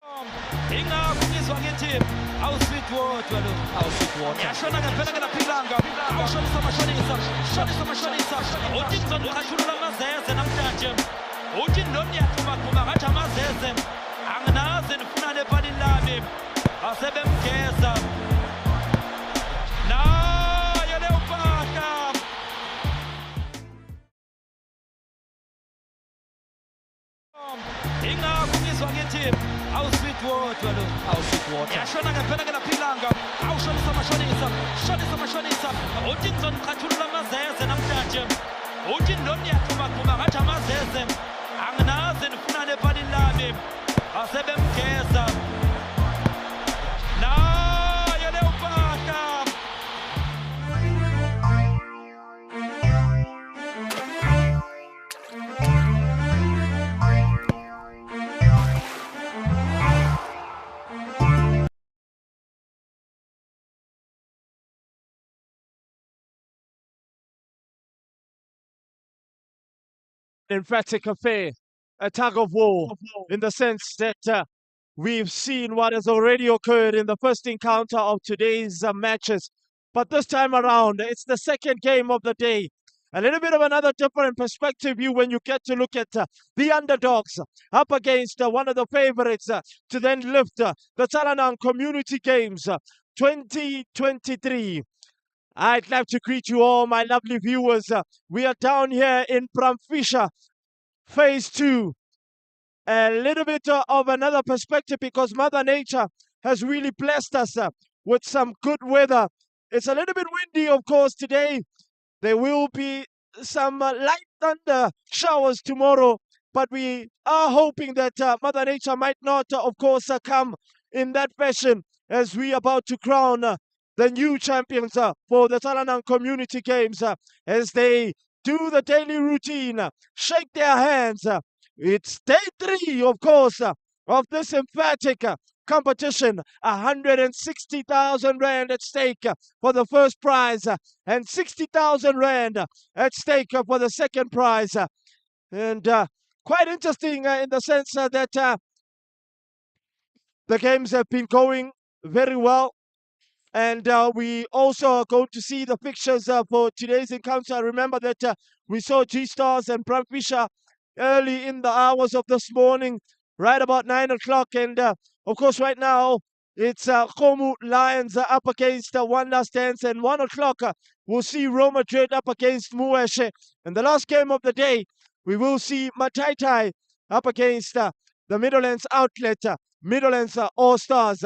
Ingabuyiswa ngithi awusweetwater lo awusweetwater yashona ngempela ngelaphilanga awushonisa amashonisa uthi ngizonqashulula amazeze namhlanje uthi noma yathuma ngathi amazeze anginazi nifuna lephalini lami asebemgeza nayo leyo mpahla ingabuyiswa ngithi awusweetwater lo awusweetwater yashona ngempela ngelaphilanga awushonisa amashonisa uthi ngizonqashulula amazeze namhlanje uthi noma yathuma ngathi amazeze anginazi nifuna lephalini lami asebemgeza nayo leyo mpahla emphatic affair, a tug of war, in the sense that we've seen what has already occurred in the first encounter of today's matches. But this time around, it's the second game of the day. A little bit of another different perspective view when you get to look at the underdogs up against one of the favorites to then lift the Tsalanang Community Games 2023. I'd like to greet you all, my lovely viewers. We are down here in Pramfisha, Phase 2. A little bit of another perspective because Mother Nature has really blessed us with some good weather. It's a little bit windy, of course, today. There will be some light thunder showers tomorrow, but we are hoping that Mother Nature might not, of course, come in that fashion as we are about to crown the new champions for the Tsalanang Community Games as they do the daily routine, shake their hands. It's day 3, of course, of this emphatic competition. 160,000 Rand at stake for the first prize and 60,000 Rand at stake for the second prize. And quite interesting in the sense that the games have been going very well. And we also are going to see the fixtures for today's encounter. Remember that we saw G-Stars and Pramfisha early in the hours of this morning, right about 9 o'clock. And of course, right now, it's Khomu Lions up against One Last Dance. And 1 o'clock, we'll see Real Madrid up against Mueshe. And the last game of the day, we will see Mataitai up against the Middlelands Outlet, Middlelands All-Stars,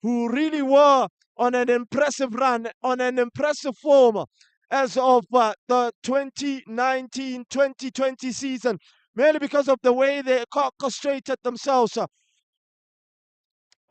who really were on an impressive run, on an impressive form as of the 2019-2020 season, merely because of the way they orchestrated themselves.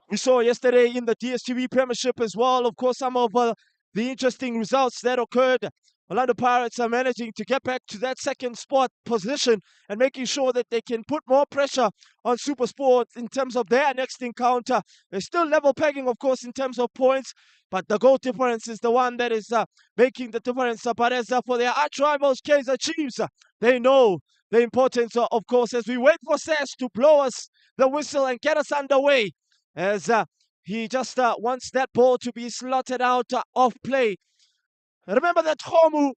We saw yesterday in the DSTV Premiership as well, of course, some of the interesting results that occurred. Orlando Pirates are managing to get back to that second spot position and making sure that they can put more pressure on SuperSport in terms of their next encounter. They're still level pegging, of course, in terms of points, but the goal difference is the one that is making the difference. But as for their arch rivals, Kaizer Chiefs, they know the importance, of course, as we wait for Sash to blow us the whistle and get us underway, as he just wants that ball to be slotted out off play. Remember that Khomu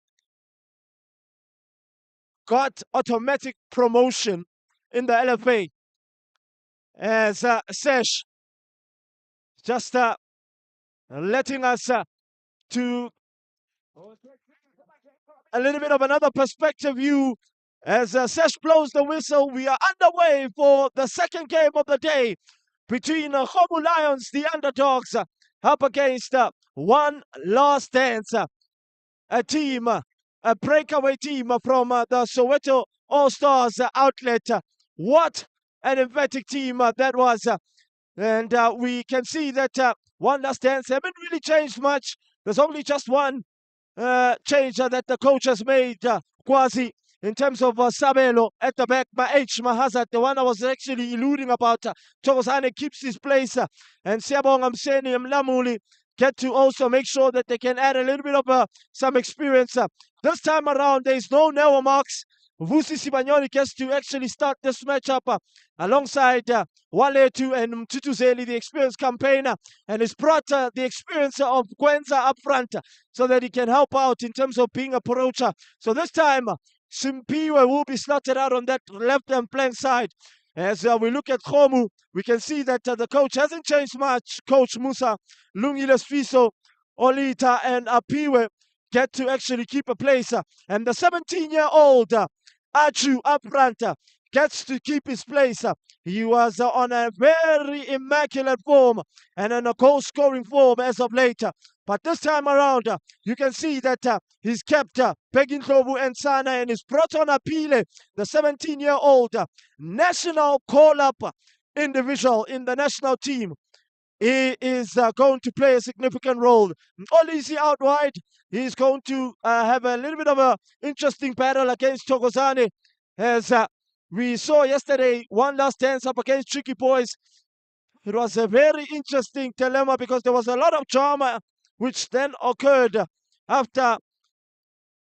got automatic promotion in the LFA as Sesh just letting us to a little bit of another perspective view as Sesh blows the whistle. We are underway for the second game of the day between Khomu Lions, the underdogs, up against One Last Dance. A team, a breakaway team from the Soweto All-Stars outlet. What an emphatic team that was. And we can see that One Last Dance haven't really changed much. There's only just one change that the coach has made, Kwasi, in terms of Sabelo at the back by H. Mahazat, the one I was actually alluding about. Thokozane keeps his place, and Siabong Mseni Mlamuli get to also make sure that they can add a little bit of some experience. This time around, there is no Neo Marks. Vusi Sibanyoni gets to actually start this matchup alongside Waletu and Mtutuzeli, the experienced campaigner, and he's brought the experience of Gwenza up front so that he can help out in terms of being a approacher. So this time, Simpiwe will be slotted out on that left-hand flank side. As we look at Khomu, we can see that the coach hasn't changed much. Coach Musa, Lungile Sfiso, Olita, and Apiwe get to actually keep a place. And the 17-year-old Achu up front gets to keep his place. He was on a very immaculate form and on a goal-scoring form as of late. But this time around, you can see that he's kept Pegin Klobu and Sana and he's brought on Apile, the 17-year-old national call-up individual in the national team. He is going to play a significant role. Olisi out wide. He's going to have a little bit of an interesting battle against Thokozani. As we saw yesterday, one last dance up against Tricky Boys. It was a very interesting dilemma because there was a lot of drama which then occurred after,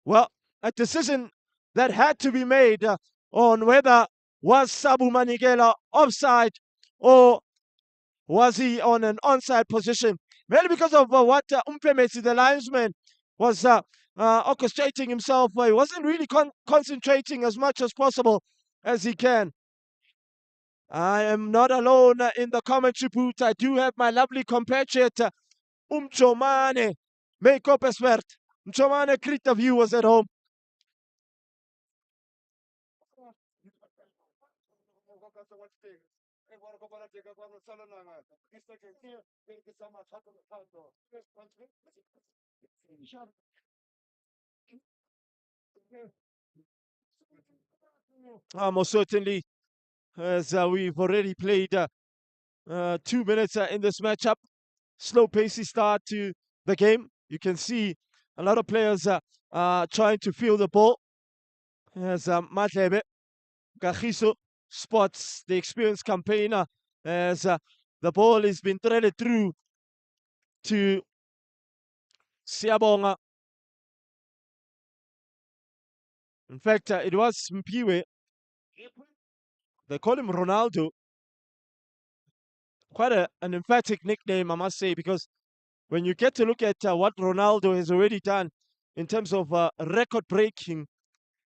well, a decision that had to be made on whether was Sabu Manigela offside or was he on an onside position? Mainly because of what Umpemesi, the linesman, was orchestrating himself. He wasn't really concentrating as much as possible as he can. I am not alone in the commentary booth. I do have my lovely compatriot, Umchomane. Make up a sweat. Umchomane, greet the viewers at home. Most certainly, as we've already played 2 minutes in this matchup. Slow pacey start to the game. You can see a lot of players trying to feel the ball. As Matlebe Gachiso spots the experienced campaigner as the ball has been threaded through to Siabonga. In fact, it was Mpiwe. They call him Ronaldo. Quite an emphatic nickname, I must say, because when you get to look at what Ronaldo has already done in terms of record breaking,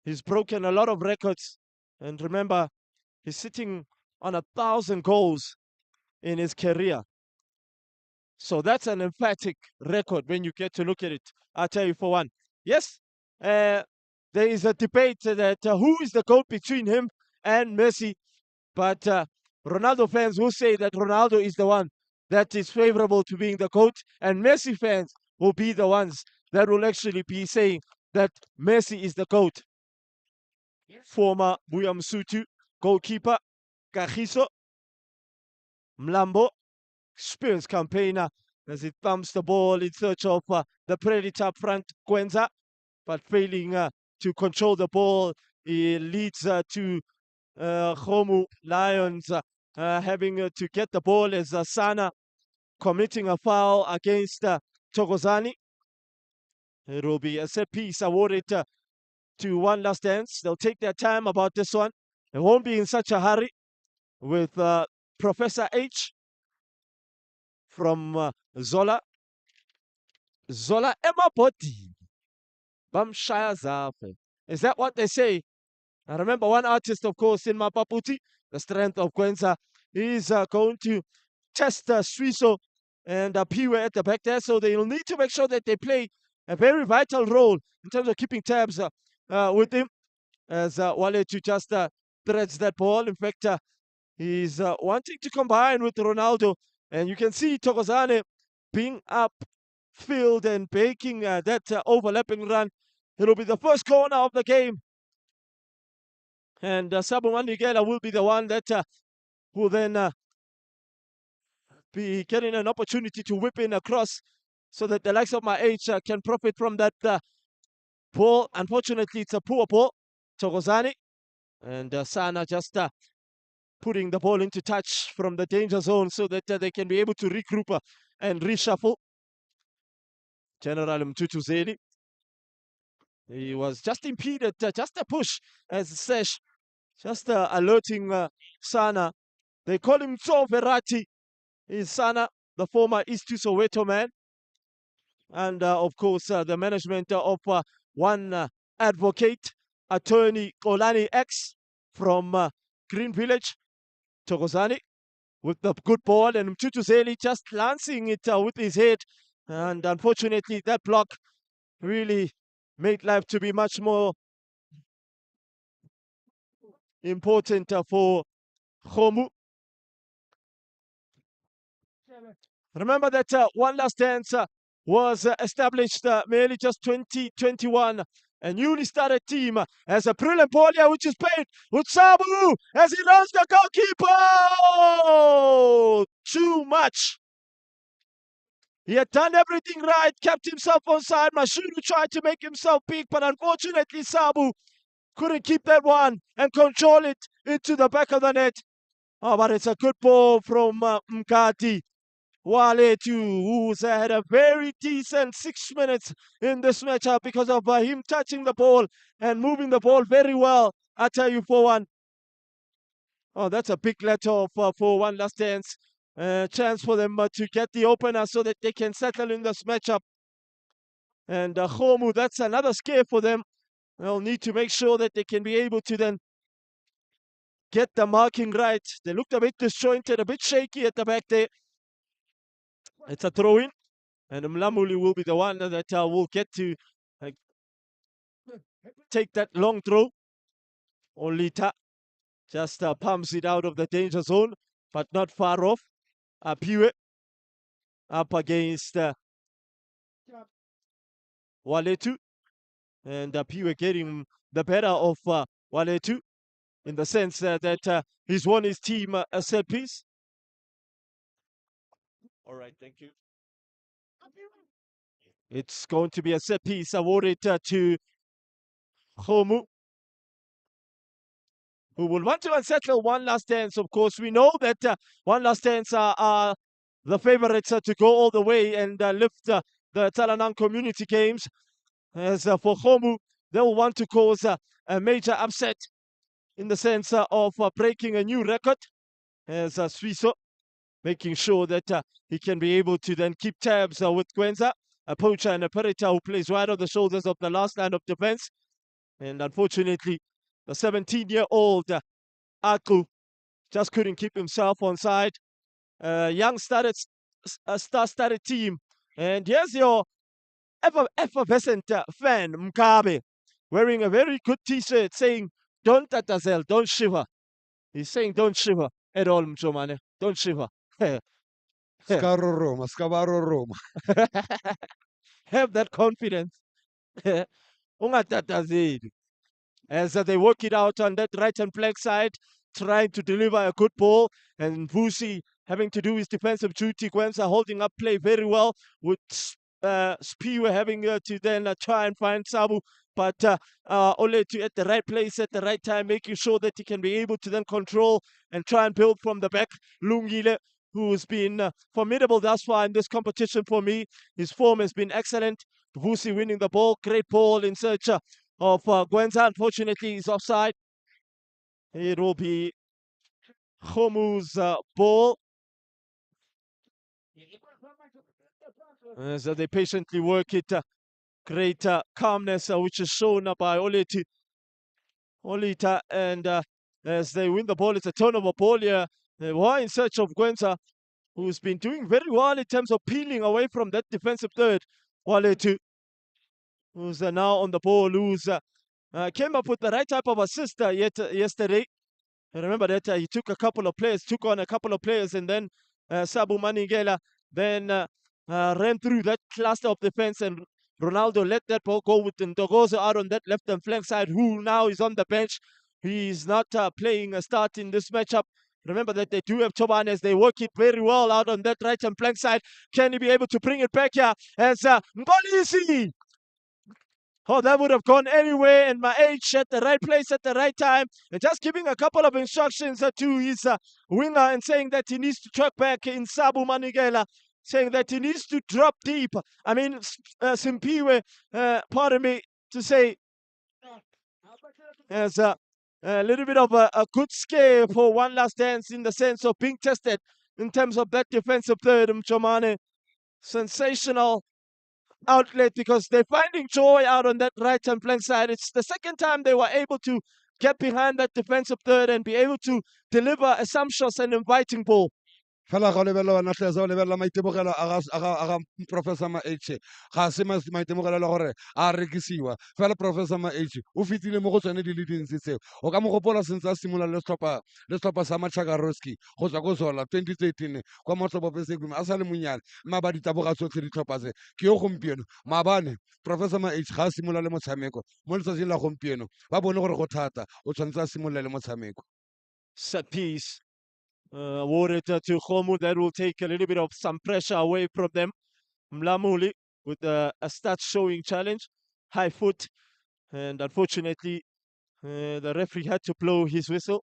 he's broken a lot of records. And remember, he's sitting on 1,000 goals in his career. So that's an emphatic record when you get to look at it. I'll tell you for one. Yes, there is a debate that who is the GOAT between him and Messi. But Ronaldo fans will say that Ronaldo is the one that is favorable to being the GOAT. And Messi fans will be the ones that will actually be saying that Messi is the GOAT. Former Buya Msutu, goalkeeper, Kagiso, Mlambo, experienced campaigner as he thumps the ball in search of the predator up front, Gwenza, but failing to control the ball. It leads to Khomu Lions having to get the ball as Sana committing a foul against Thokozani. It will be a set piece awarded to One Last Dance. They'll take their time about this one. They won't be in such a hurry with Professor H from Zola. Zola Emma Body. Bamshaya Zafe. Is that what they say? I remember one artist, of course, in Mapaputi, the strength of Gwenza, is going to test Suiso and Piwe at the back there. So they'll need to make sure that they play a very vital role in terms of keeping tabs with him as Waletu just threads that ball. In fact, he's wanting to combine with Ronaldo. And you can see Thokozane being upfield and baking that overlapping run. It'll be the first corner of the game. And Sabu Manigela will be the one that will then be getting an opportunity to whip in across so that the likes of my age can profit from that ball. Unfortunately, it's a poor ball. Thokozani and Sana just putting the ball into touch from the danger zone so that they can be able to regroup and reshuffle. General Mtutuzeli He was just impeded, just a push as Sesh, just alerting Sana. They call him Tso Verratti. He's Sana, the former East to Soweto man. And of course, the management of one advocate, attorney Kolani X from Green Village, Tokozani, with the good ball, and Mtutuzeli just lancing it with his head. And unfortunately, that block really made life to be much more important for Khomu. Remember that One Last Dance was established merely just 2021. A newly started team as a brilliant ball here, which is played with Sabu as he runs the goalkeeper. Too much. He had done everything right, kept himself on side. Mashuru tried to make himself big, but unfortunately Sabu couldn't keep that one and control it into the back of the net. Oh, but it's a good ball from Mkati. Waletu, who's had a very decent 6 minutes in this matchup because of him touching the ball and moving the ball very well. I tell you, for one. Oh, that's a big let off for One Last Dance. Chance for them to get the opener so that they can settle in this matchup. And Khomu, that's another scare for them. They'll need to make sure that they can be able to then get the marking right. They looked a bit disjointed, a bit shaky at the back there. It's a throw-in, and Mlamuli will be the one that will get to take that long throw. Olita just pumps it out of the danger zone, but not far off. Piwe up against Waletu, and Piwe getting the better of Waletu in the sense that he's won his team a set piece. All right, thank you. It's going to be a set piece awarded to Khomu, who will want to unsettle One Last Dance. Of course, we know that One Last Dance are the favorites to go all the way and lift the Tsalanang Community Games. As for Khomu, they'll want to cause a major upset in the sense of breaking a new record as Swiso, making sure that he can be able to then keep tabs with Gwenza, a poacher and a Perita who plays right on the shoulders of the last line of defense. And unfortunately, the 17-year-old Aku just couldn't keep himself on side. Young star-studded team. And here's your effervescent fan, Mkabe, wearing a very good t-shirt saying, "Don't tatazel, don't shiver." He's saying, "Don't shiver at all, Mchomane. Don't shiver." Scaro Roma, Scavaro Roma. Have that confidence. Ungatatazeli. As they work it out on that right-hand flank side, trying to deliver a good ball, and Vusi having to do his defensive duty. Gwenza holding up play very well, with Spiwe having to then try and find Sabu, but Oletu at the right place at the right time, making sure that he can be able to then control and try and build from the back. Lungile, who's been formidable thus far in this competition for me. His form has been excellent. Vusi winning the ball, great ball in search of Gwenza. Unfortunately, he's offside. It will be Khomu's ball. As they patiently work it, great calmness which is shown by Olita. And as they win the ball, it's a turnover ball here. They were in search of Gwenza, who's been doing very well in terms of peeling away from that defensive third. Waletu, who's now on the ball, who's came up with the right type of assist yesterday. And remember that he took on a couple of players, and then Sabu Maningela then ran through that cluster of defense, and Ronaldo let that ball go with Ndogozo out on that left-hand flank side, who now is on the bench. He's not playing a start in this matchup. Remember that they do have Choban as they work it very well out on that right-hand flank side. Can he be able to bring it back here as Ngolisi? Oh, that would have gone anywhere, and my age at the right place at the right time, and just giving a couple of instructions to his winger and saying that he needs to track back in Sabu Manigela, saying that he needs to drop deep. I mean, Simpiwe, pardon me to say, as a little bit of a good scare for one last dance in the sense of being tested in terms of that defensive third. Mchomane, sensational outlet because they're finding joy out on that right hand flank side. It's the second time they were able to get behind that defensive third and be able to deliver a sumptuous and inviting ball. fela ga o lebelela wena tlhesa o lebelela maitemogelo a ga professor ma-h ga se maitemogelo le gore a rekisiwa fela professor ma-h o fetile mo go tsone di le dintsi tseo o ka mo gopola sentse a simolola le setlhopha sa machakaroski go tswa ko sola 2013 kwa motlhopopesegum a sa le monnyane mme ba ditaboga tsotlhe ditlhopha tse ke yo gompieno maabane professor ma-h ga a simolola le motshameko mo letsatsing la gompieno ba bone gore go thata o tshwanetse a simolola le motshameko. Set piece awarded to Khomu. That will take a little bit of some pressure away from them. Mlamuli with a stats showing challenge, high foot, and unfortunately the referee had to blow his whistle.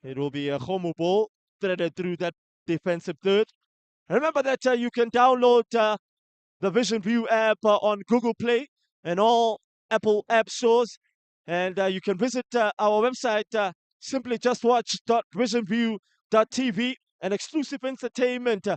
It will be a Khomu ball threaded through that defensive third. Remember that you can download the Vision View app on Google Play and all Apple app stores. And you can visit our website, simply just watch.visionview.tv, and exclusive entertainment,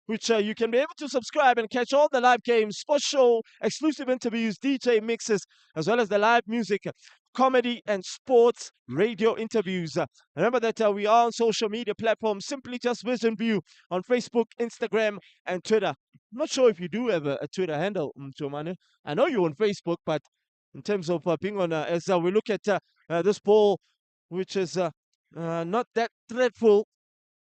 which you can be able to subscribe and catch all the live games, sports show, exclusive interviews, DJ mixes, as well as the live music, comedy, and sports radio interviews. Remember that we are on social media platforms. Simply just Vision View on Facebook, Instagram, and Twitter. I'm not sure if you do have a Twitter handle, Mchomane. I know you're on Facebook, but in terms of being on, as we look at this ball, which is not that dreadful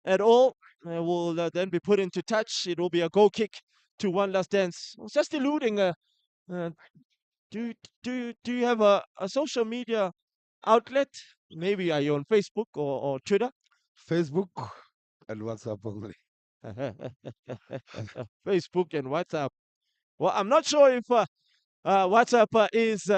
at all, will then be put into touch. It will be a goal kick to One Last Dance. I was just alluding. Do you have a social media outlet? Maybe are you on Facebook or Twitter? Facebook and WhatsApp only. Facebook and WhatsApp. Well, I'm not sure if WhatsApp is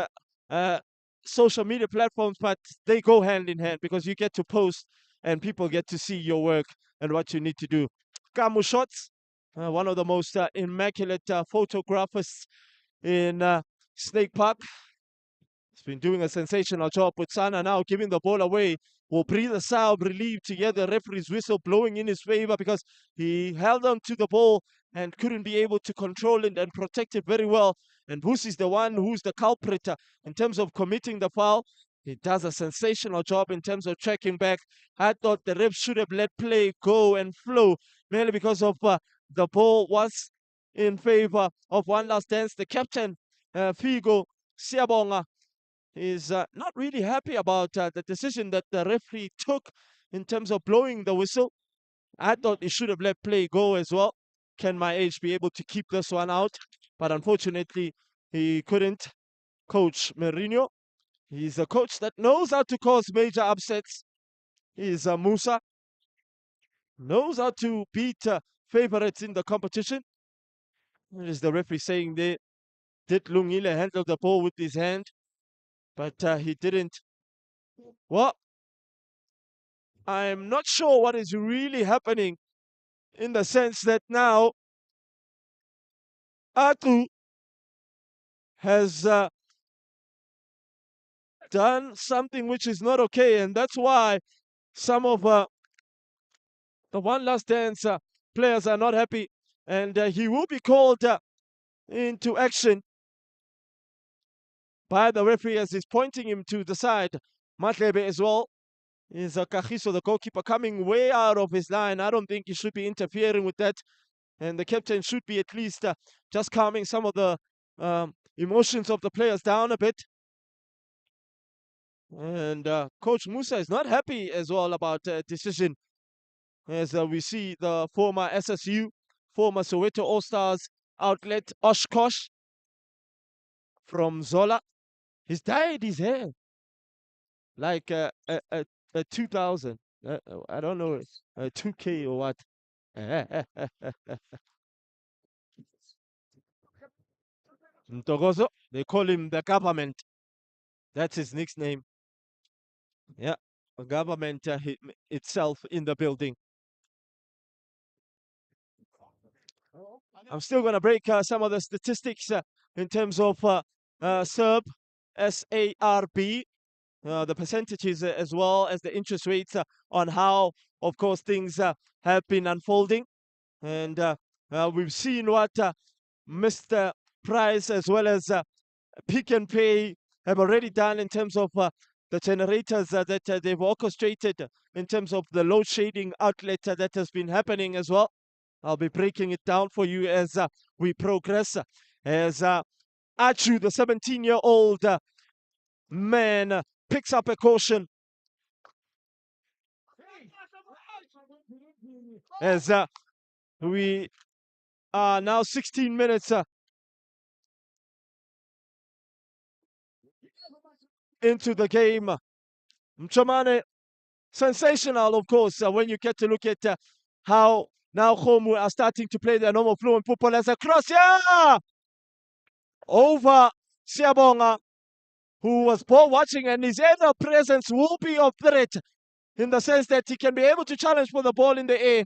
social media platforms, but they go hand in hand because you get to post and people get to see your work and what you need to do. Kamu Shots, one of the most immaculate photographers in Snake Park. He's been doing a sensational job with Sana now, giving the ball away. Will breathe a sigh of relief to hear the referee's whistle blowing in his favor because he held on to the ball and couldn't be able to control it and protect it very well. And Bus is the one who's the culprit in terms of committing the foul. He does a sensational job in terms of tracking back. I thought the ref should have let play go and flow, mainly because of the ball was in favor of One Last Dance. The captain, Figo Siabonga, is not really happy about the decision that the referee took in terms of blowing the whistle. I thought he should have let play go as well. Can my age be able to keep this one out? But unfortunately, he couldn't. Coach Mourinho, he's a coach that knows how to cause major upsets. He's Musa, knows how to beat favorites in the competition. What is the referee saying there? Did Lungile handle the ball with his hand? But he didn't. Well, I'm not sure what is really happening in the sense that now Atu has done something which is not okay, and that's why some of the One Last Dance players are not happy, and he will be called into action by the referee as he's pointing him to the side. Matlebe as well is Kagiso, the goalkeeper, coming way out of his line. I don't think he should be interfering with that. And the captain should be at least just calming some of the emotions of the players down a bit. And Coach Musa is not happy as well about decision. As we see the former SSU, former Soweto All-Stars outlet, Oshkosh from Zola. He's dyed his hair like a 2000. I don't know, 2K or what. Ntogozo, they call him the government. That's his nickname. Yeah, the government itself in the building. I'm still going to break some of the statistics in terms of SERB, SARB. the percentages as well as the interest rates on how, of course, things have been unfolding. And we've seen what Mr. Price as well as Pick and Pay have already done in terms of the generators that they've orchestrated in terms of the load shading outlet that has been happening as well. I'll be breaking it down for you as we progress. As Achu, the 17-year-old man, picks up a caution. As we are now 16 minutes into the game. Mchamane, sensational, of course, when you get to look at how now Khomu are starting to play their normal fluent football as a cross. Yeah! Over Siabonga, who was ball watching, and his ever presence will be of threat in the sense that he can be able to challenge for the ball in the air.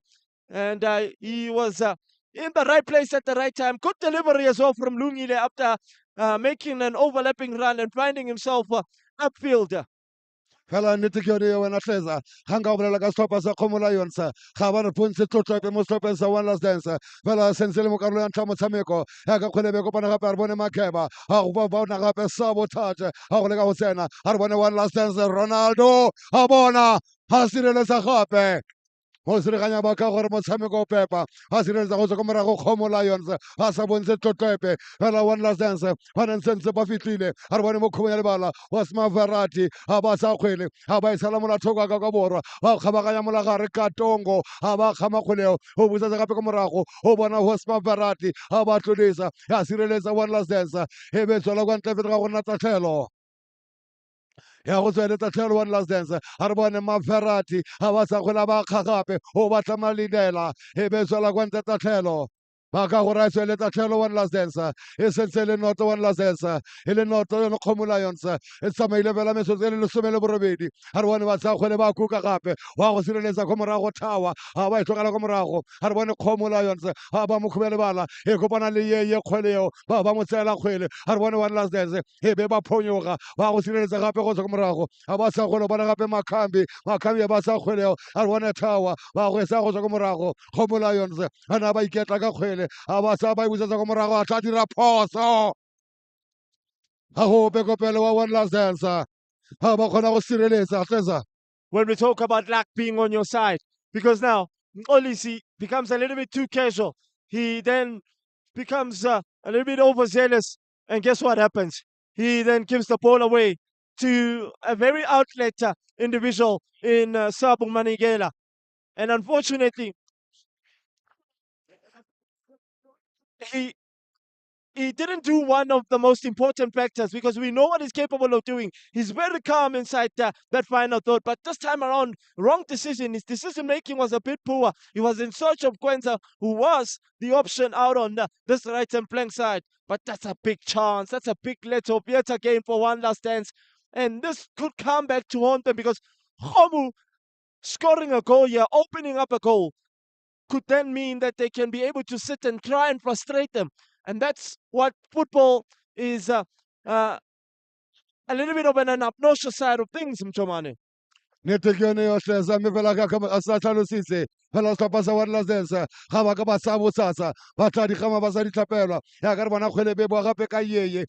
And he was in the right place at the right time. Good delivery as well from Lungile after making an overlapping run and finding himself upfield. fela nnete ke yone wena tleza ga nka go bolela ka setlhopha sa kgomo lions ga ba re pontse tlotlope mo setlhopheng sa one last dance fela sentse le mo karolo ya ntlha ya motshameko ya ka kgwele be kopana gape a re bone makeba ga go bona gape sabotage ga go leka go tsena ga re bone one last dance Ronaldo a bona ga sireletsa gape go sereganya ba ka gore motshameko o pepa ga sireletsa go tswa ko morago kgomo lions ga sa bontshe tlotloepe fela one last dance ba ne ntse ba fitlhile ga re bone mo kgomong ya lebala wa smaverati ga ba sa kgwele ga ba e sala molathoko a ka ka borwa ba kgabaganya molagare ka tongo ga ba kgama kgweleo go busetsa gape ko morago o bona ho smaverati ga ba tlodisa ya sireletsa one last dance e be tswela kwa ntle fete ga go nna tatlhelo ya go tsweletsa tlhelo one last dance ga re bone maferati ga ba sa kgwela ba kga gape o batla malidela e be tswela kwa ntle tatlhelo ba ka gore a tsweletsa tlhelo one last dance e sentse e le noto one last dance e le noto yone kgomo lions e tsamaile fela metsotso e le lesome le borobedi ga re bone ba tsaya kgwele ba kuka gape wa go sireletsa ko morago tower ga ba e tlogela ko morago ga re bone kgomo lions ga ba mo kgome lebala e kopana le ye kgweleo ba mo tseela kgwele ga re bone one last dance e be ba phonyoga ba go sireletsa gape go tswa ko morago ga ba sa kgwele bona gape makhambi ba sa kgweleo ga re bone tower ba go etsa go tswa ko morago kgomo lions ga na ba iketla ka kgwele ga ba sa ba e busetsa ko morago a tla dira phoso ga gope kopele wa one last dance ga ba kgona go sireletsa tleza when we talk about luck being on your side. Because now, Olisi becomes a little bit too casual. He then becomes a little bit overzealous. And guess what happens? He then gives the ball away to a very outlet individual in Sabu Manigela. And unfortunately, he he didn't do one of the most important factors because we know what he's capable of doing. He's very calm inside that final third, but this time around, wrong decision. His decision making was a bit poor. He was in search of Kwenza, who was the option out on this right hand flank side. But that's a big chance. That's a big let off yet again for one last dance. And this could come back to haunt them because Homu scoring a goal here, opening up a goal, could then mean that they can be able to sit and try and frustrate them. And that's what football is a little bit of an obnoxious side of things, Mchomane. nnete ke yone yotlhe sa mme fela ka a sa tlhalositse fela setlhopha sa one last dance ga ba ka ba sa botsatsa ba tla digama ba sa ditlhapelwa ya ka re bona kgwele be boa gape ka yeye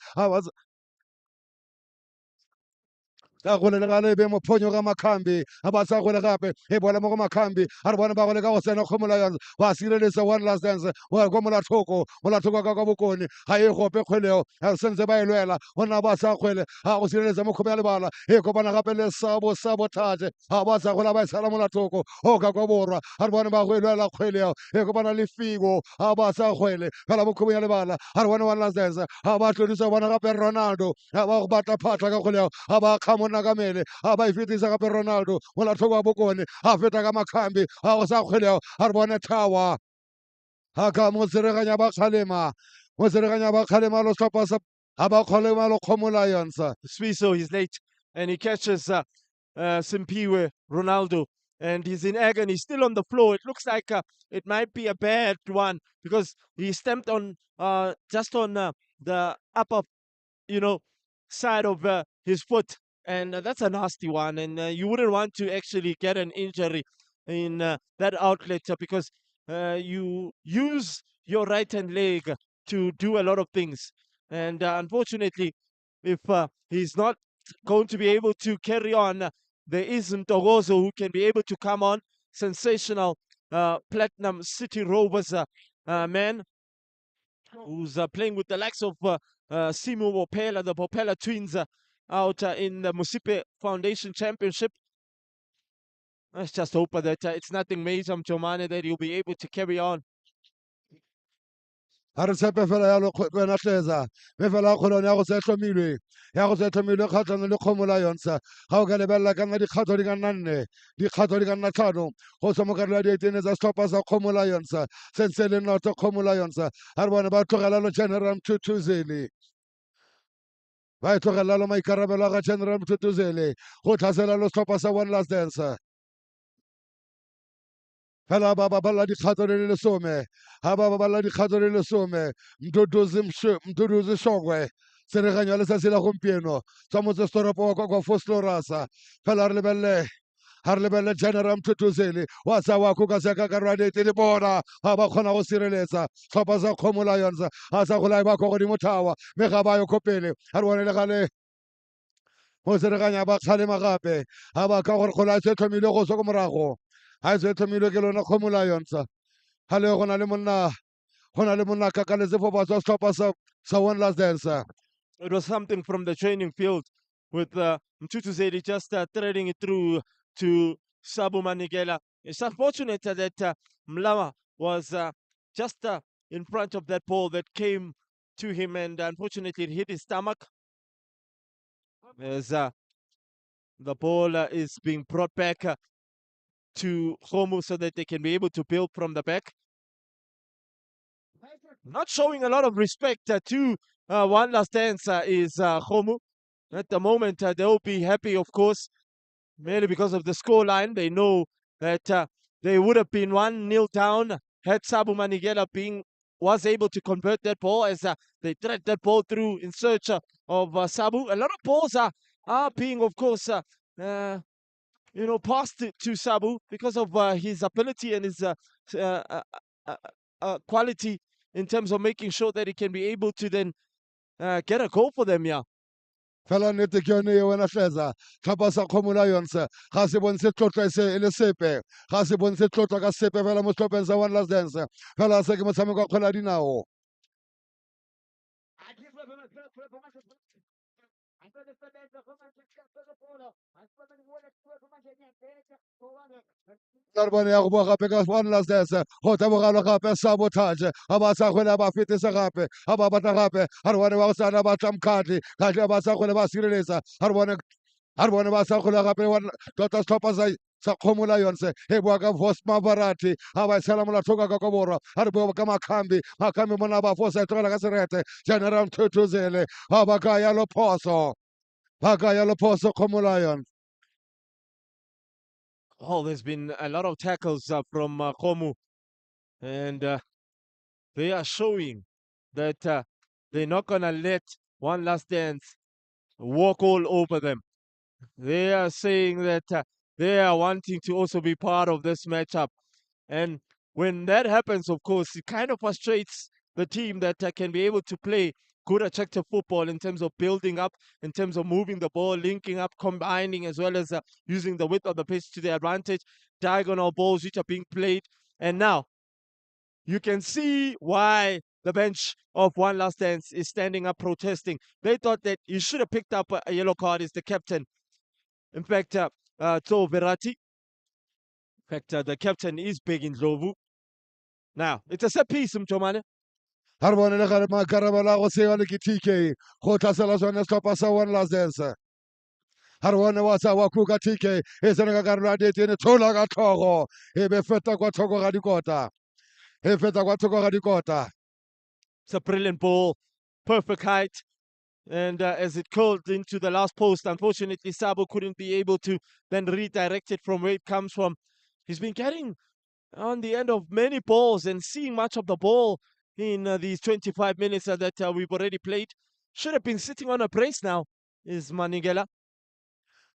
ka gole le gale be mo phonyo ga makhambi a ba sa gole gape e bola mo go makhambi a re bona ba gole ka go tsena kgomo lions ba sireletsa one last dance wa go molatlhoko ka bokone ga e gope kgweleo a re sentse ba e lwela gona ba sa kgwele ga go sireletsa mo kgomo ya lebala e kopana gape le sabotage ga ba sa gola ba e sala molatlhoko o ka kwa borwa a re bone ba go e lwela kgweleo e kopana le figo ga ba sa kgwele fela mo kgomo ya lebala a re bone one last dance ga ba tlodisa bona gape Ronaldo ga ba go batla phatla ka kgweleo ga ba kgamona ka mele ga ba e fetisa gape Ronaldo molatlhoko wa bokone ga feta ka makhambi ga go sa kgweleo a re bone tower ga ka mo tsereganya ba kgalema lo setlhopha sa ga ba kgalema lo kgomo lions Swiso, he's late and he catches Simpiwe Ronaldo and he's in agony, still on the floor. It looks like it might be a bad one because he stamped on just on the upper, side of his foot. and that's a nasty one. And you wouldn't want to actually get an injury in that outlet because you use your right hand leg to do a lot of things. And unfortunately, if he's not going to be able to carry on, there is Ntogozo who can be able to come on. Sensational Platinum City Rovers man who's playing with the likes of Simu Bopela, the Bopela twins out in the Musipe Foundation Championship. Let's just hope that it's nothing major, Mchomane, that he'll be able to carry on. ha re tshepe fela yalo wena hleza mme fela a kgolwane ya go se tlhomilwe kgatlhanong le kgomo Lions ga o ka lebelela ka nna dikgato di ka nna 4 dikgato di ka nna 5 go tswa mo karolo ya dietene tsa setlhopha sa kgomo Lions sentse le noto kgomo Lions ha re bone ba tlogela lo General Mthuthuzeleng ba e tlogela lo maikarabelo a ga General Mthuthuzeleng go tlhasela lo setlhopha sa One Last Dance fela ba baballa dikgato di le 10 ha ba baballa dikgato di le 10 Mduduzi Shongwe tsereganyo ya letsatsi la gompieno tsa motse setoropo wa kwa Vosloorus fela re lebelle General Mthuthuzeleng wa tsa wa kuka se ka karwa di le bona ha ba kgona go sireletsa tlhopha sa Kgomo Lions ha sa go lai ba go godimo thawa mme ga ba yo kopele ha re bone le gale mo tsereganya ba kgalema gape ha ba ka gore kgola se tlhomile go tswa ko morago ha se tlhomile ke lona Kgomo Lions ha le go na le monna kakaletse fo ba tswa setlhopha sa One Last Dance. It was something from the training field with Mthuthuzeleng just threading it through to Sabu Manigela. It's unfortunate that Mlama was just in front of that ball that came to him, and unfortunately it hit his stomach. As the ball is being brought back to Khomu so that they can be able to build from the back. Not showing a lot of respect to One Last Dance is Khomu. At the moment, they'll be happy, of course, merely because of the scoreline. They know that they would have been 1-0 down had Sabu Manigela was able to convert that ball as they thread that ball through in search of Sabu. A lot of balls are being, of course, passed to Sabu because of his ability and his quality in terms of making sure that he can be able to then get a goal for them, yeah. fela nnete ke yone e wena hleza tlhopha sa Kgomo Lions ga se bontshe tlotlo e le sepe ga se bontshe tlotlo ka sepe fela mo setlhopheng sa One Last Dance fela se ke motshameko wa kgwele ya dinao Tarbane ya go bua gape ka One Last Dance go tabogalo gape sabotage ga ba sa kgwele ba fetisa gape ga ba batla gape ga re bone ba go sana ba tla mkhatle ba sa kgwele ba sireletsa ga re bone ba sa kgwele gape tota setlhopha sa Kgomo Lions e bua ka Vosma Barati ga ba tshela molatlhoka ka borwa ga re bua ka Makhambi mona ba fosa e tlogela ka serete General Mthuthuzeleng ga ba ka ya lophoso Kgomo Lions. Oh, there's been a lot of tackles from Khomu, and they are showing that they're not going to let One Last Dance walk all over them. They are saying that they are wanting to also be part of this matchup. And when that happens, of course, it kind of frustrates the team that can be able to play good attractive football in terms of building up, in terms of moving the ball, linking up, combining, as well as using the width of the pitch to their advantage, diagonal balls which are being played. And now you can see why the bench of One Last Dance is standing up protesting. They thought that he should have picked up a yellow card as the captain. In fact, Tso Verati, in fact, the captain is big in Ndlovu. Now, it's a set piece, Mchomane. ga re bone le gare maikarabelo a go sewa le ke TK go tlhasela sone setlhopha sa One Last Dance ga re bone wa tsa wa kuka TK e tsene ka karolo ya dietene thola ka tlhogo e be feta kwa thoko ga dikota It's a brilliant ball, perfect height. And as it curled into the last post, unfortunately, Sabo couldn't be able to then redirect it from where it comes from. He's been getting on the end of many balls and seeing much of the ball in these 25 minutes that we've already played. Should have been sitting on a brace now, is Manigela.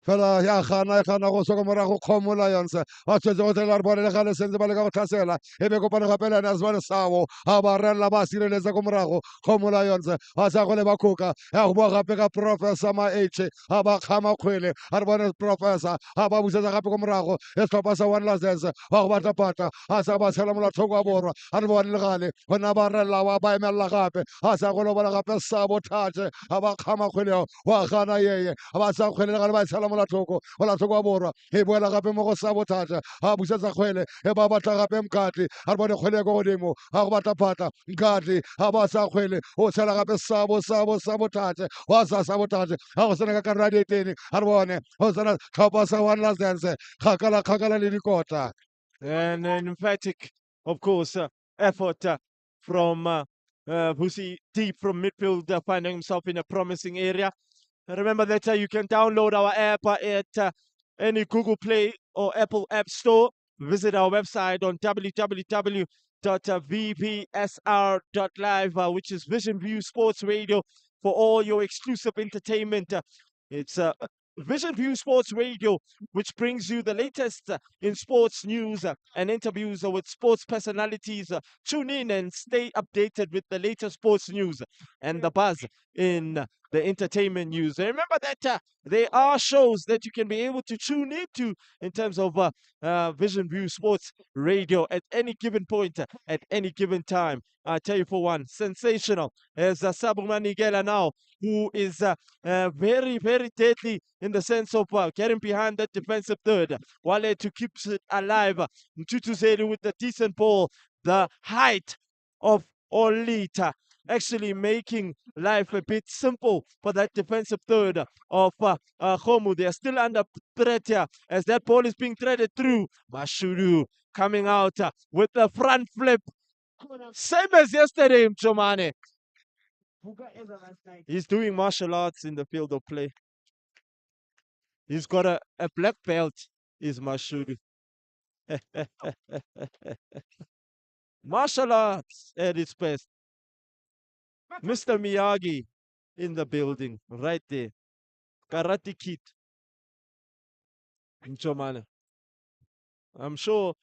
fela ya gana go soka morago Kgomo Lions ba tswetse go tlela re bone le gale sentse ba le ka go tlhasela e be kopane gape le ene a se bone Sabo a ba rela ba sireletsa ko morago Kgomo Lions ba sa go le ba khoka ya go boa gape ka Professor Maetche a ba kgama kgwele a re bone Professor a ba busetsa gape ko morago e setlhopha sa One Last Dance ba go batla pata a sa ba tshela molathoko wa borwa a re bone le gale gona ba rela wa ba emelela gape a sa go le bona gape Sabotage a ba kgama kgwele wa gana yeye a ba sa kgwele le gale ba tshela molathoko wa borwa e boela gape mo go Sabotage a busetsa kgwele e ba batla gape Mkatli a re bone kgwele go godimo a go batla phata Mkatli a ba sa kgwele o tshela gape Sabotage wa sa Sabotage a go tsena ka karolo ya ditene a re bone go tsena tlhopha sa One Last Dance kgakala le dikota. And an emphatic, of course, effort from Busi deep from midfield, finding himself in a promising area. Remember that you can download our app at any Google Play or Apple App Store. Visit our website on www.vbsr.live, which is Vision View Sports Radio, for all your exclusive entertainment. It's Vision View Sports Radio, which brings you the latest in sports news and interviews with sports personalities. Tune in and stay updated with the latest sports news and the buzz in the entertainment news. And remember that there are shows that you can be able to tune into in terms of Vision View Sports Radio at any given point, at any given time. I tell you for one, sensational as Sabu Manigela now, who is very, very deadly in the sense of getting behind that defensive third. Wale to keep it alive. Mtutu with the decent ball, the height of Olita, actually making life a bit simple for that defensive third of Khomu. They are still under threat here as that ball is being threaded through. Mashuru coming out with the front flip. Same as yesterday, Mchomane. He's doing martial arts in the field of play. He's got a black belt, is Mashuru. Martial arts at its best. Mr. Miyagi in the building, right there. Karate Kid. Mchomane. I'm sure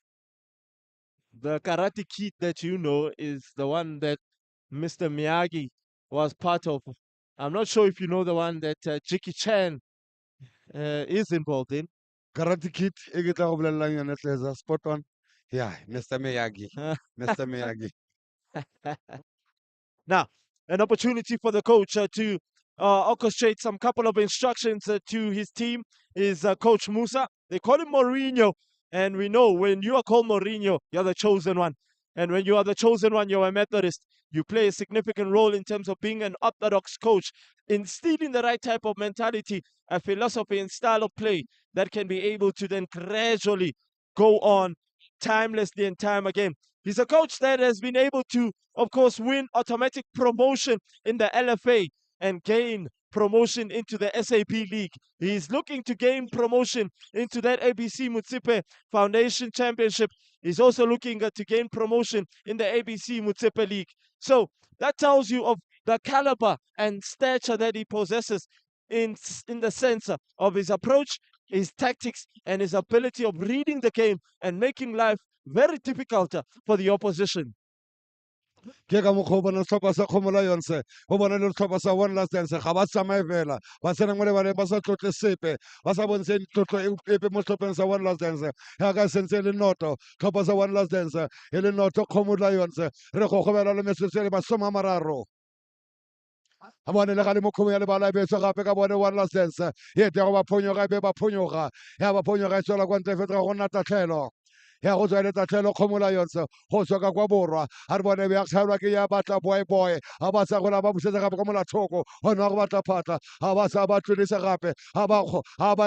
the Karate Kid that you know is the one that Mr. Miyagi was part of. I'm not sure if you know the one that Jackie Chan is involved in. Karate Kid e ke tla go bolelelang yone tleza spot on. Yeah, Mr. Miyagi. Mr. Miyagi. Now, an opportunity for the coach to orchestrate some couple of instructions to his team is Coach Musa. They call him Mourinho, and we know when you are called Mourinho, you're the chosen one. And when you are the chosen one, you're a Methodist. You play a significant role in terms of being an orthodox coach, instilling the right type of mentality, a philosophy and style of play that can be able to then gradually go on timelessly and time again. He's a coach that has been able to, of course, win automatic promotion in the LFA and gain promotion into the SAP League. He's looking to gain promotion into that ABC Mutsipe Foundation Championship. He's also looking to gain promotion in the ABC Mutsipe League. So that tells you of the caliber and stature that he possesses in the sense of his approach, his tactics, and his ability of reading the game and making life very difficult for the opposition. Ke ka mokgwa o bona setlhopha sa Kgomo Lions o bona le setlhopha sa One Last Dance ga ba tsamaye fela ba tsena mo lebaleng ba sa tlotle sepe ba sa bontshe tlotlo epe mo setlhopheng sa One Last Dance ya ka sentse le noto tlhopha sa One Last Dance e le noto Kgomo Lions re go gobela le metsotso le 30 a bone le gale mo kgomo ya lebala e betso gape ka bone One Last Dance e te go ba phonyoga e be ba phonyoga ya ba phonyoga e tswela kwa ntle fetega go nna tatlhelo ya go tswa le tatlhelo Kgomo Lions go tswa ka kwa borwa a re bone ya tlhaelwa ke ya batla boy a ba sa gola ba busetsa gape ka molathoko gona go batla phata a ba sa ba tlodisa gape a ba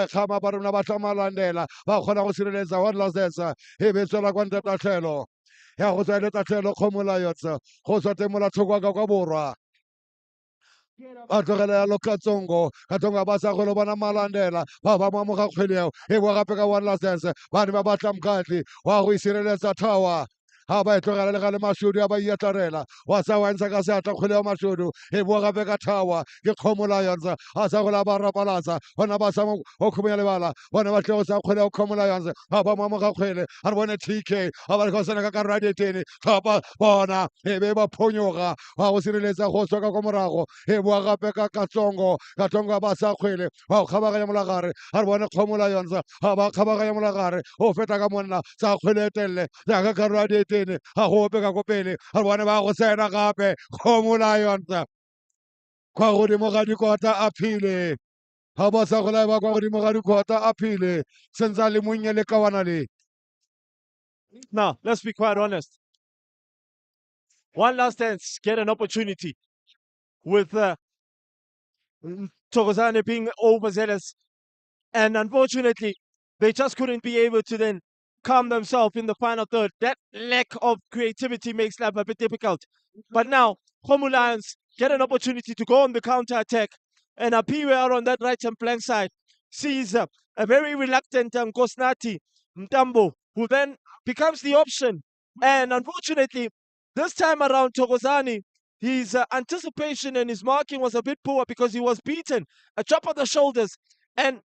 kgama ba rona ba tla malandela ba kgona go sireletsa One Last Dance e be tswela kwa ntle tatlhelo ya go tswa le tatlhelo Kgomo Lions go tswa teng molathoko ka kwa borwa ba tlogela yalo Katsongo ba sa go lo bona malandela ba amoga kgwele eo e boa gape ka One Last Dance ba ne ba batla Mkatli wa go isireletsa Tower ha ba e tlogela le ga le mashodu a ba iatlarela wa sa wa ntsha ka seatla kgwele ya mashodu e boa gape ka thawa ke Kgomo Lions a sa gola ba rapalatsa bona ba sa mo o kgomo ya lebala bona ba tle go sa kgwele ya Kgomo Lions ha ba mo ga kgwele a re bone TK a ba le go sena ka karolo ya ditene tlhopa bona e be ba phonyoga wa go sireletsa go tswa ka ko morago e boa gape ka Katlongo ba sa kgwele wa go kgabaganya molagare a re bone Kgomo Lions ha ba kgabaganya molagare o feta ka monna sa kgwele e telele jaaka karolo ya ditene ga go ope ka ko pele a re bone ba go sena gape Kgomo Lions kwa godimo ga dikota a phile ga ba sa gola ba kwa godimo ga dikota a phile sentse a le monnye le kawana le. Now, let's be quite honest. One last dance, get an opportunity with Thokozani being overzealous. And unfortunately, they just couldn't be able to then calm themselves in the final third. That lack of creativity makes life a bit difficult. But now, Khomu Lions get an opportunity to go on the counter-attack. And Apiwe out on that right-hand flank side sees a very reluctant Nkosnati Mtambo, who then becomes the option. And unfortunately, this time around, Thokozani, his anticipation and his marking was a bit poor because he was beaten. A drop of the shoulders. And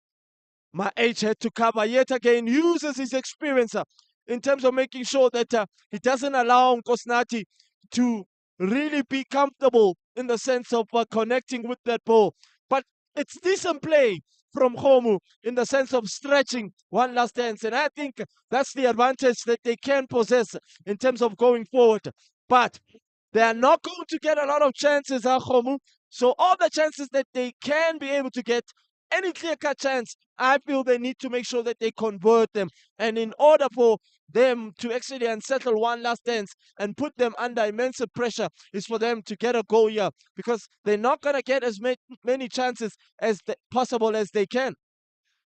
my H had to cover yet again, uses his experience in terms of making sure that he doesn't allow Nkosnati to really be comfortable in the sense of connecting with that ball. But it's decent play from Khomu in the sense of stretching one last dance. And I think that's the advantage that they can possess in terms of going forward. But they are not going to get a lot of chances, Khomu. So all the chances that they can be able to get, any clear-cut chance, I feel they need to make sure that they convert them. And in order for them to actually unsettle one last dance and put them under immense pressure is for them to get a goal here, because they're not going to get as many chances as possible as they can.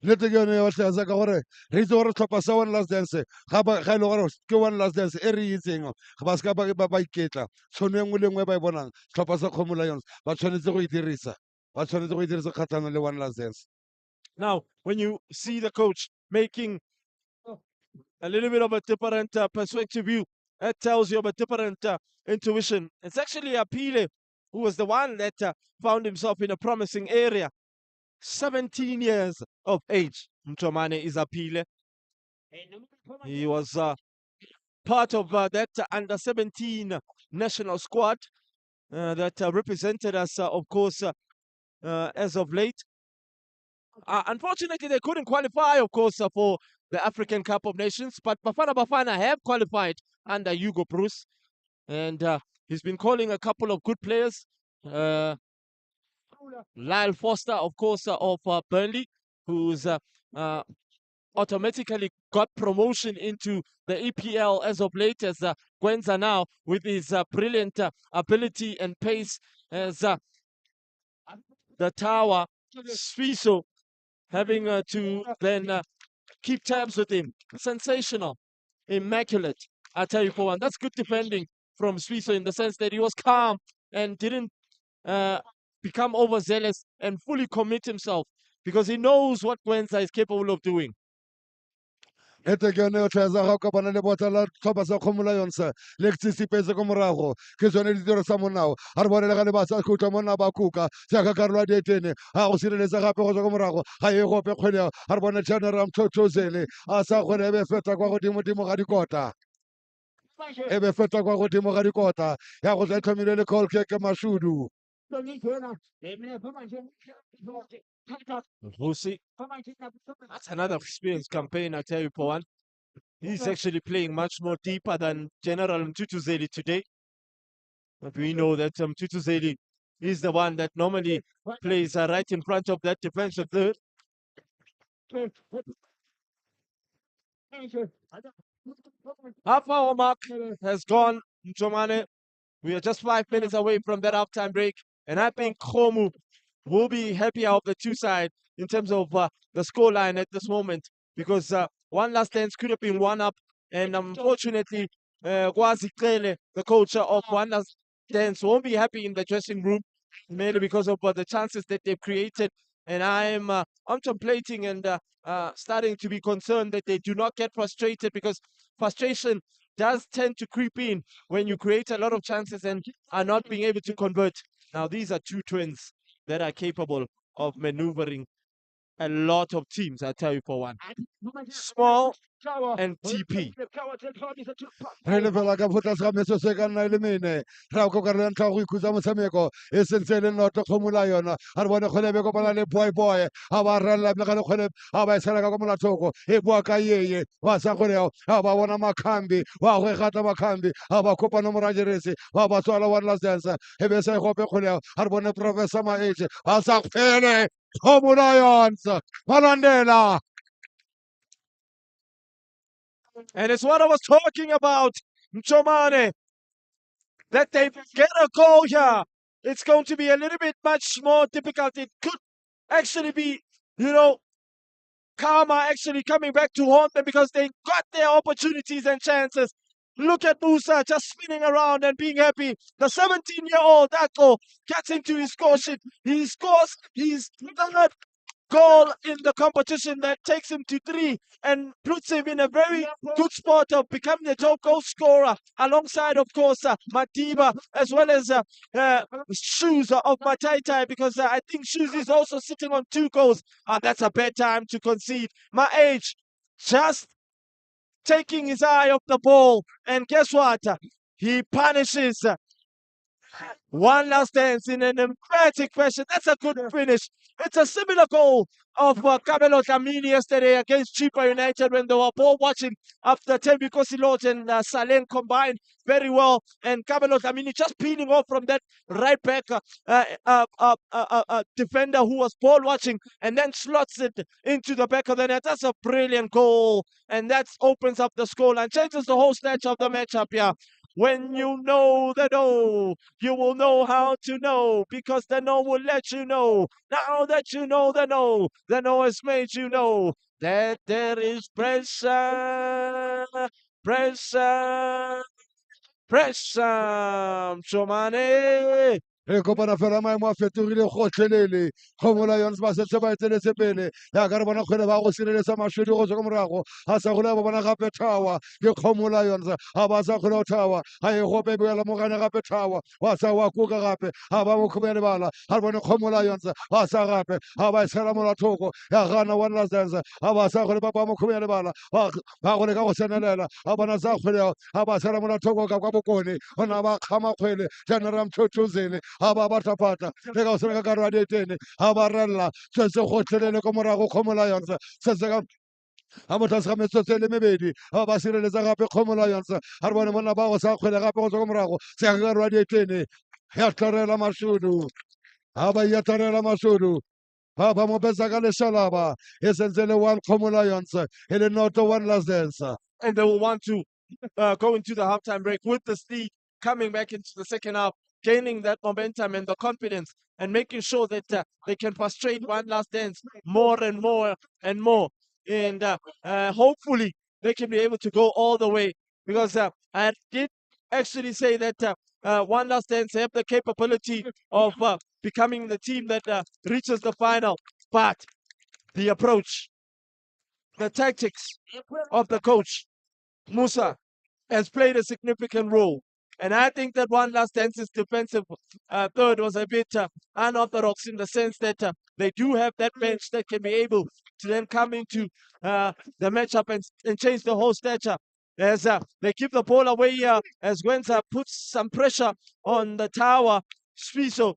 Nnete ke yone ya batlhatsa ka gore re itse gore tlhopha sa one last dance ga e le gore ke one last dance e re itseng ga ba seka ba iketla tšhono e nngwe le nngwe ba e bonang tlhopha sa Kgomo Lions ba tshwanetse go e dirisa kgatlhanong le one last dance. Now, when you see the coach making a little bit of a different perspective view, that tells you of a different intuition. It's actually Apile who was the one that found himself in a promising area. 17 years of age, Mchomane is Apile. He was part of that under-17 national squad that represented us, of course, as of late. Unfortunately, they couldn't qualify, of course, for the African Cup of Nations, but Bafana have qualified under Hugo Bruce, and he's been calling a couple of good players. Lyle Foster, of course, of Burnley, who's automatically got promotion into the EPL as of late, as Gwenza now, with his brilliant ability and pace, as the tower, Sfiso, having to then keep tabs with him. Sensational, immaculate, I tell you for one. That's good defending from Sfiso in the sense that he was calm and didn't become overzealous and fully commit himself, because he knows what Gwenza is capable of doing. Ete ke yone o tlhaetsa ga o kopana le botla la tlhopha sa Kgomo Lions le tsitsipetse ko morago ke tsone ditiro sa monao a re bone le ga le ba sa khutla monna ba kuka jaaka karolo ya dietene ga go sireletsa gape go tswa ko morago ga e gope kgwele a re bone General Mthotozele a sa kgone ebe feta kwa godimo ga dikota ebe feta kwa godimo ga dikota ya go tla tlhomile le call kick Mashudu. Vusi, that's another experienced campaign, I tell you for one. He's actually playing much more deeper than General Mthutuzeli today. But we know that Mthutuzeli is the one that normally plays right in front of that defensive third. Half-hour mark has gone, Mchomane. We are just 5 minutes away from that halftime break, and I think Khomu will be happier of the two sides in terms of the scoreline at this moment, because one last dance could have been one up, and unfortunately, Kwazi Kele, the coach of one last dance, won't be happy in the dressing room, mainly because of the chances that they've created. And I'm contemplating and starting to be concerned that they do not get frustrated, because frustration does tend to creep in when you create a lot of chances and are not being able to convert. Now, these are two twins that are capable of maneuvering a lot of teams, I tell you for one. Small and TP. re le fela ka fotlase ga metso se ka nna e le mene ra ko ka re ntla go ikhutsa motshameko e sentse le noto kgomola yona a re bone kgwele be kopana le boy a ba ralla le ga le kgwele a ba isela ka ko molathoko e bua ka yeye wa sa kgwele a ba bona makhambi wa go gata makhambi a ba kopana morajerese wa ba tswala one last dance e be se gope kgwele a re bone professor Maetse a sa kgwele kgomola yona balandela. And it's what I was talking about, Mchomane, that they get a goal here. It's going to be a little bit much more difficult. It could actually be, karma actually coming back to haunt them because they got their opportunities and chances. Look at Musa just spinning around and being happy. The 17-year-old Ako gets into his score sheet. He scores his third goal in the competition that takes him to 3 and puts him in a very good spot of becoming the top goal scorer alongside, of course, Matiba, as well as Shoes of Mataitai, because I think Shoes is also sitting on 2 goals. That's a bad time to concede. My age, just taking his eye off the ball, and guess what? He punishes one last dance in an emphatic fashion. That's a good finish. It's a similar goal of Kabelo Dlamini yesterday against Chipa United when they were ball watching after Tembi Kosilot and Salen combined very well. And Kabelo Dlamini just peeling off from that right back defender who was ball watching and then slots it into the back of the net. That's a brilliant goal. And that opens up the score and changes the whole stage of the matchup. Yeah. When you know the no, you will know how to know, because the no will let you know. Now that you know the no has made you know that there is pressure, pressure, pressure. Chomane. Re kopana fela maemo a fetogile gotlhelele kgomola yone ba setse ba eteletse pele ya ka re bona kgwele ba go sireletsa maswedi go tswa ko morago a sa gole ba bona gape thawa ke kgomola yone a ba sa kgole o thawa a e gope boela mogane gape thawa wa sa wa kuka gape a ba mo kgome lebala a re bone kgomola yone a sa gape a ba tshela molathoko ya gana one last dance a ba sa gole ba ba mo kgome lebala ba gole ka go senelela a bona sa kgwele a ba tshela molathoko ka kwa bokone ona ba kgama kgwele general mthotozele a ba batapata le ka go sena ka karwa ditene a ba rella se se gotlhelele ko morago kgomola yone se se ka a motlase ga metsotso le mebedi a ba sireletsa gape kgomola yone a re bone monna ba go sa kgwele gape go tswa ko morago se ka karwa ditene ya tlarela mashudu a ba ya tlarela mashudu ba ba mo betsa ka leshalaba e sentse le one kgomola yone e le noto one last dance. And they will want to go into the halftime break with the lead, coming back into the second half, gaining that momentum and the confidence and making sure that they can frustrate one last dance more and more and more. And hopefully they can be able to go all the way, because I did actually say that one last dance have the capability of becoming the team that reaches the final. But the approach, the tactics of the coach, Musa, has played a significant role. And I think that one last dance's defensive third was a bit unorthodox in the sense that they do have that bench that can be able to then come into the matchup and change the whole stature. As they keep the ball away, as Gwenza puts some pressure on the tower, Sfiso,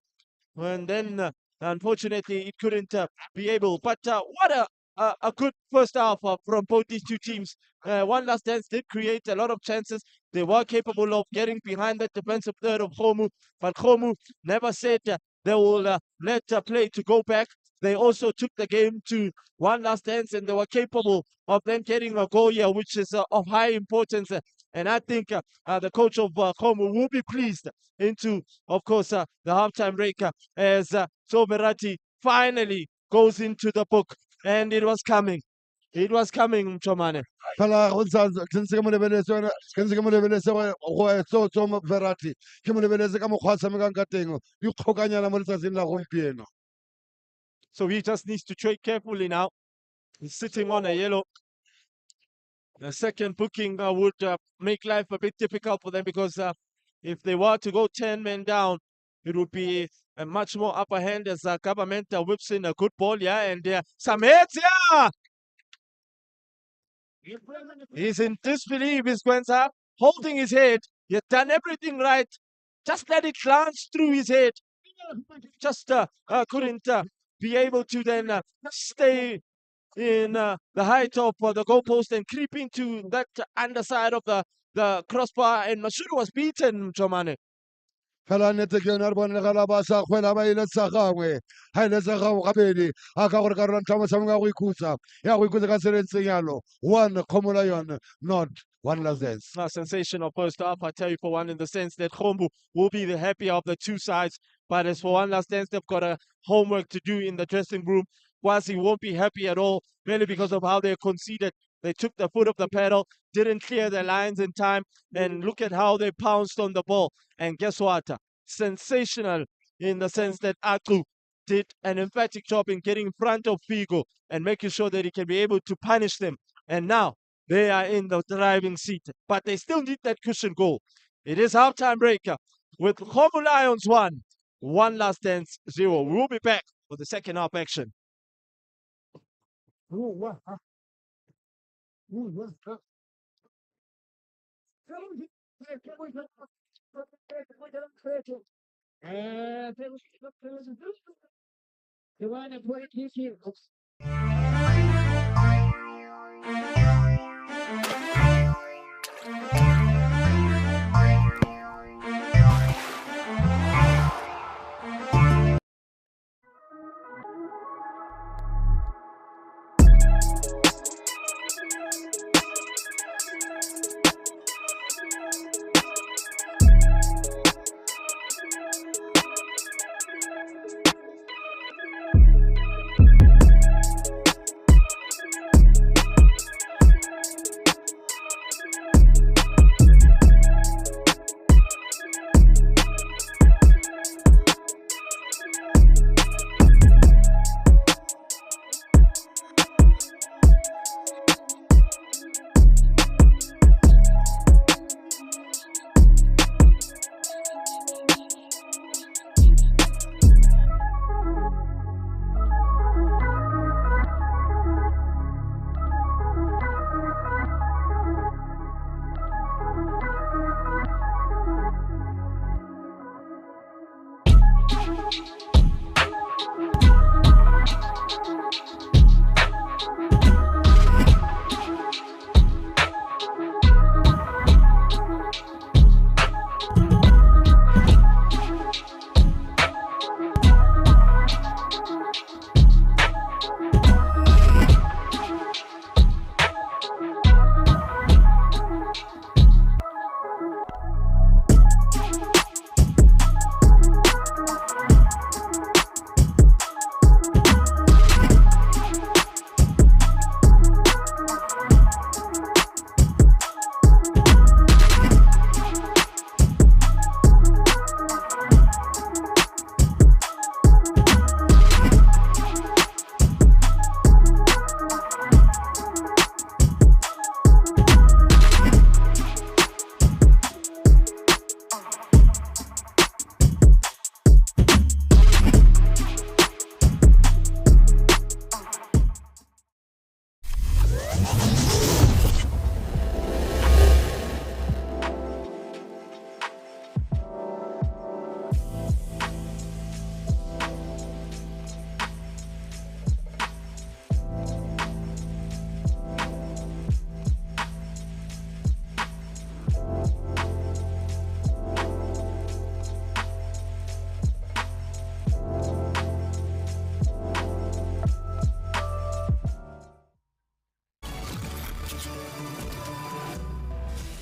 and then unfortunately it couldn't be able. But what a good first half from both these two teams. One last dance did create a lot of chances. They were capable of getting behind that defensive third of Khomu, but Khomu never said they will let play to go back. They also took the game to one last dance, and they were capable of then getting a goal here, which is of high importance. And I think the coach of Khomu will be pleased into, of course, the halftime break as Soberati finally goes into the book. And it was coming. It was coming, Mchomane. Fela go ntse ke mo lebeletse go Verratti ke mo lebeletse ka mokgwa a tshamekang ka teng di kgokanyana mo letsatsing la gompieno. So he just needs to trade carefully now. He's sitting on a yellow. The second booking would make life a bit difficult for them because if they were to go 10 men down, it would be a much more upper hand as government whips in a good ball, yeah, and some hits, yeah! He's in disbelief, is Gwenza, holding his head. He's done everything right. Just let it glance through his head. Just couldn't be able to then stay in the height of the goalpost and creep into that underside of the crossbar, and Mashuru was beaten, Jomane. fela nnete ke yone a re bonegela ba sa kgwela ba eletsa gangwe ga eletsa gangwe gabedi a ka gore karolo ntlha motshameko ya go ikhutsa ka tshelentseng yalo one kgomola yone not one last dance. A sensational first half, I tell you, for one, in the sense that Khombu will be the happier of the two sides. But as for One Last Dance, they've got a homework to do in the dressing room. Kwasi won't be happy at all, really, because of how they conceded. They took the foot of the pedal, didn't clear their lines in time, and look at how they pounced on the ball. And guess what? Sensational in the sense that Aku did an emphatic job in getting in front of Figo and making sure that he can be able to punish them. And now they are in the driving seat, but they still need that cushion goal. It is halftime break with Khomo Lions 1, One Last Dance 0. We'll be back for the second half action.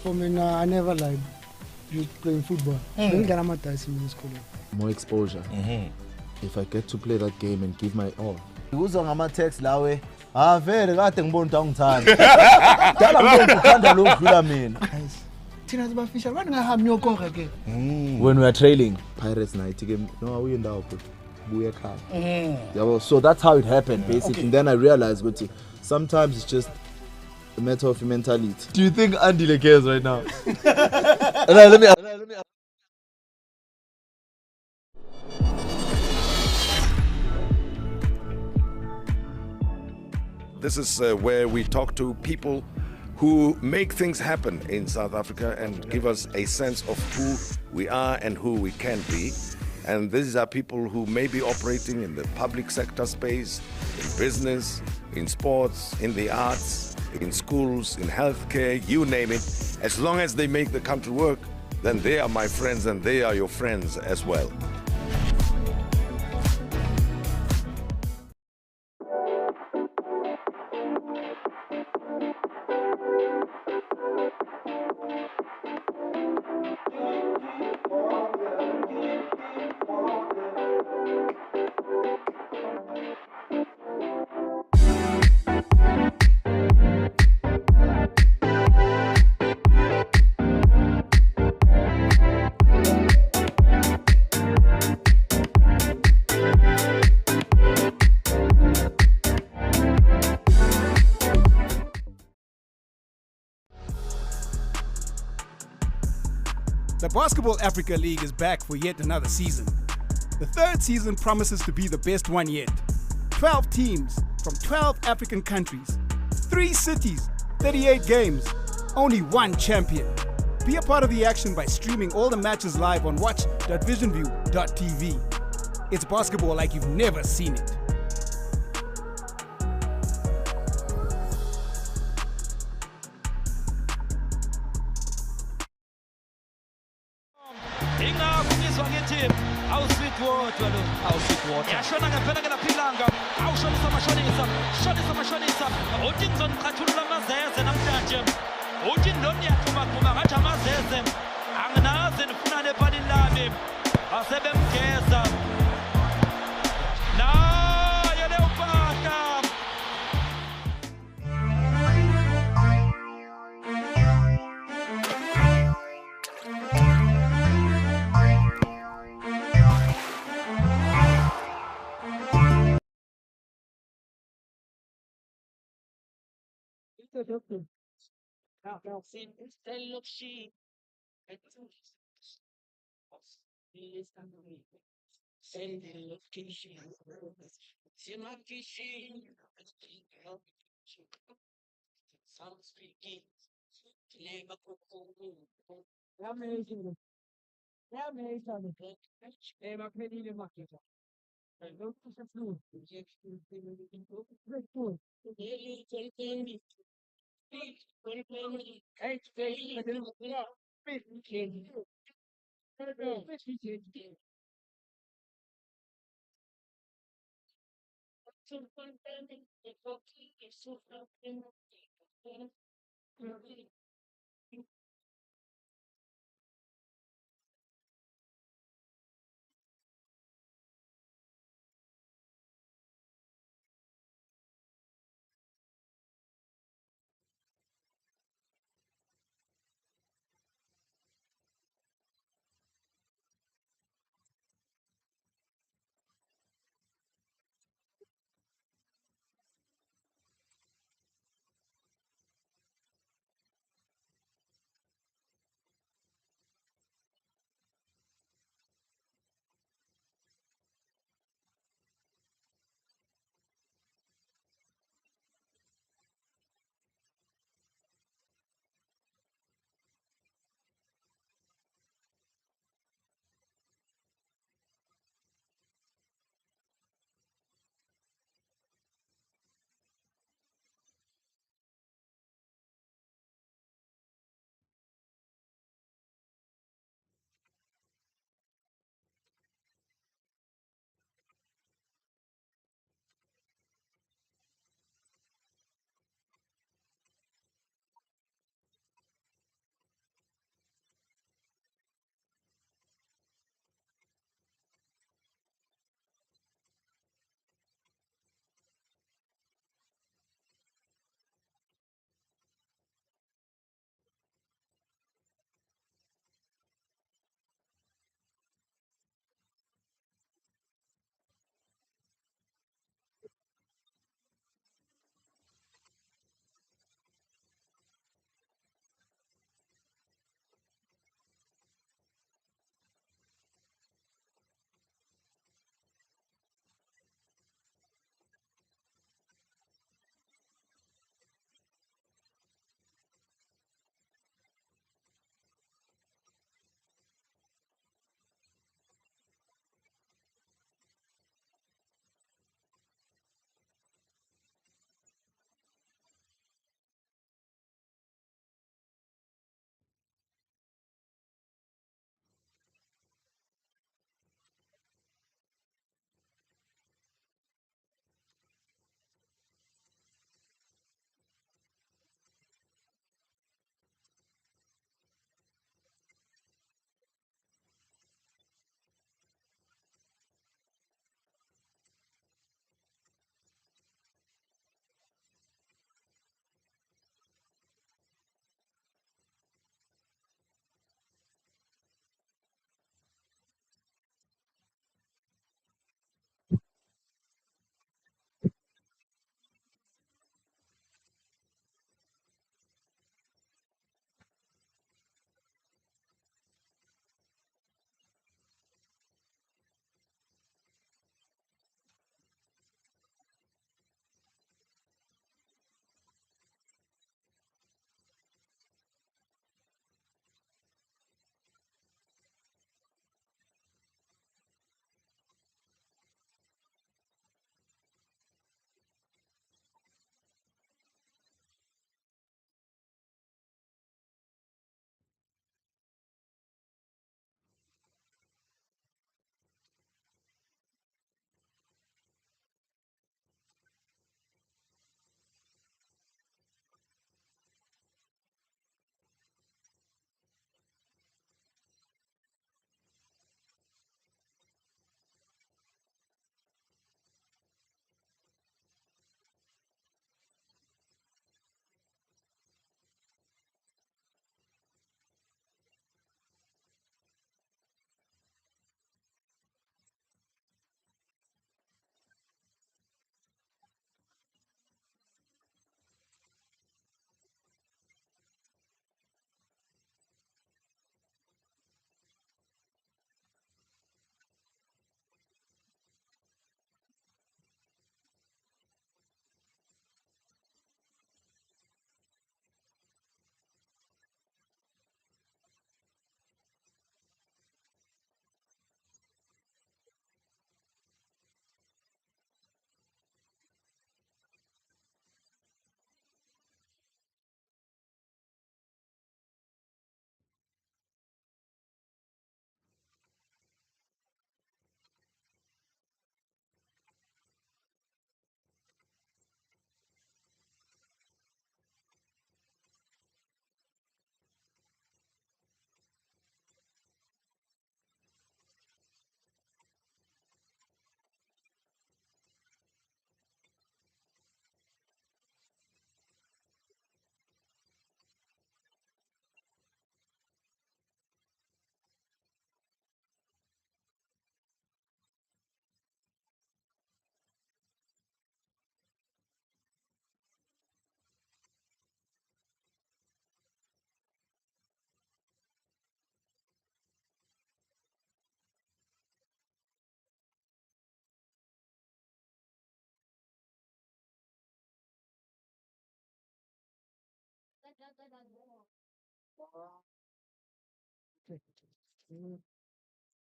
For me, I never lied. You playing football. More exposure. If I get to play that game and give my all. Uzwa ngama-text lawe vele kade ngibona ukuthi angithanda dala ngibona ukhanda lo kudlula mina Thina sibafisha kwani ngahambi niyokora ke. When we are trailing Pirates night game, no we ndawo but buye ekhaya. Yeah, well, so that's how it happened basically. Okay. And then I realized sometimes it's just a matter of mentality. Do you think Andile cares right now? Let me This is where we talk to people who make things happen in South Africa and give us a sense of who we are and who we can be. And these are people who may be operating in the public sector space, in business, in sports, in the arts, in schools, in healthcare, you name it. As long as they make the country work, then they are my friends and they are your friends as well. The Basketball Africa League is back for yet another season. The third season promises to be the best one yet. 12 teams from 12 African countries, 3 cities, 38 games, only one champion. Be a part of the action by streaming all the matches live on watch.visionview.tv. It's basketball like you've never seen it. ingakunyiswa ngithi awusweet water lo yashona ngempela ke laphilanga awushonisa amashonisa uTinzon uqhathulula amazeze namhlanje uthi indoni yaxhumaxhuma ngathi amazeze anginaze ndifunane epalini lami asebemgeza naye leyo mpahla.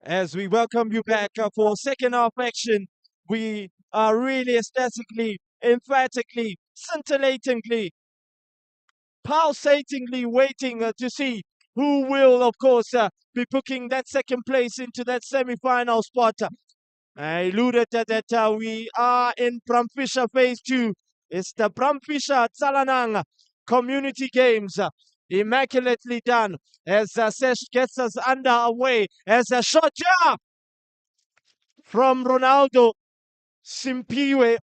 As we welcome you back for second half action, we are really aesthetically, emphatically, scintillatingly, pulsatingly waiting to see who will, of course, be booking that second place into that semi-final spot. I alluded that we are in Pramfisher Phase 2. It's the Pramfisher Tsalanang Community Games. Immaculately done as Sesh gets us underway as a shot from Ronaldo Simpiwe.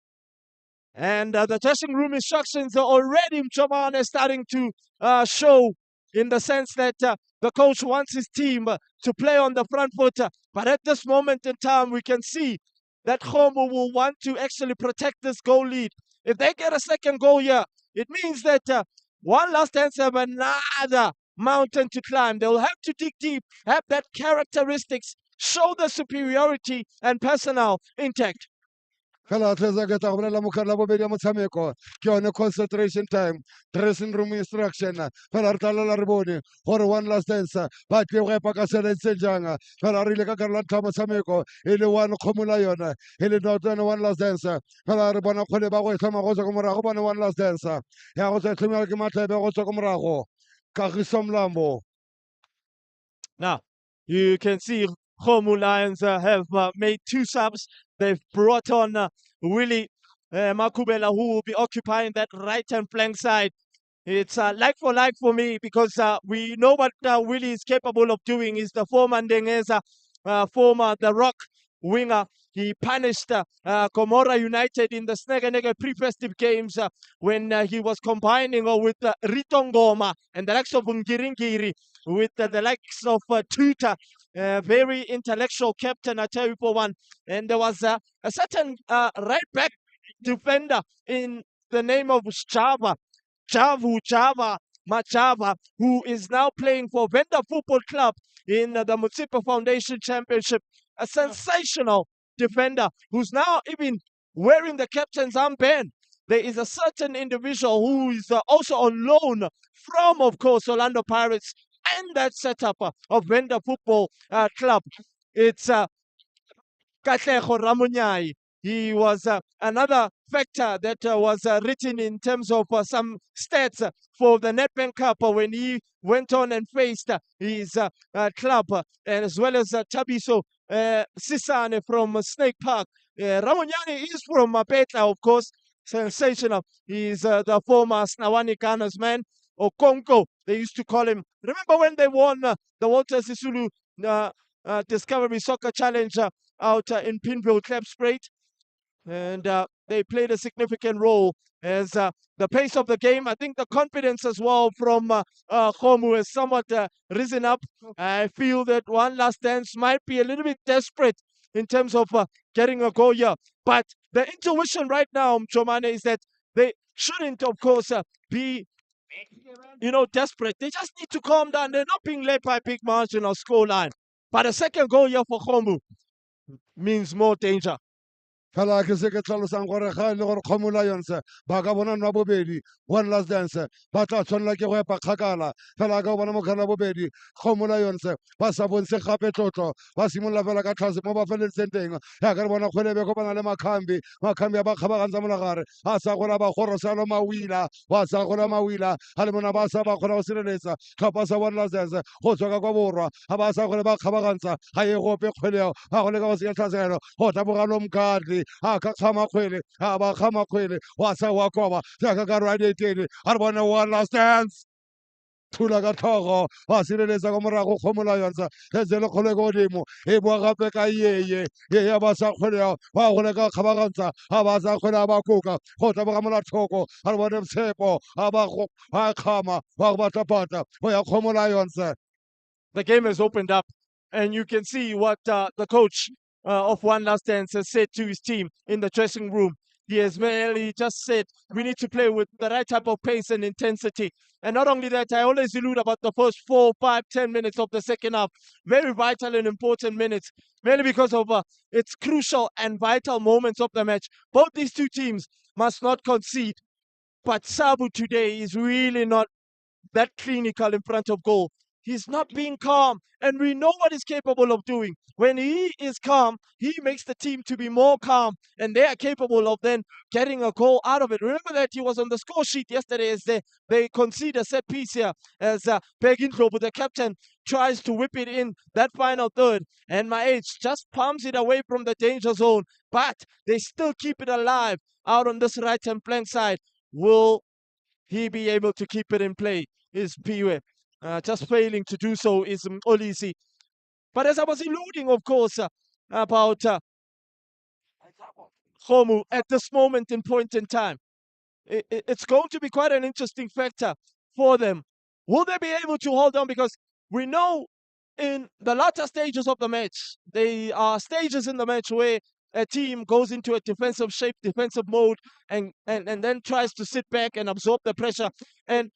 And the dressing room instructions are already, Mchomane, starting to show in the sense that the coach wants his team to play on the front foot. But at this moment in time, we can see that Khomo will want to actually protect this goal lead. If they get a second goal here, it means that One Last Dance have another mountain to climb. They'll have to dig deep, have that characteristics, show the superiority and personnel intact. fela tlheza ke tla go bolela mokgwa la bobedi ya motshameko ke yone concentration time dressing room instruction fela re tlalela re bone gore One Last Dance ba tle go epa ka seletse jang fela re ile ka karolo ya motshameko e le one kgomola yona e le not One Last Dance fela re bona kgole ba go tlhoma go tswa ko morago bone One Last Dance ya go tswa tlhomiwa ke matlebe go tswa ko morago Kagiso Mlambo. Now, you can see Khomu Lions have made two subs. They've brought on Willie Makubela, who will be occupying that right-hand flank side. It's like for me because we know what Willie is capable of doing. He's the former Ndengeza, former The Rock winger. He punished Komora United in the Snegenege pre-festive games when he was combining with Ritongoma and the likes of Ngiringiri, with the likes of Tuta, very intellectual captain, I tell you for one. And there was a certain right-back defender in the name of Java Machava, who is now playing for Venda Football Club in the Mutsipa Foundation Championship. A sensational defender who's now even wearing the captain's armband. There is a certain individual who is also on loan from, of course, Orlando Pirates and that setup of Venda Football Club. It's Katlego Ramunyai. He was another factor that was written in terms of some stats for the Nedbank Cup when he went on and faced his club, and as well as Tabiso Sisane from Snake Park. Ramunyani is from Mapeta, of course. Sensational. He's the former Snawani Ghana's man, or Konko, they used to call him. Remember when they won the Walter Sisulu Discovery Soccer Challenge out in Pinville, Klapspruit? And they played a significant role as the pace of the game. I think the confidence as well from Khomu has somewhat risen up. I feel that One Last Dance might be a little bit desperate in terms of getting a goal here. But the intuition right now, Mchomane, is that they shouldn't, of course, be desperate. They just need to calm down. They're not being led by a big margin or scoreline. But a second goal here for Khomu means more danger. fela ke se ke tlhalosang gore ga e le gore Kgomo Lions ba ka bona nwa bobedi One Last Dance ba tla tshwanela ke go epa kgakala fela ka go bona mogala bobedi Kgomo Lions ba sa bontshe gape tlotlo ba simolola fela ka tlhase mo ba feleletseng teng ya ka re bona kgwelebe ko bana le makhambi a ba kgabagantsa molagare a sa gola ba gorosalo mawila wa sa gola mawila ha le mona ba sa ba kgona go sireletsa tlhopha sa One Last Dance go tswa ka kwa borwa ha ba sa gole ba kgabagantsa ga e gope kgweleo ba go leka go se tlhaselo go tabogalo mkadli a ka kgama kgwele a ba kgama kgwele wa sa wa koba jaaka ka right etene a re bone One Last Dance thula ka tlhogo wa sireletsa ka morago Kgomo Lions ge le kgole ko godimo e boa gape ka ye ya ba sa kgwele wa go leka kgabagantsa a ba sa kgwele a ba koka go taboga molathoko a re bone Tshepo a ba kgama wa go batapata go ya Kgomo Lions. The game has opened up, and you can see what the coach of One Last Dance has said to his team in the dressing room. He has merely just said, we need to play with the right type of pace and intensity. And not only that, I always allude about the first 4, 5, 10 minutes of the second half. Very vital and important minutes, mainly because of its crucial and vital moments of the match. Both these two teams must not concede. But Sabu today is really not that clinical in front of goal. He's not being calm, and we know what he's capable of doing. When he is calm, he makes the team to be more calm, and they are capable of then getting a goal out of it. Remember that he was on the score sheet yesterday as they concede a set piece here, as Begin Globo, the captain, tries to whip it in that final third, and my age just palms it away from the danger zone, but they still keep it alive out on this right-hand flank side. Will he be able to keep it in play? Is Piwe. Just failing to do so is Olisi. But as I was alluding, of course, about Khomu at this moment in point in time, it's going to be quite an interesting factor for them. Will they be able to hold on? Because we know in the latter stages of the match, there are stages in the match where a team goes into a defensive shape, defensive mode, and then tries to sit back and absorb the pressure. And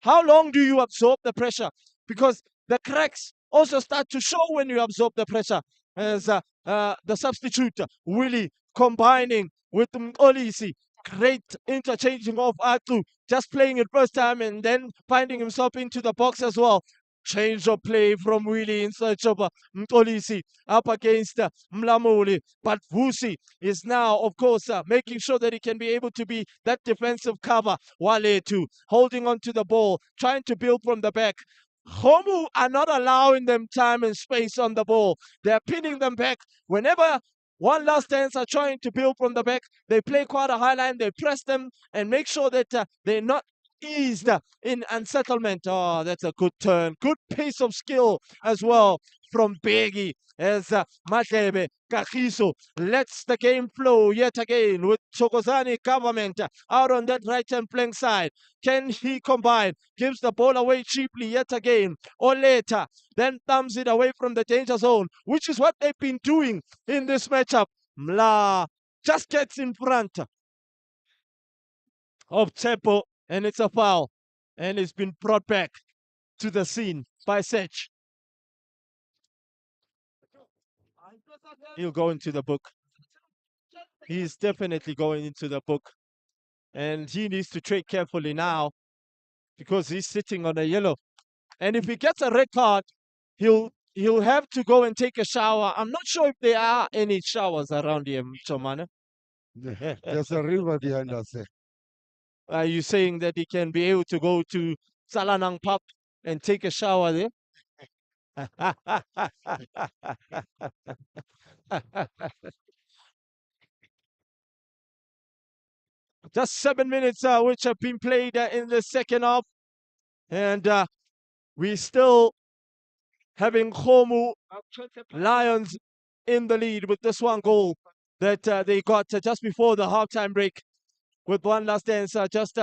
how long do you absorb the pressure? Because the cracks also start to show when you absorb the pressure. As the substitute, Willie, combining with Olisi. Great interchanging of Atu, just playing it first time and then finding himself into the box as well. Change of play from Willie in search of Mtolisi up against Mlamuli. But Vusi is now, of course, making sure that he can be able to be that defensive cover. Wale too, holding on to the ball, trying to build from the back. Khomu are not allowing them time and space on the ball. They're pinning them back. Whenever One Last Dance are trying to build from the back, they play quite a high line, they press them and make sure that they're not eased in unsettlement. Oh, that's a good turn. Good piece of skill as well from Begi as Matlebe Kagiso lets the game flow yet again with Chokozani government out on that right-hand flank side. Can he combine? Gives the ball away cheaply yet again. Oleta then thumbs it away from the danger zone, which is what they've been doing in this matchup. Mla just gets in front of Tsepo, and it's a foul. And it's been brought back to the scene by Sech. He'll go into the book. He's definitely going into the book. And he needs to trade carefully now because he's sitting on a yellow. And if he gets a red card, he'll have to go and take a shower. I'm not sure if there are any showers around here, Chomana. There's a river behind us. Are you saying that he can be able to go to Tsalanang Pub and take a shower there? Just 7 minutes which have been played in the second half. And we still having Khomu Lions in the lead with this one goal that they got just before the halftime break with One Last Dance just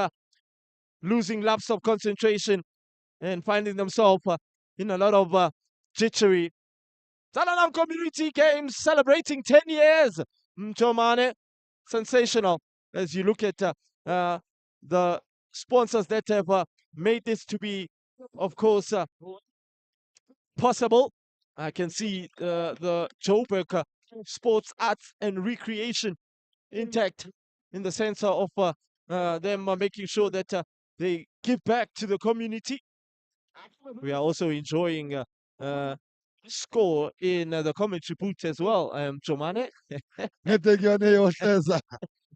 losing laps of concentration and finding themselves in a lot of jittery. Tsalanang Community Games celebrating 10 years. Mchomane, sensational as you look at the sponsors that have made this to be, of course, possible. I can see the Joburg Sports, Arts and Recreation intact in the sense of them making sure that they give back to the community. We are also enjoying score in the commentary booth as well. Jomane.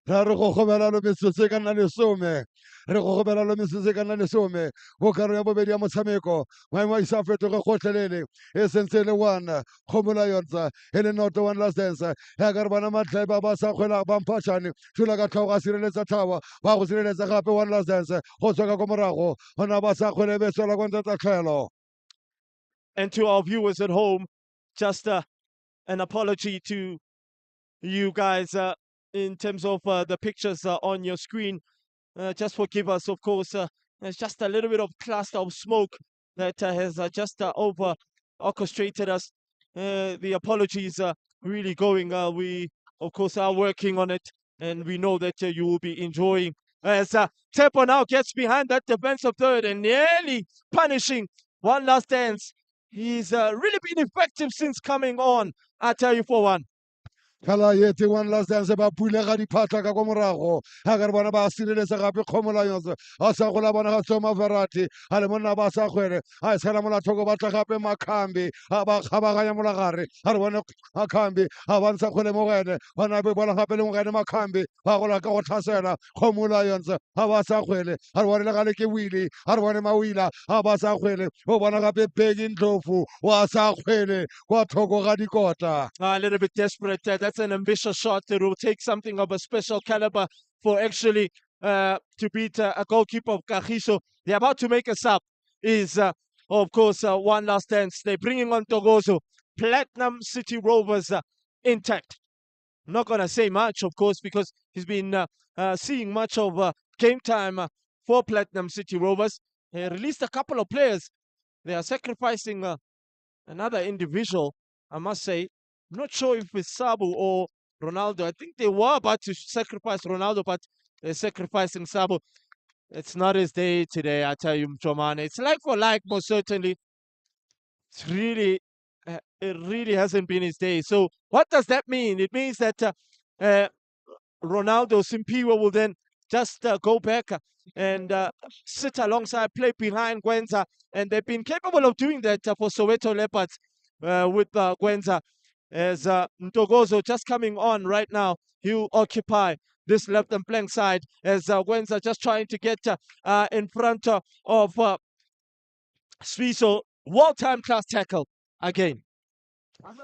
Ra re go gobela lo metsotso e ka nna lesome re go gobela lo metsotso e ka nna lesome go karolo ya bobedi ya motshameko maemo a isa fetoge gotlhelele e sentse le one Khomu Lions e le noto One Last Dance ya ka re bana matlheba ba sa kgwela ba mphatšhane thula ka tlhogo a sireletsa thaba ba go sireletsa gape One Last Dance go tswa ka ko morago gona ba sa kgwele be tswela kwa ntata tlhelo. And to our viewers at home, just an apology to you guys in terms of the pictures on your screen. Just forgive us, of course. There's just a little bit of cluster of smoke that has just over orchestrated us. The apologies are really going. We, of course, are working on it, and we know that you will be enjoying. As Tsepo now gets behind that defensive third and nearly punishing One Last Dance. He's really been effective since coming on, I tell you for one. fela yete one last dance ba pule ga diphatla ka kwa morago ha ka re bona ba sireletsa gape Kgomo Lions a sa gola bona ga Tsoma Verratti a le monna ba sa kgwele a e tshela molathoko ba tla gape Makhambi a ba kgabaganya molagare a re bone Makhambi a ba ntsha kgwele Mogene bona be bona gape le Mogene Makhambi ba gola ka go tlhasela Kgomo Lions a ba sa kgwele a re bone le gale ke Willie a re bone Mawila a ba sa kgwele o bona gape Bheki Ndlovu wa sa kgwele kwa thoko ga dikota. A little bit desperate. That's an ambitious shot that will take something of a special caliber for actually to beat a goalkeeper of Kagiso. They're about to make a sub. Is of course one last dance. They're bringing on Togozo. Platinum City Rovers intact. I'm not gonna say much, of course, because he's been seeing much of game time for Platinum City Rovers. They released a couple of players. They are sacrificing another individual, I must say. I'm not sure if it's Sabu or Ronaldo. I think they were about to sacrifice Ronaldo, but they're sacrificing Sabu. It's not his day today, I tell you, Mjomane. It's like for like, most certainly. It's really, it really hasn't been his day. So what does that mean? It means that Ronaldo Simpiwa will then just go back and sit alongside, play behind Gwenza. And they've been capable of doing that for Soweto Leopards with Gwenza. As Ntogozo just coming on right now, he'll occupy this left and flank side as Gwenza just trying to get in front of Swiso. Well-timed class tackle again.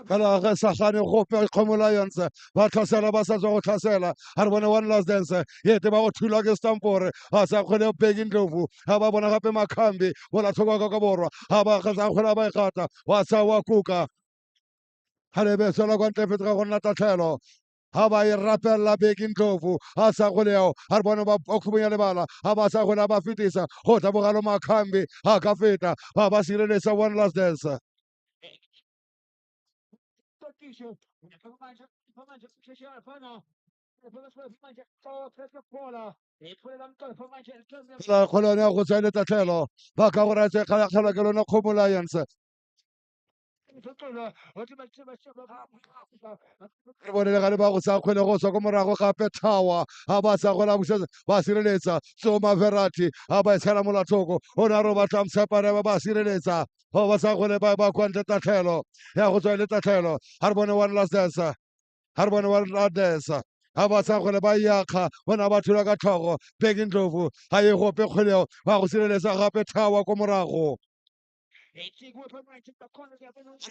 fela ge sa gane gope Kgomo Lions ba tlhasela ba sa tswa go tlhasela a re bone one last dance yete ba go thulwa ke Stampore a sa kgwele Bheki Ndlovu ga ba bona gape Makhambi bola thoko ka borwa ga ba sa kgwela ba e gata wa sa wa kuka ga le beselwa kwa ntle fetse ga go nna tatlhelo ga ba e rapella Bheki Ndlovu a sa kgweleo a re bone ba kgobanya lebala ga ba sa kgwele ba fetisa go tla bogalo Makhambi ga ka feta ba ba sireletsa one last dance. Fela kgwele yone ya go tswa e le tatlhelo ba ka go retse kgala ke lona Kgomo Lions re bone le gale ba go sa kgwele go tswa ko morago gape Tower ga ba sa kgwele ba sireletsa Tsoma Verratti ga ba e tshela molathoko o ne a re batla Mtsheparebe ba sireletsa go ba sa kgwele ba kwa ntle tatlhelo ya go tswa e le tatlhelo ga re bone one last dance ga re bone one last dance ga ba sa kgwele ba yakga bona ba thula ka tlhogo Bheki Ndlovu ga ye gope kgweleo ba go sireletsa gape Tower ko morago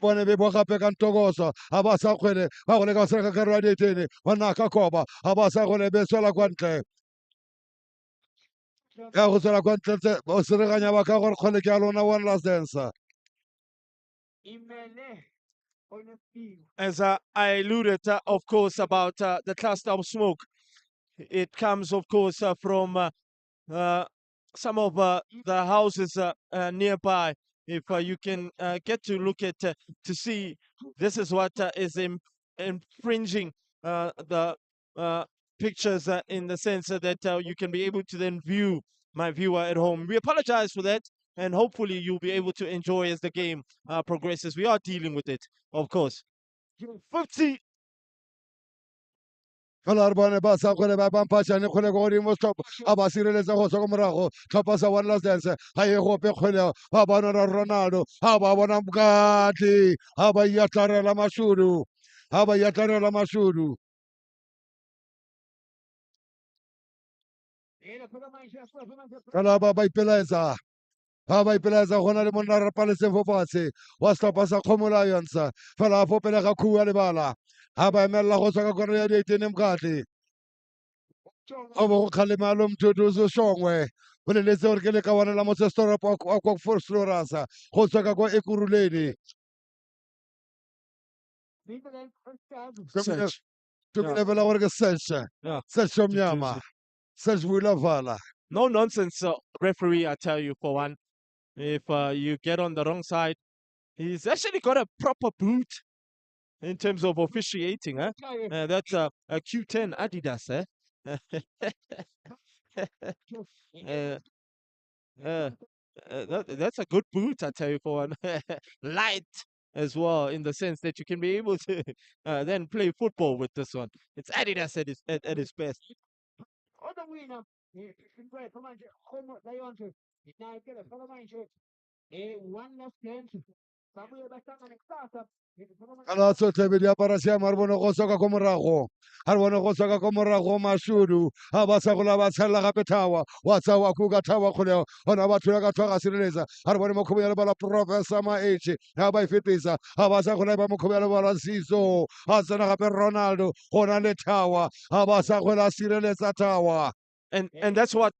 bone be bo gape ka Ntokozo ga ba sa kgwele ba go leka go sereka karolo ya dietene ba naka koba ga ba sa kgwele be tswela kwa ntle ya go tswela kwa ntle o sereganya ba ka gore kgwele ke ya lona one last dance. As I alluded, of course, about the cluster of smoke, it comes, of course, from some of the houses nearby. If you can get to look at to see, this is what is infringing the pictures in the sense that you can be able to then view my viewer at home. We apologize for that, and hopefully you'll be able to enjoy as the game progresses. We are dealing with it, of course. 50. fela re bone ba sa kgwele ba bampatšane kgwele ko godimo stop a ba sireletsa go tswa ko morago tlhopha sa one last dance ga ye gope kgweleo ga bona Ronaldo ga ba bona Mokati ga ba iatlarela mashudu ga ba iatlarela mashudu fela ba ipelaetsa ga ba ipelaetsa go na le monna a rapaletseng fo fatshe wa setlhopha sa Kgomo Lions fela a fopele ga khua lebala ga ba emelela go tswa ka kore ya dietene Mokati go bo go kgalemalo Mduduzi Shongwe o leletse gore ke le kawane la motsesetoropo wa kwa Vosloorus go tswa ka kwa Ekurhuleni Search. ke lebela gore ke search Yeah. search omnyama search Bulavala. No nonsense, referee, I tell you, for one. If you get on the wrong side, he's actually got a proper boot in terms of officiating. That's a Q10 Adidas. That's a good boot, I tell you, for one. Light. as well, in the sense that you can be able to then play football with this one. It's Adidas at its best. Ala tsotlhe di apara siama re bone go soka ko morago a re bone go soka ko morago mashudu a ba sa gola ba tshela gape thawa wa tsa wa kuka thawa kgole ona ba thula ka thwa ga sireletsa a re bone mo khobela ba la professor ma h a ba ifetisa a ba sa gola ba mo khobela ba la siso a tsena gape Ronaldo gona le thawa a ba sa gola sireletsa thawa. And that's what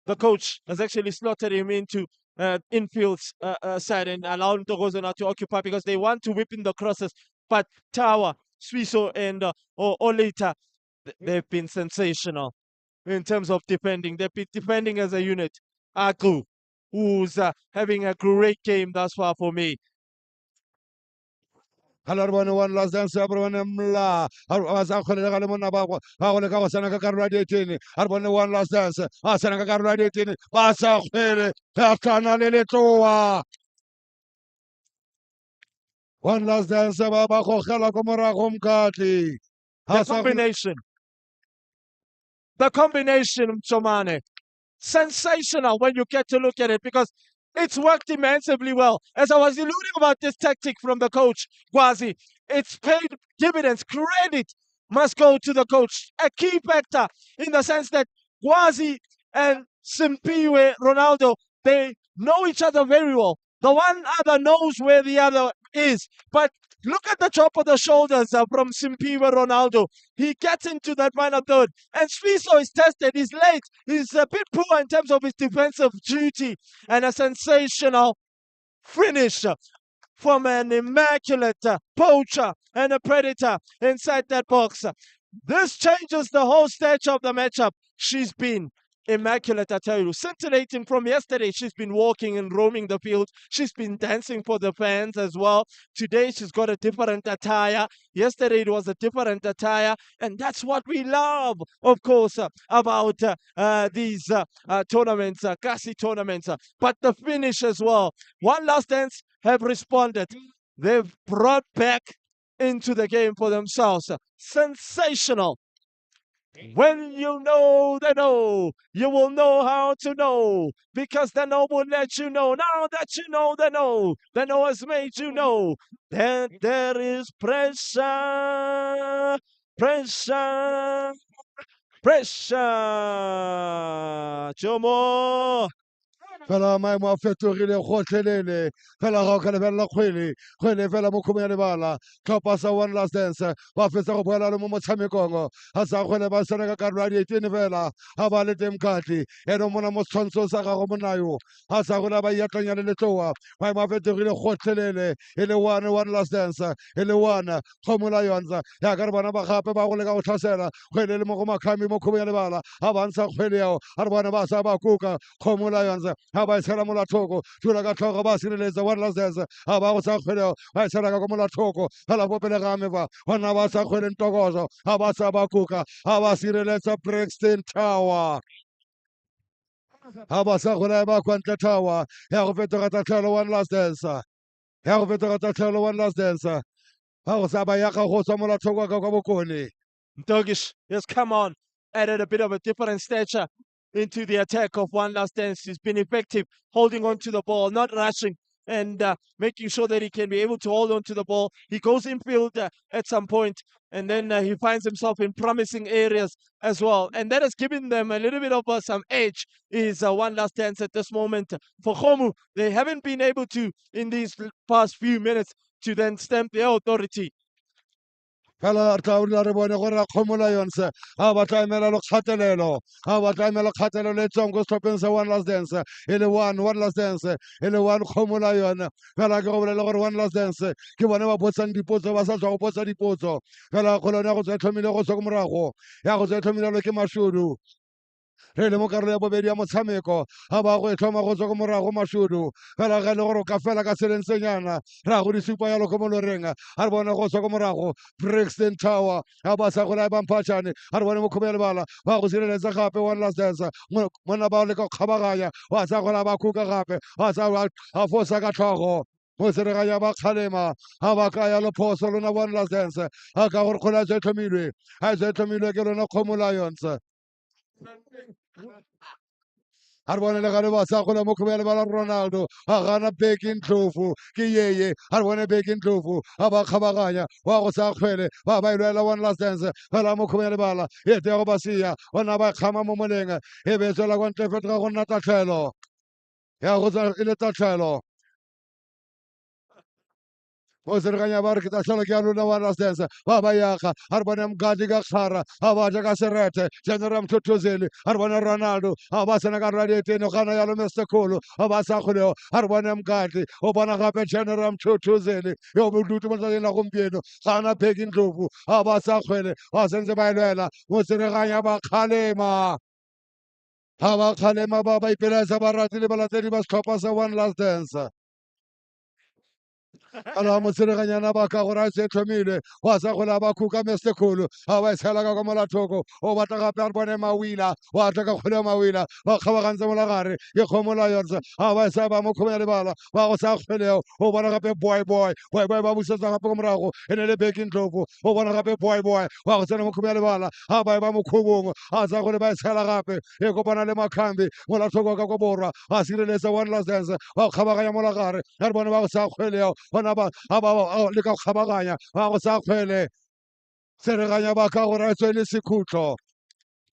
the coach has actually slotted him into infield side and allowed Togozona to occupy because they want to whip in the crosses. But Tawa, Swiso, and Olita, they've been sensational in terms of defending. They've been defending as a unit. Aku, who's having a great game thus far for me. Halarbone one last dance abrone mla asa khole ga le monna ba go le ka go sana ka karolo ya 18 arbone one last dance a sana ka karolo ya 18 ba sa khwele ya kana le letloa one last dance ba ba go khela ko morago mkatli The combination, Chomane, sensational when you get to look at it because it's worked immensely well. As I was alluding about this tactic from the coach, Gwazi, it's paid dividends. Credit must go to the coach. A key factor in the sense that Gwazi and Simpiwe Ronaldo, they know each other very well. The one other knows where the other is. But look at the top of the shoulders from Simpiwe Ronaldo. He gets into that final third. And Swiso is tested. He's late. He's a bit poor in terms of his defensive duty. And a sensational finish from an immaculate poacher and a predator inside that box. This changes the whole stage of the matchup. She's been immaculate, I tell you. Scintillating from yesterday. She's been walking and roaming the field. She's been dancing for the fans as well. Today, she's got a different attire. Yesterday, it was a different attire. And that's what we love, of course, about these tournaments, Kasi tournaments. But the finish as well. One Last Dance have responded. They've brought back into the game for themselves. Sensational. When you know, they know. You will know how to know. Because the know will let you know. Now that you know, they know. The know has made you know that there is pressure. Pressure. Pressure. Chomo. fela maemo a fetogile gotlhelele fela ga o ka lebelela kgwele fela mo kgomong ya lebala tlhopha sa one last dance ba fetsa go boela le mo motshamekong ga sa kgwele ba tsena ka karolo ya 18 fela ga ba le teng mkgatlhi ene mona mo setshwantsho sa gago monayo ga sa gona ba iatlanya le letloa maemo a fetogile gotlhelele e le one last dance e le one kgomola yonza yaka re bona ba gape ba go leka go tlhasela kgwele le mo go makhami mo kgomong ya lebala ga ba ntsha kgwele yao a re bona ba sa ba kuka kgomola yonza ha ba tshela molathoko thula ka tlhogo ba sireletsa one last dance ha ba go sa kgwele ba tshela ka molathoko hala bo pele ga me ba bona ba sa kgwele ntokozo ha ba sa ba kuka ha ba sireletsa Brixton Tower ha ba sa kgwele ba kwantle Tower ya go fetoga tatlhelo one last dance ya go fetoga tatlhelo one last dance ha go sa ba ya ga go tswa molathoko ka bokone. Dogish has come on, added a bit of a different stature into the attack of One Last Dance. He's been effective, holding on to the ball, not rushing, and making sure that he can be able to hold on to the ball. He goes infield at some point, and then he finds himself in promising areas as well. And that has given them a little bit of some edge, is One Last Dance at this moment. For Khomu, they haven't been able to, in these past few minutes, to then stamp their authority. fela taurila re bone gore a kgomola yonse a ba tlaemela le kgatelelo a ba tlaemela kgatelelo e tswang ko setlhopheng sa one last dance e le one last dance e le one kgomola yone fela ke go bolela gore one last dance ke bone ba botsang dipotso ba sa tswa go botsa dipotso fela kgolone ya go tswa e tlhomile go tswa ko morago ya go tswa e tlhomilelo ke Mashudu re le mo karolo ya bobedi ya motshameko ga ba go e tlhoma go tswa ko morago Mashudu fela ga e le gore o ka fela ka selentsenyana ra go di supa yalo ko moloreng a re bone go tswa ko morago Brixton Tower ga ba sa go la bamphatšane a re bone mo kgome ya lebala ba go sireletsa gape one last dance mona ba leka go kgabaganya wa sa go la ba kuka gape wa sa a fosa ka tlhogo mo sereganya ba kgalema ga ba ka ya lephoso lona one last dance a ka gore kgole a se tlhomilwe ke lona Kgomo Lions a re bone le gale ba sa kgole mo kgobele ba la Ronaldo a gana Bekin Ndlovu ke yeye a re bone Bekin Ndlovu a ba kgabaganya wa go sa kgwele ba ba ilwela one last dance fela mo kgobele bala e te go ba sia ona ba kgama mo moleng e be tswela kwa ntle fetoga go nna tatlhelo ya go tsa e le tatlhelo mo sereganya ba re ke tatlhelo ke a lona one last dance ba ba yaga a re bone Mgadi ka kgara a ba ja ka serete General Mthothozeli a re bone Ronaldo a ba tsena ka rra dietene gana yalo Mr Kholo a ba sa kgolego a re bone Mgadi o bona gape General Mthothozeli yo modutu mo tsatsing la gompieno gana Bekin Ndlovu a ba sa kgwele ba sentse ba ilwela mo sereganya ba kgalema ga ba kgalema ba ba ipelaetsa ba ratile balatedi ba setlhopha sa one last dance ala mo sereganyana ba ka gore a se tlhomile wa sa kgole ba khuka Mr Kholo a ba e tshela ka kwa molathoko o batla gape a re bone Mawila wa tla ka kgole Mawila ba kgabagantse mola gare ke Kgomo Lions a ba e sa ba mo kgomo ya lebala ba go sa kgwelego o bona gape boy ba busetsa gape ko morago e ne le Bekin Ndlovu o bona gape boy wa go tsena mo kgomo ya lebala a ba e ba mo khubong a sa kgole ba e tshela gape e kopana le Makhambi molathoko ka ko borwa a sireletsa one last dance ba kgabaganya mola gare a re bone ba go sa kgwelego bona ba le ka kgabaganya ba go sa kgwele sereganya ba ka gore a tswe le sekhutlo.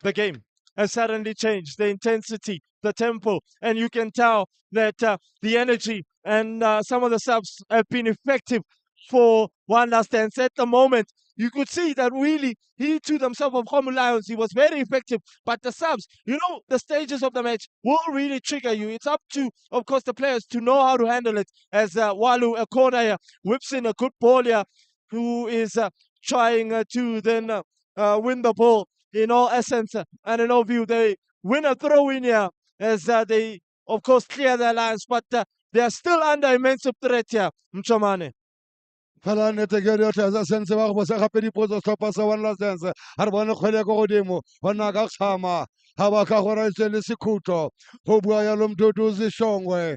The game has suddenly changed, the intensity, the tempo, and you can tell that the energy and some of the subs have been effective for one last dance. At the moment, you could see that really he to himself of Kgomo Lions, he was very effective. But the subs, the stages of the match will really trigger you. It's up to, of course, the players to know how to handle it. As Walu, a corner here, whips in a good ball here, who is trying to then win the ball. In all essence and in all view, they win a throw in here as they, of course, clear their lines, but they are still under immense threat here, Mchomane. fela nnete ke yotlhe sa sentse ba go bosa gape dipotso setlhopha sa one last dance a re bone kgwele ko godimo gona ka kgama ga ba ka gore tswe le sekhutlo go bua yalo Mduduzi Shongwe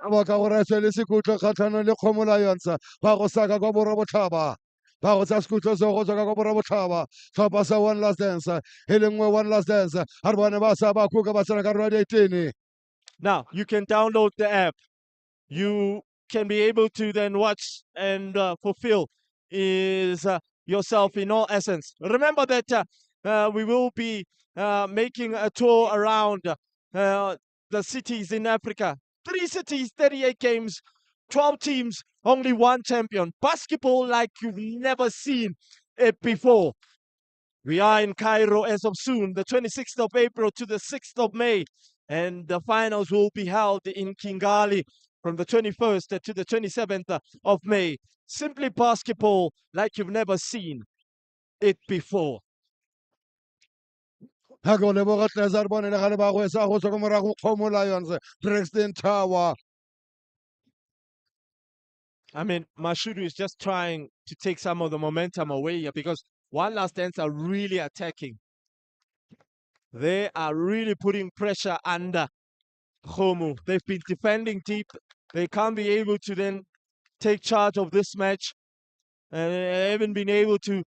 ba ka gore tswe le sekhutlo kgatlhanong le Kgomo Lions ba go saka kwa borwa botlhaba ba go tsa sekhutlo seo go tswa ka kwa borwa botlhaba tlhopha sa one last dance e le nngwe one last dance a re bone ba sa ba khuka ba tsena ka rra dietene. Now you can download the app. You can be able to then watch and fulfill yourself in all essence. Remember that we will be making a tour around the cities in Africa. 3 cities, 38 games, 12 teams, only one champion. Basketball like you've never seen it before. We are in Cairo as of soon, the 26th of April to the 6th of May. And the finals will be held in Kigali from the 21st to the 27th of May. Simply basketball like you've never seen it before. ha go leboga tlesa re bone le gale ba go esa go tswa ko morago Kgomo Lions Brixton Tower. I mean, Mashudu is just trying to take some of the momentum away here because one last dance are really attacking. They are really putting pressure under Kgomo. They've been defending deep. They can't be able to then take charge of this match. And they haven't been able to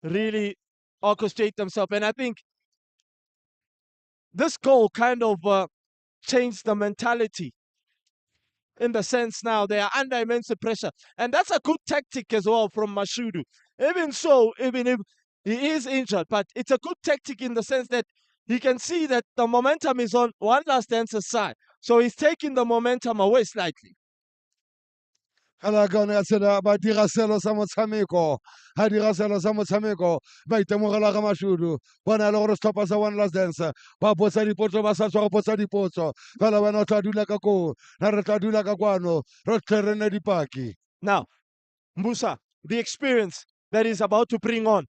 really orchestrate themselves. And I think this goal kind of changed the mentality in the sense now they are under immense pressure. And that's a good tactic as well from Mashudu. Even so, even if he is injured, but it's a good tactic in the sense that he can see that the momentum is on one last dancer's side. So he's taking the momentum away slightly. Fela ka one ya tsela ba dira selo sa motshameko ga dira selo sa motshameko ba itemogela ga Mashudu bona le gore setlhopha sa one last dance ba potsa dipotso ba sa tswa go potsa dipotso fela wena o tla dula ka koo na re tla dula ka kwano re tle re nne dipaki. Now, Musa, the experience that he's about to bring on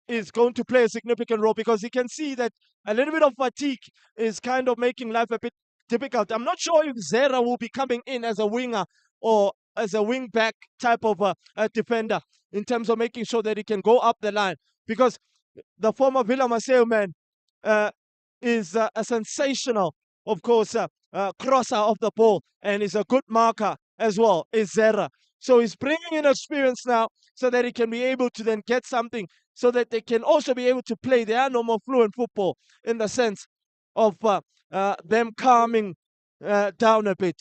is going to play a significant role because he can see that a little bit of fatigue is kind of making life a bit difficult. I'm not sure if Zera will be coming in as a winger or as a wing back type of a defender in terms of making sure that he can go up the line because the former Villa Maceo man is a sensational of course, crosser of the ball and is a good marker as well, is Zera. So he's bringing in experience now so that he can be able to then get something so that they can also be able to play their normal fluent football in the sense of them calming down a bit.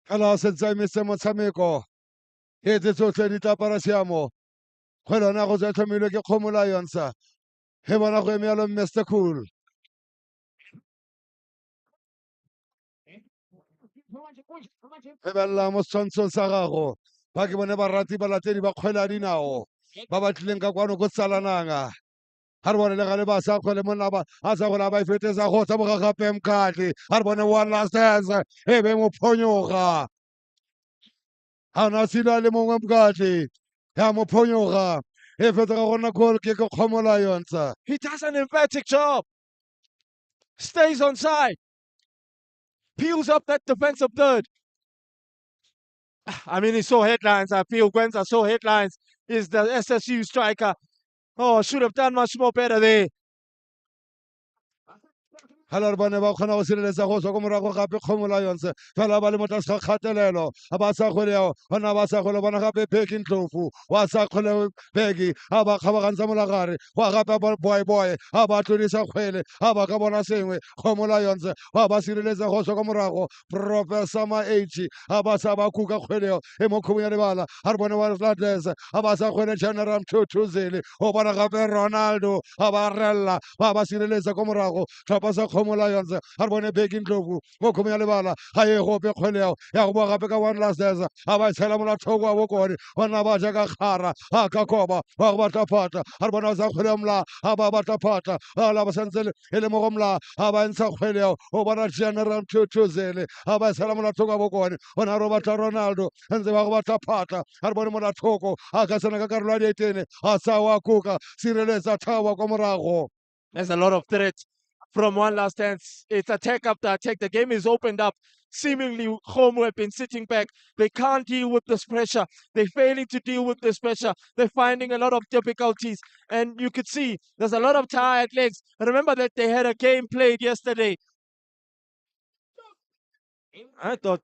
Hello, sentse Mr. Motshameko. He tse tsotlhe di tapara siamo. Kgwele yona go tswa tlhomilwe ke Kgomo Lions. He bona go eme yalo Mr. Cool. Lebelela mo setshwantshong sa gago. Ba ke bone barati balatedi ba kgwele ya dinao ba ba tlileng ka kwano ko Tsalanang. Ha re bone le gale ba sa kgwele monna ba a sa gola ba e fetesa go tsa boga gape mkhatli. Ha re bone one last dance e be mo phonyoga. Ha na sila le mongwe mkhatli. Ya mo phonyoga. E fetsa ga gona goal ke Kgomo Lions. He does an emphatic job. Stays on side. Peels up that defensive third. I mean, he saw headlines. I feel Gwenza saw headlines. Is the SSU striker. Oh, should have done much more better there. Hala re bone ba kgona go sireletsa go tswa ko morago gape Kgomo Lions fela ba le mo tlase ga kgatelelo a ba sa kgoleo bona ba sa kgole bona gape Bheki Ndlovu wa sa kgole Bheki a ba kgabagantsa molagare wa gape boy a ba tlodisa kgwele a ba ka bona sengwe Kgomo Lions wa ba sireletsa go tswa ko morago Professor Mah a ba sa ba kuka kgweleo e mo khumong ya lebala a re bone wa Flatlands a ba sa kgwele General Mthuthuzeleni o bona gape Ronaldo a ba rella ba ba sireletsa ko morago tlhopha sa Kgomo Lions ha re bone Bheki Ndlovu mo khumong ya lebala ga e gope kgweleo ya go boa gape ka one last dance a ba tshela molathoko wa bokone bona ba ja ka kgara a ka koba wa go batla phata ha re bona ba sa kgwele mla a ba batla phata a la ba santse e le mo go mla a ba ntsha kgweleo o bona General Mthuthuzeleni a ba tshela molathoko wa bokone bona ro batla Ronaldo ntse ba go batla phata ha re bone molathoko a ka tsena ka karolo ya dietene a sa wa kuka sireletsa thawa kwa morago. There's a lot of threats from one last dance. It's attack after attack. The game is opened up. Seemingly, Kgomo have been sitting back. They can't deal with this pressure. They're failing to deal with this pressure. They're finding a lot of difficulties. And you could see there's a lot of tired legs. Remember that they had a game played yesterday. I thought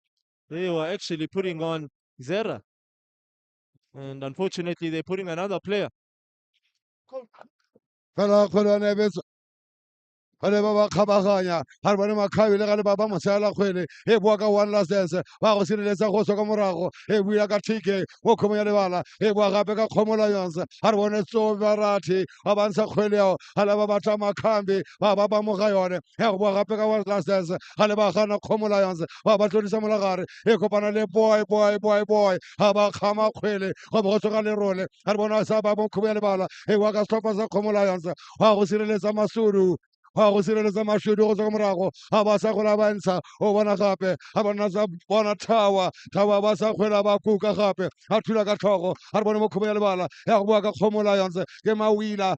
they were actually putting on Zera. And unfortunately, they're putting another player. Fela kgwele yone e betso gale ba ba kgabaganya ga re bone Makgabe le gale ba ba mosela kgwele e boa ka one last dance ba go sireletsa go tswa ka morago e buya ka TK mo khomong ya lebala e boa gape ka Kgomo Lions ga re bone Tsobarathi ba ba ntsha kgweleo gale ba batla Makhambi ba mo ga yone ya go boa gape ka one last dance gale ba gana Kgomo Lions ba ba tlodisa molagare e kopana le boy ga ba kgama kgwele go bo go tsoga lerole ga re bona sa ba mo khomong ya lebala e boa ka setlhopha sa Kgomo Lions wa go sireletsa Masudu wa go sireletsa Mashudu go tswa ka morago ga ba sa kgola ba ntsha o bona gape ga bona sa bona Thawa ba sa kgwela ba kuka gape a thula ka tlhogo ga re bone mo khomong ya lebala ya go boa ka Kgomo Lions ke Mawila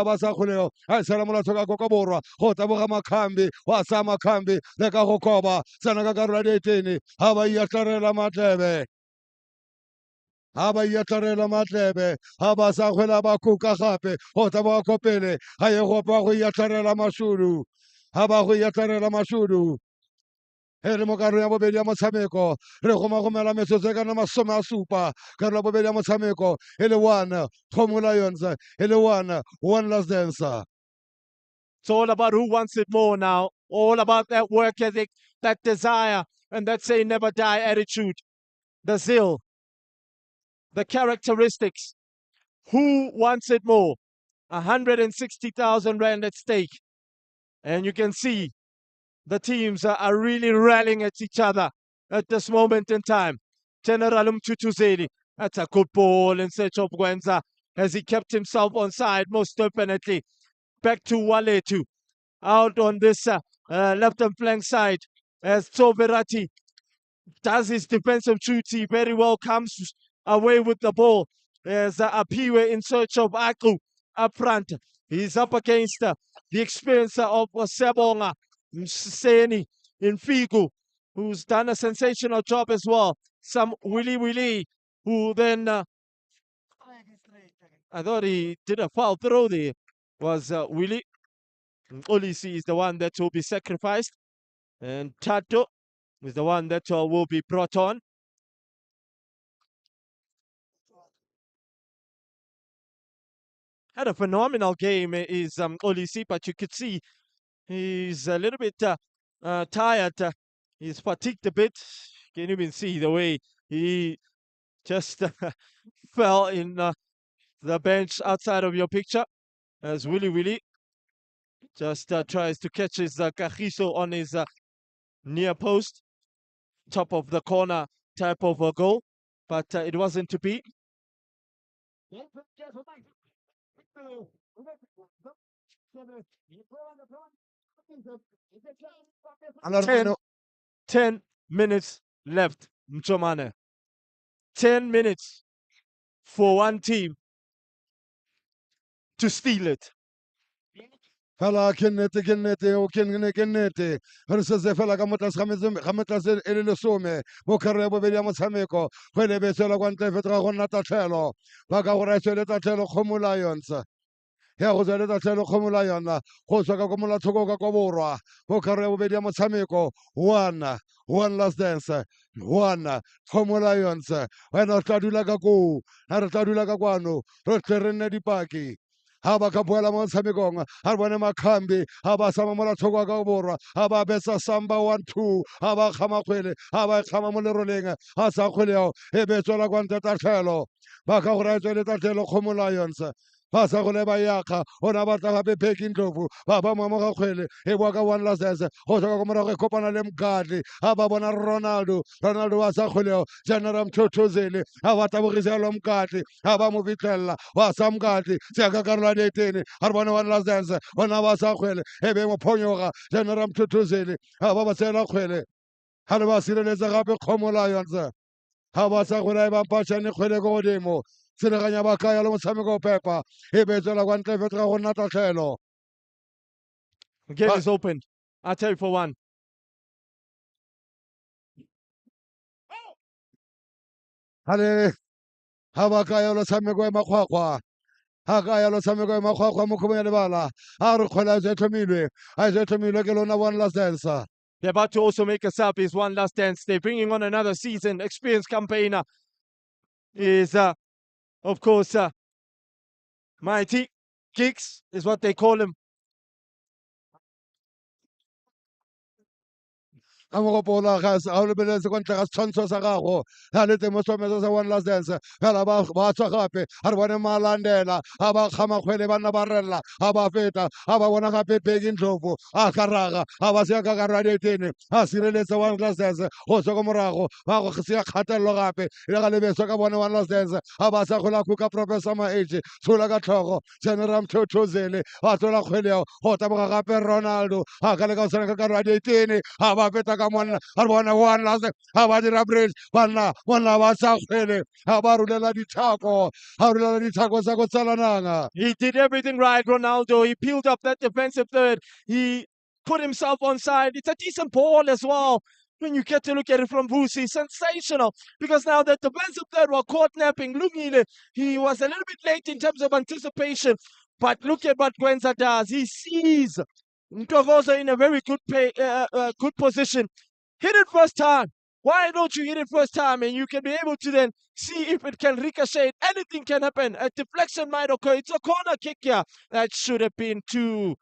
ba sa kgoleo a tshela molato ka Koko Borwa go taboga Makhambi wa sa Makhambi le ka go koba tsena ka karolo ya dietene ga ba iatlarela matlebe ga ba iatlarela matlebe ga ba sa kgwela ba kuka gape go taboga kopele ga e gopa go iatlarela Mashudu ga ba go iatlarela Mashudu e le mo karolo ya bobedi ya motshameko re gomagomela metsotso e ka nna 70 karolo ya bobedi ya motshameko e le one Kgomo Lions e le one last dance. It's all about who wants it more now. All about that work ethic, that desire, and that say never die attitude. The zeal, the characteristics. Who wants it more? 160,000 rand at stake. And you can see the teams are really rallying at each other at this moment in time. General Mthuthuzeleni, that's a good ball in search of Gwenza as he kept himself on side most definitely. Back to Waletu, out on this left and flank side as Tsoberathi does his defensive duty very well, comes away with the ball. There's Apiwe in search of Aku up front. He's up against the experience of Sebonga Mseni in Figu, who's done a sensational job as well. Some Willy, who then I thought he did a foul throw there. Was Willie? Olisi is the one that will be sacrificed, and Tato is the one that will be brought on. Had a phenomenal game is Olisi, but you could see he's a little bit tired. He's fatigued a bit. You can even see the way he just fell in the bench outside of your picture, as Willie just tries to catch his Kagiso on his near post, top of the corner type of a goal, but it wasn't to be. 10 minutes left, Mchomane. 10 minutes for one team to steal it. Fela ke nnete re setse fela ka motlase e le lesome mo kgaro ya bobedi ya motshameko go lebesela kwa ntle fetoga go nna tatlhelo ba ka go raetswe le tatlhelo Kgomo Lions ya go tswa le tatlhelo Kgomo Lions go tswa ka kwa molathoko ka kwa borwa mo kgaro ya bobedi ya motshameko one last dance one Kgomo Lions wena o tla dula ka koo a re tla dula ka kwano re tle re nne dipaki ha ba ka boela mo motshamekong ha re bone Makhambi ha ba sama molathoko ka borwa ha ba betsa samba 1-2 ha ba kgama kgwele ha ba kgama mo leroleng ha sa kgweleo e betswela kwa ntle tatlhelo ba ka go raetswe le tatlhelo Kgomo Lions ba sa gole ba yakga ona ba tla gape Pheki Ndlovu ba moga kgwele e boa ka one last dance go tswa ka morago e kopana le Mgadli ha ba bona Ronaldo wa sa kgweleo General Mthothozele ha ba tabogisa lo Mgadli ha ba mo fitlhella wa sa Mgadli se ka karolo ya 18 ha re bona one last dance ona ba sa kgwele e be mo phonyoga General Mthothozele ha ba tsela kgwele ha le ba sireletsa gape Kgomo Lions ha ba sa kgwele ba patšane kgwele go godimo tseneganya ba kaya le motshameko pepa e betswela kwa ntle fetoga go nna tatlhelo. Gate is opened. I'll tell you for one. Ha ba kaya lo tshameko e makgwakgwa ha kaya lo tshameko e makgwakgwa mo kgomong ya lebala ha re kgwela a tlhomilwe ke lona one last dance. They're about to also make a sub is one last dance. They're bringing on another season experienced campaigner. Is of course Mighty Kicks is what they call him. Ka mo gopola ga o lebeletse kwa ntle ga setshwantsho sa gago ga le teng mo sometso sa one last dance fela ba tswa gape ga re bone Malandela ga ba kgama kgwele ba nna ba rella ga ba feta ga ba bona gape Pheki Ndlovu a karaga ga ba se ka karolo ya 18 a sireletsa one last dance go tswa ko morago ba go se kgatelelo gape le ga lebeswa ka bone one last dance ga ba sa kgola kuka Professor Maage tshola ka tlhogo General Mthothozele ba tlola kgweleo go taboga gape Ronaldo ga ka le ka tsena ka karolo ya 18 ga ba feta monna ha bona one last ha ba dira bridge bana ba sa kgwele ha ba rulela dithako sa go Tsalanang. He did everything right, Ronaldo. He peeled up that defensive third. He put himself on side. It's a decent ball as well. When you get to look at it from Vusi, sensational. Because now that defensive third were caught napping, Lungile, he was a little bit late in terms of anticipation. But look at what Gwenza does. He sees Ntogoza in a very good position. Hit it first time. Why don't you hit it first time? And you can be able to then see if it can ricochet. Anything can happen. A deflection might occur. It's a corner kick here. That should have been 2.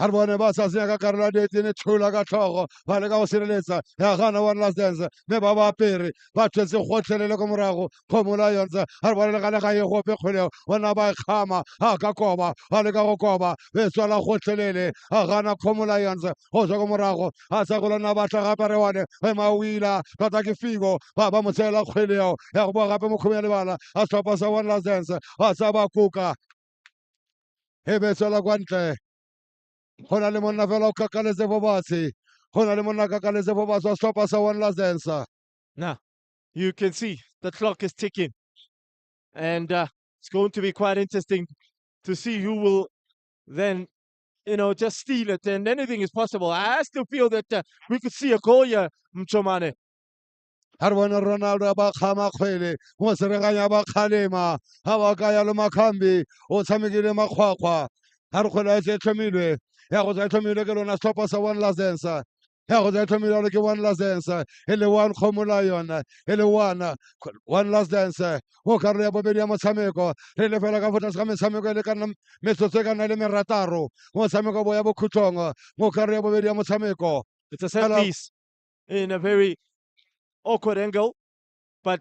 ha re bone ba sa senya ka karolo ya 18 tshola ka tlhogo ba le ka go sireletsa ya gana one last dance mme ba ba apere ba tshwetse gotlhelele ko morago Kgomo Lions ha re bone le ga e gope kgweleo bona ba kgama ha ka koba ba le ka go koba be tswala gotlhelele ha gana Kgomo Lions go tswa ko morago ha sa go lona ba tla gape re wane ge Mawila tota ke Figo ba mo tseela kgweleo ya go boa gape mo kgomong ya lebala a setlhopha sa one last dance ba sa ba kuka e be tswela kwa ntle go na le monna fela o kakaletse bobatsi go na le monna kakaletse bobatsi wa setlhopha sa one last dance. Now you can see the clock is ticking, and it's going to be quite interesting to see who will then just steal it, and anything is possible. I still feel that we could see a goal here, Mchomane. ha re bone Ronaldo ba kgama kgwele mo sereganya ba kgalema ha ba ka ya le Makhambi o tshamekile makgwakgwa ha re kgwele e se e tlhomilwe ya go tsa e tlhomilwe ke lona stopper sa One Last Dance ya go tsa e tlhomilwe ke One Last Dance e le one kgomola yona e le one last dance go karolo ya bobedi ya motshameko re le fela ka fotlase ga metshameko e le ka nna metsotso e ka nna le merataro motshameko bo ya bokhutlong go karolo ya bobedi ya motshameko. It's a set piece in a very awkward angle, but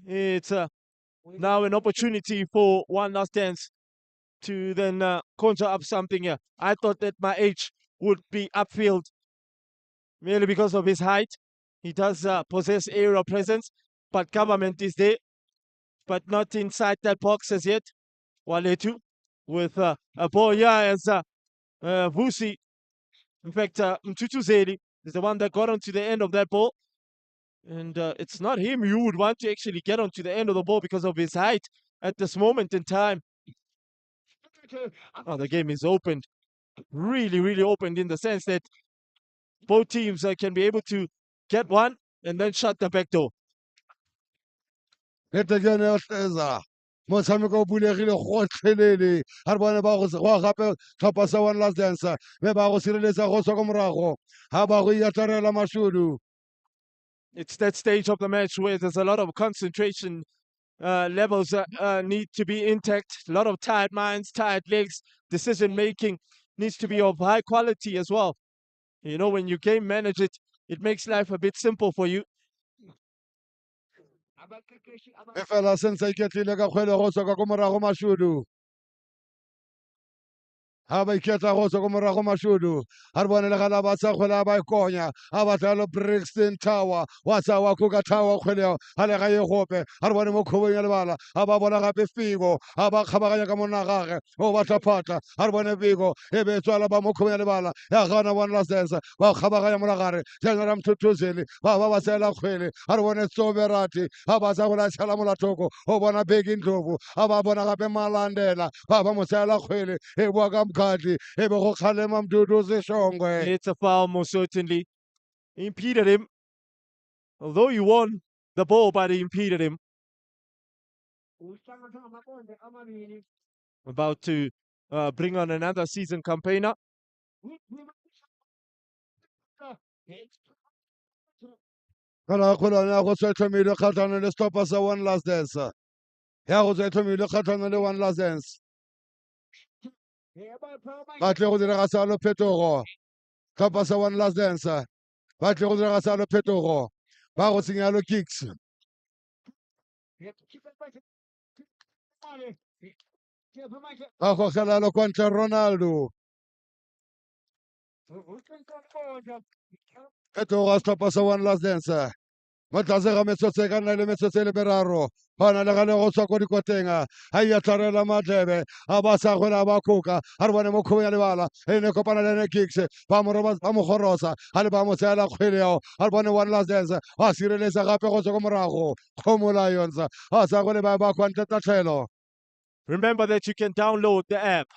it's now an opportunity for One Last Dance to then conjure up something here. I thought that my age would be upfield merely because of his height. He does possess aerial presence, but government is there, but not inside that box as yet. Waletu with a ball here as Vusi. In fact, Mtutu Zeli is the one that got onto the end of that ball. And it's not him you would want to actually get onto the end of the ball because of his height at this moment in time. Oh, the game is opened. Really, really opened in the sense that both teams can be able to get one and then shut the back door. Ketekene ya hleza motshameko o bulegile gotlhelele ga re bone ba go gape tlhopha sa One Last Dance mme ba go sireletsa go tswa ko morago ga ba go iatarela mashudu. It's that stage of the match where there's a lot of concentration levels need to be intact. A lot of tired minds, tired legs. Decision making needs to be of high quality as well. You know, when you game manage it, it makes life a bit simple for you. e fela sentse iketlile ka kgwele go tswa ko morago mashudu ha ba iketla go tswa ko morago mashudu ga re bone le gala ba tsa kgwele a ba ikonya a batla lo Brixton Tower wa tsa wa Kruger Tower kgwele ga le ga ye gope ga re bone mo khobong ya lebala a ba bona gape Figo a ba kgabaganya ka monna gage o batla phatla ga re bone Figo e be tswala ba mo khobong ya lebala ya gana One Last Dance ba kgabaganya mona gare General Mthutuzeli ba sela kgwele ga re bone Soberati a ba tsa go la tshela molatoko o bona Beki Ndlovu a ba bona gape Malandela ba mo sela kgwele e bua ka It's a foul, most certainly. He impeded him. Although he won the ball, but he impeded him. About to bring on another season campaigner. Kala kgolwane ya go tswa tlhomile kgatlhano le stopper sa One Last Dance ya go tswa tlhomile kgatlhano le One Last Dance ba tle go dira salo phetogo stopper sa One Last Dance ba tle go dira salo phetogo ba go tsenya lo kicks ba go gela lo kontra Ronaldo phetogo stopper sa One Last Dance mo tlase ga metsotso e ka nna le metsotso e le meraro gona le ga le go tswa ko dikoteng a iatlarela matlebe a ba sa kgwele a ba kgoka ga re bone mo kgobong ya lebala e ne kopana le kicks ba mo gorosa ga le ba mo tseela kgwele yao ga re bone One Last Dance ba sireletsa gape go tswa ko morago Kgomo Lions ga sa kgwele ba kgwantle tatlhelo. Remember that you can download the app.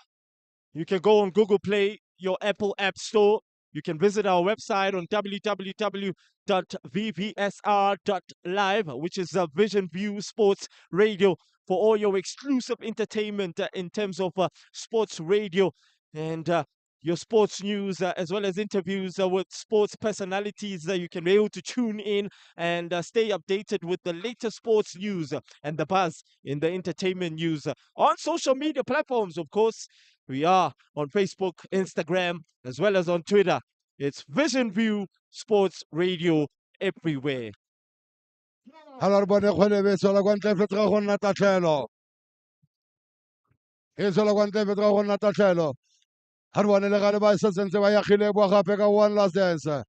You can go on Google Play, your Apple App Store. You can visit our website on www.vvsr.live, which is Vision View Sports Radio, for all your exclusive entertainment in terms of sports radio and your sports news, as well as interviews with sports personalities. You can be able to tune in and stay updated with the latest sports news and the buzz in the entertainment news on social media platforms, of course. We are on Facebook, Instagram, as well as on Twitter. It's Vision View Sports Radio everywhere. Ga re bone kgwele be tswela kwa ntle fetoga go nna tatlhelo e tswela kwa ntle fetoga go nna tatlhelo ga re bone le gale ba setsentse ba yagile bua gape ka One Last Dance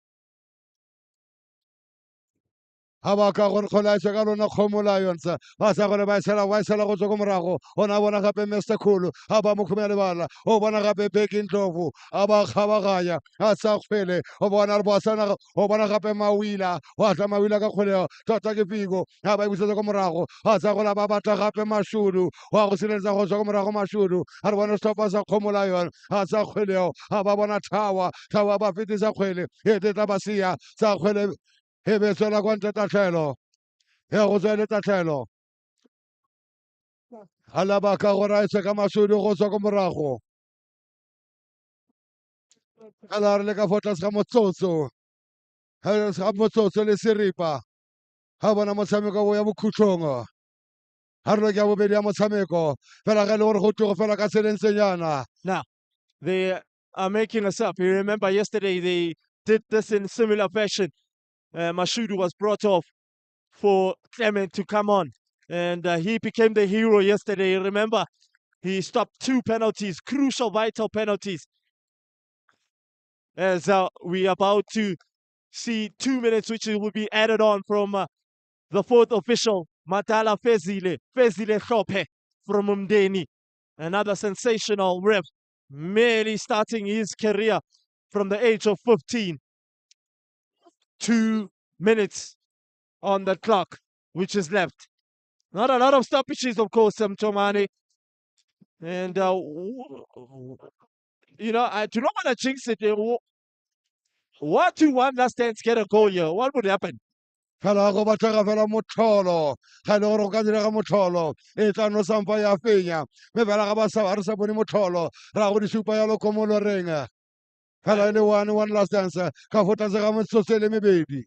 ga ba ka gore kgole a tswe ka lona Kgomo Lions ba sa gore ba tshela go tswa ko morago o na bona gape Mr Cool ga ba mo khomela lebala o bona gape Beki Ndlovu a ba kgabaganya a sa kgwele o bona re bosana o bona gape Mawila wa tla Mawila ka kgwele tota ke Figo ga ba busetsa ko morago ga sa gola ba batla gape Mashudu wa go sireletsa go tswa ko morago Mashudu ga re bona stopper sa Kgomo Lions ga sa kgwele ga ba bona Tawa ba fetisa kgwele e tla ba sia sa kgwele e be tswela kwa ntle tatlhelo ya go tswa le tatlhelo ga la ba ka gore a tswe ka Mashudu go tswa ko morago fela re le ka fo tlase ga motsotso ga motsotso le seripa ga bona motshameko bo ya bokhutlhong ga re lo ke ya bobedi ya motshameko fela ga e le gore go tlogo fela ka tselentsenyana. Now, they are making us up. You remember yesterday they did this in similar fashion. Mashudu was brought off for Clement to come on. And he became the hero yesterday. Remember, he stopped 2 penalties, crucial, vital penalties. As we are about to see 2 minutes, which will be added on from the 4th official, Matala Fezile Khope from Umdeni. Another sensational ref, merely starting his career from the age of 15. 2 minutes on the clock, which is left. Not a lot of stoppages, of course, Tomani. And, you know, I do not want to jinx it. What do one last dance get a goal here? What would happen? Fela go batlega fela motlholo ga e le gore go ka direga motlholo e tla no sampa ya fenya mme fela ga re sa bone motlholo ra go di supa yalo ko moloreng fela e le one last dance ka fo tlase ga metsotso e le mebedi.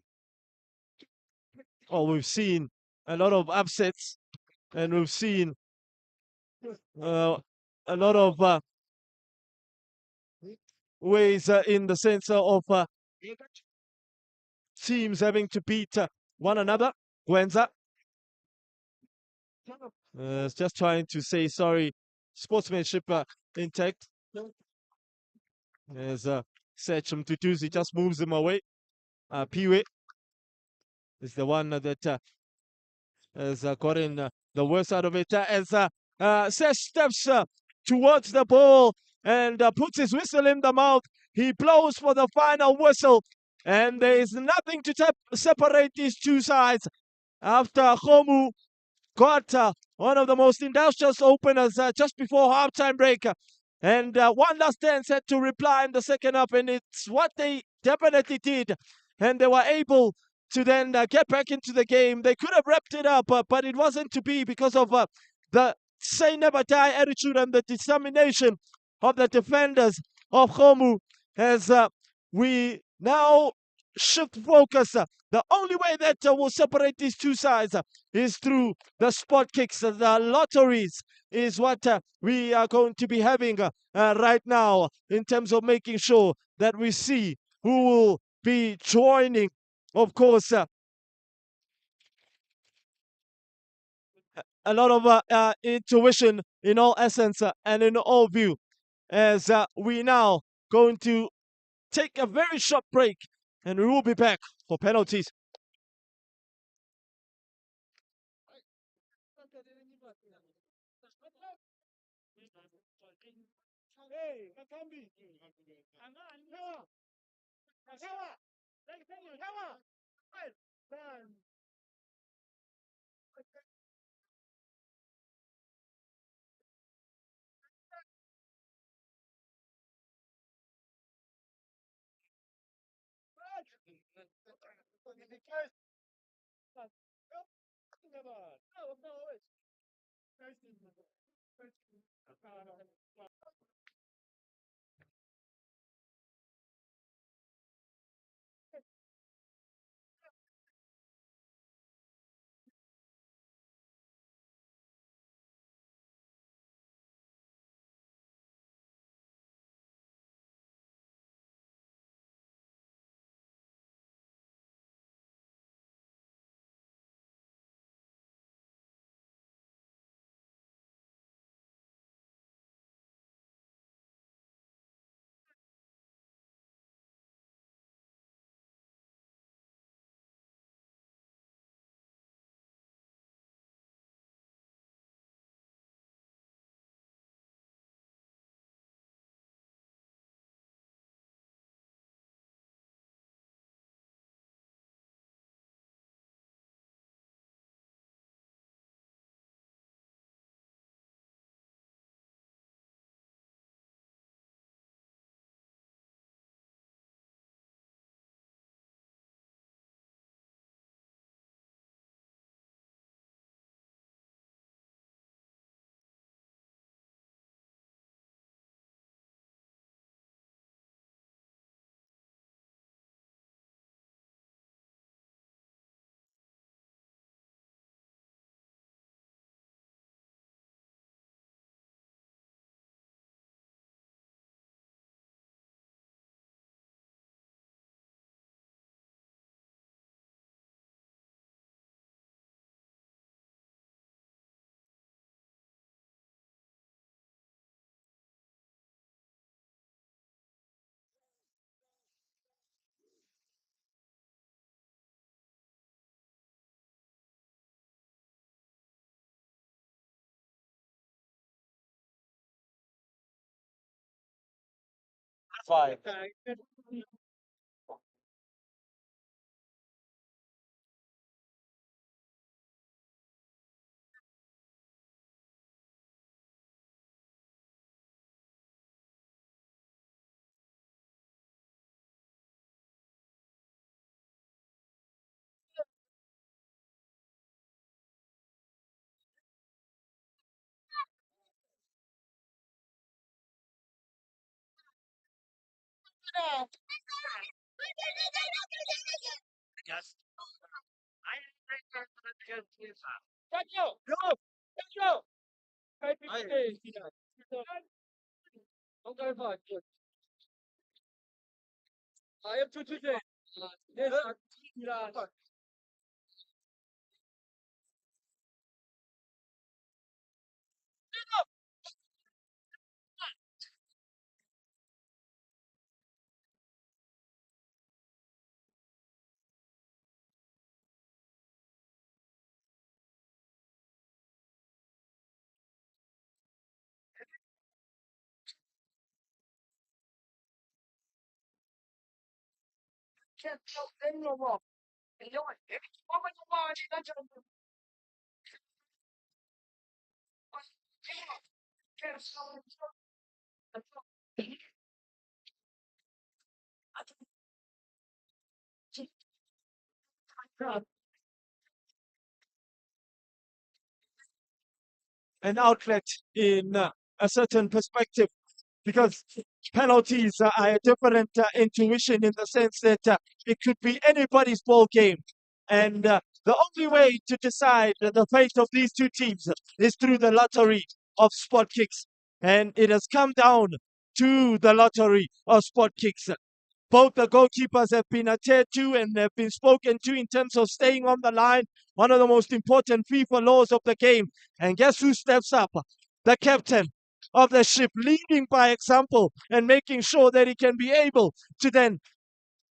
Oh, we've seen a lot of upsets, and we've seen a lot of ways in the sense of teams having to beat one another. Gwenza is just trying to say sorry. Sportsmanship intact. As Sechum Tutuzi just moves him away. Piwe is the one that has gotten the worst out of it. As Sesh steps towards the ball and puts his whistle in the mouth. He blows for the final whistle. And there is nothing to separate these two sides. After Khomu got one of the most industrious openers just before halftime break. And one last dance had to reply in the second half. And it's what they definitely did. And they were able to then get back into the game. They could have wrapped it up, but it wasn't to be because of the say never die attitude and the determination of the defenders of Khomu. As we now shift focus. The only way that will separate these two sides is through the spot kicks. The lotteries is what we are going to be having right now in terms of making sure that we see who will be joining. Of course, a lot of intuition in all essence and in all view, as we now going to take a very short break, and we will be back for penalties. 5. An outlet in a certain perspective because penalties are a different intuition in the sense that it could be anybody's ball game. And the only way to decide the fate of these two teams is through the lottery of spot kicks. And it has come down to the lottery of spot kicks. Both the goalkeepers have been adhered to and have been spoken to in terms of staying on the line, one of the most important FIFA laws of the game. And guess who steps up? The captain of the ship, leading by example and making sure that he can be able to then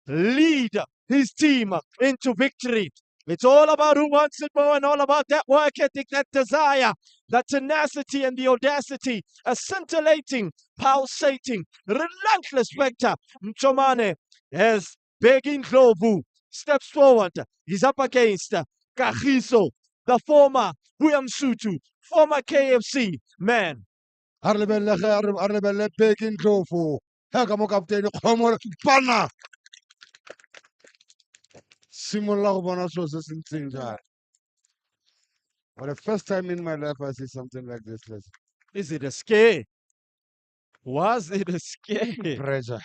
lead his team into victory. It's all about who wants it more and all about that work ethic, that desire, that tenacity and the audacity, a scintillating, pulsating, relentless vector. Mchomane as Begin Glovu steps forward. He's up against Kagiso, the former Sutu, former KFC man. Arlebelle Begin Glovu. Haka mo kapteni Khomo Pana. Simolla go bona so se sentseng jang. For the first time in my life, I see something like this. Is it a scare? Was it a scare? Pressure.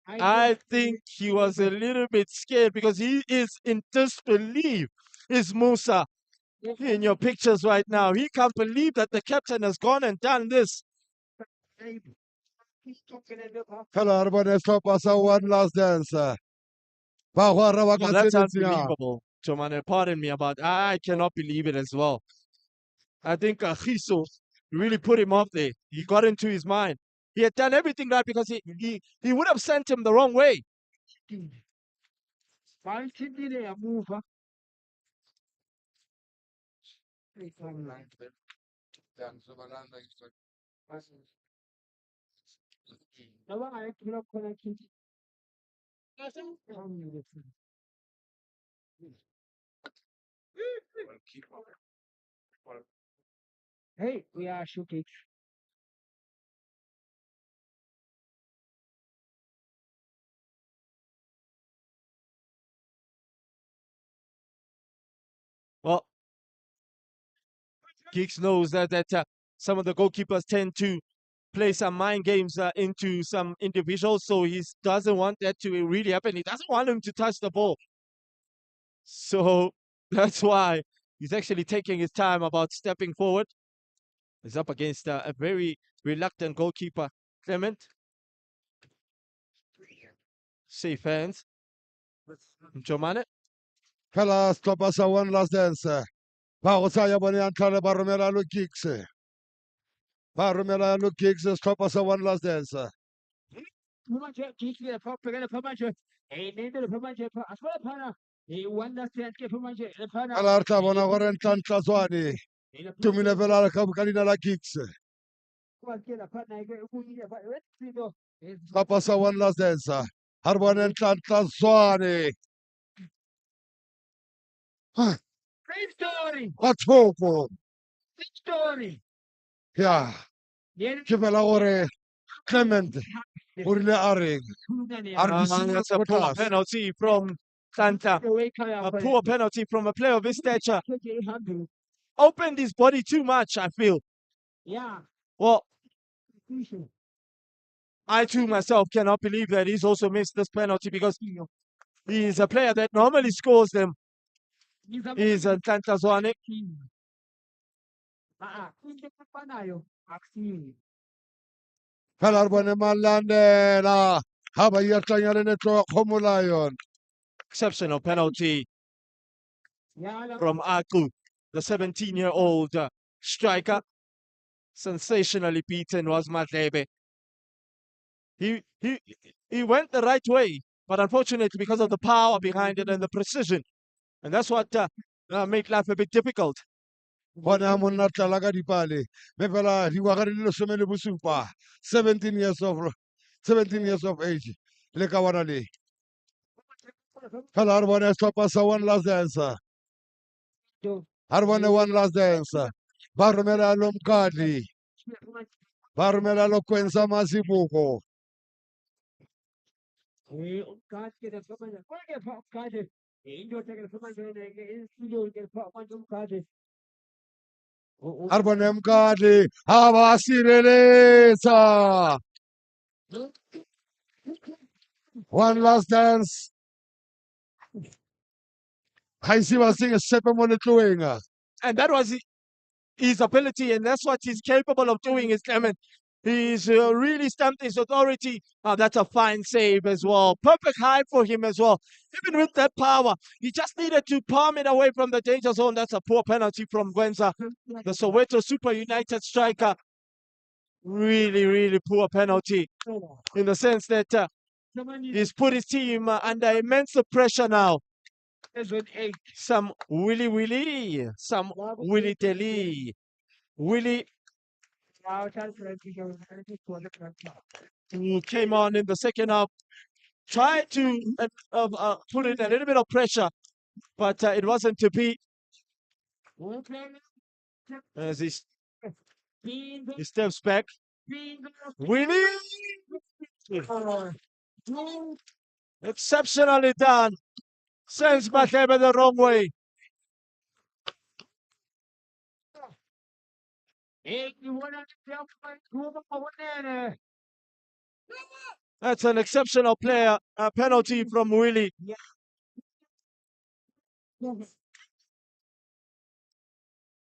I think he was a little bit scared because he is in disbelief. Is Musa in your pictures right now? He can't believe that the captain has gone and done this. Hello, everybody. Stop us one last dance. Oh, that's unbelievable. Chomane, pardon me about I cannot believe it as well. I think Khiso really put him off there. He got into his mind. He had done everything right because he would have sent him the wrong way. Hey, we are shooting. Well, Geeks knows that some of the goalkeepers tend to play some mind games into some individuals, so he doesn't want that to really happen. He doesn't want him to touch the ball. So that's why he's actually taking his time about stepping forward. He's up against a very reluctant goalkeeper, Clement. Safe hands. Jomane. Fella, stop us one last dance. Ba go tsaya bone ya ntlha le ba romela lo kicks. Ba romela lo kicks, stop us one last dance. Ala re tla bona gore ntla tswane. Tumile fela ka leina la kicks. Kapasa one last dance. Harbonen Tlantan Zwane. Great story. Atoko. Great story. Yeah. Kipela ore Clement. Urile Aring. That's a poor penalty from Santa. A poor penalty from a player of his stature. Opened his body too much, I feel. Yeah. Well, I too myself cannot believe that he's also missed this penalty because he's a player that normally scores them. He's a Santa Zwane. Harbonen Malandela. Haba Yatanyale Netro Komulayon. Exceptional penalty from Aku, the 17-year-old striker. Sensationally beaten was Madlebe. He went the right way, but unfortunately because of the power behind it and the precision, and that's what made life a bit difficult. Hona monna tlala dipale. Me fela dingwaga di le 17 17 years of age. Le ka wana le. Fela Harbonen stopasa one last dance. Harbonen one last dance. Barumela Lomkadi. Barumela Lokwenza Masibuko. Harbonen Mkadi. Abasireleza. One last dance. Kaisi Wasinga Sepe Monituinga. And that was his ability, and that's what he's capable of doing, is Clement. He's really stamped his authority. That's a fine save as well. Perfect height for him as well. Even with that power, he just needed to palm it away from the danger zone. That's a poor penalty from Gwenza, the Soweto Super United striker. Really, really poor penalty in the sense that he's put his team under immense pressure now. Some Willy, some Willy Telly, Willy, who came on in the second half, tried to put in a little bit of pressure, but it wasn't to be. As he steps back, Willy, exceptionally done. Sends Matlebe the wrong way. That's an exceptional player. A penalty from Willie.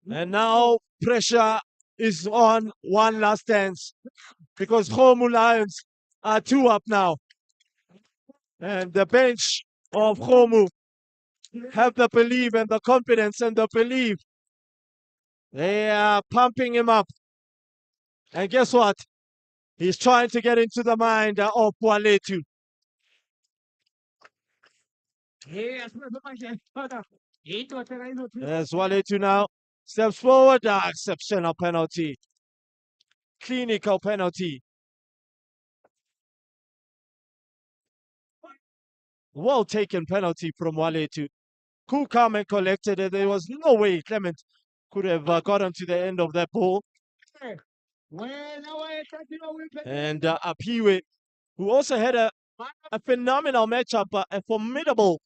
And now pressure is on one last dance because Homu Lions are 2 up now. And the bench of Homu have the belief and the confidence and the belief. They are pumping him up. And guess what? He's trying to get into the mind of Waletu. As Waletu now steps forward. Exceptional penalty. Clinical penalty. Well taken penalty from Waletu. Cool, calm and collected. There was no way Clement could have gotten to the end of that ball. And Apiwe, who also had a phenomenal matchup, a formidable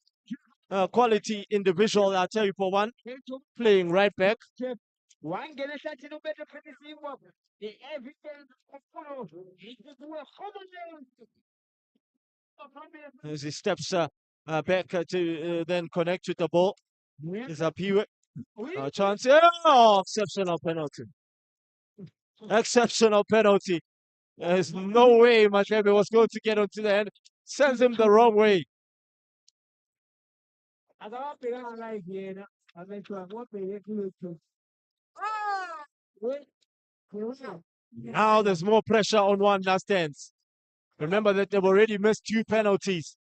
quality individual, I'll tell you for one, playing right back. As he steps back to then connect with the ball. Is Apiwe. Chance. Oh, exceptional penalty. Exceptional penalty. There's no way Matlebe was going to get onto the end. Sends him the wrong way. Now there's more pressure on one last dance. Remember that they've already missed 2 penalties.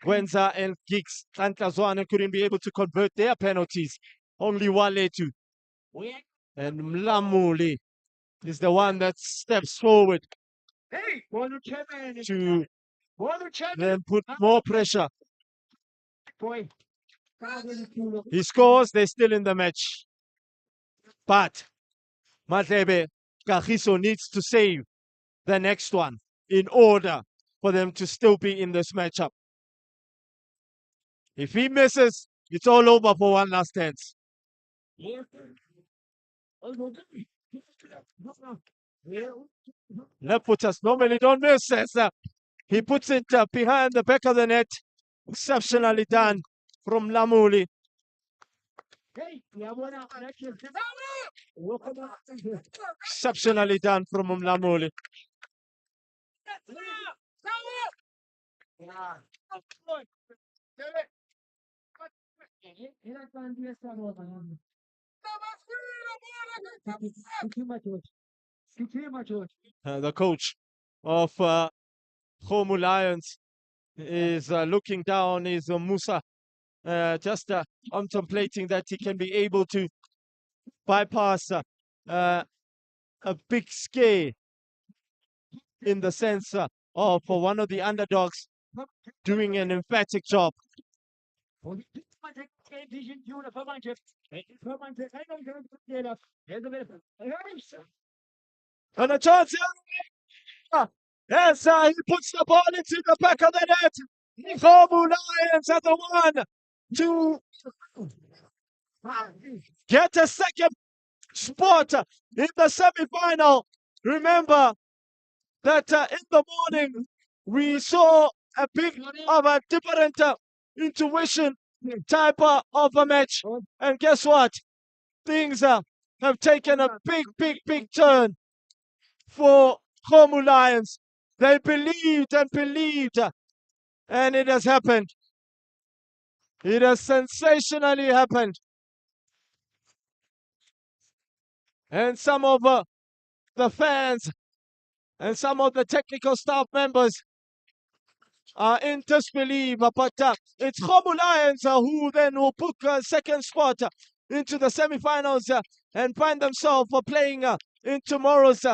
Gwenza and Giggs, Santa Zwane couldn't be able to convert their penalties. Only Waletu. And Mlamuli is the one that steps forward to then put more pressure. He scores, they're still in the match. But Madlebe Kagiso needs to save the next one in order for them to still be in this matchup. If he misses, it's all over for one last dance. Left footers normally don't miss. He puts it behind the back of the net. Exceptionally done from Lamuli. Exceptionally done from Lamuli. The coach of Homu Lions is looking down, is Musa, just contemplating that he can be able to bypass a big scare in the sense of one of the underdogs doing an emphatic job. And a chance here. Yes, he puts the ball into the back of the net. Homu Lions are the one to get a second spot in the semi-final. Remember that in the morning we saw a big of a different intuition type of a match, and guess what? Things have taken a big turn for Homu Lions. They believed and believed, and it has happened. It has sensationally happened. And some of the fans and some of the technical staff members are in disbelief, but it's Homu Lions who then will put second spot into the semi-finals and find themselves playing in tomorrow's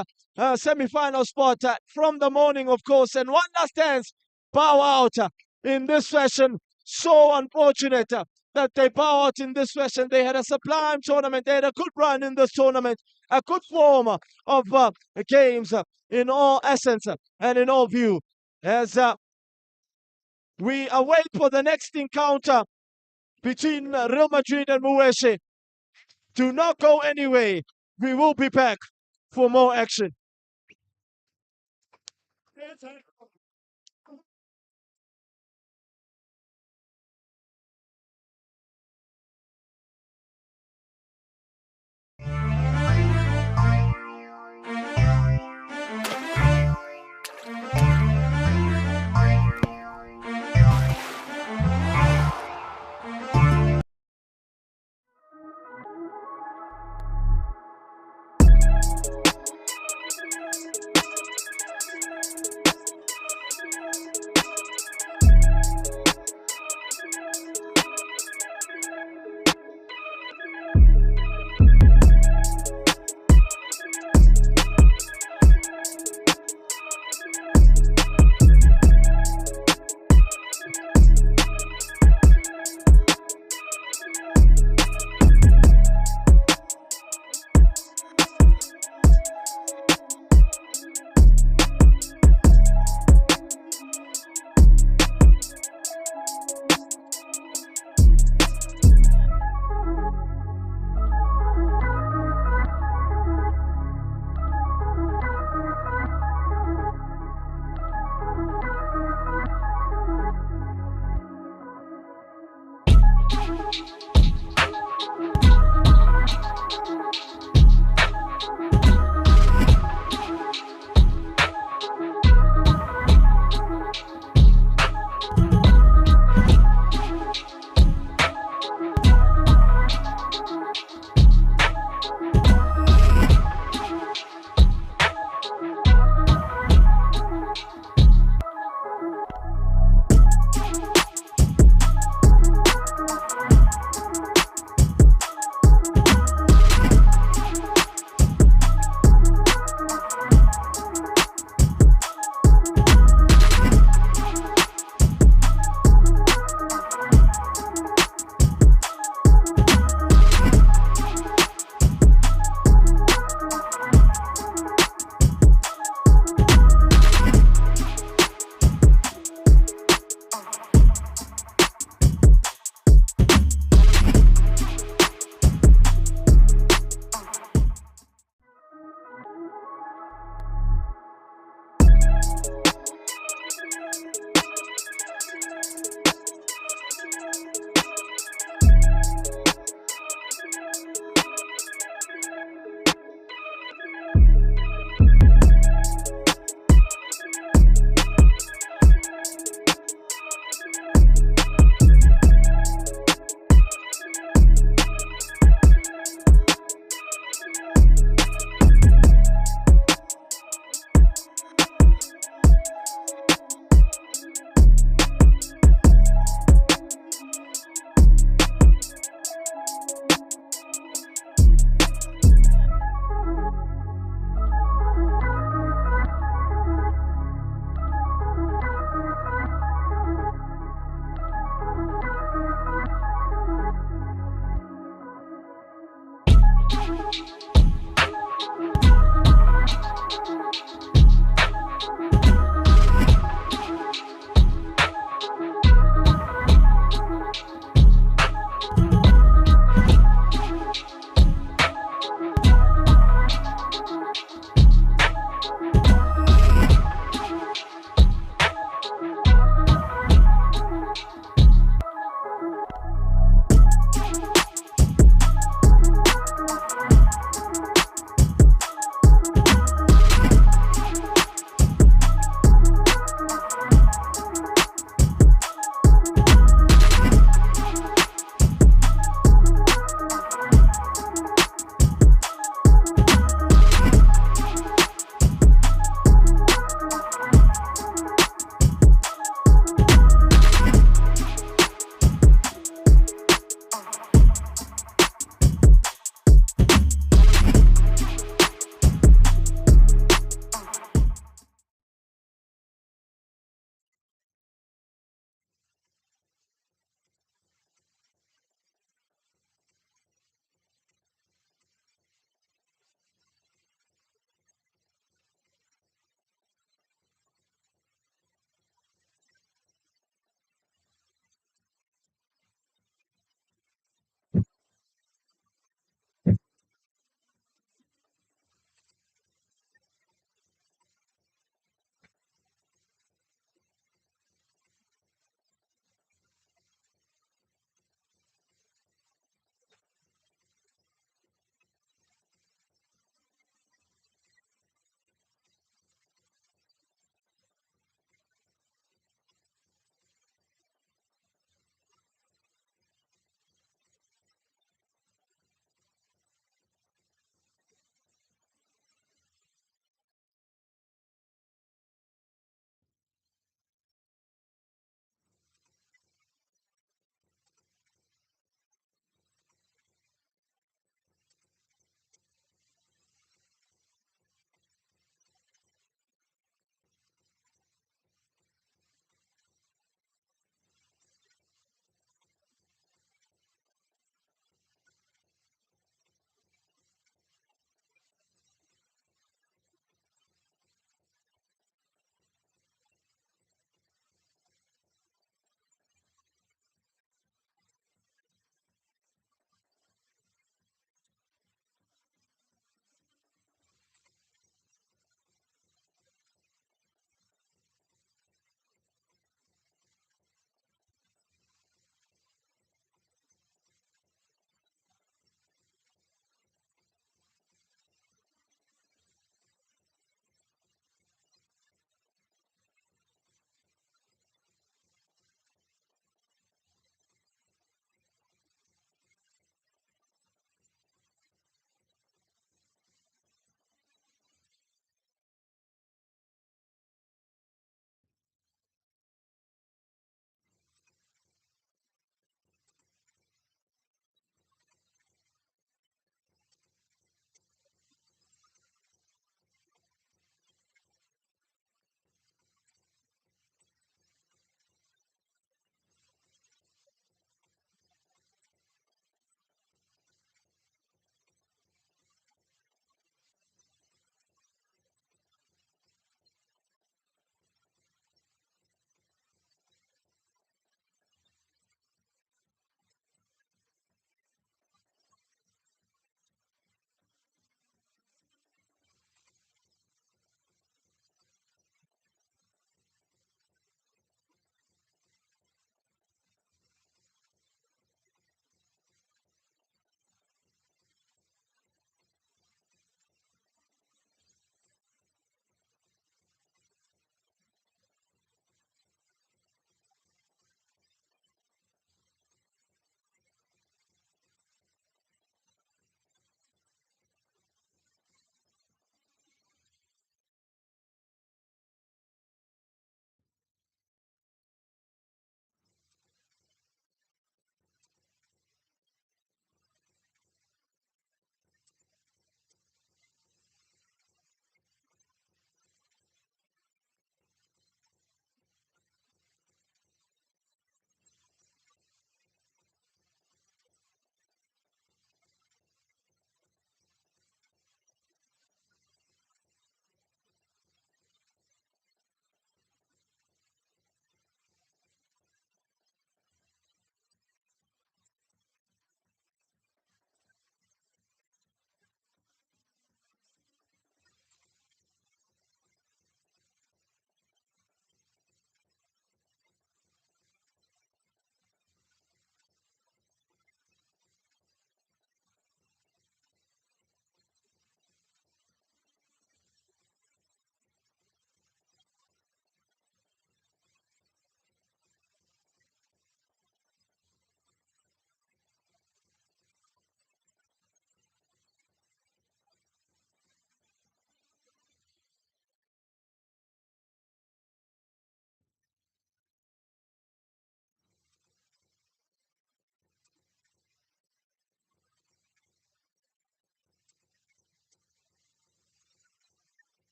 semi-final spot from the morning, of course. And one last dance, bow out in this fashion. So unfortunate that they bow out in this fashion. They had a sublime tournament. They had a good run in this tournament, a good form of games in all essence and in all view. As we await for the next encounter between Real Madrid and Mueshe. Do not go anywhere. We will be back for more action.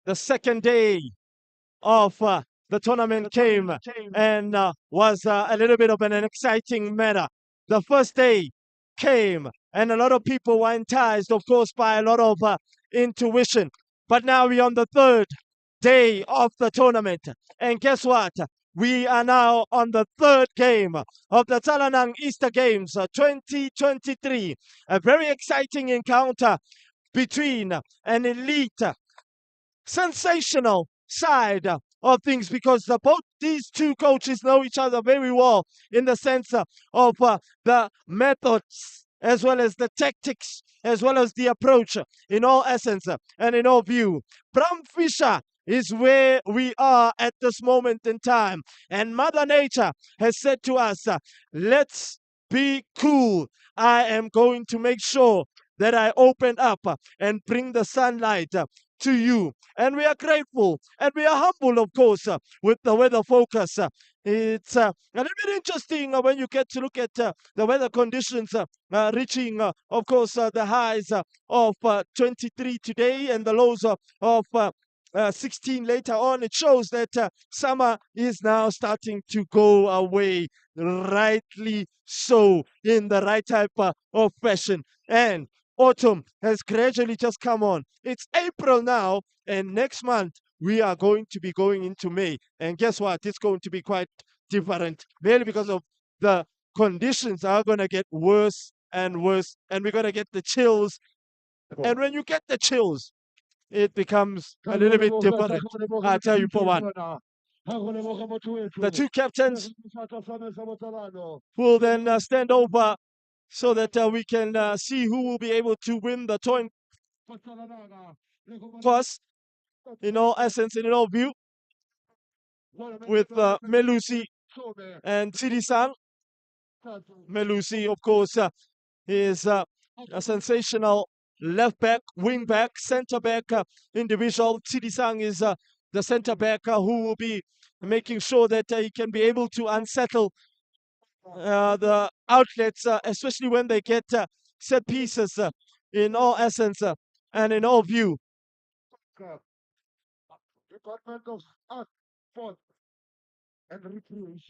the second day of the tournament came and was a little bit of an exciting matter. The first day came and a lot of people were enticed, of course, by a lot of intuition. But now we're on the third day of the tournament. And guess what? We are now on the third game of the Tsalanang Easter Games 2023. A very exciting encounter between an elite, sensational side of things because both these two coaches know each other very well in the sense of the methods as well as the tactics as well as the approach in all essence and in all view. Bram Fisher is where we are at this moment in time, and Mother Nature has said to us, let's be cool. I am going to make sure that I open up and bring the sunlight to you. And we are grateful and we are humble, of course, with the weather focus. It's a little bit interesting when you get to look at the weather conditions reaching, of course, the highs of 23 today and the lows of 16 later on. It shows that summer is now starting to go away, rightly so, in the right type of fashion. And autumn has gradually just come on. It's April now, and next month we are going to be going into May. And guess what? It's going to be quite different, mainly because of the conditions are going to get worse and worse, and we're going to get the chills. And when you get the chills, it becomes a little bit different. I tell you for one. The two captains will then stand over so that we can see who will be able to win the toy toss in all essence and in all view, with Melusi and Tidisang. Melusi, of course, is a sensational left back, wing back, center back individual. Tidisang is the center back who will be making sure that he can be able to unsettle the outlets, especially when they get set pieces in all essence and in all view.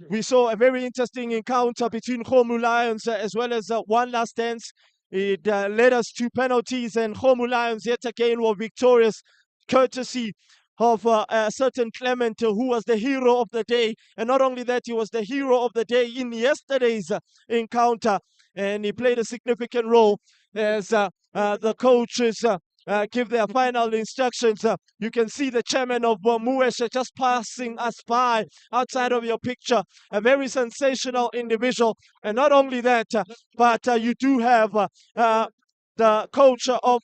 We saw a very interesting encounter between Khomu Lions as well as one last dance. It led us to penalties, and Khomu Lions yet again were victorious, courtesy of a certain Clement who was the hero of the day. And not only that, he was the hero of the day in yesterday's encounter, and he played a significant role as the coaches give their final instructions. You can see the chairman of Mueshe just passing us by outside of your picture. A very sensational individual. And not only that, but you do have the coach of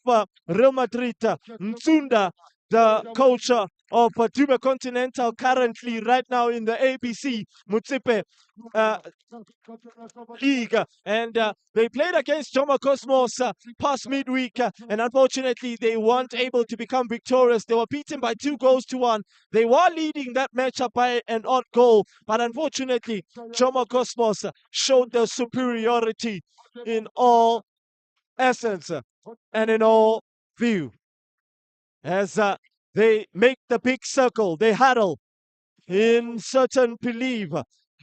Real Madrid, Mtsunda, the coach of Dube Continental, currently right now in the ABC Mutsipe League, and they played against Joma Cosmos past midweek, and unfortunately they weren't able to become victorious. They were beaten by 2-1. They were leading that matchup by an odd goal, but unfortunately Joma Cosmos showed their superiority in all essence and in all view. As they make the big circle, they huddle in certain belief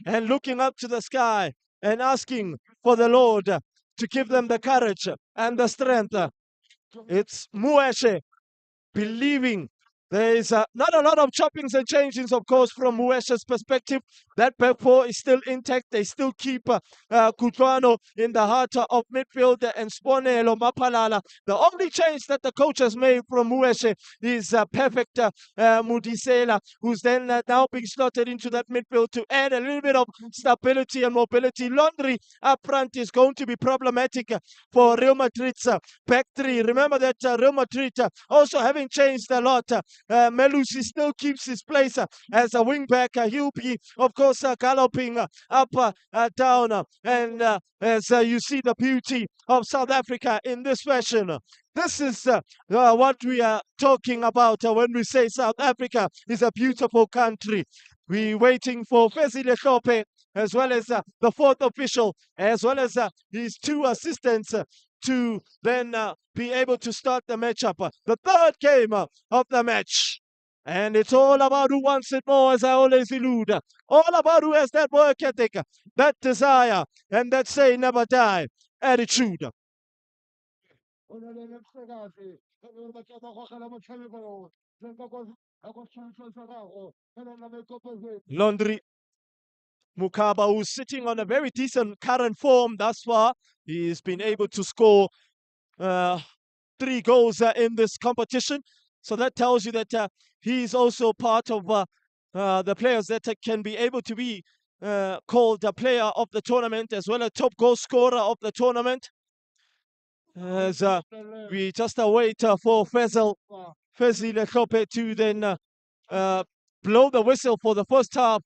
and looking up to the sky and asking for the Lord to give them the courage and the strength. It's Mueshe believing. There is not a lot of choppings and changings, of course, from Mueshe's perspective. That back four is still intact. They still keep Kutlwano in the heart of midfield and Sponelo Mapalala. The only change that the coach has made from Mueshe is perfect Mudisela, who's then now being slotted into that midfield to add a little bit of stability and mobility. Laundry up front is going to be problematic for Real Madrid's back three. Remember that Real Madrid also having changed a lot. Melusi still keeps his place as a wing back. He'll be, of course, galloping up, down, and as you see the beauty of South Africa in this fashion. This is what we are talking about when we say South Africa is a beautiful country. We're waiting for Fezi Lekope, as well as the fourth official, as well as his two assistants to then be able to start the matchup. The third game of the match. And it's all about who wants it more, as I always allude. All about who has that work ethic, that desire, and that say never die attitude. Laundry Mukaba, who's sitting on a very decent current form thus far. He's been able to score 3 goals in this competition. So that tells you that he's also part of the players that can be able to be called a player of the tournament, as well as top goal scorer of the tournament. As we just await for Fezile Lekhope to then blow the whistle for the first half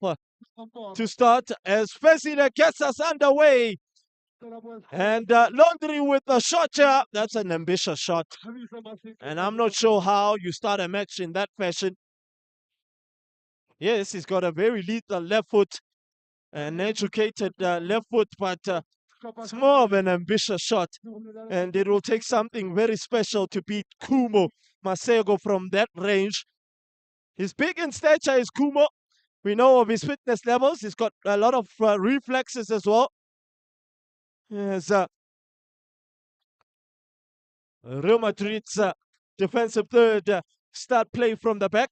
to start, as Fezile gets us underway. And Laundry with the shot here. That's an ambitious shot. And I'm not sure how you start a match in that fashion. Yes, he's got a very lethal left foot, an educated left foot, but it's more of an ambitious shot. And it will take something very special to beat Kumo Masego from that range. He's big in stature, is Kumo. We know of his fitness levels. He's got a lot of reflexes as well. Yes, Real Madrid's defensive third start play from the back,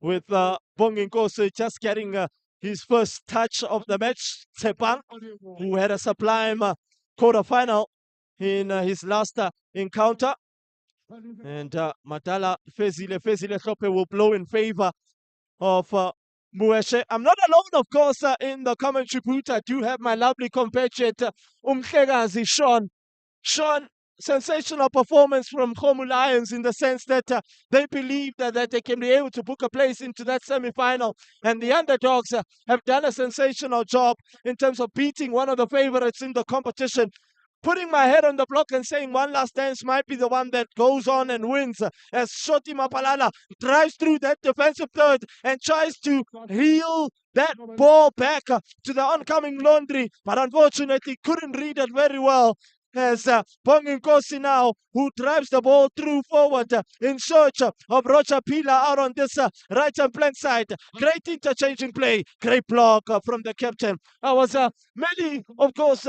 with Bonginkosi just getting his first touch of the match. Tsepang, who had a sublime quarterfinal in his last encounter. And Matala Fezile Lekhope will blow in favor of Mueshe. I'm not alone, of course, in the commentary booth. I do have my lovely compatriot, Umhlekazi Sean. Sean, sensational performance from Khomu Lions, in the sense that they believe that they can be able to book a place into that semi-final. And the underdogs have done a sensational job in terms of beating one of the favorites in the competition. Putting my head on the block and saying One Last Dance might be the one that goes on and wins, as Shoti Mapalala drives through that defensive third and tries to heel that ball back to the oncoming Laundry, but unfortunately couldn't read it very well. As Bonginkosi now, who drives the ball through forward in search of Roger Pila out on this right-hand flank side. Great interchanging play, great block from the captain. I was mainly, of course,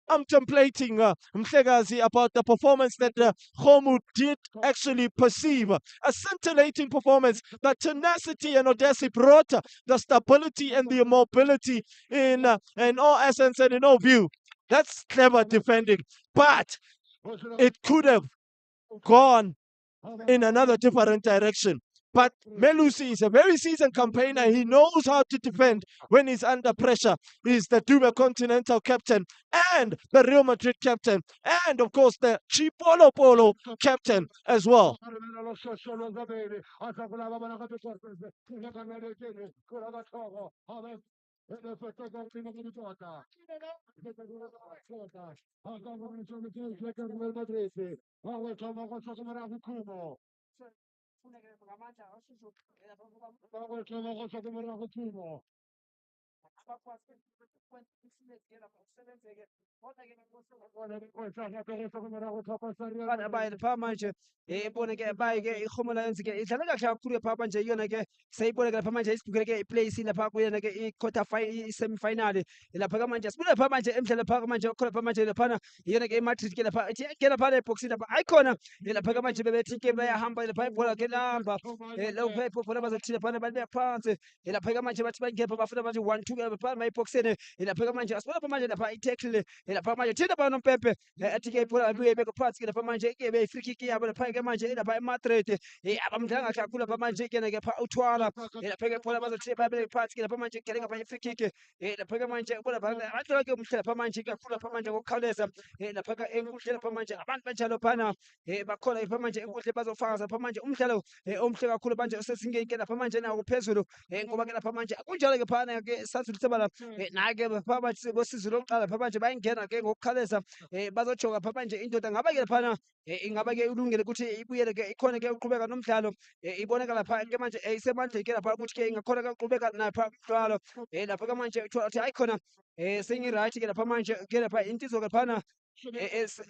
contemplating Mhlekazi about the performance that Khomu did actually perceive. A scintillating performance. The tenacity and audacity brought the stability and the mobility in all essence and in all view. That's clever defending, but it could have gone in another different direction. But Melusi is a very seasoned campaigner. He knows how to defend when he's under pressure. He's the Dube Continental captain and the Real Madrid captain, and of course the Chipolo Polo captain as well. Abayile phaa manje iboneke bayi-ke iHomo Lions ke idlala kahle kakhulu phaa manje iyona ke seyiboneke lapha manje isibukele iplace lapha kuyena ke i-semi-final lapha ke manje sibuke lapha manje emdlalo lapha manje okhona lapha manje laphana iyona ke iMadrid ke lapha ithi ingena phana ebhoxini lapha ayikhona lapha ke manje bebethi ke bayahamba lapha ibhola ke lihamba lapha ibhola bazothina phana babe phansi lapha ke manje bathi bangepha bafuna manje 1-2 ke lapha mayibhoxini lapha ke manje asibona lapha manje lapha i-tackle lapha manje thina bana uMpepe athi ke ibhola abuye ibeke phansi ke lapha manje ke be free kick yabo lapha ke manje lapha eMadrid abamdlanga kahle kakhulu lapha manje ke ke pha uthwala lapha ke ibhola bazothina babe phansi ke lapha manje ke lapha i-free kick lapha ke manje ubona lapha ke umhle lapha manje kakhulu lapha manje ngokukhawuleza lapha ke enkundle lapha manje abantu banjalo phana bakhona lapha manje enkundle bazofakaza lapha manje umdlalo omhle kakhulu manje osesingeke lapha manje nawo phezulu ngoba ke lapha manje kunjalo ke phana ke sathulisa la na-ke lapha manje bosizo lokuqala lapha manje bayingena ke ngokukhawuleza bazojoga lapha manje indoda ngaba ke laphana ingaba ke ulungile ukuthi ibuyele ke ikhona ke uqhubeka nomdlalo iboneka lapha ke manje isemandleni ke lapha ukuthi ke ingakhona ke uqhubeka napha umdlalo lapha ke manje uthola ukuthi ayikhona sengi-right ke lapha manje ke lapha insizwa ke laphana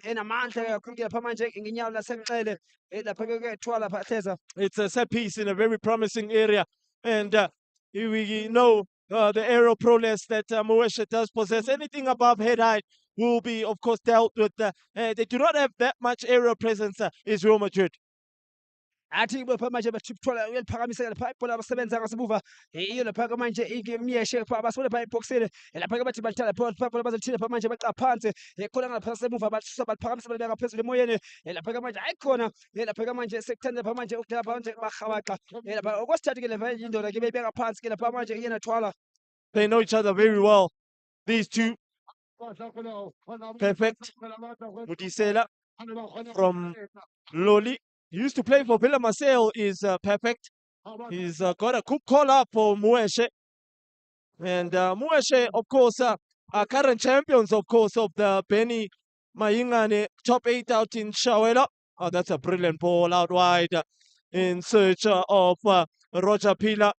enamandla kakhulu lapha manje ngenyawo lasenxele lapha ke thwala lapha hleza. It's a set piece in a very promising area. And we know the aerial prowess that Moesha does possess. Anything above head height will be, of course, dealt with. They do not have that much aerial presence, is Real Madrid. Athi lapha manje bathiphola uyaliphakamisa lapha ibhola abasebenza ngasibuva iyo lapha ke manje imiyeshe lapha abasole lapha eboxini lapha ke bathi bathala lapha ibhola bazothina lapha manje baqa phansi khona ngapha semuva basusa baliphakamisa balibeka phezulu emoyeni lapha ke manje ayikhona lapha ke manje sekuthanda lapha manje ukudla lapha manje bahabaqa lapha okwesithathu ke lapha indoda ke beyibeka phansi ke lapha manje iyena thwala. They know each other very well, these two. Perfect. Mutisela from Loli. He used to play for Villa Marseille, is perfect. He's got a good call up for Moeshe. And Moeshe, of course, are current champions, of course, of the Benny Mayingane top 8 out in Soweto. Oh, that's a brilliant ball out wide in search of Roger Pila.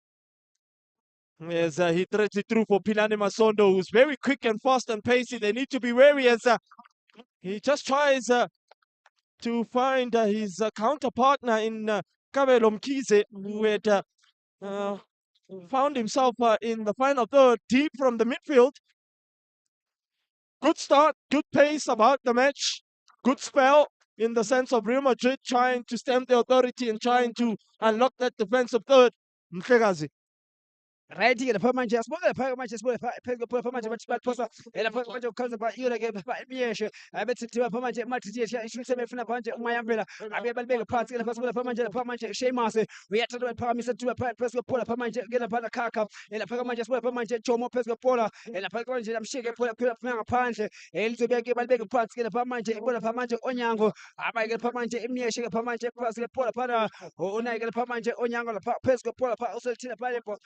As he threads it through for Pilane Masondo, who's very quick and fast and pacey. They need to be wary as he just tries to find his counterpartner in Kabelo Mkize, who had found himself in the final third, deep from the midfield. Good start, good pace about the match, good spell in the sense of Real Madrid trying to stamp the authority and trying to unlock that defensive third. Mhlekazi. Right ke lapha manje asibona lapha manje sibona phezulu lapha manje bathi bathosa lapha manje ukhaza ba iyo ke lapha imiyeshe abethi lapha manje Madrid ishise befuna manje umayambela abe balibeke phansi lapha sibona lapha manje Sheamus uyathanda baphakamisa lapha phezulu phola lapha manje ke lapha Khakha lapha manje sibona lapha manje Jomo phezulu phola lapha manje namshike phola phela ngaphandle elizobeke balibeke phansi lapha manje ibona lapha manje Onyango abayike lapha manje imiyeshe lapha manje phezulu phola phana unayike lapha manje Onyango lapha phezulu phola lapha uselithina lapha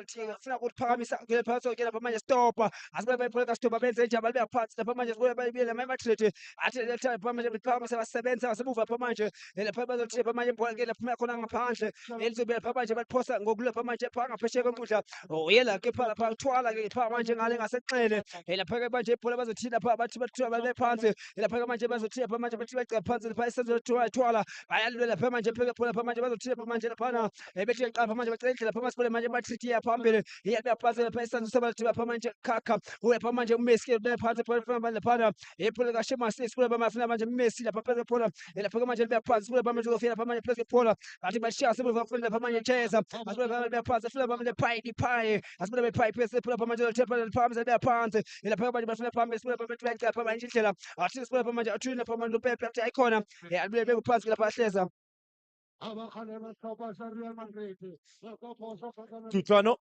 funa ukuphakamisa ke lapha ke lapha manje stopa asibe bayiphola stopa benze nje balibeka phansi lapha manje sibuye bayibile Madrid athi lapha manje baphakamisa basebenza ngasemuva lapha manje lapha bazothi lapha manje ibhola ke lapha khona ngaphandle elizobe lapha manje baliphosa ngokulapha manje phanga phesheya kwenkundla uyela ke phala lapha uthwala ke lapha manje ngale ngaseqele lapha ke manje ibhola bazothi lapha bathi bathiwa balibeka phansi lapha ke manje bazothi lapha manje bathi bacela phansi lapha isenzo thwala bayalwe lapha manje phela lapha manje bazothi lapha manje lapha bethi qapha manje bacela indlela lapha masibole manje Madrid phambili iyabeka phansi lapha isenzo sabathi lapha manje Khakha lapha manje uMessi ke lapha lapha iphola kaSheamus isibole bamafuna manje uMessi lapha phezulu phola lapha ke manje libeka phansi sibole manje uzofika lapha manje phezulu phola athi bashiya sibole bafuna lapha manje Cheza asibole libeka phansi sibole manje Pai asibole bePai phezulu lapha manje lapha manje libeka phansi lapha manje bafuna phambili sibole bathi bacela lapha manje indlela athi sibole lapha manje athini lapha manje uPepe athi ayikhona alibeke beka phansi lapha ahleza. Tutano.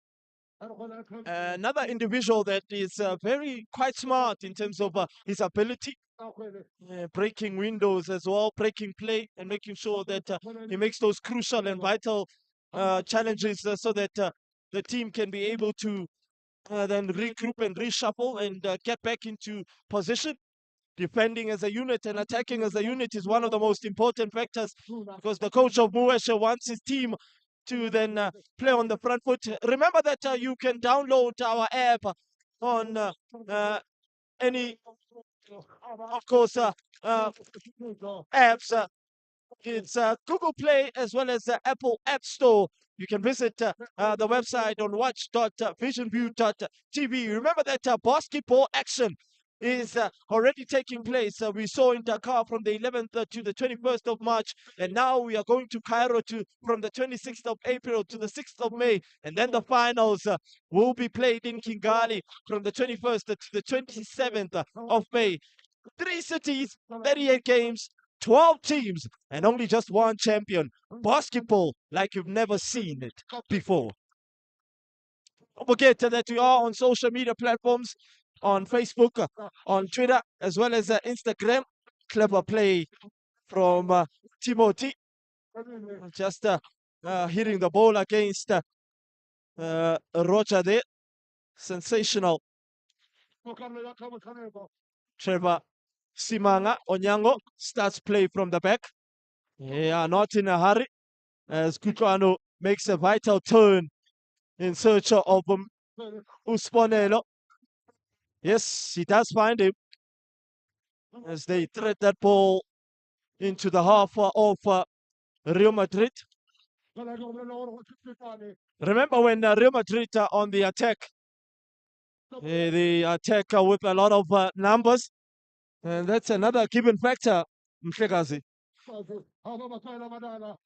Another individual that is very quite smart in terms of his ability, breaking windows as well, breaking play and making sure that he makes those crucial and vital challenges so that the team can be able to then regroup and reshuffle and get back into position. Defending as a unit and attacking as a unit is one of the most important factors because the coach of Moesha wants his team to then play on the front foot. Remember that you can download our app on any, of course, apps. It's Google Play as well as Apple App Store. You can visit the website on watch.visionview.tv. Remember that basketball action is already taking place. We saw in Dakar from the 11th to the 21st of March, and now we are going to Cairo from the 26th of April to the 6th of May, and then the finals will be played in Kigali from the 21st to the 27th of May. 3 cities, 38 games, 12 teams, and only just one champion. Basketball like you've never seen it before. Don't forget that we are on social media platforms, on Facebook, on Twitter, as well as Instagram. Clever play from Timothy. Just hitting the ball against Roger there. Sensational. Trevor Simanga Onyango starts play from the back. Yeah, not in a hurry. As Kutrano makes a vital turn in search of Usponelo. Yes, he does find him. as they thread that ball into the half of Real Madrid. Remember when Real Madrid are on the attack, they attack with a lot of numbers, and that's another given factor, Mhlekazi.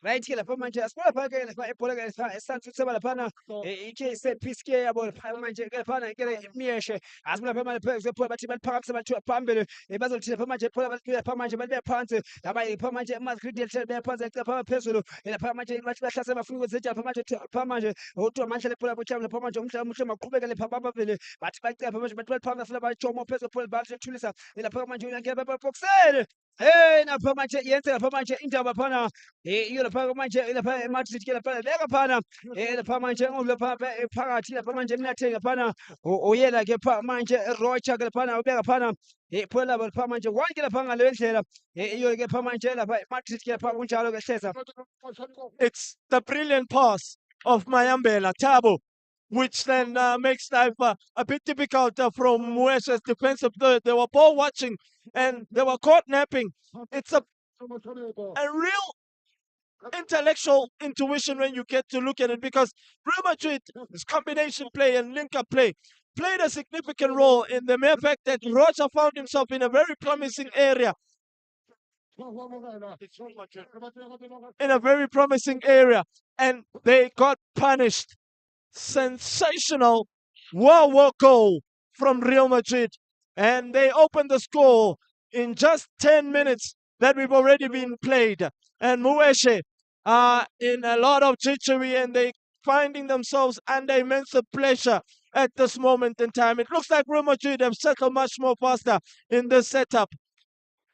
Right ke lapha manje asibona lapha ke lapha ibhola ke lapha esanthutheba laphana ikhe set piece ke yabo lapha manje ke laphana ke imiyeshe asibona lapha manje phezulu ibhola bathi baliphakamisa bathiwa phambili bazothi lapha manje ibhola bathi lapha manje balibe phansi laba lapha manje Madrid yelithele phansi lapha phezulu lapha manje bathi bahlase bafuna ukwenza lapha manje lapha manje uthi amandla lebhola botsha lapha manje umhlaba muhle maqhubeka lapha bababili bathi bacela lapha manje bathi baliphakamisa lapha bajomo phezulu ibhola bathi thulisa lapha manje uyangena baboxele. Hey, lapha manje yenze lapha manje indaba phana iyo lapha manje lapha eMadrid ke lapha beka phana lapha manje ngolapha phakathi lapha manje emnatheni laphana oyela ke pha manje Rocha ke laphana ubeka phana phola lapha manje wonke lapha ngale ndlela iyo ke pha manje lapha eMadrid ke lapha kunjalo ke hleza. It's the brilliant pass of Mayambela Tabo, which then makes life a bit difficult from Muesha's defensive third. They were ball watching and they were caught napping. It's a real intellectual intuition when you get to look at it, because Real Madrid's combination play and link-up play played a significant role in the mere fact that Rocha found himself in a very promising area. In a very promising area, and they got punished. Sensational wow goal from Real Madrid, and they opened the score in just 10 minutes that we've already been played. And Mueshe are in a lot of jittery, and they finding themselves under immense pressure at this moment in time. It looks like Real Madrid have settled much more faster in this setup.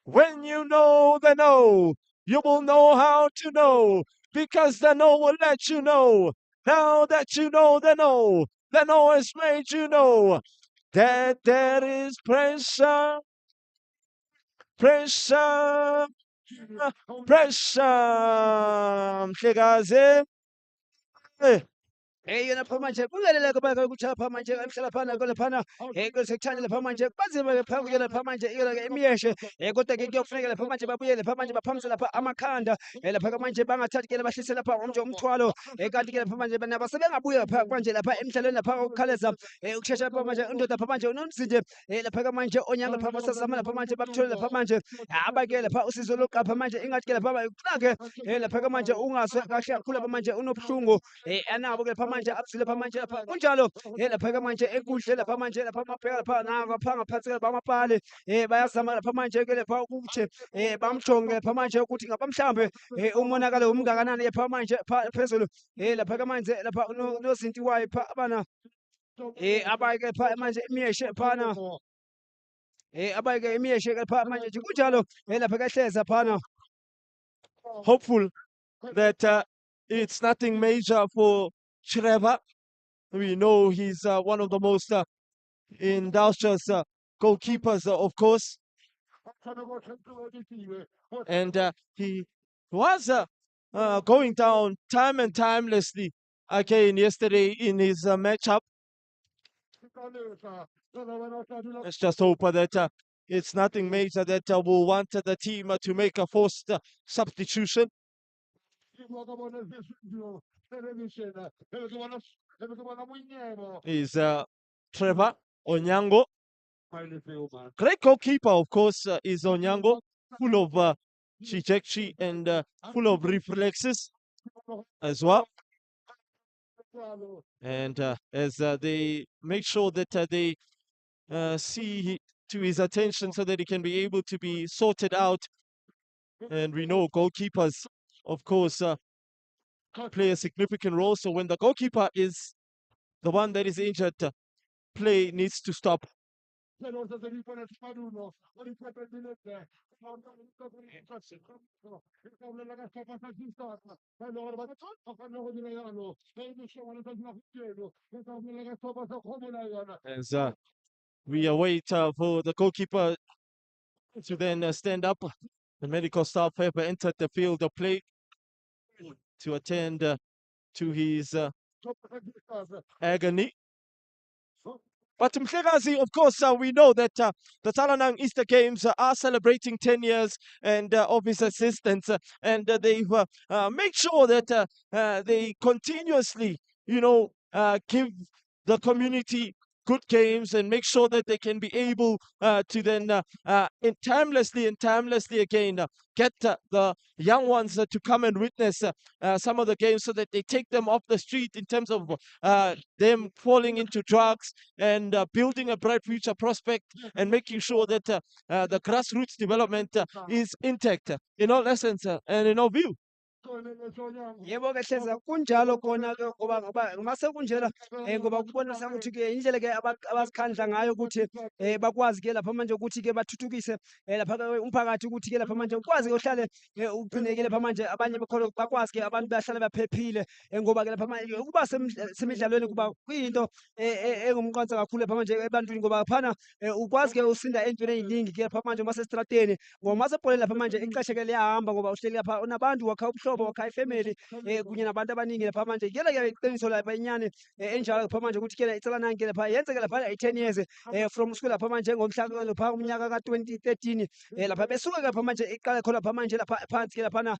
When you know the know, you will know how to know, because the know will let you know. Now that you know the know has made you know that there is pressure, pressure, pressure. Mhlekazi. Yona lapha manje kungelela kuba ukuthi lapha manje emhlala phana laphana kusekuthanda lapha manje banzima ke phambi ke lapha manje ke imiyeshe kodwa ke kuyokufuneka lapha manje babuye lapha manje baphamise lapha amakhanda lapha manje bangathathi ke bahlise lapha umthwalo kanti ke lapha manje nabo sebengabuya lapha manje lapha emhlalweni lapha ukukhaleza ukushesha lapha manje indoda lapha manje unomzinde lapha manje onyanga lapha basazama lapha manje bakuthole lapha manje abake lapha usizo loqapha manje ingathi ke lapha kunake lapha manje ungazwe kahle kakhulu lapha manje unobuhlungu anabo ke lapha manje abusile lapha manje lapha kunjalo lapha manje ekudle lapha manje lapha amabheka lapha ngapha ngaphansi lapha amapali bayazama lapha manje ke lapha ukuthi bamjonge lapha manje ukuthi ngapha mhlambe umonakalo umngakanani lapha manje phezulu lapha manje lapha nozintiwayo pha abana abayike pha manje imiyeshe phana abayike imiyeshe lapha manje kunjalo lapha kahleza phana. Hopeful that it's nothing major for Trevor. We know he's one of the most industrious goalkeepers, of course. And he was going down time and timelessly again yesterday in his matchup. Let's just hope that it's nothing major that will want the team to make a forced substitution. Is Trevor Onyango. Great goalkeeper, of course, is Onyango, full of trajectory and full of reflexes as well. And as they make sure that they see to his attention so that he can be able to be sorted out. And we know goalkeepers, of course, play a significant role. So when the goalkeeper is the one that is injured, play needs to stop. As we await for the goalkeeper to then stand up, the medical staff have entered the field of play to attend to his agony. But Mhlekazi, of course, we know that the Tsalanang Easter Games are celebrating 10 years and of its existence, and they've made sure that they continuously, give the community good games and make sure that they can be able to then timelessly again get the young ones to come and witness some of the games so that they take them off the street in terms of them falling into drugs and building a bright future prospect and making sure that the grassroots development is intact in all essence and in all view. Yebo ke hleza kunjalo khona ke ngoba mase kunjela ngoba kubonisa ukuthi ke indlela ke abazikhandla ngayo ukuthi bakwazi ke lapha manje ukuthi ke bathuthukise lapha ke umphakathi ukuthi ke lapha manje ukwazi ke uhlale ugcinekile lapha manje abanye bekhona bakwazi ke abantu bahlale baphephile ngoba ke lapha manje ukuba semidlalweni kuba kuyinto engumqansa kakhulu lapha manje ebantwini ngoba phana ukwazi ke usinda entweni eziningi ke lapha manje mase strateni ngoba mase bholela lapha manje ixesha ke liyahamba ngoba uhleli lapha unabantu wakha ubuhlobo wakha ifamily kunye nabantu abaningi lapha manje kuyela ke iqiniso lapha inyane enjalo lapha manje ukuthi ke Tsalanang ke lapha yenze ke lapha i10 years from school lapha manje ngomhla lapha umnyaka ka2013 lapha besuka ke lapha manje iqala khona lapha manje lapha phansi ke lapha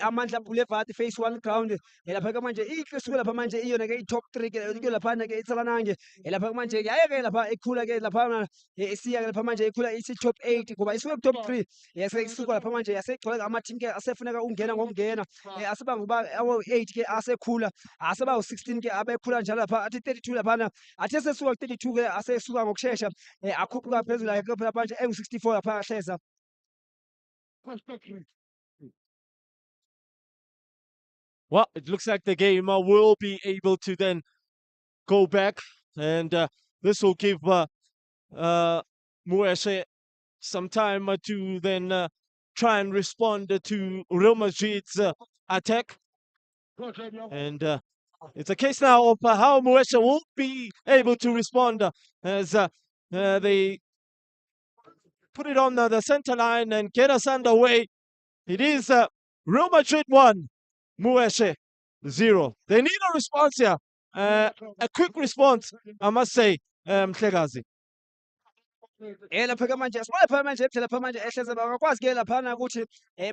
amandla Boulevard phase 1 ground lapha ke manje isuka lapha manje iyona ke i-top 3 ke lapha ke Tsalanang lapha manje yaye ke lapha ikhula ke lapha isiya ke lapha manje ikhula isi-top 8 ngoba isuka ku-top 3 yase isuka lapha manje yasegcwala ama-team ke asefuneka ungena ngokungena aseba ngoba awo-8 ke asekhula aseba u-16 ke abekhula njalo lapha athi 32 laphana athi sesuka ku-32 ke asesuka ngokushesha akhuphuka phezulu ke lapha manje engu-64 lapha hleza. Well, it looks like the game will be able to then go back, and this will give Moeshe some time to then try and respond to Real Madrid's attack. And it's a case now of how Moeshe will be able to respond as they put it on the center line and get us underway. It is Real Madrid 1, Moeshe 0. They need a response here, a quick response, I must say, Mhlekazi. Lapha ke manje lapha manje lapha manje ehleze bangakwazi ke laphana ukuthi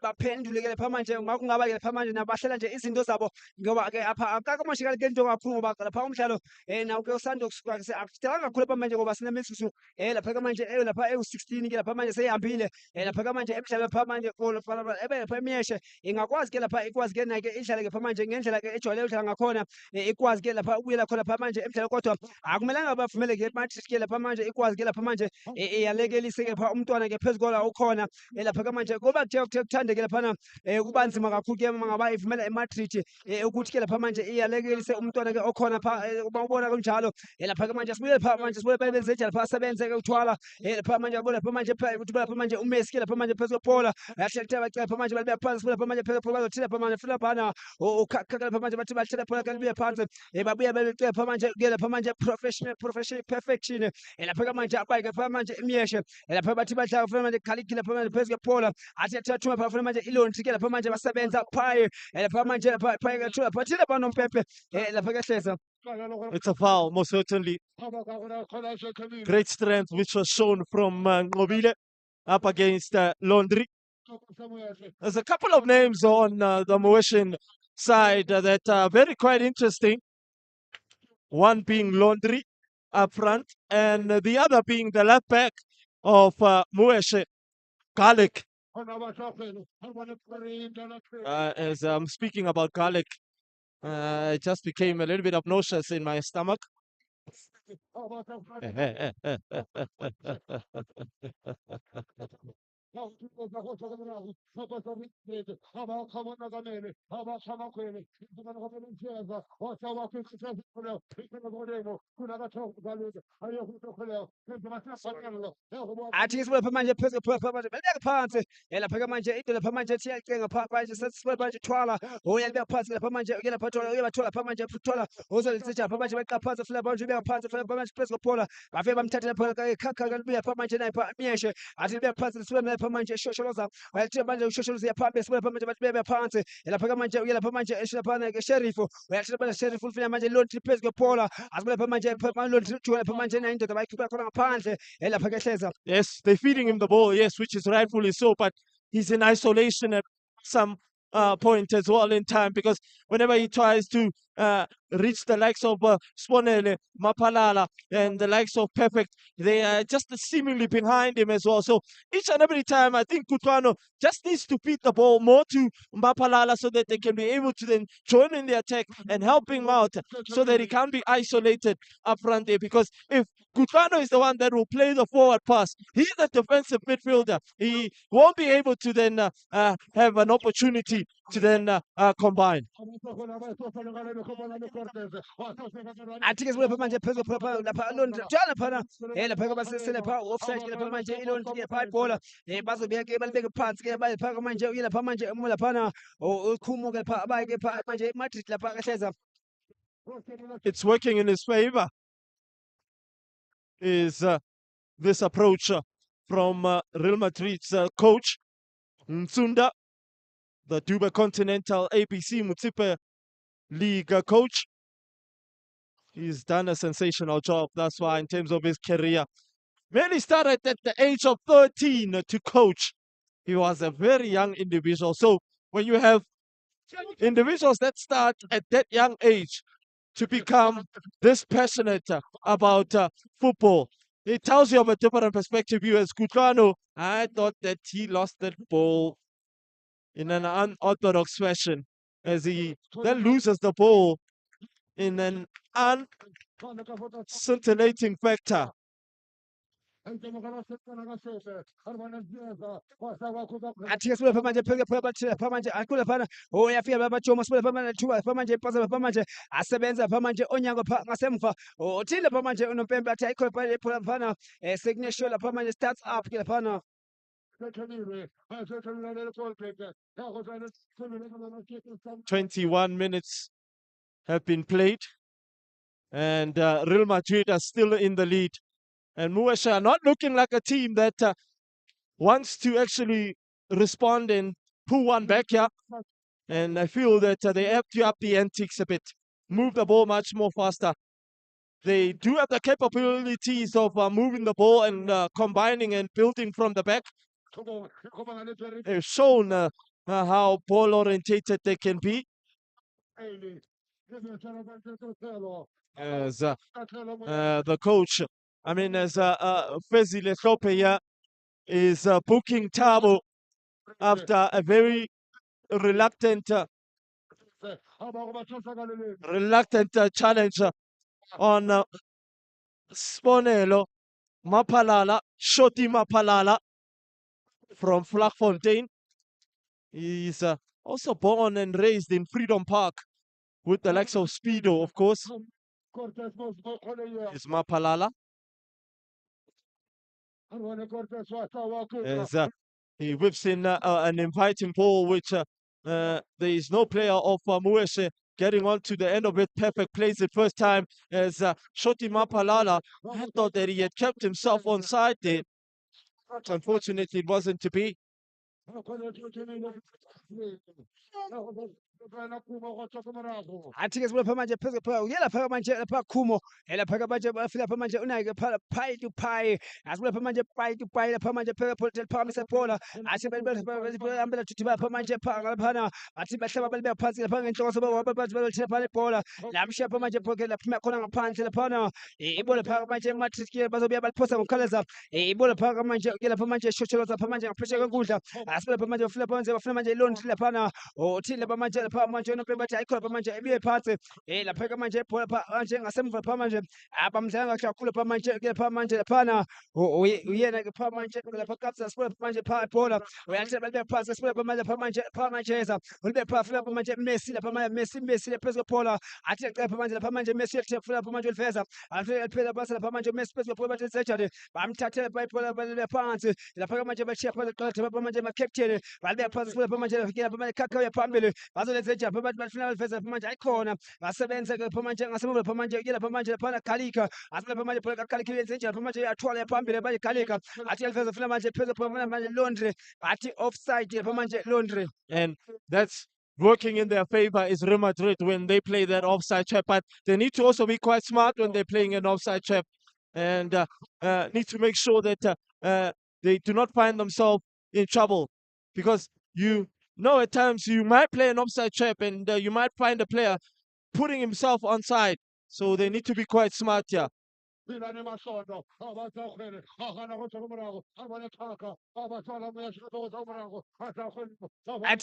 baphendule ke lapha manje kungaba ke lapha manje nabahlela nje izinto zabo ngoba ke apha akakamashikali ke into kakhulu ngoba lapha umdlalo nawo ke usando kusuka ke akudelanga kakhulu lapha manje ngoba sinemizuzu lapha ke manje lapha ewu16 ke lapha manje seyihambile lapha ke manje emdlalo lapha manje lapha emiyeshe ingakwazi ke lapha ikwazi ke nake idlale ke lapha manje ngendlela ke ejwayele udlala ngakhona ikwazi ke lapha ukuyela khona lapha manje emdlalo kodwa akumelanga bavumele ke Madrid ke lapha manje ikwazi ke lapha manje iyalekelise ke pha umntwana ke phezulu ukhona lapha ke manje ngoba kuthande ke laphana kuba nzima kakhulu ke mangaba ivumela eMadrid ukuthi ke lapha manje iyalekelise umntwana ke okhona pha ubona kunjalo lapha ke manje sibuye pha manje sibuye benze njalo pha sebenze ke uthwala lapha manje yabona lapha manje ukuthi lapha manje uMessi ke lapha manje phezulu Paula yahle lapha manje balibe phansi lapha manje phezulu Paula bazothina lapha manje fila phana ukhakha lapha manje bathi bahlala Paula kanti buye phansi babuye belicela lapha manje ke lapha manje professional perfection lapha ke manje abayike lapha manje imiyeshe lapha bathi badla kufanele manje khalikhi lapha manje phezulu Paula athi athathuma lapha manje ilonti ke lapha manje basebenza phaye lapha manje phaye ke thula bathi lapha noMpepe lapha ke hleza. It's a foul, most certainly. Great strength which was shown from Ngobile up against Laundry. There's a couple of names on the Moeshian side that are very quite interesting. One being Laundry up front, and the other being the left back of Moeshe, Garlic. As I'm speaking about Garlic, it just became a little bit obnoxious in my stomach. Athi isibuye manje phezulu manje beleka phansi lapha ke manje into lapha manje ethi iyacenga phansi manje sesibuye manje thwala uyalibeka phansi lapha manje uyalapha thwala uyabathola lapha manje thwala uzolithatha lapha manje beqa phansi funa manje ubeka phansi funa manje phezulu Paula bafike bamthatha lapha ekhakha kanti lapha manje naye pha miyeshe athi ubeka phansi sibuye lapha manje eshosholoza uyathina manje ushosholoza yaphambi esibona lapha manje bathi bebe phansi lapha manje uyalapha manje eshilaphana ke Sheriff uyathina manje Sheriff ufuna manje Lontri phezu kwephola asibona lapha manje Lontri ujula lapha manje indoda bayikhipha khona ngaphandle lapha ke Hleza. Yes, they're feeding him the ball, yes, which is rightfully so, but he's in isolation at some point as well in time, because whenever he tries to reach the likes of Sponele, Mapalala, and the likes of Perfect, they are just seemingly behind him as well. So each and every time, I think Kutuano just needs to feed the ball more to Mapalala so that they can be able to then join in the attack and help him out so that he can't be isolated up front there. Because if Kutuano is the one that will play the forward pass, he's the defensive midfielder. He won't be able to then have an opportunity to then combine. Athi ke sibona lapha manje phezu lapha lapha Lontri njalo phana lapha ke basese lapha offside ke lapha manje iLontri ke pha ibhola bazobuya ke balibeke phansi ke lapha manje uyelapha manje laphana uqhumo ke lapha abaye ke pha manje Madrid lapha ke Hleza. It's working in his favor. Is this approach from Real Madrid's coach Nsunda, the Dubai Continental ABC Mutsipe League coach. He's done a sensational job, that's why, in terms of his career. When he started at the age of 13 to coach, he was a very young individual. So when you have individuals that start at that young age to become this passionate about football, it tells you of a different perspective. You as Kutlano, I thought that he lost that ball in an unorthodox fashion, as he then loses the ball in an unscintillating factor. Athi ke sibona lapha manje pheke phela bathi lapha manje akhula phana uyafika lapha Jomo sibona lapha manje thuba lapha manje ipasa lapha manje asebenza lapha manje onyango ngasemva uthini lapha manje unompembe athi ayikho phela iphola phana sekuneshow lapha manje starts up ke laphana. 21 minutes have been played, and Real Madrid are still in the lead. And Muesha are not looking like a team that wants to actually respond and pull one back here. And I feel that they have to up the antics a bit, move the ball much more faster. They do have the capabilities of moving the ball and combining and building from the back. They've shown how ball-orientated they can be. As the coach, I mean, as Fezi Leshope here is booking Tabo after a very reluctant challenge on Sponelo Mapalala, Shoti Mapalala from Vlakfontein. He's also born and raised in Freedom Park with the likes of Speedo, of course. Is Mapalala. As he whips in an inviting ball, which there is no player of Mueshe getting on to the end of it. Perfect plays it first time as Shoti Mapalala. I thought that he had kept himself on side there. But unfortunately, it wasn't to be. Athi ke sibona lapha manje phezulu phela uyelapha manje lapha Khumo lapha ke manje bafika lapha manje unaye ke phala pie to pie asibona lapha manje pie to pie lapha manje phela phela phakamisa ibhola athi behambela juthi lapha manje phaka laphana athi bahlaba balibeka phansi lapha ngenhloko soba bathi balithela phala ibhola lamshiya lapha manje phokela laphuma khona ngaphandle laphana ibhola phaka manje Madrid ke bazobuya baliphosa ngokukhaleza ibhola phaka manje ke lapha manje shosholoza lapha manje ngaphesheya kwenkundla asibona lapha manje bafuna manje iLontri laphana uthini lapha manje lapha manje unompembe bathi ayikho lapha manje ebiye phansi lapha ke manje ibhola lapha manje ngasemva lapha manje abamdlanga kakhulu lapha manje ke lapha manje laphana uyena ke lapha manje lapha kapsa sibona lapha manje pha ibhola uyathi balibeka phansi sibona lapha manje pha Manchester ulibeka phansi lapha manje Messi lapha manje Messi phezulu kwephola athi aqepha manje lapha manje Messi ethi lapha manje ulifeza athi aliphela basa lapha manje Messi phezulu kwephola bathi surgery bamthathela pha ibhola balibeka phansi lapha ke manje bachiya phansi qala lapha manje captain balibeka phansi sibule lapha manje bafikela lapha manje Kakao phambili bazolenza ejump abantu bafuna balifeza lapha manje ayikhona basebenza ke lapha manje ngasemuva lapha manje yela lapha manje laphana Galika asibule lapha manje phela Galika yenza ejump lapha manje yathwala phambili manje Galika athi alifeza funa manje phezulu lapha manje Laundry athi offside lapha manje Laundry. And that's working in their favor is Real Madrid when they play that offside trap. But they need to also be quite smart when they're playing an offside trap and need to make sure that they do not find themselves in trouble. Because you know at times you might play an offside trap and you might find a player putting himself onside. So they need to be quite smart here. Athi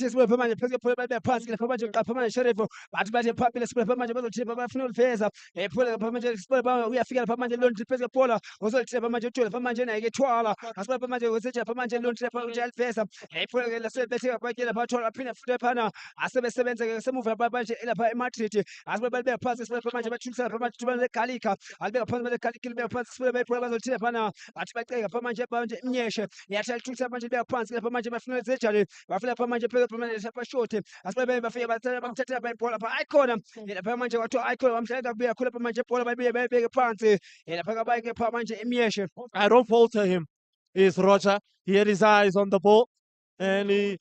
sibule lapha manje phezulu phela balibeka phansi lapha manje lapha manje Sheriff bathi bathi phambili sibule lapha manje bazothina bafuna ulifeza phela lapha manje sibule lapha uyafika lapha manje Laundry phezulu bola uzolithina lapha manje uthole lapha manje naye ke thwala asibule lapha manje usethi lapha manje Laundry lapha manje alifeza phela ke lasebethe kwakhe lapha thola aphinde futhi phana asebesebenza ke semuva lapha manje lapha eMadrid asibule balibeka phansi sibule lapha manje bathulisa lapha manje thubane leGalika alibeka phansi manje Galika libeka phansi sibule bayiphola bazothina phana bathi baceka lapha manje Mnyeshe yathi alithulisa manje libeka phansi lapha manje bafuna ezejani bafuna lapha manje phezulu manje lapha short asibe bafike bathatha bayibhola lapha ayikhona lapha manje kwathiwa ayikhona bamhleka kubuya khona lapha manje ibhola bayibuye bayibeke phansi lapha kabayike pha manje Mnyeshe. I don't falter him. Is Roger. He had his eyes on the ball and he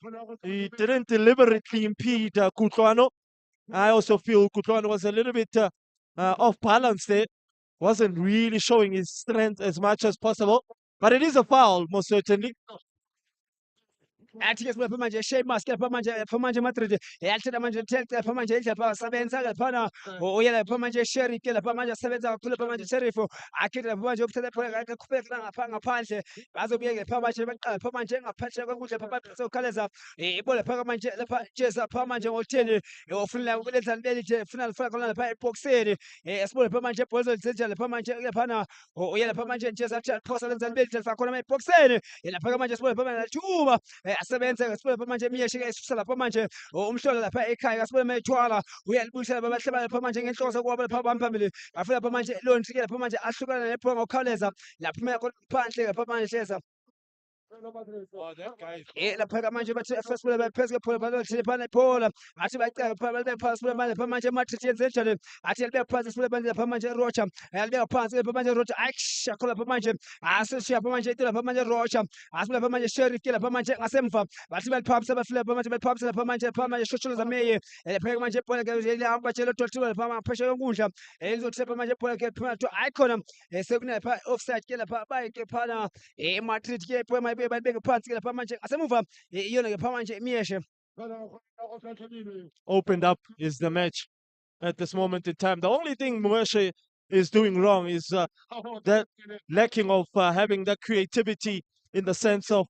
didn't deliberately impede Kutlwano. I also feel Kutlwano was a little bit off balance there. Wasn't really showing his strength as much as possible. But it is a foul, most certainly. Athi ke sibule lapha manje Sheamus ke lapha manje Madrid yathina manje Telke lapha manje lapha sebenza laphana uyela lapha manje Sheriff ke lapha manje sebenza kakhulu lapha manje Sheriff akhithi lapha manje ukuthatha ibhola qhubeka lapha ngaphandle bazobiyeke lapha manje baqala lapha manje ngaphandle kwekudla lapha bazokhaleza ibhola lapha manje lapha Jeza lapha manje ngo10 ufuna ukulenza libeli nje ufuna lifaka khona lapha eboxeni sibule lapha manje ibhola zolenza lapha manje laphana uyela lapha manje Jeza athi aphosa lenza libeli lifaka khona eboxeni lapha manje sibule lapha manje Juba asebenza sibule lapha manje Mnyeshe ke isifisa lapha manje umhlolo lapha ekhaya sibule mayithwala uyalibuyisela babahlaba lapha manje ngenhloso kwabo lapha phambili bafika lapha manje Laundry ke lapha manje ahlukana nebhola ngokukhawuleza lapha phandle lapha manje Hleza lapha manje bathi first ball baphezulu phela bazothile phana ibhola athi baceka phela phansi lapha manje Madrid yenze njani athi libeka phansi sibule manje lapha manje Rocha libeka phansi lapha manje Rocha aksha khona lapha manje aseshiya lapha manje lapha manje Rocha asibule lapha manje Sheriff ke lapha manje ngasemva bathi baliphamisa bafika lapha manje baliphamisa lapha manje Shosholoza Meye lapha manje ibhola ke lihamba nje lodoltiwe lapha maphesha yonkundla elizothi lapha manje ibhola ke phela ayikhona sekune lapha offside ke lapha bayike phana eMadrid ke ibhola balibeke phansi ke lapha manje ngasemuva iyona ke pha manje Mnyeshe. Opened up is the match at this moment in time. The only thing Mnyeshe is doing wrong is that lacking of having that creativity in the sense of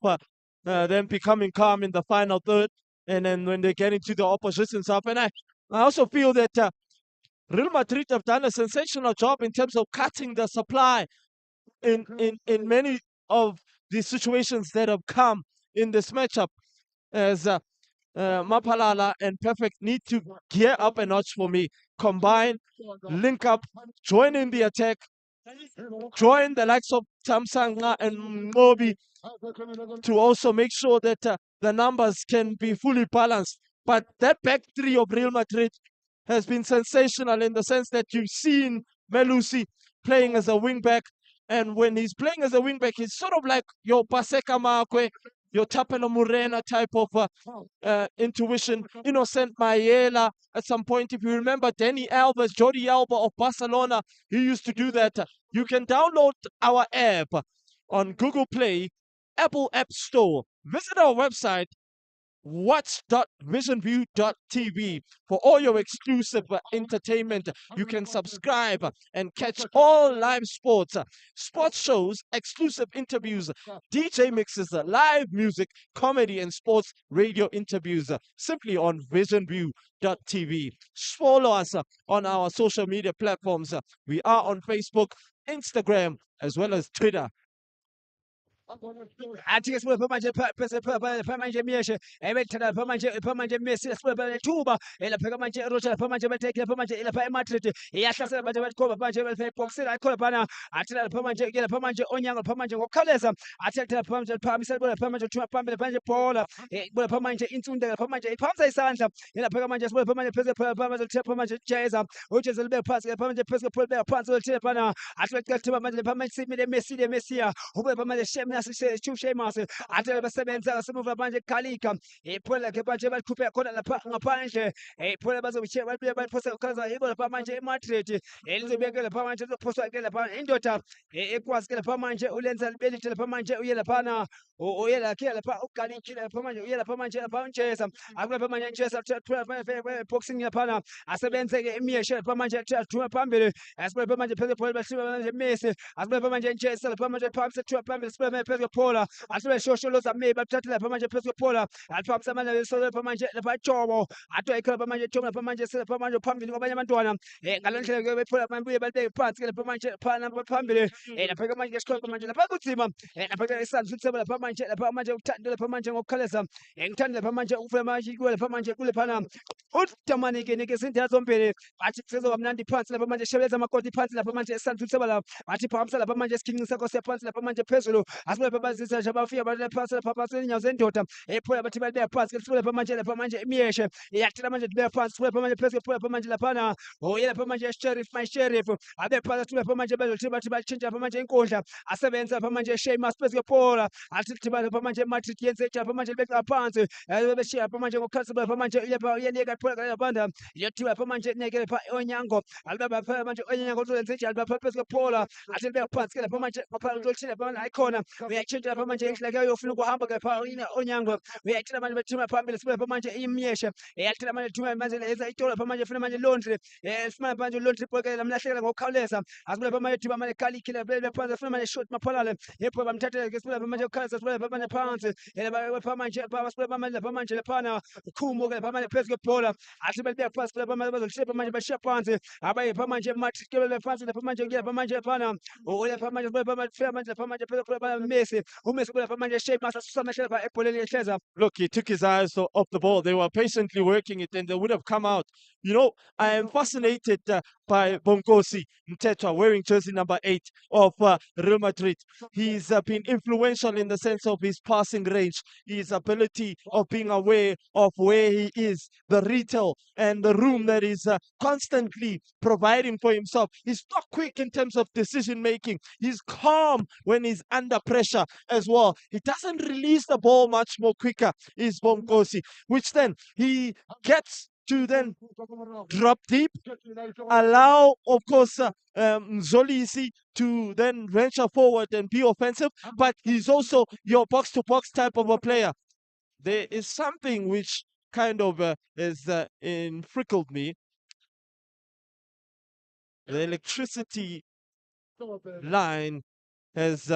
them becoming calm in the final third and then when they get into the opposition's half. And I also feel that Real Madrid have done a sensational job in terms of cutting the supply in many of the situations that have come in this matchup, as Mapalala and Perfect need to gear up a notch for me. Combine, link up, join in the attack, join the likes of Tsalanang and Ngobi to also make sure that the numbers can be fully balanced. But that back three of Real Madrid has been sensational in the sense that you've seen Melusi playing as a wing-back. And when he's playing as a wing-back, he's sort of like your Paseka Makwe, your Tapelo Morena type of intuition. Innocent Mayela at some point. If you remember Danny Alves, Jordi Alba of Barcelona, he used to do that. You can download our app on Google Play, Apple App Store. Visit our website, watch.visionview.tv for all your exclusive entertainment. You can subscribe and catch all live sports, sports shows, exclusive interviews, DJ mixes, live music, comedy and sports radio interviews simply on visionview.tv. Follow us on our social media platforms. We are on Facebook, Instagram, as well as Twitter. athi ke sibuye manje pha manje miyeshe ebethanda pha manje Messi sibuye thuba lapha manje Roger pha manje bethe pha manje lapha eMadrid iyahlasela manje bethikhomba manje belapha eboxini ayikhona phana athi lapha manje onyango pha manje ngokukhawuleza athi pha manje phamisa pha manje uthuma phambili manje bhola sibuye pha manje insundeka pha manje iphamisa isandla lapha manje sibuye pha manje phezulu pha manje pha manje Jeza ujeza libe phansi pha manje phezulu phola libe phansi uthile phana athi becathiba manje pha manje simile Messi ube pha manje Sheamus athi besebenza simuva manje Kalika iphola lakhe manje balikhuphe khona lapha ngaphandle iphola bazobishiya babuye baliphosa ukhaza yibo lapha manje eMadrid elizobekela lapha manje lizophoswa ke lapha indoda ekwazi ke lapha manje ulenza libelithe lapha manje uye laphana uye lakhe lapha uGaliki lapha manje uye lapha manje lapha uNjesa akulapha manje uNjesa boxing laphana asebenze ke imiyeshe lapha manje athuma phambili asibe manje phezulu phola basiba manje Messi asibe manje uNjesa lapha manje phamisa athuma phambili sibe manje phezulu phola asibe shosholoza me bathathela lapha manje phezulu phola aliphamisa manje lesolo lapha manje lapha Jobo athi ayikhala lapha manje Jobo lapha manje lapha manje phambili kwabanye abantwana ngalendlela ke bephola babuye balibeke phansi ke lapha manje phana phambili lapha ke manje esikhona manje lapha kuthima lapha ke isandla sitheba lapha manje uthanda lapha manje ngokukhaleza ngithanda lapha manje ukufuna manje kuwe lapha manje kule phana uDamani ke nike izindlela zombili bathi kusezoba mnandi phansi lapha manje shebeleza amakoti phansi lapha manje esandla sitheba lapha bathi phamisa lapha manje isiginqisa kose phansi lapha manje phezulu asibe babazisa nje bafika bathi phansi lapha phansi inyawo zendoda ephola bathi balibeka phansi ke sibe lapha manje imiyeshe iyathina manje libeka phansi sibe lapha manje phezulu lapha manje laphana oye lapha manje sheriff abe phansi lapha manje bezothi bathi batshintsha lapha manje inkundla asebenza lapha manje Sheamus phezulu phola athi thiba lapha manje Madrid yenze lapha manje libeka phansi beshiya lapha manje ngokukhalisa lapha manje lapha uyenika phola lapha yethiwa lapha manje neke lapha onyango alibaba lapha manje onyango uzoyenza njani lapha phezulu phola athi libeka phansi ke lapha manje lapha uzothina lapha manje ayikhona uyatshintsha lapha manje indlela ke uyofuna ukuhamba ke lapha onyango uyathina manje bethuma phambili sibe lapha manje imiyeshe eyathina manje thuma manje leza itola lapha manje funa manje laundry sifuna manje laundry bhokela lamlahlekela ngokukhawuleza asibe lapha manje thiba manje Kaliki lapha phansi funa manje shot maphalale yepho bamthathela ke sibe lapha manje ukhaleza sibe lapha manje phansi lapha manje lapha manje laphana ukhumo ke lapha manje phezulu kwebhola athi belibeka phansi lapha manje bazolishepha manje bashiya phansi abaye lapha manje Madrid ke lapha phansi lapha manje lapha manje laphana lapha manje lapha manje phezulu Messi uMessi lapha manje Sheamus asusa amehlo lapha ebholeni ehleza. Look, he took his eyes off the ball. They were patiently working it and they would have come out. You know, I am fascinated by Bonkosi Mtetwa wearing jersey number 8 of Real Madrid. He's been influential in the sense of his passing range, his ability of being aware of where he is, the retail and the room that is constantly providing for himself. He's not quick in terms of decision making. He's calm when he's under pressure as well. He doesn't release the ball much more quicker, is Bonkosi, which then he gets to then drop deep, allow, of course, Zolisi to then venture forward and be offensive, but he's also your box-to-box type of a player. There is something which kind of has infrickled me. The electricity line has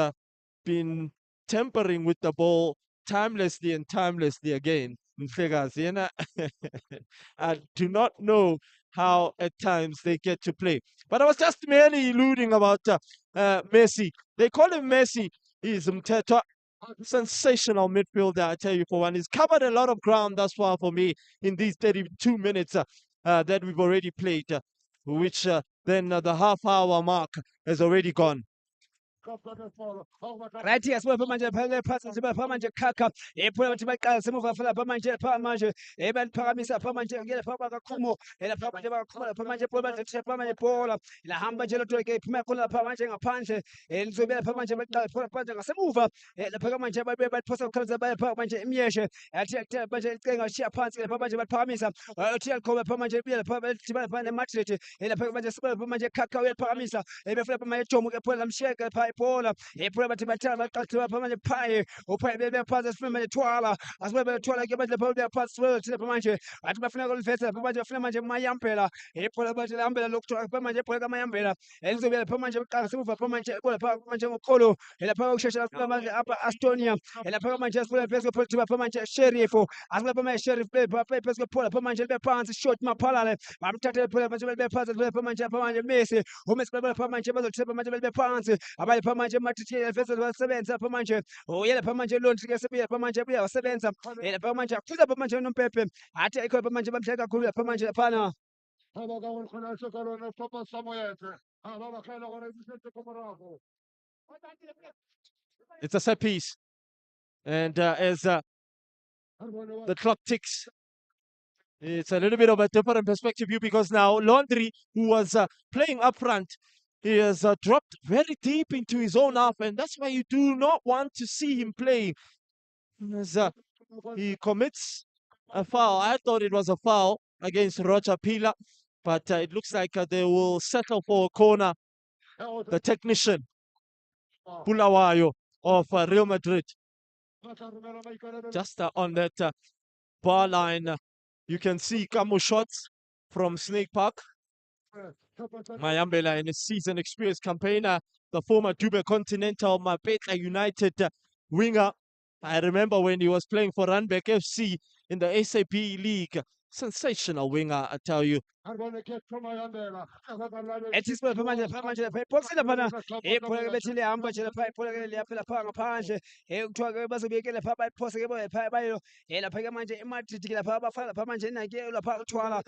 been tampering with the ball timelessly and timelessly again. I do not know how at times they get to play. But I was just merely alluding about Messi. They call him Messi. He's Mtetwa. Sensational midfielder, I tell you for one. He's covered a lot of ground thus far for me in these 32 minutes that we've already played, which then the half-hour mark has already gone. Right here, sibe manje phele phansi sibe manje khakha ephola bathi baqala semuva fela manje eben phakamisa manje ngeke phaka kakhumo lapha manje bakakhuma lapha manje bhola bathi manje bhola la hamba nje lotho ke iphuma khona lapha manje ngaphandle lizobela lapha manje baqala phola manje ngasemuva lapha manje babe baphosa ukhaleza baye phaka manje imiyeshe yathi manje icenga shiya phansi lapha manje baphakamisa uthi yakhoba lapha manje buyela lapha bathi lapha eMadrid lapha manje sibe lapha manje khakha uyaphakamisa ebefuna lapha manje Jomo ke phola lamshiyeka lapha ibhola ephola bathi bathatha baqala lapha manje phaye uphaye bebe phansi sifuna manje thwala asibe bethwala ke bathi lapha bebe phansi lapha manje athi bafuna ukuliveza lapha manje bafuna manje mayambela ephola bathi lambela lokuthiwa lapha manje ephola kamayambela elizobela lapha manje baqala simuva lapha manje lapha manje ngokholo lapha ukusheshela lapha manje apha Estonia lapha manje asifuna phezulu phola lapha manje Sheriff asibe lapha manje Sheriff lapha phezulu phola lapha manje bebe phansi short maphalale bamthatha phola manje bebe phansi lapha manje Messi uMessi lapha manje bazothi lapha manje bebe phansi abaye lapha manje Mathithi vese wasebenza lapha manje uye lapha manje Laundry ke sebuya lapha manje ubuya wasebenza lapha manje akuza lapha manje uNompepe athi ayikho lapha manje bamhleka kakhulu lapha manje laphana It's a set piece. And as the clock ticks, it's a little bit of a different perspective view because now Laundry, who was playing up front, he has dropped very deep into his own half, and that's why you do not want to see him playing. As he commits a foul. I thought it was a foul against Roger Pila, but it looks like they will settle for a corner. The technician, Bulawayo of Real Madrid. Just on that bar line, you can see Kamu shots from Snake Park. Mayambela in his season experience campaigner, the former Dube Continental Mapeta United winger. I remember when he was playing for Randbeck FC in the SAP League. Sensational winger, I tell you. ethi sibe lapha manje lapha eboxini laphana ibhola ke bethi lihamba nje lapha ibhola ke liyaphela lapha ngaphandle kuthiwa ke bazobiyekela lapha bayiphose ke lapha bayo lapha ke manje eMadrid ke lapha abafana lapha manje nake lapha uthwala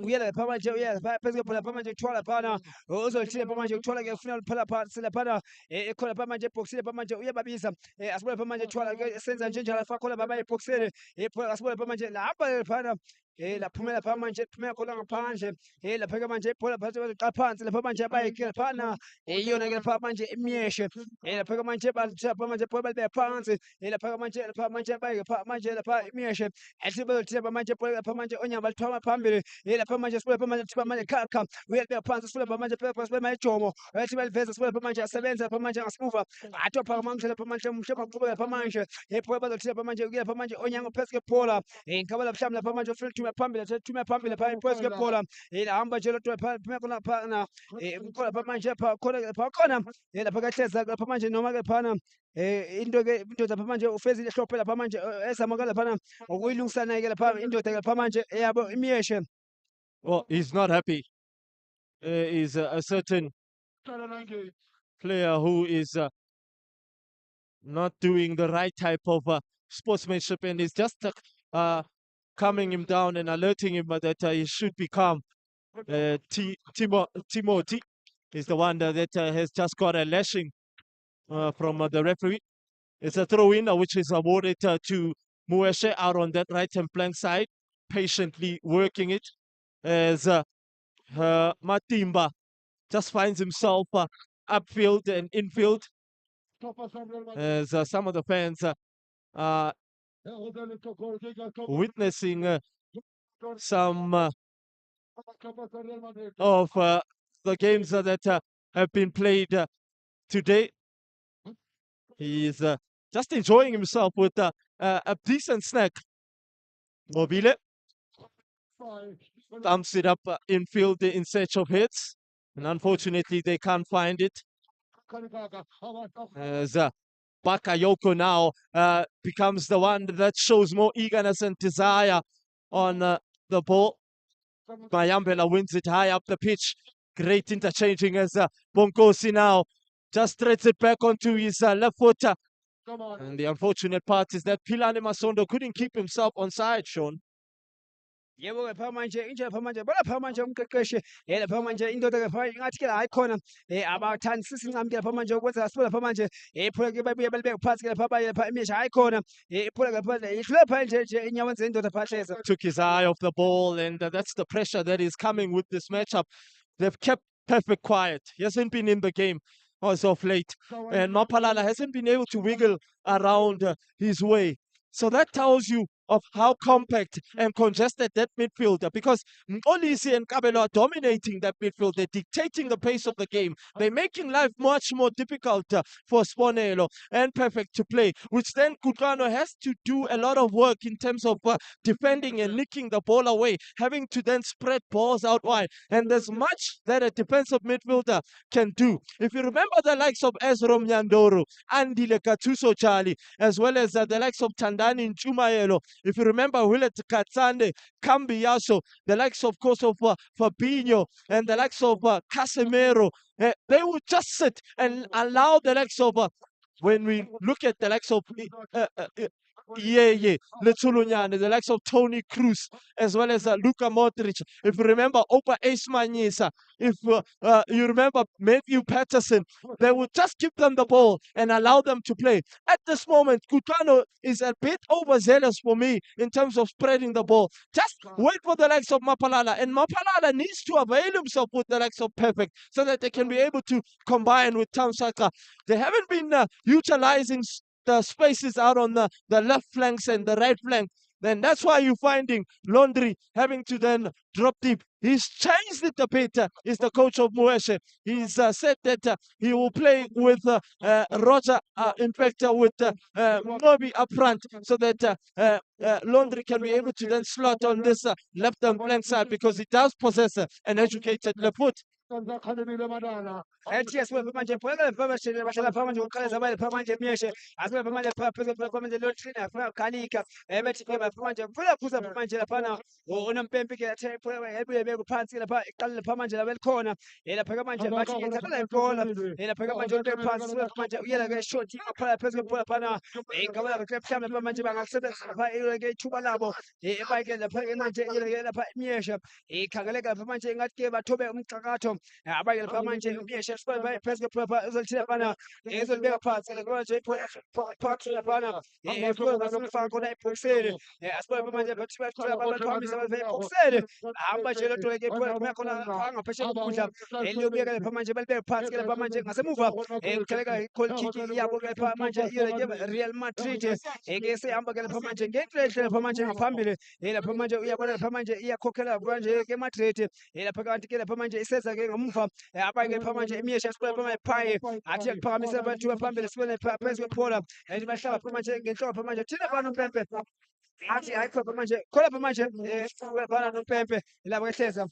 uyela lapha manje uyela lapha phezu ke lapha manje uthwala laphana uzothile lapha manje uthwala ke ufuna lapha phansi laphana ekhona lapha manje eboxini lapha manje uyababiza asibe lapha manje uthwala ke senza nje njalo lapha khona baba eboxini ibhola asibe lapha manje lapha laphana laphumela lapha manje phumela khona ngaphandle lapha ke manje ibhola qa phansi lapha manje abayike laphana iyona ke lapha manje imiyeshe lapha ke manje lapha manje ibhola balibe phansi lapha manje abayike manje lapha imiyeshe ethi bazothi lapha manje ibhola lapha manje onyama lithwama phambili lapha manje sibe lapha manje thiba manje khakha uyalibe phansi sibe lapha manje phela sibe manje jomo ethi baliveza sibe lapha manje asebenza lapha manje ngasimuva athi lapha manje lapha manje umsheba kuqhubeka lapha manje ibhola bazothi lapha manje uye lapha manje onyanga phezulu kebhola ngikabala mhlawumbe lapha manje ufuna thume phambili thume phambili lapha phezulu kebhola hamba nje lodwa phuma khona phana khona lapha manje khona lapha kahleza lapha manje noma ke phana into lapha manje ufezile hlophe lapha manje esamukela laphana ukuyilungisana ke lapha indoda lapha manje yabo imiyeshe. Well, he's not happy. Is a certain player who is not doing the right type of sportsmanship, and is just calming him down and alerting him that he should be calm. Timothy is the one that has just got a lashing from the referee. It's a throw-in which is awarded to Mueshe out on that right-hand flank side, patiently working it as Matimba just finds himself upfield and infield as some of the fans are witnessing some of the games that have been played today. He is just enjoying himself with a decent snack. Mobile thumps it up infield in search of hits, and unfortunately they can't find it. As Bakayoko now becomes the one that shows more eagerness and desire on the ball. Mayambela wins it high up the pitch. Great interchanging as Bonkosi now just threads it back onto his left foot. And the unfortunate part is that Pilane Masondo couldn't keep himself on side, Sean. Yebo lapha manje inje lapha manje balapha manje umqeqeshi lapha manje indoda ke phakathi ngathi ke la ayikhona abathandisisi incambi lapha manje ukwenza sibe lapha manje iphula ke babuye balibeke phansi ke lapha baye lapha imisha ayikhona iphula ke lapha ihlule phakathi nje inyawo zendoda phahleza. Took his eye off the ball, and that's the pressure that is coming with this matchup. They've kept perfect quiet. He hasn't been in the game as of late, and Mapalala hasn't been able to wiggle around his way. So that tells you of how compact and congested that midfielder, because Olisi and Kabelo are dominating that midfield. They're dictating the pace of the game. They're making life much more difficult for Sponelo and Perfect to play, which then Kutlano has to do a lot of work in terms of defending and nicking the ball away, having to then spread balls out wide. And there's much that a defensive midfielder can do. If you remember the likes of Ezrom Nyandoro, Andile Katuso Charlie, as well as the likes of Tandani Nchumayelo, If you remember, Willet Katsande, Cambiaso, the likes, of course, of Fabinho, and the likes of Casemiro, they would just sit and allow the likes of, when we look at the likes of Letsulunyane, the likes of Tony Cruz, as well as Luka Modric. If you remember, Opa Ace Manyisa, if you remember Matthew Patterson, they would just give them the ball and allow them to play. At this moment, Kutano is a bit overzealous for me in terms of spreading the ball. Just wait for the likes of Mapalala, and Mapalala needs to avail himself with the likes of Perfect so that they can be able to combine with Town Saka. They haven't been utilizing the spaces out on the left flanks and the right flank. Then that's why you're finding Laundry having to then drop deep. He's changed it a bit, is the coach of Moeshe. He's said that he will play with Roger, in fact, with Mobi up front, so that Laundry can be able to then slot on this left and flank side, because he does possess an educated left foot. Yes, well, manje phela phela bahlala phela manje uqaleza abale phela manje emiyeshe asibe phela manje phela manje lotrina phela khalika bethi phela manje phela phuza phela manje lapha unompempe ke athe phela ebuye beke phansi lapha iqalile phela manje la belikhona lapha manje bathi yethatha ibhola lapha manje untwe phansi manje uyela ke short phela phezulu phela phana ingabala ke mhlawumbe phela manje bangakusebenzisa lapha ke ithuba labo ebayike lapha manje lapha emiyeshe ikhangeleka lapha manje ingathi ke bathobe umcakathi abayike lapha manje umiyeshe phezulu phela uzolithina phana ezolibeka phansi lapha manje phansi lapha phela bazofaka khona ebhokisini asibe manje bathi baphambisa ebhokisini hamba nje lento ke phela khona angaphesheya ukudla eliyobeka lapha manje balibeka phansi lapha manje ngasemuva ukheleka goal kick yabo lapha manje Real Madrid ke sehamba ke lapha manje ngenhle lapha manje ngaphambili lapha manje uyabona lapha manje iyakhokhela manje ke Madrid lapha kanti ke lapha manje iseza ke ngamuva abayike lapha manje imiyeshe sibona lapha phaye athi yakuphakamisa abantu phambili sibone phezulu kwephola bahlaba lapha manje ngenhloko lapha manje thina bana umpempe athi ayikho lapha manje khona lapha manje bana nompempe lapha kehleza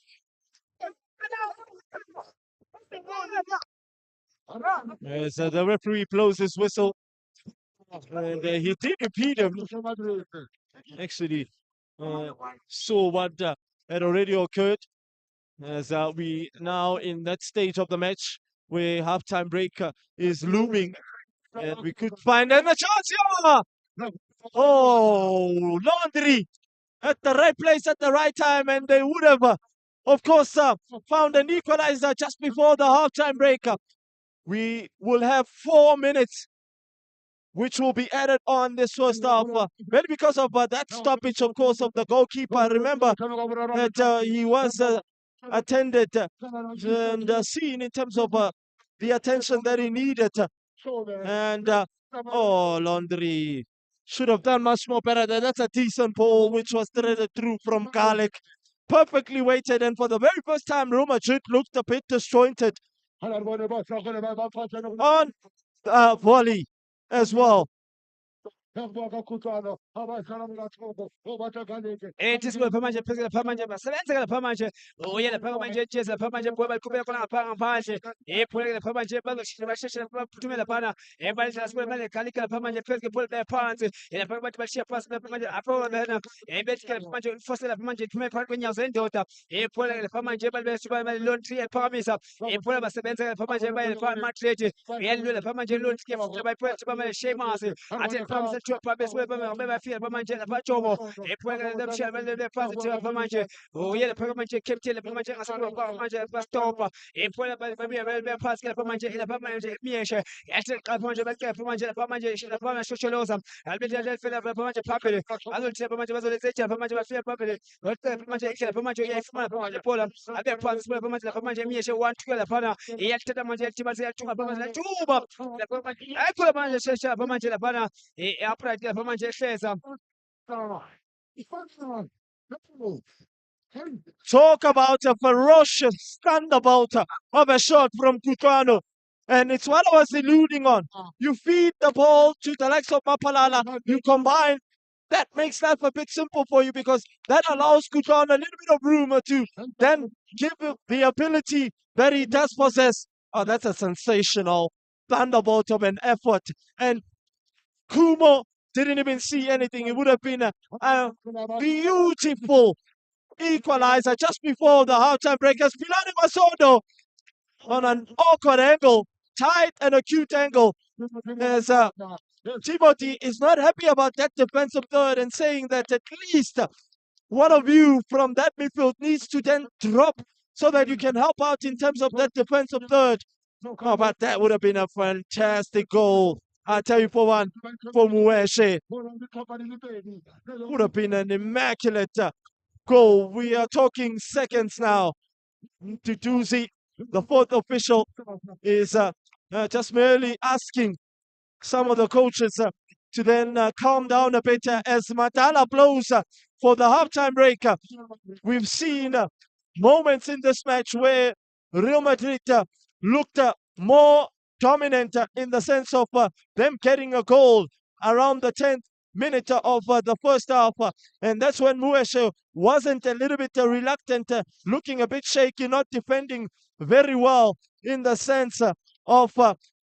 As the referee blows his whistle, and he did repeat him. Actually, saw what had already occurred, as we now in that stage of the match where halftime break is looming, and we could find a chance here. Oh, Laundry at the right place at the right time, and they would have, of course, found an equalizer just before the halftime break. We will have 4 minutes, which will be added on this first half, mainly because of that stoppage, of course, of the goalkeeper. Remember that he was attended and seen in terms of the attention that he needed. And, oh, Laundry should have done much more better. That's a decent ball, which was threaded through from Garlic. Perfectly weighted, and for the very first time, Real Madrid looked a bit disjointed on volley as well. Ethi lapha manje phezulu lapha manje basebenza lapha manje uye lapha manje ejezi lapha manje kuba baliqhubeka khona lapha ngaphandle ephuleke lapha manje bazoshisa basheshe baphuthumela lapha balidla sibe manje khalika lapha manje phezulu bhola bephansi lapha bathi bashiya phansi lapha manje apho bena bethi lapha manje force lapha manje iphume phakathi kwenyawo zendoda ephuleke lapha manje balibesha bale Laundry ephakamisa ephola basebenza lapha manje baye lapha Madrid yelwe lapha manje Laundry ke futhi bayiphethe bamele Sheamus athi ephakamisa thupa bese bafika lapha manje lapha Jomo ephuleke lemshaya bale phansi lapha manje uye lapha manje captain lapha manje ngasemuva manje bastopa ephola babuye phansi lapha manje miyeshe yathi lapha manje baqepha manje lapha manje shosholoza alibethi alifela lapha manje phambili azolithi lapha manje bazoletha lapha manje bafika phambili baqepha manje lapha manje uyayifumana lapha manje Paula abe phansi lapha manje miyeshe 1-2 lapha iyathatha manje yathimba seyathunga lapha manje tuba lapha manje ayikho lapha manje shesha lapha manje lapha upright lapha manje ehleza. Talk about a ferocious thunderbolt of a shot from Kutwano. And it's what I was alluding on. You feed the ball to the likes of Mapalala, you combine. That makes life a bit simple for you, because that allows Kutwano a little bit of room to then give you the ability that he does possess. Oh, that's a sensational thunderbolt of an effort. And Kumo didn't even see anything. It would have been a beautiful equalizer just before the halftime break. As Pilani Masodo on an awkward angle, tight and acute angle, as Timothy is not happy about that defensive third and saying that at least one of you from that midfield needs to then drop so that you can help out in terms of that defensive third. Oh, but that would have been a fantastic goal. I tell you, for one, for Mueshe, would have been an immaculate goal. We are talking seconds now. Tutuzi, the fourth official, is just merely asking some of the coaches to then calm down a bit as Matala blows for the halftime break. We've seen moments in this match where Real Madrid looked more dominant in the sense of them getting a goal around the 10th minute of the first half. And that's when Mueshe wasn't a little bit reluctant, looking a bit shaky, not defending very well in the sense of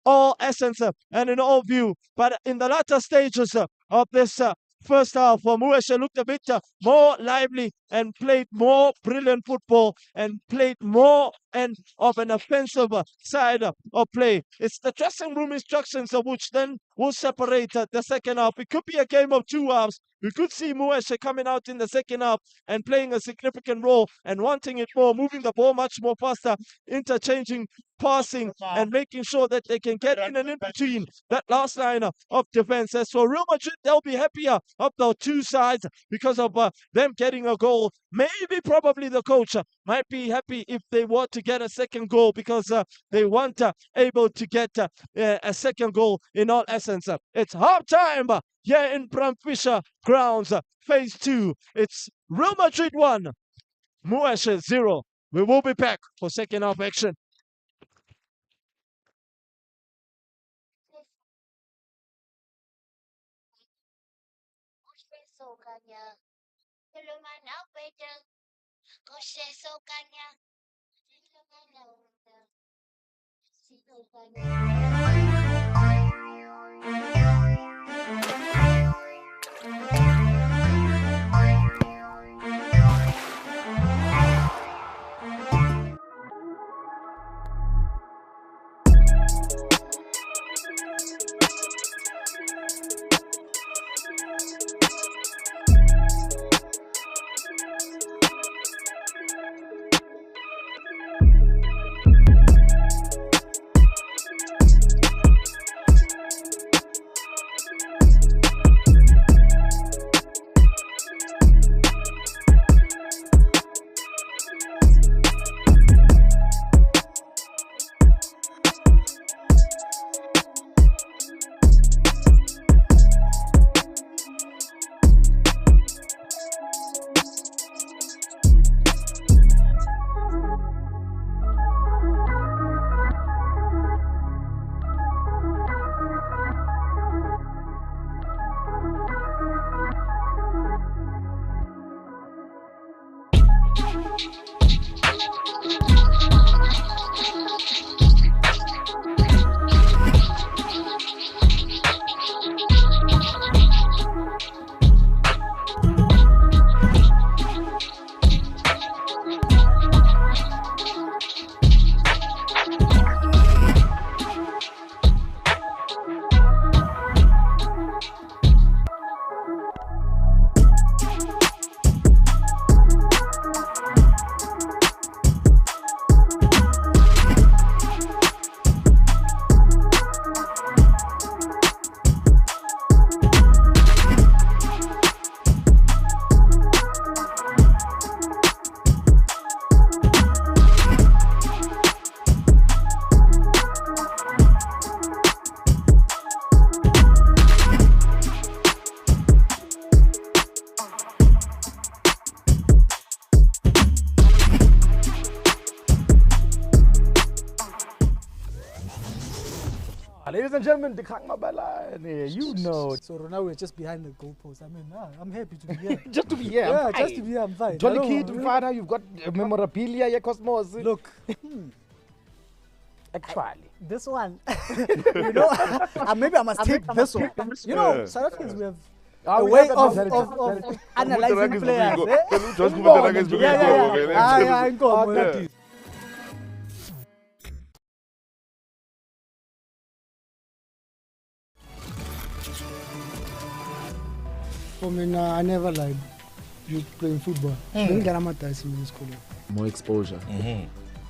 all essence and in all view. But in the latter stages of this first half, Mueshe looked a bit more lively and played more brilliant football and played more and of an offensive side of play. It's the dressing room instructions of which then will separate the second half. It could be a game of two halves. We could see Mueshe coming out in the second half and playing a significant role and wanting it more, moving the ball much more faster, interchanging, passing, and making sure that they can get in and in between that last line of defense. As for Real Madrid, they'll be happier of the two sides because of them getting a goal. Maybe probably the coach might be happy if they were to get a second goal because they weren't able to get a second goal in all essence. It's half time here in Pramfisher Grounds, phase 2. It's Real Madrid 1, Mueshe 0. We will be back for second half action. Ladies and gentlemen, the Kang Mabala, you know. So now we're just behind the goalpost. I mean, I'm happy to be here. Just to be here. Yeah, I'm just to be here, I'm fine. Jolly kid, father, you've got memorabilia, yeah, Cosmos. Look, Actually. This one, maybe I must take this one. South Africans, we have a way of analyzing players. Yeah. For me, I never lied. You playing football. More exposure.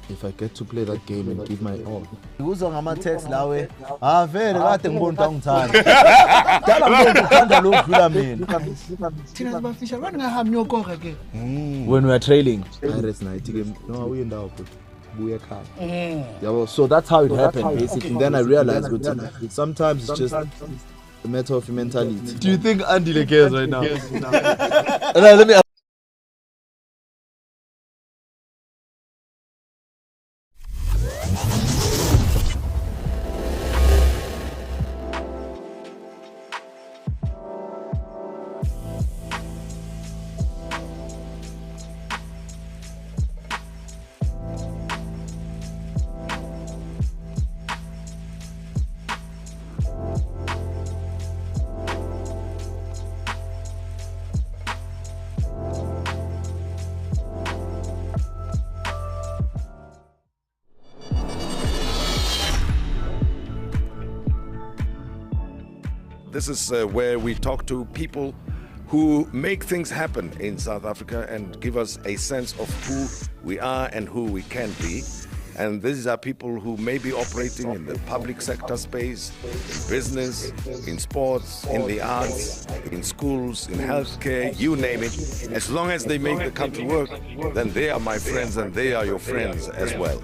If I get to play that game and give my all. Uzwa ngama-text lawe vele kade ngibona ukuthi angithanda dala ngibona uthanda lo kudlula mina Thina sibafisha abantu ngahambi niyokora ke. When we are trailing, Pirates night game. No, we in that. Buya ekhaya. Yeah, so that's how it happened basically. Okay. Then I realized sometimes it's just a matter of mentality. Do you think Andile cares right now? Let me This is where we talk to people who make things happen in South Africa and give us a sense of who we are and who we can be. And these are people who may be operating in the public sector space, in business, in sports, in the arts, in schools, in healthcare, you name it. As long as they make the country work, then they are my friends and they are your friends as well.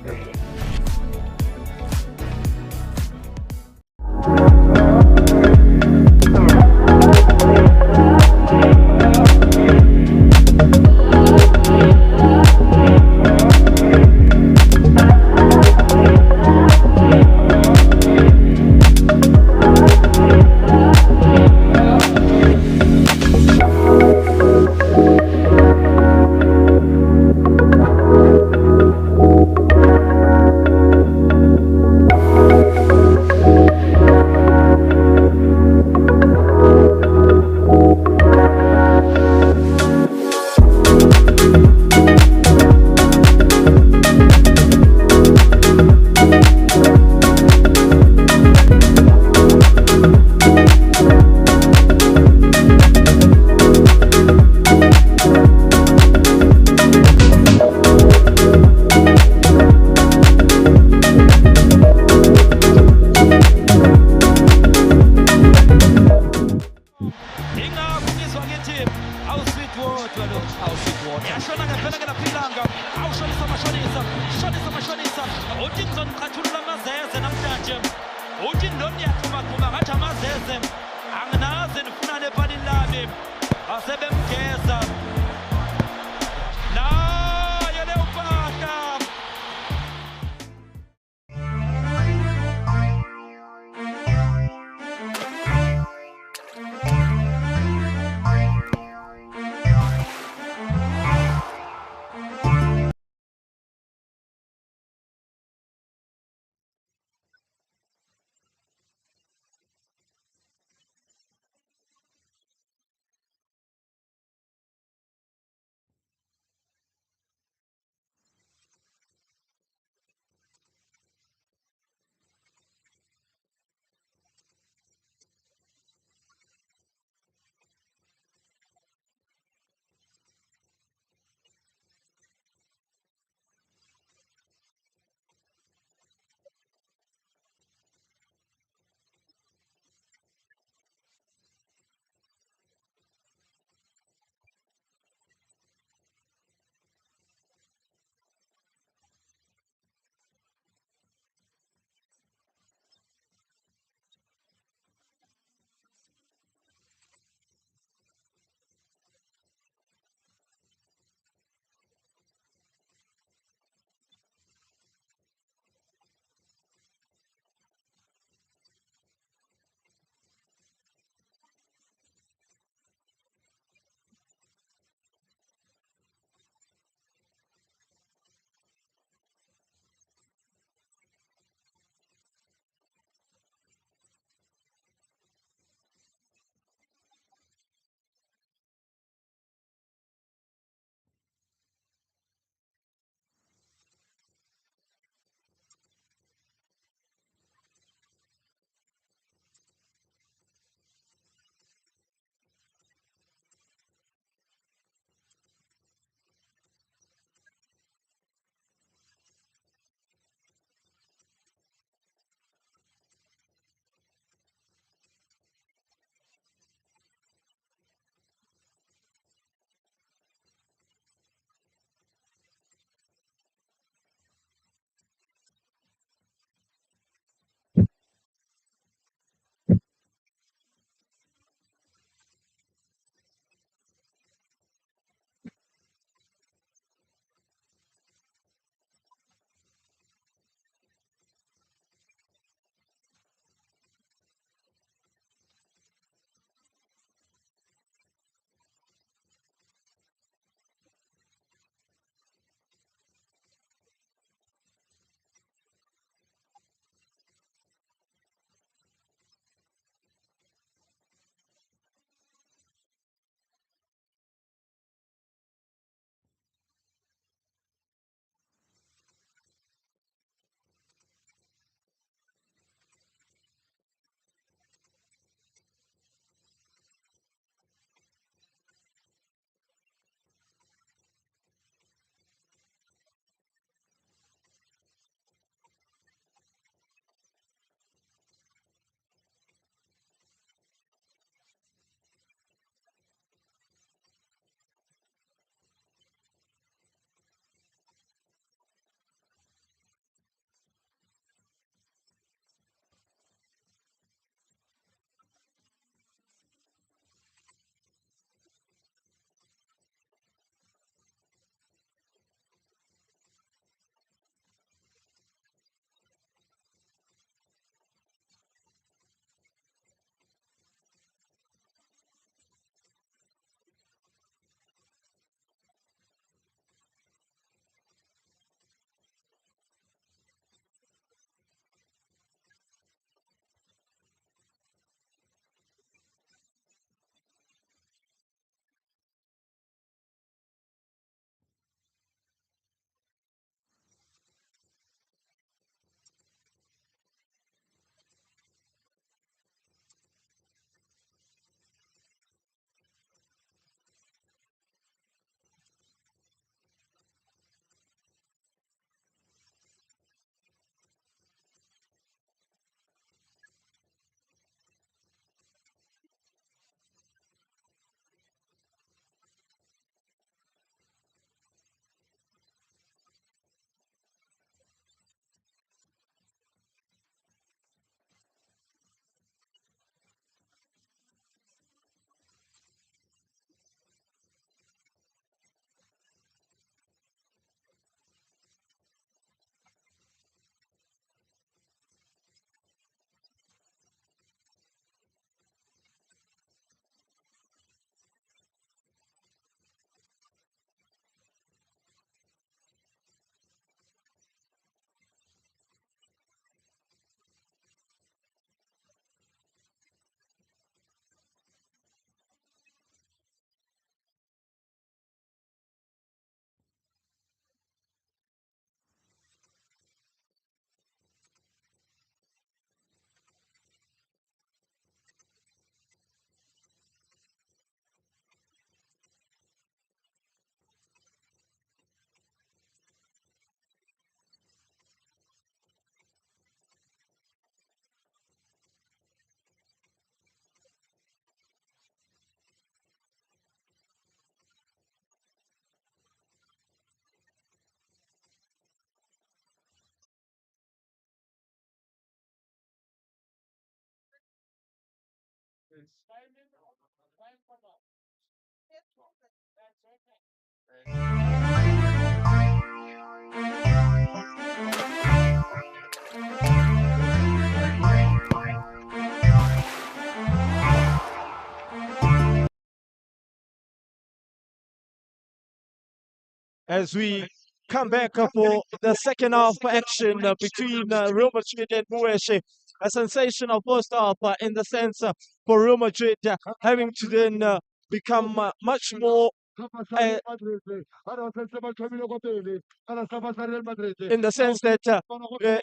As we come back for the second half action between Real Madrid and Muesche. A sensational first half in the sense for Real Madrid having to then become much more in the sense that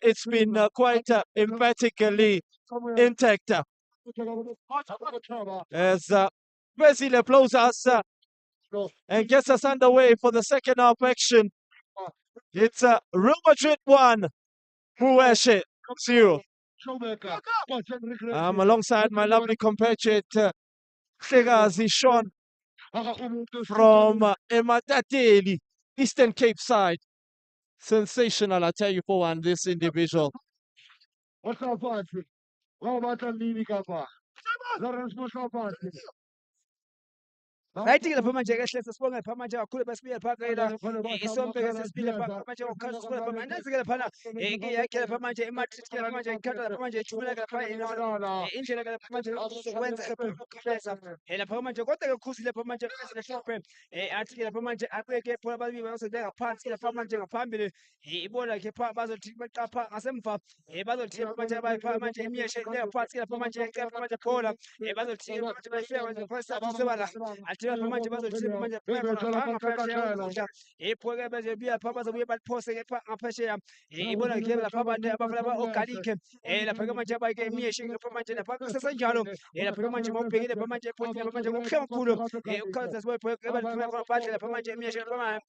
it's been quite emphatically intact. As Brazil blows us and gets us underway for the second half action. It's Real Madrid 1, Muesche 0. I'm alongside my lovely compatriot, Segazi Sean from Ematateli, Eastern Cape side. Sensational, I tell you for one, this individual. What's up, Patrick? What about the Nini Kappa? Right lapha manje kahle sesibonga lapha manje kakhulu besibiyela phaka ila isombe ke sesibile lapha manje ukhaza sibona lapha manje nanzi ke lapha ke yakhe lapha manje eMadrid ke lapha manje ikhanda lapha manje ijumela ke lapha indlela ke lapha manje ukwenza ukukhaza lapha manje kodwa ke khuzile lapha manje lehlophe athi ke lapha manje abeke phola babibi bazodeka phansi lapha manje ngaphambili ibona ke pha bazothi baqapha ngasemva bazothi lapha manje abayipha manje imiyeshe le phansi lapha manje lapha manje phola bazothi manje bayifika kwenza first half sebala lapha manje bazothini manje ngaphesheya iphoke bese biya pha bazobuye baliphose ke pha ngaphesheya ibona ke lapha abantu abafana organic lapha ke manje abayike imiyeshe lapha manje lapha kusesenjalo lapha ke manje mawubhekile lapha manje point lapha manje kuhle kakhulu ukhaza siboye ke balifuna khona phandle lapha manje imiyeshe lapha manje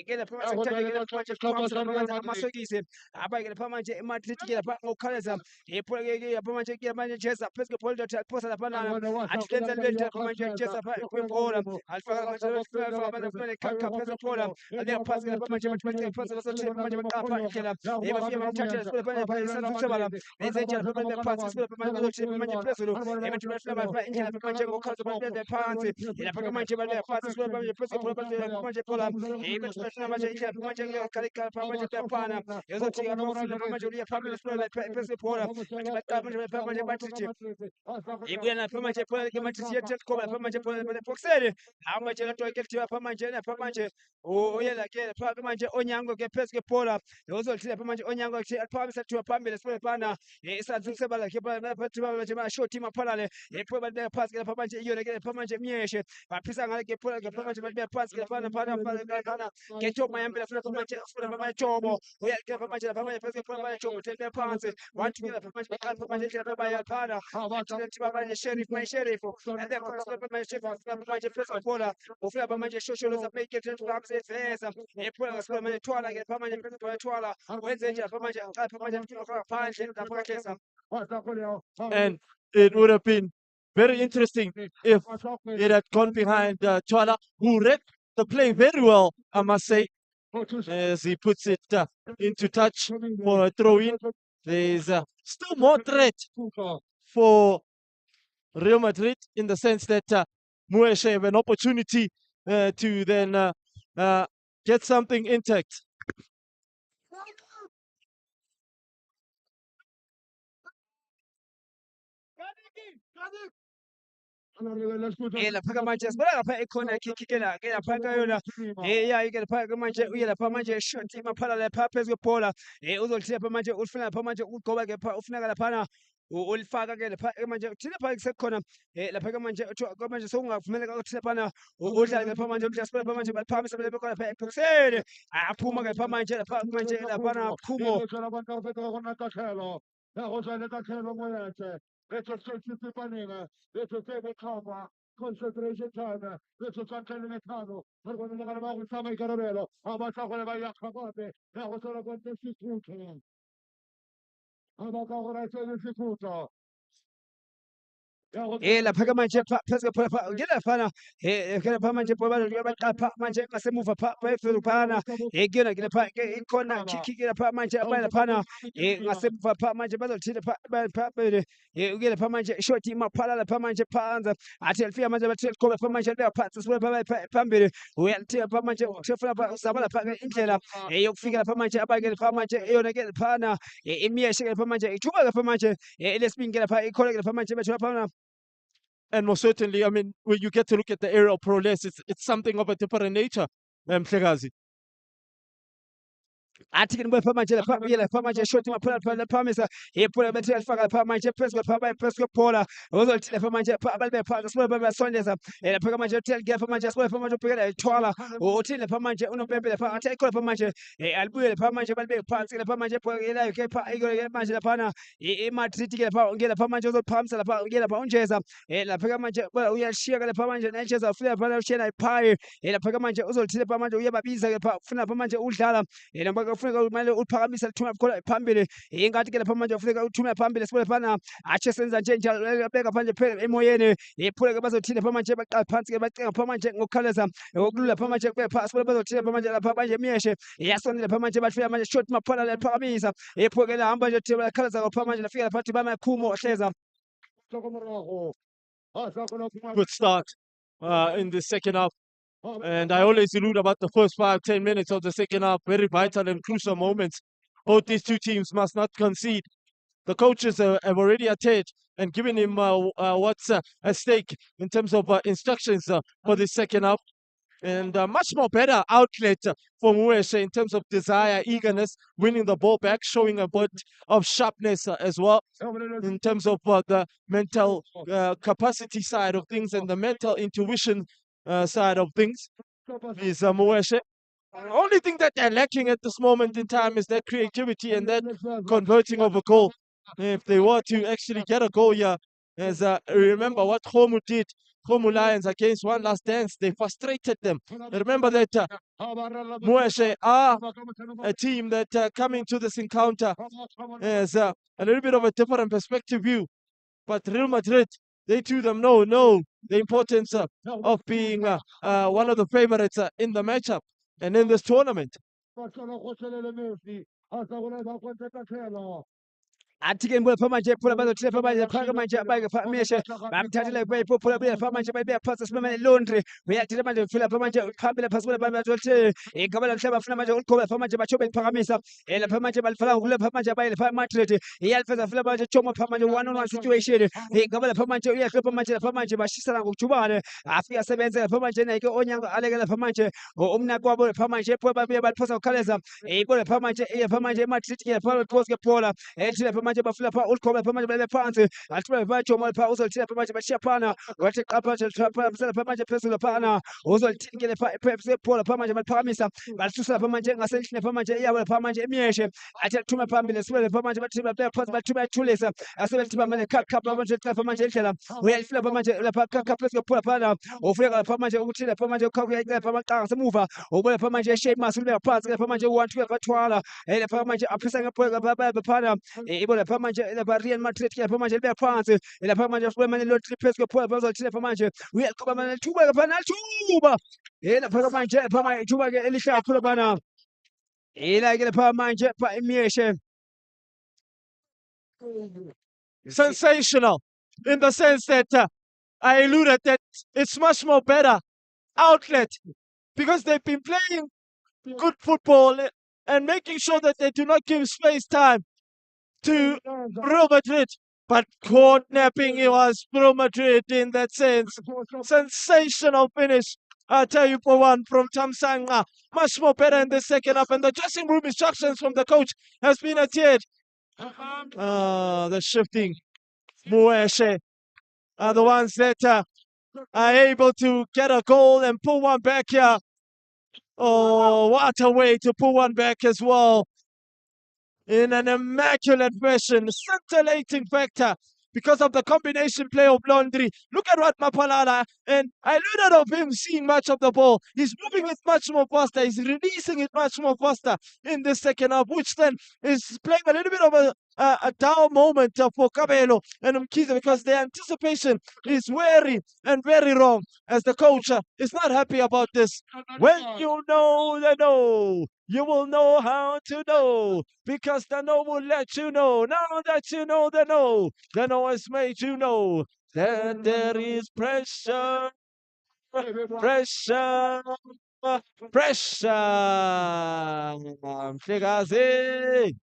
ke lapha manje kuthathe ke lapha manje amasokisi abayike lapha manje eMadrid ke lapha ngokukhaleza iphoke ke lapha manje ke manje Jeza phezulu Paul dot phosa lapha nana athi lenza lento lapha manje Jeza pha kwibhola alifaka manje alifaka manje kumele phezulu phola ade phansi lapha manje bathi phansi bazothi manje baqapha indlela bafike bamthathela sibule pha isasebala benze njalo lapha manje phansi sibule pha manje bazothi manje phezulu bathi bafika lapha indlela lapha manje ngokhaza bathi phansi lapha ke manje bathi phansi sibule pha manje phezulu phola bathi manje phola bathi bafika manje indlela lapha manje ngekhalika lapha manje kuyaphana yazothi lapha manje uliya phambili sibule lapha phezulu phola bathi baqapha manje lapha manje bathi ibuya lapha manje phola ke manje siyathekho lapha manje phola boxele manje lento ke kuthiwa lapha manje uyela ke lapha manje onyango ke phezulu phola uzothi lapha manje onyango ke aphakamisa kuthiwa phambili sibule phana isanzu sebala ke lapha thiba manje bashoti maphalale epho bathi phansi lapha manje iyona ke lapha manje miyeshe baphisa ngale ke phola ke lapha manje bathi phansi lapha phana ke top mayambe lapha manje lapha manje jobo uyela ke lapha manje phezulu phola manje jobo thele phansi wathi ke lapha manje baqala manje lapha bayaphana bathi manje sheriff and then lapha manje phezulu phola ufika lapha manje shosholo zapeke lapha sefesa ephola ngasibona manje thwala ke lapha manje phezulu thwala wenze nje lapha manje lapha manje phandle lapha kahlesa. And it would have been very interesting if it had gone behind Chwala, who read the play very well, I must say, as he puts it into touch for a throw-in. There's still more threat for Real Madrid in the sense that Muesche have an opportunity to then get something intact. Lapha manje sibona lapha ekhona kick ke lapha kayona yayi ke lapha manje uye lapha manje shot imaphala lapha phezulu kwebhola uzothi lapha manje ufuna lapha manje ugoba ke pha ufuneka lapha ulifaka ke lapha manje uthi lapha kusekhona lapha ke manje manje sokungavumeleka ukuthi lapha udlale lapha manje umdlalo lapha manje baliphamisa lapha khona lapha eboxeni aphuma ke lapha manje lapha phumo concentration time. Let's start telling the Cano. We're going to look at about with Sammy Carabello. How much I'm going to buy Yakabate? That was all about this food. How about what I said this food? lapha manje phezu ngena phana ngena pha manje baqapha manje ngasemuva phezulu phana kuyona ke lapha ikhona kick lapha manje abaya laphana ngasemuva pha manje bazolithinta phambili uke lapha manje short imaphala lapha manje phansi athi alifika manje bathi likhombe lapha manje liya phansi sibuye phambili uyalithiya lapha manje ushefuna lapha uzama lapha indlela yokufika lapha manje abake lapha manje eyona ke laphana imiyeshe ke lapha manje ithuba lapha manje lesibini ke lapha ikhona ke lapha manje bethu lapha. And most certainly, I mean, when you get to look at the aerial prowess, it's something of a different nature, Mhlekazi. athi ke nibuye pha manje lapha uye lapha manje short maphula lapha misa iphula bethi alifaka lapha manje phezulu kwebhola uzolithi lapha manje abalibe phansi sibuye babasondeza lapha manje uthi ke lapha manje sibuye lapha manje ubhekela ithwala uthi lapha manje unompempe lapha athi ayikho lapha manje alibuye lapha manje balibe phansi lapha manje ebhekelayo ke manje laphana iMadrid ke lapha nge lapha manje uzophamisa lapha ke lapha unjeza lapha manje uyashiya ke lapha manje nenjeza ufika lapha ushena iphaya lapha manje uzolithi lapha manje uyababiza ke lapha ufuna lapha manje udlala noma kufuneka kumele uphakamise lithuma khona phambili ingathi ke lapha manje ufuneka uthume phambili sibuye phana athi senza nje njalo beka manje phela emoyeni iphule ke bazothina lapha manje baqala phansi ke bacenga lapha manje ngokukhaleza okulula lapha manje kube phasi sibuye bazothina lapha manje lapha manje miyeshe yasonela lapha manje bafika manje short maphona laphakamisa iphuke la hamba nje thiba lakhaleza lapha manje lafika lapha thiba amakhumo hleza. Good start in the second half. And I always allude about the first 5-10 minutes of the second half, very vital and crucial moments. Both these two teams must not concede. The coaches have already attached and given him what's at stake in terms of instructions for the second half. And much more better outlet for Mueshe in terms of desire, eagerness, winning the ball back, showing a bit of sharpness as well in terms of the mental capacity side of things and the mental intuition side of things is Mueshe. Only thing that they're lacking at this moment in time is that creativity and that converting of a goal. If they were to actually get a goal here, as remember what Khomu did, Khomu Lions against One Last Dance, they frustrated them. Remember that Mueshe are a team that coming to this encounter as a little bit of a different perspective view. But Real Madrid, they to them know the importance of being one of the favorites in the matchup and in this tournament. athi ke nibuye pha manje phula bazothina pha manje phaka manje abake pha meshe bamthathela bayiphula buye pha manje bayibe phansi simemele laundry uyathina manje ufila pha manje ukhambile phasi kule bazothi igaba lamhlaba bafuna manje uliqhobe pha manje bachobe liphakamisa lapha manje balifala ngule pha manje abayile pha Madrid iyalifeza fila manje chomo pha manje 1-on-1 situation igaba lapha manje uyahle pha manje lapha manje bashisana ngokujubane afika sebenze lapha manje nayike onyanga aleke lapha manje umnako wabo lapha manje pho babuye baliphosa ukhaleza ibole pha manje lapha manje Madrid ke pha phosa ke phola ethi lapha manje bafuna pha ulikhoma lapha manje bale phansi athi bajomo lapha uzolithina lapha manje bashiya phana wathi qapha lapha manje phezulu phana uzolithina lapha phezulu phola lapha manje baliphakamisa balisusa lapha manje ngasendlini lapha manje iyabo lapha manje emiyeshe athi athuma phambili sibe lapha manje bathi lapha phansi bathi bayathulisa asebethi manje khapha manje lapha manje indlela uyalifila lapha manje lapha khapha phezulu phola phana ufika lapha manje ukuthi lapha manje ukhakuya lapha amaqanga semuva ubuye lapha manje shape mass ube phansi lapha manje u1 lapha thwala lapha manje aphisa ngephola lapha phana ibo lapha manje lapha Real Madrid lapha manje libe phansi lapha manje sibe manje lo trip phezulu phola bazothi lapha manje uyaqhuba manje thuba lapha nathuba lapha manje lapha manje thuba ke elihlala phula bana ila ke lapha manje pha imiyeshe. Sensational in the sense that I alluded that it's much more better outlet because they've been playing good football and making sure that they do not give space time to Real Madrid. But court-napping it was Real Madrid in that sense. Sensational finish, I tell you for one, from Tsalanang. Much more better in the second half. And the dressing room instructions from the coach has been adhered. The shifting Mueshe are the ones that are able to get a goal and pull one back here. Oh, what a way to pull one back as well. In an immaculate fashion, scintillating factor because of the combination play of Laundry. Look at what Mapalala, and I alluded of him seeing much of the ball. He's moving it much more faster. He's releasing it much more faster in the second half, which then is playing a little bit of a a down moment for Kabelo and Mkhize because the anticipation is very and very wrong as the coach is not happy about this. When you know the know, you will know how to know because the know will let you know. Now that you know the know has made you know that there is pressure, pressure, pressure. Mhlekazi.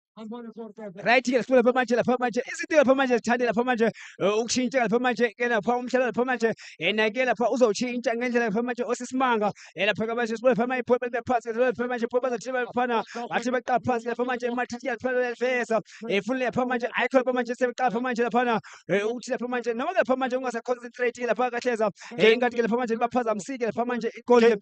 Right here, full of manje lapha manje izinto lapha manje zithande lapha manje ukushintsha lapha manje ke lapha umhlalo lapha manje ke lapha uzotshintsha ngendlela lapha manje osisimanga lapha ke manje sibuye lapha manje ipholo bephansi lapha manje ipholo bazothi baphana bathi beqa phansi lapha manje imathi yaphela lefesa full lapha manje ayikho lapha manje sebeqa lapha manje lapha uthi lapha manje noma lapha manje ungase concentrate lapha kahleza ingathi ke lapha manje baphazamisike lapha manje igoli.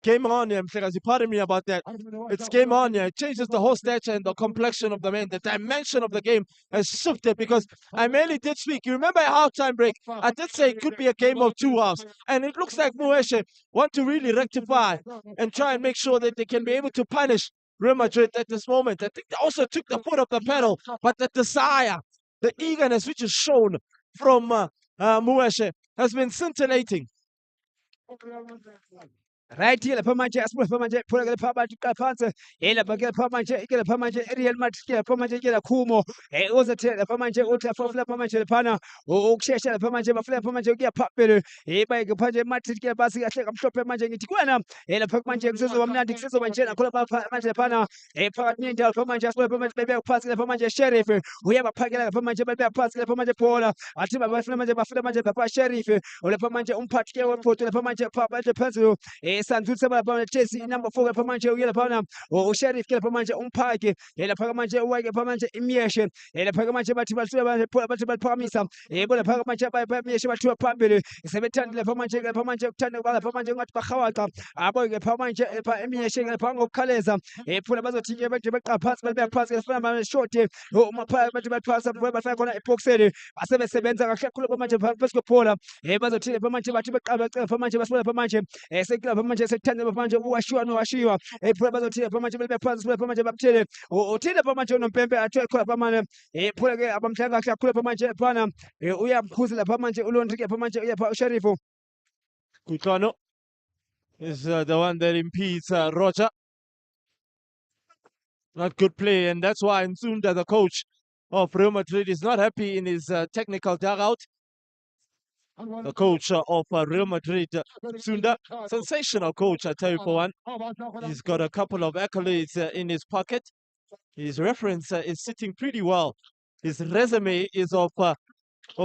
Game on, yeah, Mhlekazi. Pardon me about that. It's game on, yeah. It changes the whole stature and the complexion of the man. The dimension of the game has shifted because I mainly did speak. You remember at halftime break, I did say it could be a game of 2 halves. And it looks like Moeshe want to really rectify and try and make sure that they can be able to punish Real Madrid at this moment. I think they also took the foot off the pedal, but the desire, the eagerness which is shown from Moeshe has been scintillating. Right here, lapha manje asibuye lapha manje ipholo ke lapha abantu phansi lapha ke lapha manje Real Madrid ke lapha manje ke lakhumo uzothi lapha manje uthi lapha manje laphana ukushesha lapha manje bafuna lapha manje kuya phambili baye ke manje Madrid ke basi kahle kamhlophe manje ngithi kuwena lapha manje kuzoba mnandi kuzoba nje nakhona manje laphana phakathi nendawo lapha manje asibuye lapha manje bebeka phansi lapha manje Sheriff uyabaphakela lapha manje bebeka phansi lapha manje Bhola athi bafuna manje lapha Sheriff lapha manje umphathi ke wePorto lapha manje phezulu Sanzutse lapha Chelsea number 4 lapha manje uye lapha uSheriff ke lapha manje umphaki lapha manje uwake lapha manje imiyeshe lapha manje bathi basuka bathi baliphakamisa lapha manje bayimiyeshe bathi phambili sebethanda lapha manje ukuthanda lapha manje ngathi bahawaqa abo ke lapha manje lapha imiyeshe lapha ngokukhaleza phula bazothi ke bathi beqa phansi balibeka phansi lefana manje short umapha bathi baphasa bafaka khona eboxeni basebenza kahle kakhulu manje phezu kwephola bazothi lapha manje bathi beqa lapha manje basuka lapha manje sekulapha manje sekuthanda lapha manje uwashiwa nowashiwa phula bazothi lapha manje belibe phansi lapha manje bakuthele uthile lapha manje unompempe athi khona lapha manje phula ke abamhlanga kahle kakhulu lapha manje phana uyamkhuza lapha manje uLondri lapha manje uyapha uSheriff Kutlwano is the one that impedes Roger. Not good play, and that's why Nsunda, the coach of Real Madrid, is not happy in his technical dugout. The coach of Real Madrid, Nsunda, sensational coach, I tell you for one. He's got a couple of accolades in his pocket. His reference is sitting pretty well. His resume is of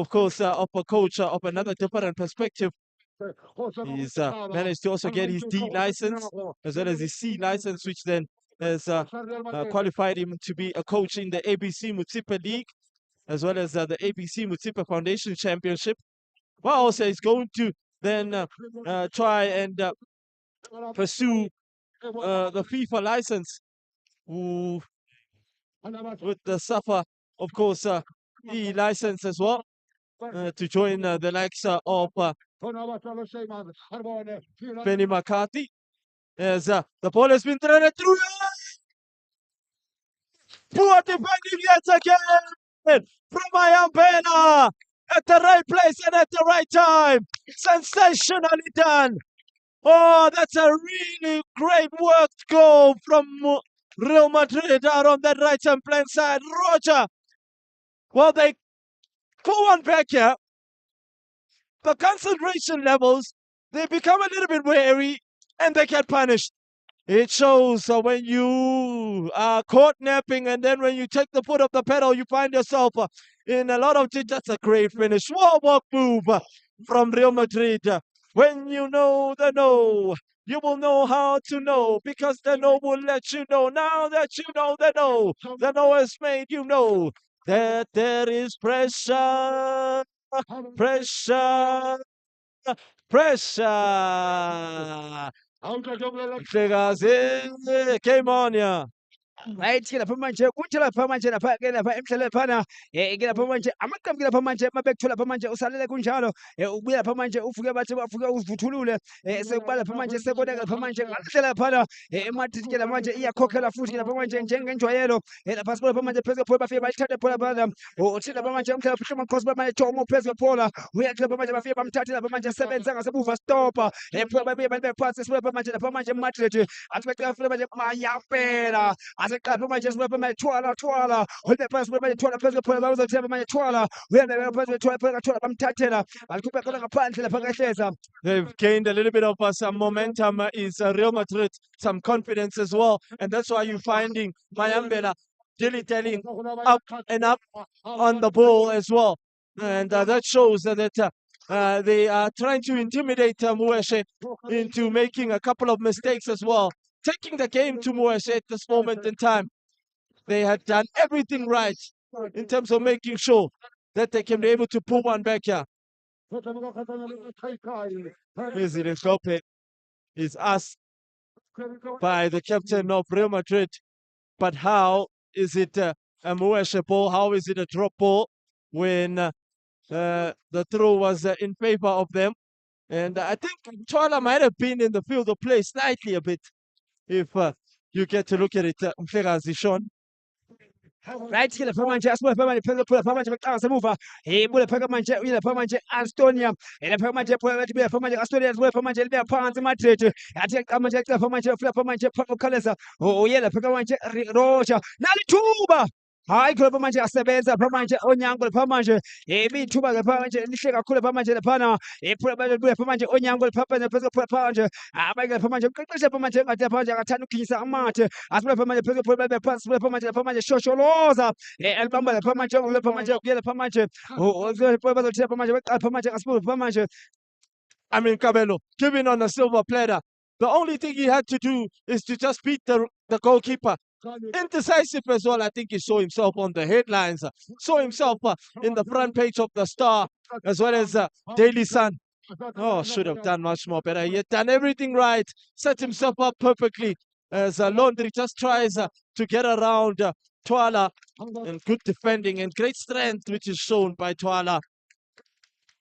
course, of a coach of another different perspective. He's managed to also get his D license as well as his C license, which then has qualified him to be a coach in the ABC Mutsipa League, as well as the ABC Mutsipa Foundation Championship. Well, also he's going to then try and pursue the FIFA license with the SAFA, of course, E license as well, to join the likes of Benny McCarthy. As the ball has been thrown through. Poor defending yet again from Ayambena at the right place and at the right time. Sensationally done. Oh, that's a really great work goal from Real Madrid out on that right-hand flank side. Roger. Well, they pull one back here. The concentration levels, they become a little bit wary and they get punished. It shows when you are caught napping and then when you take the foot off the pedal, you find yourself in a lot of... That's a great finish. Walk move from Real Madrid. When you know the know, you will know how to know because the know will let you know. Now that you know the know has made you know that there is pressure, pressure, pressure. Mhlekazi, game on, yeah. right ke lapha manje kuthi lapha manje lapha ke lapha emhlabeni phana ke lapha manje amaqembu ke lapha manje mabekuthola lapha manje usalele kunjalo ubuya lapha manje uvuke bathi bavuke uzivuthulule sekuba lapha manje sekoneka lapha manje ngahlela phana eMadrid ke lapha manje iyakhokhela futhi lapha manje njengenjwayelo lapha sibona lapha manje phezulu phola bafike bayithathe phola phana uthi lapha manje umhlaba phuma maqhosi manje Jomo phezulu phola uyathi lapha manje bafike bamthathe lapha manje sebenza ngasebuva stopa phola babuye babe phansi sibona lapha manje Madrid athi becela futhi manje mayapela aseqapha manje sibona manje thwala ulibe phansi sibona manje thwala phezulu phola bazothi lapha manje thwala uyabeka phezulu thwala bamthathela alikhupha khona ngaphandle lapha kahleza. They've gained a little bit of some momentum. Is Real Madrid some confidence as well, and that's why you're finding Mayambela dilly-dallying up and up on the ball as well, and that shows that they are trying to intimidate Mueshe into making a couple of mistakes as well, taking the game to Mueshe at this moment in time. They had done everything right in terms of making sure that they can be able to pull one back here. Easily Schope is asked by the captain of Real Madrid, but how is it a Mueshe ball? How is it a drop ball when the throw was in favor of them? And I think Twala might have been in the field of play slightly a bit if you get to look at it, Mhlekazi Sean. Right ke lapha manje asibona lapha manje phezulu phola lapha manje beqala semuva ibule lapha manje lapha manje Astonia lapha manje phola bathi lapha manje Astonia sibona lapha manje libe phansi Madrid athi manje lapha manje lapha manje ukhaleza uye lapha manje Rocha nalithuba hayi lapha manje asebenza lapha manje Onyango lapha manje ibithuba lapha manje lihle kakhulu lapha manje laphana phola lapha manje Onyango lapha manje phezulu phola manje abanye lapha manje uqeqeshe lapha manje ngathi lapha manje akathanda ukugijisa amathe asibona lapha manje phezulu phola babe phansi lapha manje shosholoza elibamba lapha manje lapha manje kuye lapha manje bazothi lapha manje beqala lapha manje asibona lapha manje. I mean, Cabello, giving on a silver platter. The only thing he had to do is to just beat the goalkeeper. Indecisive as well. I think he saw himself on the headlines, saw himself in the front page of the Star, as well as Daily Sun. Oh, should have done much more better. He had done everything right, set himself up perfectly as Laundry just tries to get around Twala, and good defending and great strength, which is shown by Twala.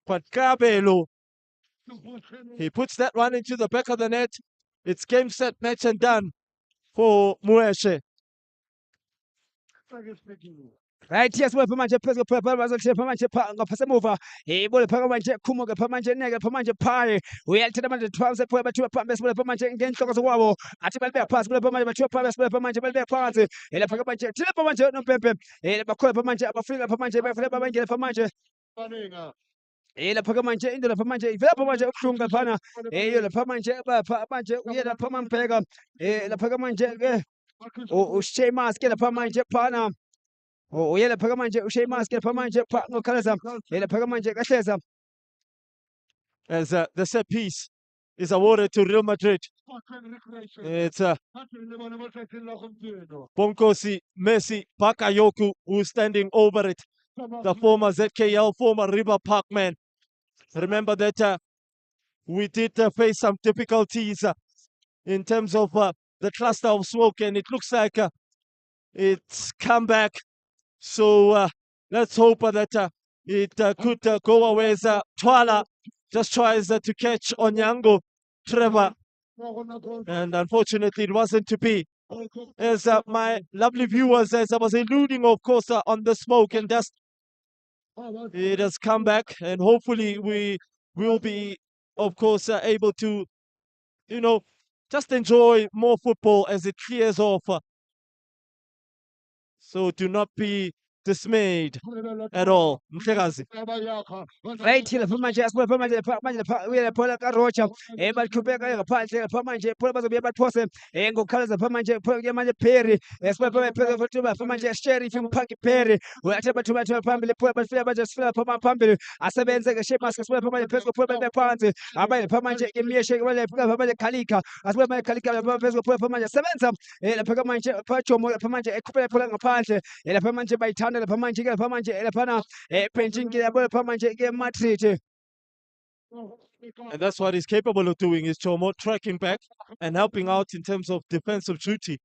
But Cabello, he puts that one into the back of the net. It's game, set, match, and done for Mueshe. Right, yes, well, manje phezulu phola bazothi lapha manje ngaphasa emuva ibole phaka manje khumuke lapha manje neke lapha manje phaya uyalithatha manje phansi phola bathiwa phansi lapha manje ngenhloko zokwabo athi balibeka phansi lapha manje bathiwa phansi lapha manje balibeka phansi lapha manje lapha manje nompempe bakhona lapha manje abafika lapha manje bafika babangena lapha manje lapha manje into lapha manje ivela lapha manje ubuhlungu laphana iyo lapha manje lapha manje uye lapha mambheka lapha manje ke uSheamus ke lapha manje phana uye lapha manje uSheamus ke lapha manje ngokhaleza lapha manje kahleza. As the set piece is awarded to Real Madrid. It's Bonkosi Messi Bakayoko who's standing over it. The former ZKL, former River Park man. Remember that we did face some difficulties in terms of the cluster of smoke, and it looks like it's come back. So let's hope that it could go away as Twala just tries to catch Onyango Trevor, and unfortunately it wasn't to be. As my lovely viewers, as I was alluding, of course, on the smoke and dust, it has come back, and hopefully we will be, of course, able to, just enjoy more football as it clears off. So do not be dismayed at all. Mhlekazi. Right here lapha manje asibona lapha manje lapha uye lapha kaRocha baliqhubeka ngaphandle lapha manje phola bazobuye bathose ngokukhaleza lapha manje phola manje Perry sibona lapha manje Sheriff Mphaki Perry uyathi bathuba phambili phola bafika manje sifika lapha phambili asebenze ke Sheamus sibona lapha manje phezulu phola bephansi abaye lapha manje imiyeshe lapha manje Khalika asibona manje Khalika lapha phezulu phola manje sebenza lapha manje Jomo lapha manje eqhubela phola ngaphandle lapha manje bayithanda lapha manje ke lapha manje lapha benching lapha manje ke Madrid. And that's what he's capable of doing, is Chomo tracking back and helping out in terms of defensive duty.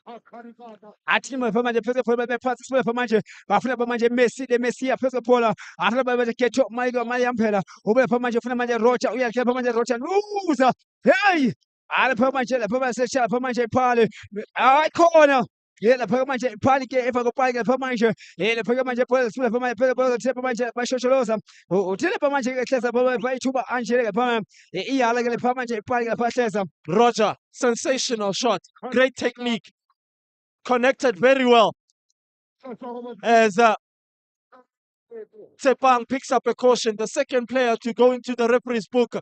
athi lapha manje phezu kwebhola bephansi sibule lapha manje bafuna lapha manje Messi phezu kwebhola athi lapha manje Keto Mayambela ube lapha manje ufuna manje Roger uyakhe lapha manje Roger loser hey lapha manje sesha lapha manje phale hayi khona lapha manje phali ke emva kopali lapha manje lapha manje phola sibule lapha manje phezu kwebhola lapha manje bashosholoza uthi lapha manje ehleza bayithuba Angela lapha iyala ke lapha manje phali lapha hleza Roger, sensational shot. Great technique. Connected very well. As Tsepang picks up a caution, the second player to go into the referee's book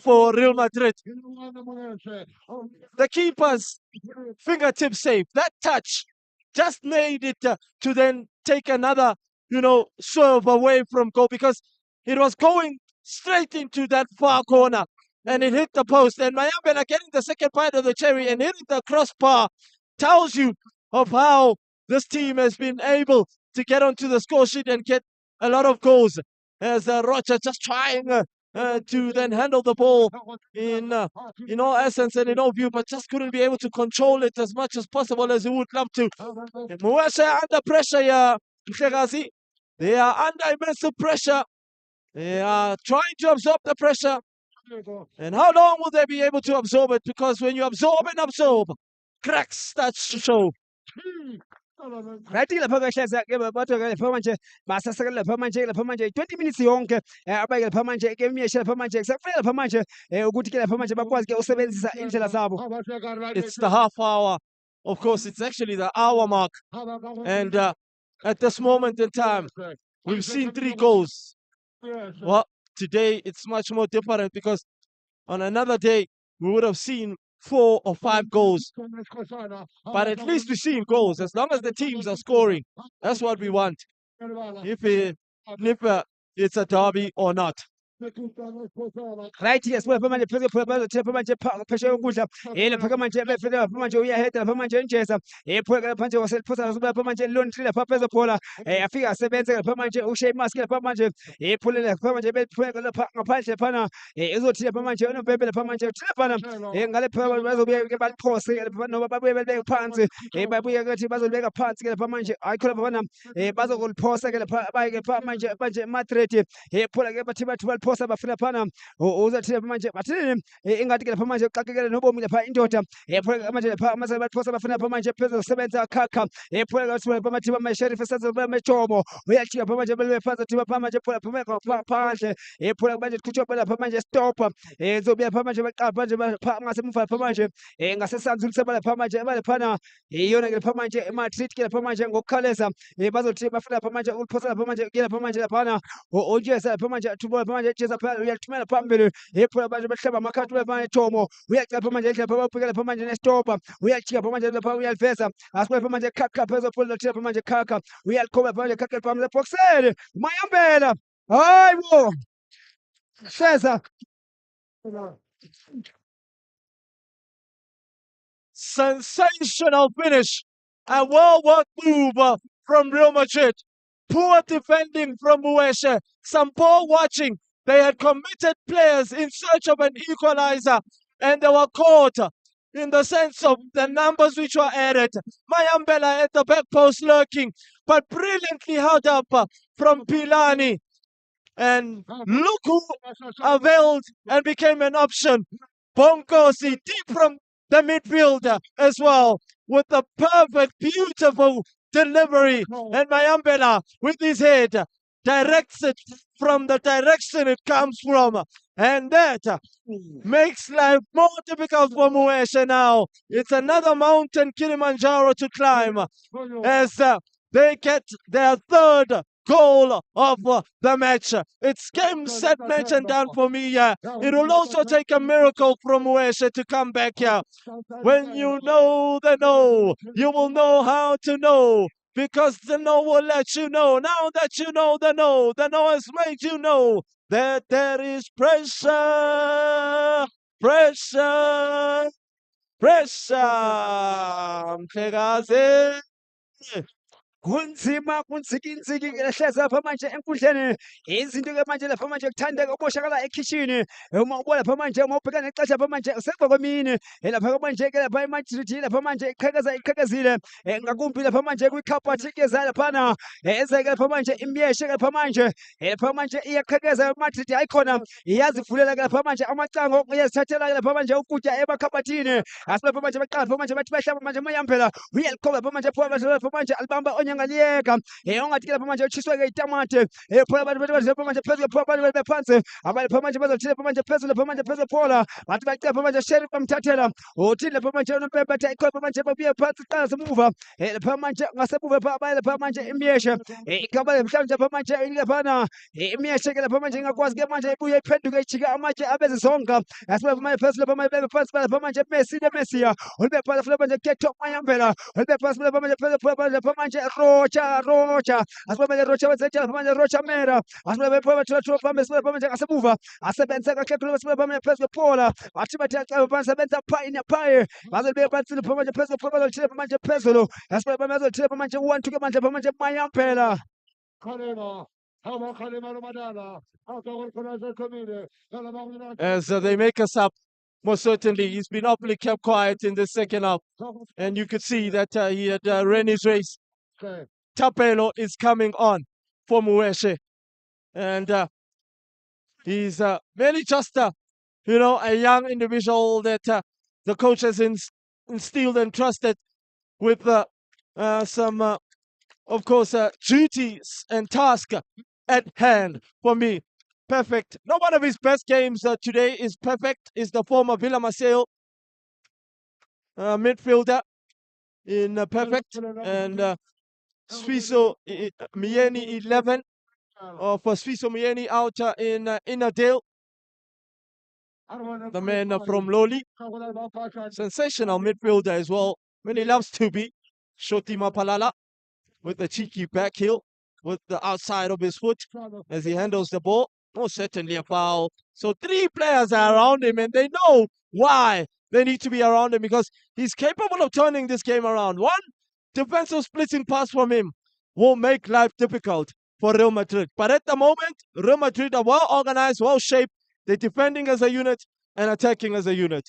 for Real Madrid. The keeper's fingertip save, that touch just made it to then take another, swerve away from goal because it was going straight into that far corner and it hit the post. And Mayambela getting the second bite of the cherry and hitting the crossbar tells you of how this team has been able to get onto the score sheet and get a lot of goals. As Rocha just trying to then handle the ball in all essence and in all view, but just couldn't be able to control it as much as possible as he would love to. Muesha under pressure here, Mhlekazi. They are under immense pressure. They are trying to absorb the pressure. And how long will they be able to absorb it? Because when you absorb and absorb, cracks starts to show. Right lapha kahleza ke batho ke lapha manje basasaka lapha manje 20 minutes yonke abayeke lapha manje game yeshe lapha manje kusafanele lapha manje ukuthi ke lapha manje bakwazi ke usebenzisa indlela zabo. It's the half hour. Of course, it's actually the hour mark. And at this moment in time, we've seen 3 goals. Well, today it's much more different because on another day, we would have seen 4 or 5 goals. But at least we're seeing goals. As long as the teams are scoring, that's what we want. If it's a derby or not. Right, yes, lapha manje phezulu lapha manje pheshe ukudla lapha manje befika lapha manje uyaheda lapha manje njeza pheka lapha manje waseliphosa lapha manje laundry lapha phezulu phola afika asebenze lapha manje ushay mask lapha manje phule lapha manje bepheka lapha ngaphandle phana ezothi lapha manje unompembe lapha manje uthi lapha ngale phela bazobuye ke baliphose lapha noma babuye belibeke phansi babuye ukuthi bazolibeka phansi ke lapha manje ayikho lapha bana bazokuliphosa ke lapha bayike manje Madrid phula ke bathi baliphosa bafika phana uzathi lapha manje bathini ingathi ke lapha manje uxakekele nobomi lapha indoda phula manje lapha mase baliphosa bafuna lapha manje phezulu kusebenza khakha phula lapha manje bama-sheriff esazoba mejomo uyathi lapha manje belibe phansi uthi lapha manje phula phandle phula manje kukhutshwa lapha manje stop zobuya lapha manje baqapha manje ngasemuva lapha manje ngasesanzuliseba lapha manje abalephana iyona ke lapha manje Madrid ke lapha manje ngokukhaleza bazothi bafuna lapha manje uliphosa lapha manje ke lapha manje laphana ujeza lapha manje athubo lapha manje ejeza phela uyathumela phambili phula manje behleba amakhati lapha manje Jomo uyacapha manje lapha babheka lapha manje nestopa uyajika lapha manje lapha uyaliveza asibe lapha manje khakha phezulu phula lapha manje khakha uyalikhoma lapha manje khakha lapha boxele Mayambela hayibo hleza Sensational finish. A well-worked move from Real Madrid. Poor defending from Muesha. Some poor watching. They had committed players in search of an equalizer and they were caught in the sense of the numbers which were added. Mayambela at the back post lurking, but brilliantly held up from Pilani. And look who availed and became an option. Bongosi deep from the midfielder as well with the perfect, beautiful delivery. And Mayambela with his head directs it from the direction it comes from. And that makes life more difficult for Muesha now. It's another mountain, Kilimanjaro, to climb as they get their third goal of the match. It's game, set, match, and done for me. It will also take a miracle from Muesha to come back here. When you know the know, you will know how to know. Because the know will let you know. Now that you know the know has made you know that there is pressure, pressure, pressure. Mhlekazi. kunzima kunzikinziki lehleza lapha manje enkundleni izinto ke manje lapha manje kuthandeka umoshakala ekhishini uma ubona lapha manje uma ubheka nexesha lapha manje usemva kwemini lapha manje ke lapha iMadrid lapha manje iqhakazile ngakumbi lapha manje kwikhapathi kezayo laphana ezeke lapha manje imyeshe lapha manje iyaqhakeza iMadrid ayikhona iyazivulela ke lapha manje amacango iyazithathela lapha manje ukutya emakhapathini asilapha manje baqala lapha manje bathi bahlaba manje mayambela uyalikhoma lapha manje lapha manje alibamba onyangaliyeka ongathi ke lapha manje utshiswe ke itamati phola abantu lapha manje phezulu phola abantu bephansi abanye lapha manje bazothile lapha manje phezulu lapha manje phezulu phola bathi bacela lapha manje sheriff bamthathela uthini lapha manje unompempe bathi ayikhona lapha manje babuye phansi qala semuva lapha manje ngasemuva abanye lapha manje imyeshe igaba mhlawumbe lapha manje ilaphana imyeshe ke lapha manje ingakwazi ke manje ibuye iphenduke ijika amatshe abezizonga asibe manje phezulu lapha manje bephansi lapha manje Messi ulbe phansi lapha manje ketho mayambela ulbe phansi lapha manje phezulu lapha manje Rocha asibe manje Rocha wenzethe lapha manje Rocha Mera asibe bephatha phambi lapha manje ngasemuva asebenza kahle khulu lapha manje phezulu phola bathi acaba phansi sebenza phaye baze bephansi lapha manje phezulu phola bazothile lapha manje phezulu asibe manje bazothile lapha manje 1-2 ke manje lapha manje mayambela as they make us up. Most certainly, he's been awfully kept quiet in the second half, and you could see that he had ran his race. Tapelo is coming on for Mueshe, and he's merely just a young individual that the coach has instilled and trusted with some, of course, duties and tasks at hand for me. Perfect. Not one of his best games today is perfect. Is the former Villa Marseille midfielder in perfect, and Swiso Mieni 11 for Swiso Mieni out in Inadale. The man from Loli. Sensational midfielder as well. When he loves to be. Shoti Mapalala with the cheeky back heel with the outside of his foot as he handles the ball. Most certainly a foul. So 3 players are around him and they know why they need to be around him because he's capable of turning this game around. One defensive splitting pass from him will make life difficult for Real Madrid. But at the moment, Real Madrid are well organized, well shaped. They're defending as a unit and attacking as a unit.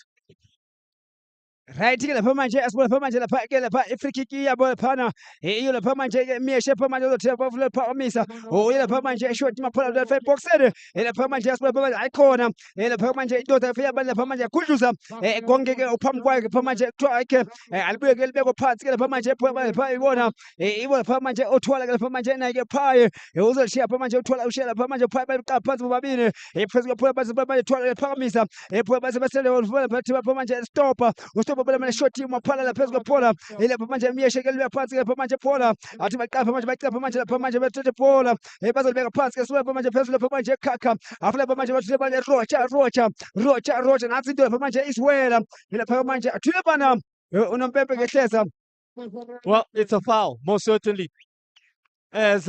Right ke lapha manje asibo lapha manje lapha ke lapha free kick yabo laphana iyo lapha manje miyeshe lapha manje uzothela bavule phakamisa lapha manje short maphola lapha eboxeni lapha manje asibo lapha manje ayikhona lapha manje indoda yabani lapha manje khudluza konke ke uphambi kwakhe lapha manje kuthiwa akhe alibuye ke libeko phansi ke lapha manje lapha ibona ibo lapha manje othwala ke lapha manje naye ke phaye uzoshiya lapha manje uthwala ushiya lapha manje phaye bayiqa phansi bobabili phezulu kwaphola baze manje thwala ephakamisa phola baze basele lapha manje stopper bobela manje short maphala lapha phezulu phola lapha manje miyeshe ke libe phansi lapha manje phola athi baqapha manje baqapha manje lapha manje bethethe phola bazolibeka phansi ke lapha manje phezulu lapha manje khakha afuna lapha manje bathi manje Rocha nathi into lapha manje isiwela lapha manje athule bana unompempe ngehleza. Well, it's a foul, most certainly. As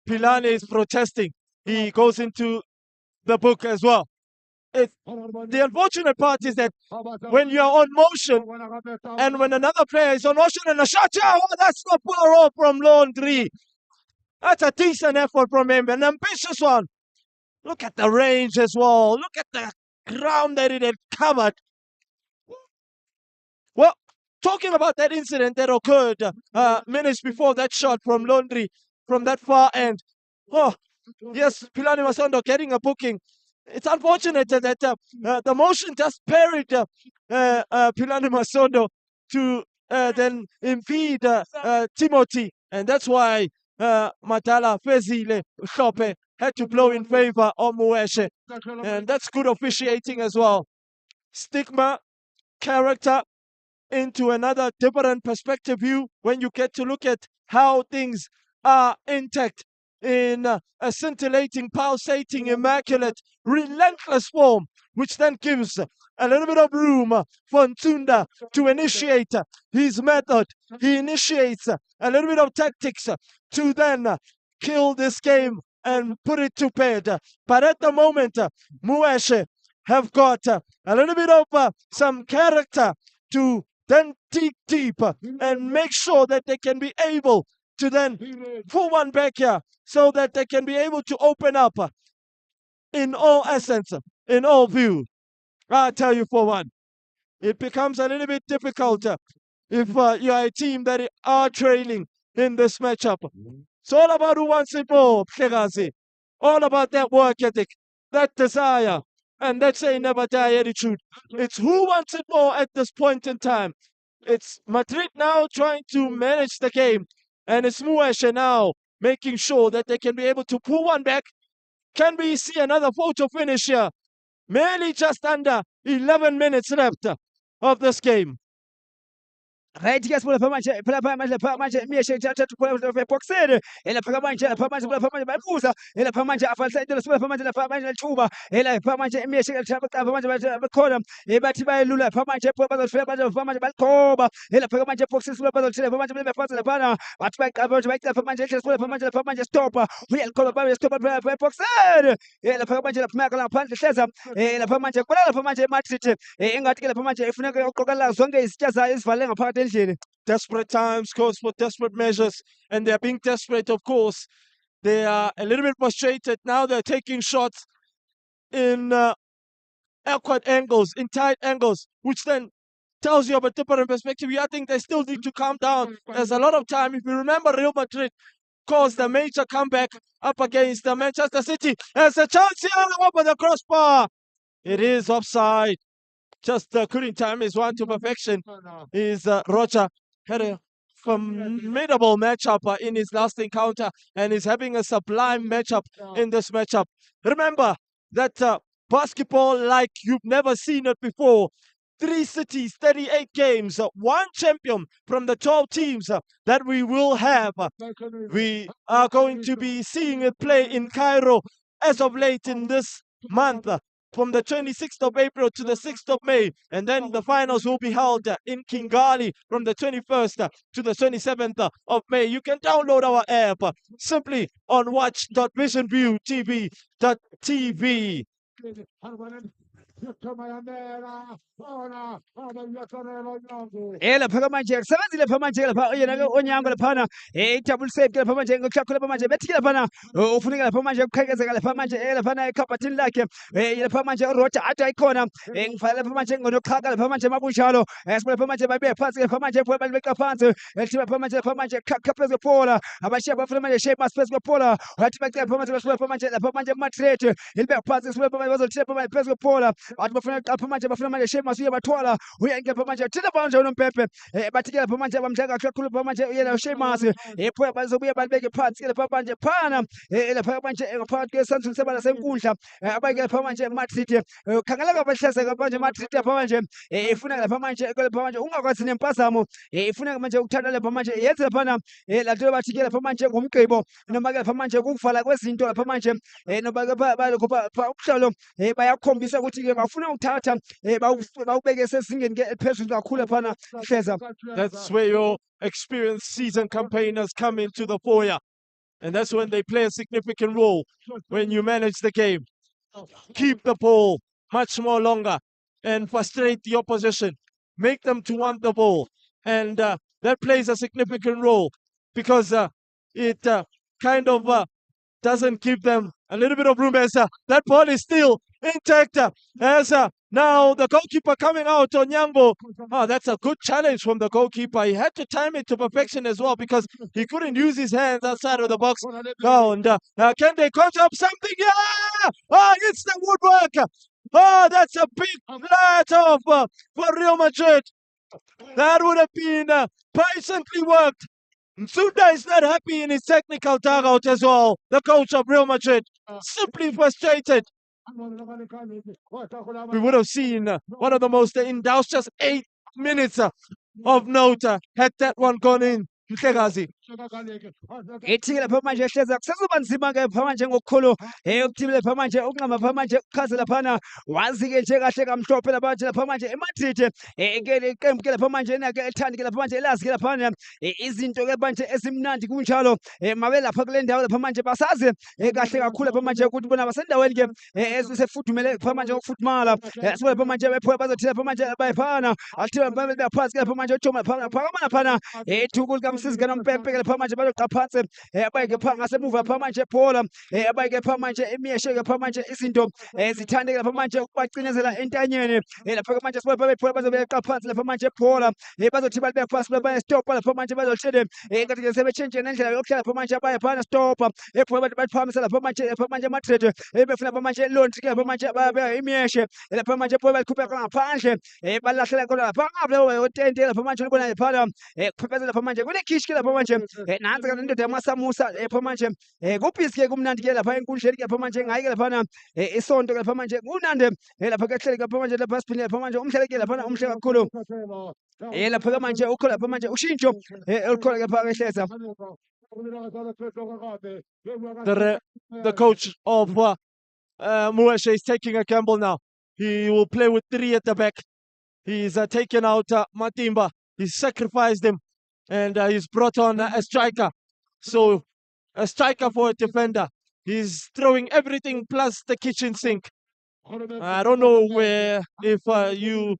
Pilane is protesting, he goes into the book as well. The unfortunate part is that when you're on motion and when another player is on motion and a shot, that's not far off from Laundry. That's a decent effort from him, an ambitious one. Look at the range as well. Look at the ground that it had covered. Well, talking about that incident that occurred minutes before that shot from Laundry from that far end. Oh, yes, Pilani Masondo getting a booking. It's unfortunate that the motion just parried Pilani Masondo to then impede Timothy. And that's why Matala Fezile Shope had to blow in favor of Mueshe. And that's good officiating as well. Stigma, character, into another different perspective view when you get to look at how things are intact in a scintillating, pulsating, immaculate, relentless form, which then gives a little bit of room for Ntunda to initiate his method. He initiates a little bit of tactics to then kill this game and put it to bed. But at the moment, Mueshe have got a little bit of some character to then dig deep and make sure that they can be able to then pull one back here so that they can be able to open up in all essence, in all view. I'll tell you for one, it becomes a little bit difficult if you are a team that are trailing in this matchup. It's all about who wants it more, Mhlekazi. All about that work ethic, that desire, and that say never die attitude. It's who wants it more at this point in time. It's Madrid now trying to manage the game, and it's Mueshe now making sure that they can be able to pull one back. Can we see another photo finish here? Merely just under 11 minutes left of this game. Right, yes, well, manje miyeshe thatha kule boxer ela phaka manje lapha manje kula manje babuza ela phaka manje afanele sibula phaka manje lapha manje lethuba ela phaka manje miyeshe lapha manje bakhona bathi bayelula phaka manje bazofika manje baliqhoba ela phaka manje boxer sibula bazothela phaka manje befanele lapha bathi bayiqaba manje bayiqaba phaka manje sibula phaka manje stop uyaliqhoba babe stop boxer ela phaka manje lapha maka lapha hleza ela phaka manje kula lapha manje Madrid engathi ke lapha manje ifuneka uqokelela zonke izitya zayo ezivale ngaphakathi. Desperate times calls for desperate measures, and they're being desperate, of course. They are a little bit frustrated. Now they're taking shots in awkward angles, in tight angles, which then tells you of a different perspective. I think they still need to calm down. There's a lot of time. If you remember, Real Madrid caused a major comeback up against Manchester City. There's a chance here over the crossbar. It is offside. Just couldn't time his one to perfection. Is Roger had a formidable matchup in his last encounter, and is having a sublime matchup in this matchup. Remember that basketball like you've never seen it before. 3 cities, 38 games, 1 champion from the 12 teams that we will have. We are going to be seeing it play in Cairo as of late in this month. From the 26th of April to the 6th of May. And then the finals will be held in Kigali from the 21st to the 27th of May. You can download our app simply on watch.visionviewtv.tv. Ela phaka manje kusebenzile phaka manje lapha yena ke onyango laphana double save ke lapha manje ngokuhlakula lapha manje bethi laphana ufuneka lapha manje ukuqhekezeka lapha manje laphana ekhabhathini lakhe lapha manje uRoger athi ayikhona ngifala lapha manje ngonoqhaka lapha manje makunjalo sibona lapha manje babe phansi lapha manje beqa phansi ethi lapha manje khapha phezulu phola abashiya bafuna manje shame phezulu phola wathi bacela lapha manje Madrid ilbe phansi sibona lapha manje bazothela lapha manje phezulu phola wathi bafuna lapha manje bafuna manje shame uye bathwala uyange lapha manje thina manje unompempe bathi ke lapha manje abamjaka kakhulu lapha manje yena Sheamus phoya bazobuye balibeke phansi ke lapha manje phana lapha manje ngaphakathi kwesandla sebala senkundla abayike lapha manje Madrid khangeleka bahlazeka manje Madrid lapha manje ifuna lapha manje ungakwazi nempazamo ifuna manje ukuthanda lapha manje yenze lapha lathi bathi ke lapha manje ngomgqibo noma ke lapha manje ukuvala kwezinto lapha manje noma ke balokho ubuhlalo bayakhombisa ukuthi ke bafuna ukuthatha bawubeke sezingeni ke phezulu kakhulu lapha hleza. That's where your experienced seasoned campaigners come into the foyer, and that's when they play a significant role when you manage the game. Keep the ball much more longer and frustrate the opposition. Make them to want the ball, and that plays a significant role because it kind of doesn't give them a little bit of room as that ball is still intact as now the goalkeeper coming out on Nyambo. Oh, that's a good challenge from the goalkeeper. He had to time it to perfection as well because he couldn't use his hands outside of the box. Oh, and can they conjure up something? Yeah! Oh, it's the woodwork. Oh, that's a big flat off for Real Madrid. That would have been patiently worked. Msuda is not happy in his technical dugout as well. The coach of Real Madrid, simply frustrated. We would have seen one of the most industrious 8 minutes of note had that one gone in. Mhlekazi. Ethi lapha manje hleza kusezoba nzima ke lapha manje ngokukhulu ukuthini lapha manje ukunqama lapha manje ukhaze laphana wazi ke nje kahle kamhlophe lapha manje eMadrid ke iqembu ke lapha manje ke ethandi ke lapha manje elazi ke lapha izinto ke manje ezimnandi kunjalo mabe lapha kule ndawo lapha manje basazi kahle kakhulu lapha manje ukuthi bona basendaweni ke esefudumele lapha manje ukufudumala sibe lapha manje bephoya bazothela lapha manje bayiphana athi baphansi ke lapha manje uJoma phakama laphana ethukulu kamsizikana umpempe ke lapha manje bayoqa phansi abayeke pha ngasemuva lapha manje ibhola abayeke pha manje emiyeshe ke lapha manje izinto zithande ke lapha manje ukubacinezela entanyeni lapha ke manje sibe ibhola bazobe beqa phansi lapha manje ibhola bazothi balibeka phansi bayastopha lapha manje bazohlele engathi ke sebetshintshe nendlela yokuhlala lapha manje abaye phana stopha ibhola baphakamise lapha manje Madrid befuna lapha manje launch ke lapha manje imiyeshe lapha manje ibhola balikhupha ngaphandle balahlela khona lapha ngabe otente lapha manje ulibona phana kuphephezela lapha manje kule khishi ke lapha manje nansi ke indoda yamasamusa lapha manje kubhizi ke kumnandi ke lapha enkundleni ke lapha manje ngayi ke lapha isonto ke lapha manje kunande lapha ke hleli lapha manje lapha siphinde lapha manje umhlele ke lapha umhle kakhulu lapha ke manje ukhona lapha manje ushintsho olukhona ke lapha ehleza the coach of Mueshe is taking a gamble now. He will play with 3 at the back. He's taken out Matimba. He's sacrificed him. And he's brought on a striker. So a striker for a defender. He's throwing everything plus the kitchen sink. I don't know if you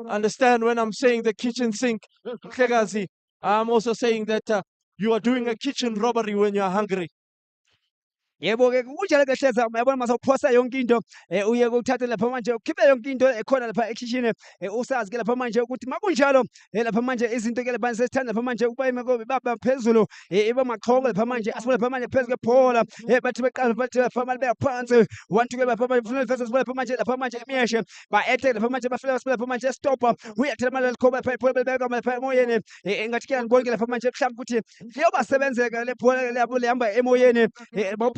understand when I'm saying the kitchen sink. I'm also saying that you are doing a kitchen robbery when you're hungry. Yebo ke kunjalo ke hleza uyabona masawuphosa yonke into uye uthathe lapha manje ukhiphe yonke into ekhona lapha ekitchen usazi ke lapha manje ukuthi makunjalo lapha manje izinto ke lapha sesithanda lapha manje ukuba imeko baba phezulu iba maqhoko lapha manje asibe lapha manje phezulu kebhola bathi beqala bathi lapha manje beyaphansi wantu ke lapha manje ufuna ifesa lapha manje imiyeshe ba ethe lapha manje bafika lapha manje stopper uyathela manje likhoba lapha ibhola belibeka lapha emoyeni engathi ke ngibonke lapha manje mhlawumbe ukuthi liyobasebenzeka le bhola leyabo lihamba emoyeni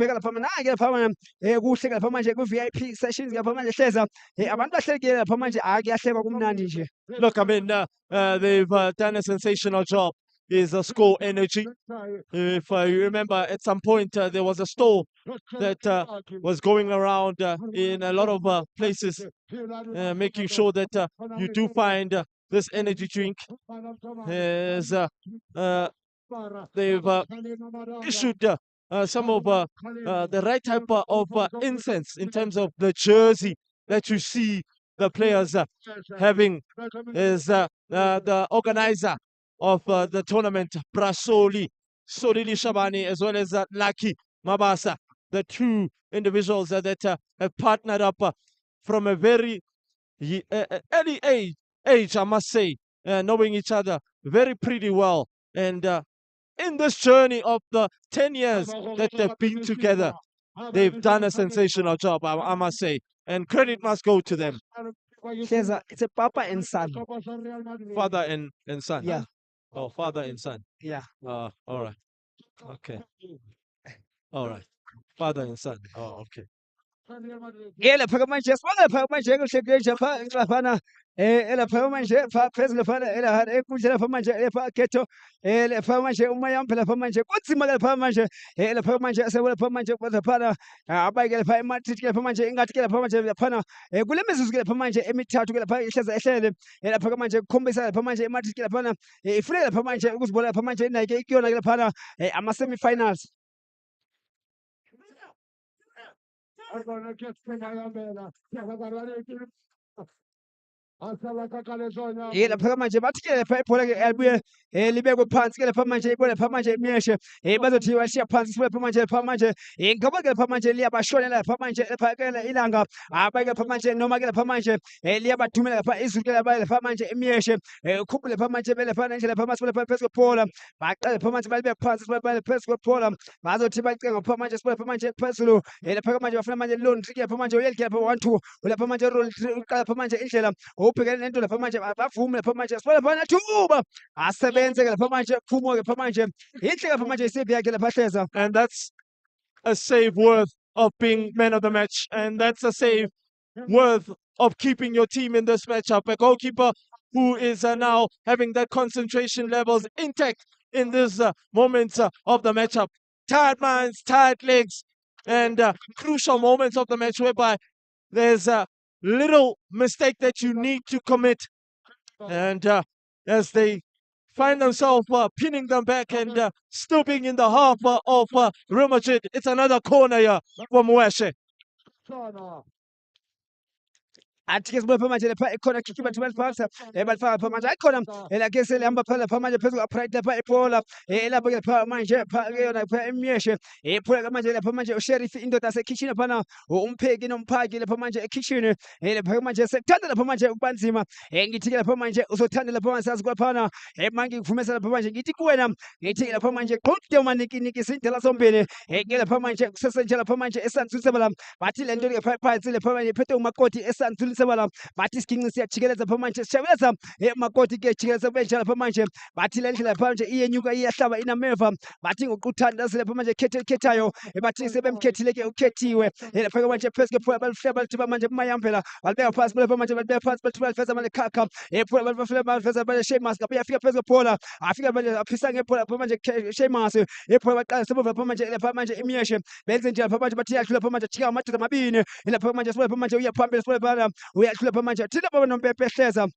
lapha manje lapha manje kuhle lapha manje ku-VIP sessions lapha manje hleza abantu bahlekile lapha manje kuyahlekwa kumnandi nje. Look, I mean, they've done a sensational job. Is a score energy. If you remember, at some point there was a store that was going around in a lot of places, making sure that you do find this energy drink. As they've issued some of the right type of incense in terms of the jersey that you see the players having. Is the organizer of the tournament, Brasoli Shabani, as well as Lucky Mabasa, the 2 individuals that have partnered up from a very early age, I must say, knowing each other very pretty well. And in this journey of the 10 years that they've been together, they've done a sensational job, I must say. And credit must go to them. Hleza, it's a papa and son. Father and son? Yeah. Oh, father and son. Yeah. All right. Okay. All right. Father and son. Oh, okay. Lapha manje sibona lapha manje kuhle nje laphana lapha manje phezulu laphana enkundla lapha manje lapha ghetto lapha manje umoya lapha manje kunzima lapha manje lapha manje asebona lapha manje laphana abayike lapha eMadrid lapha manje ingathi ke lapha manje laphana kule mizuzu ke lapha manje emithathu ke lapha ihleza ehlele lapha manje kukhombisa lapha manje eMadrid ke laphana ifune lapha manje ukuzibona lapha manje inayo ke ikuyona ke laphana ama semi-finals. Lapha manje bathi ke lapha ibhola ke alibuye libekwe phansi ke lapha manje ibona lapha manje imiyeshe bazothi washiya phansi sibe lapha manje ngoba ke lapha manje liyabashonela lapha manje lapha ke ilanga abake lapha manje noma ke lapha manje liyabadumela lapha izulu ke lapha manje imiyeshe ukhumbule lapha manje belapha nje lapha manje lapha phezulu kwebhola baqala lapha manje balibeka phansi sibe phezulu kwebhola bazothi bacenga lapha manje sibe lapha manje phezulu lapha manje bafuna manje laundry ke lapha manje uyelike lapha 1-2 lapha manje roll uqala lapha manje indlela ubhekene nento lapha manje bavume lapha manje sibona lapha thuba asebenze ke lapha manje kuphumo ke lapha manje inhle lapha manje isave yakhe lapha hleza. And that's a save worth of being man of the match, and that's a save worth of keeping your team in this matchup. A goalkeeper who is now having that concentration levels intact in this moments of the matchup. Tired minds, tired legs, and crucial moments of the match whereby there's a little mistake that you need to commit. And as they find themselves pinning them back and still being in the half of Real Madrid, it's another corner here for Mueshe. athi ke sibuye manje lapha ekhona kick abantu balifaka balifaka manje ayikhona ke selihamba lapha manje phezulu upright lapha ibhola lapha ke lapha manje ke yona lapha emyeshe iphula manje lapha manje usheriff indoda sekitchen lapha umpheki nomphaki lapha manje ekitchen lapha manje sekuthanda lapha manje ubanzima ngithi ke lapha manje uzothanda lapha manje sazi kwaphana manje ngivumesa lapha manje ngithi kuwena ngithi lapha manje qonke umanikini sindela sombili ke lapha manje kusesenje lapha manje esanzuliseba la bathi lento ke phansi lapha manje phethe umakoti esanzuliseba la bathi siginci siyajikeleza lapha manje sishabeleza umakoti ke jikeleza benjalo lapha manje bathi le ndlela lapha manje iyenyuka iyahlaba inameva bathi ngokuthandazile lapha manje khethayo bathi sebemkhethile ke ukhethiwe lapha manje phezulu ke balihleba bathi manje mayambela balibeka phansi lapha manje balibeka phansi bathi balifeza manje khakha phula balifeza balifeza manje Sheamus lapha yafika phezulu phola afika manje aphisa ngephola lapha manje Sheamus ephola baqala sebova lapha manje imyeshe benze nje lapha manje bathi yahlula lapha manje jika amadoda amabini lapha manje lapha manje uyaphambili lapha uyahlula lapha manje thina lapha nompepe ehleza.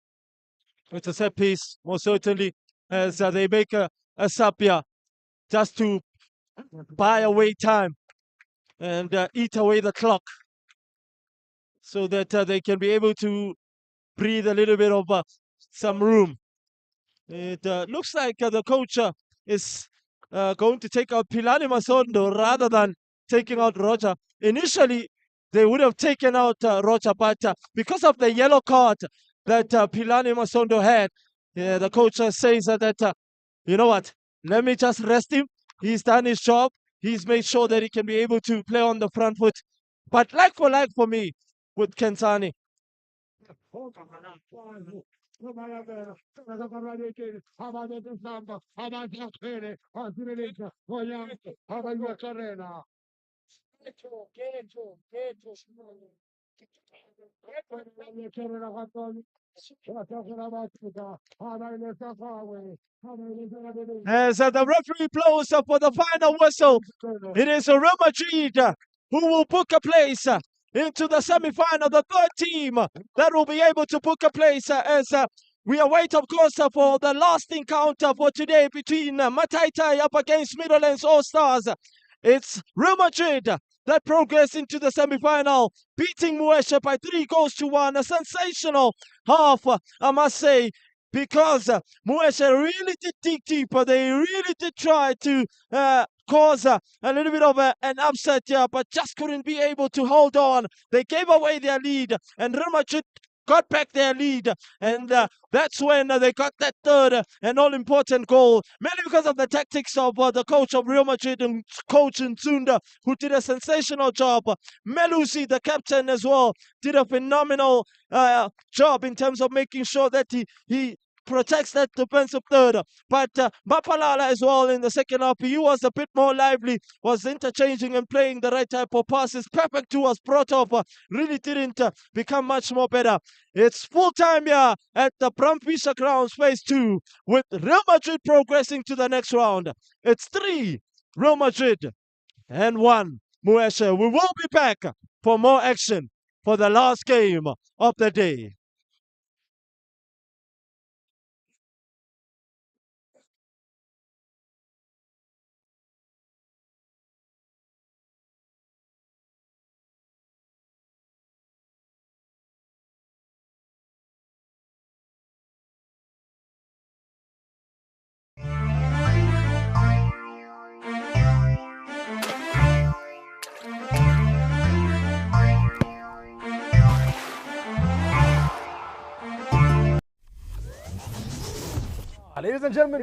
It's a set piece, most certainly, as they make a sub here just to buy away time and eat away the clock so that they can be able to breathe a little bit of some room. It looks like the coach is going to take out Philani Masondo rather than taking out Roger. Initially, they would have taken out Roger, but because of the yellow card that Philani Masondo had, the coach says that, you know what, let me just rest him. He's done his job. He's made sure that he can be able to play on the front foot. But like for me, with Kensani. As the referee blows for the final whistle, it is Real Madrid who will book a place into the semi-final, the third team that will be able to book a place as we await, of course, for the last encounter for today between Mataitai up against Midlands All-Stars. It's Real Madrid that progress into the semi-final, beating Muesha by 3-1. A sensational half, I must say, because Muesha really did dig deeper. They really did try to cause a little bit of an upset here, but just couldn't be able to hold on. They gave away their lead, and Real Madrid got back their lead, and that's when they got that third and all-important goal, mainly because of the tactics of the coach of Real Madrid and coach Nzunda, who did a sensational job. Melusi, the captain as well, did a phenomenal job in terms of making sure that he protects that defensive third. But Mapalala as well in the second half, he was a bit more lively, was interchanging and playing the right type of passes. Perfect 2 was brought up, really didn't become much more better. It's full time here at the Pramfisha Grounds Phase 2 with Real Madrid progressing to the next round. It's 3 Real Madrid and 1 Muesha. We will be back for more action for the last game of the day. Ladies and gentlemen,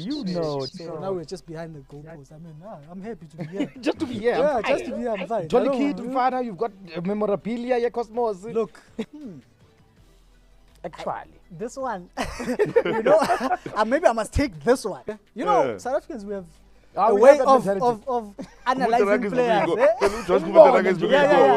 you know. So now we're just behind the goalpost. I mean, I'm happy to be here. Just to be here. Yeah, just to be here. I'm fine. Jolly key to find out you've got memorabilia, yeah, Cosmos. Look. Actually. This one. You know, maybe I must take this one. You know, South Africans, we have a way of analyzing players. Yeah.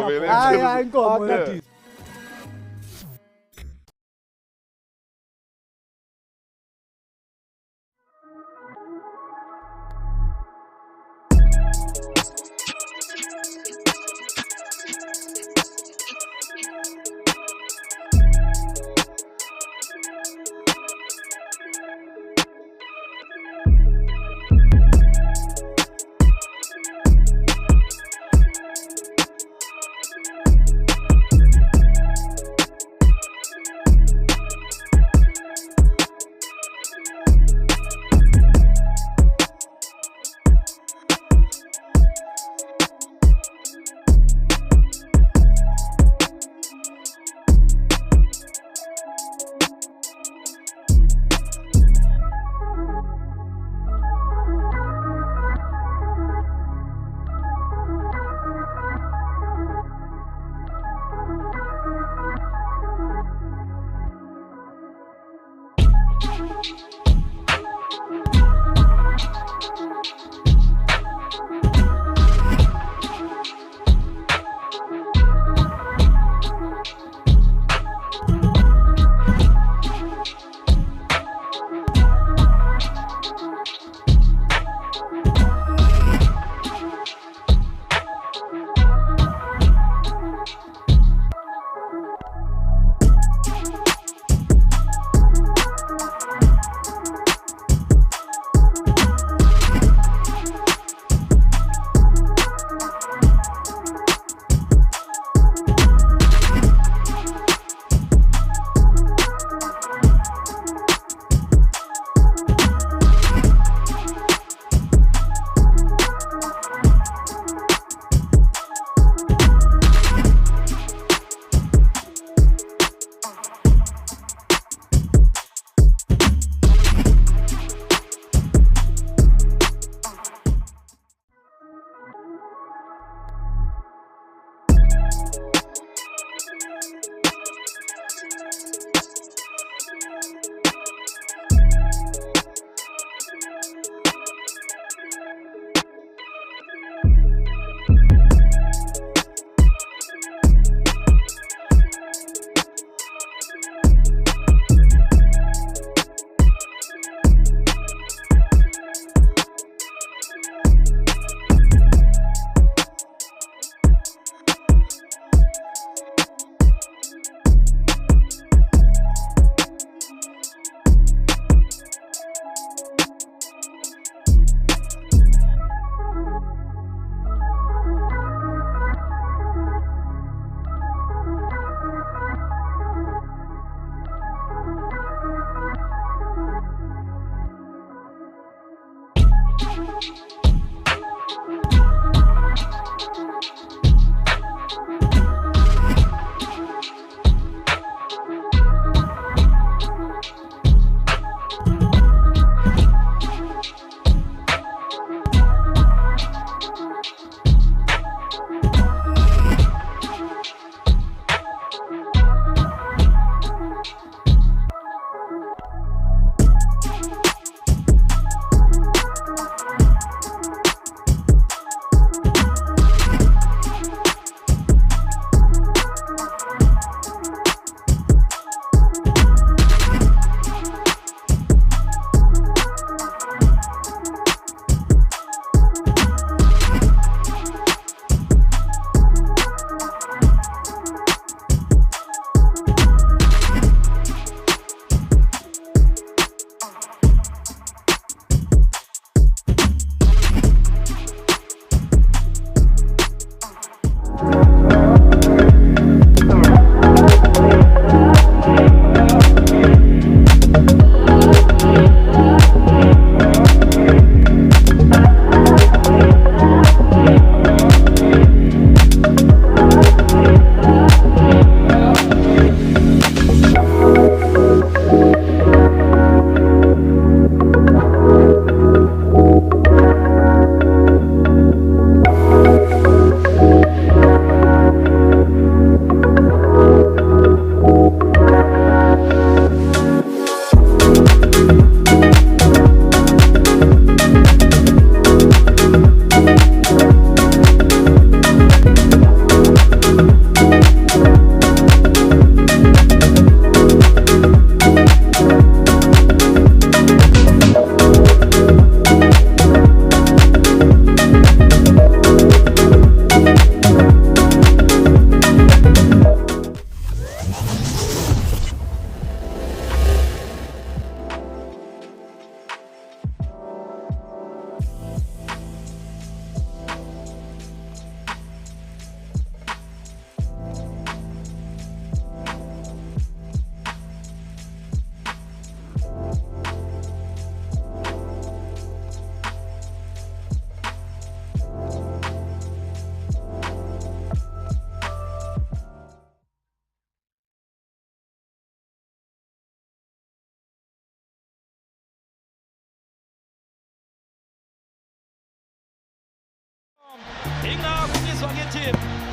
ingakunyiswa ngithi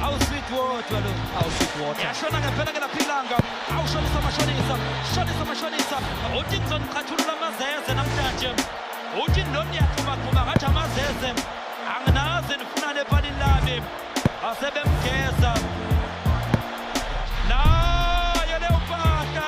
awu-sweet wodwa lo awu-sweet water yashona ngempela ke lapha ilanga awushonisa mashonisa uthi ngizoniqhathulula amazeze namhlanje uthi noni yaxhumaxhuma ngathi amazeze anginaze nifunane epalini lami asebemgeza nayo leyo mpahla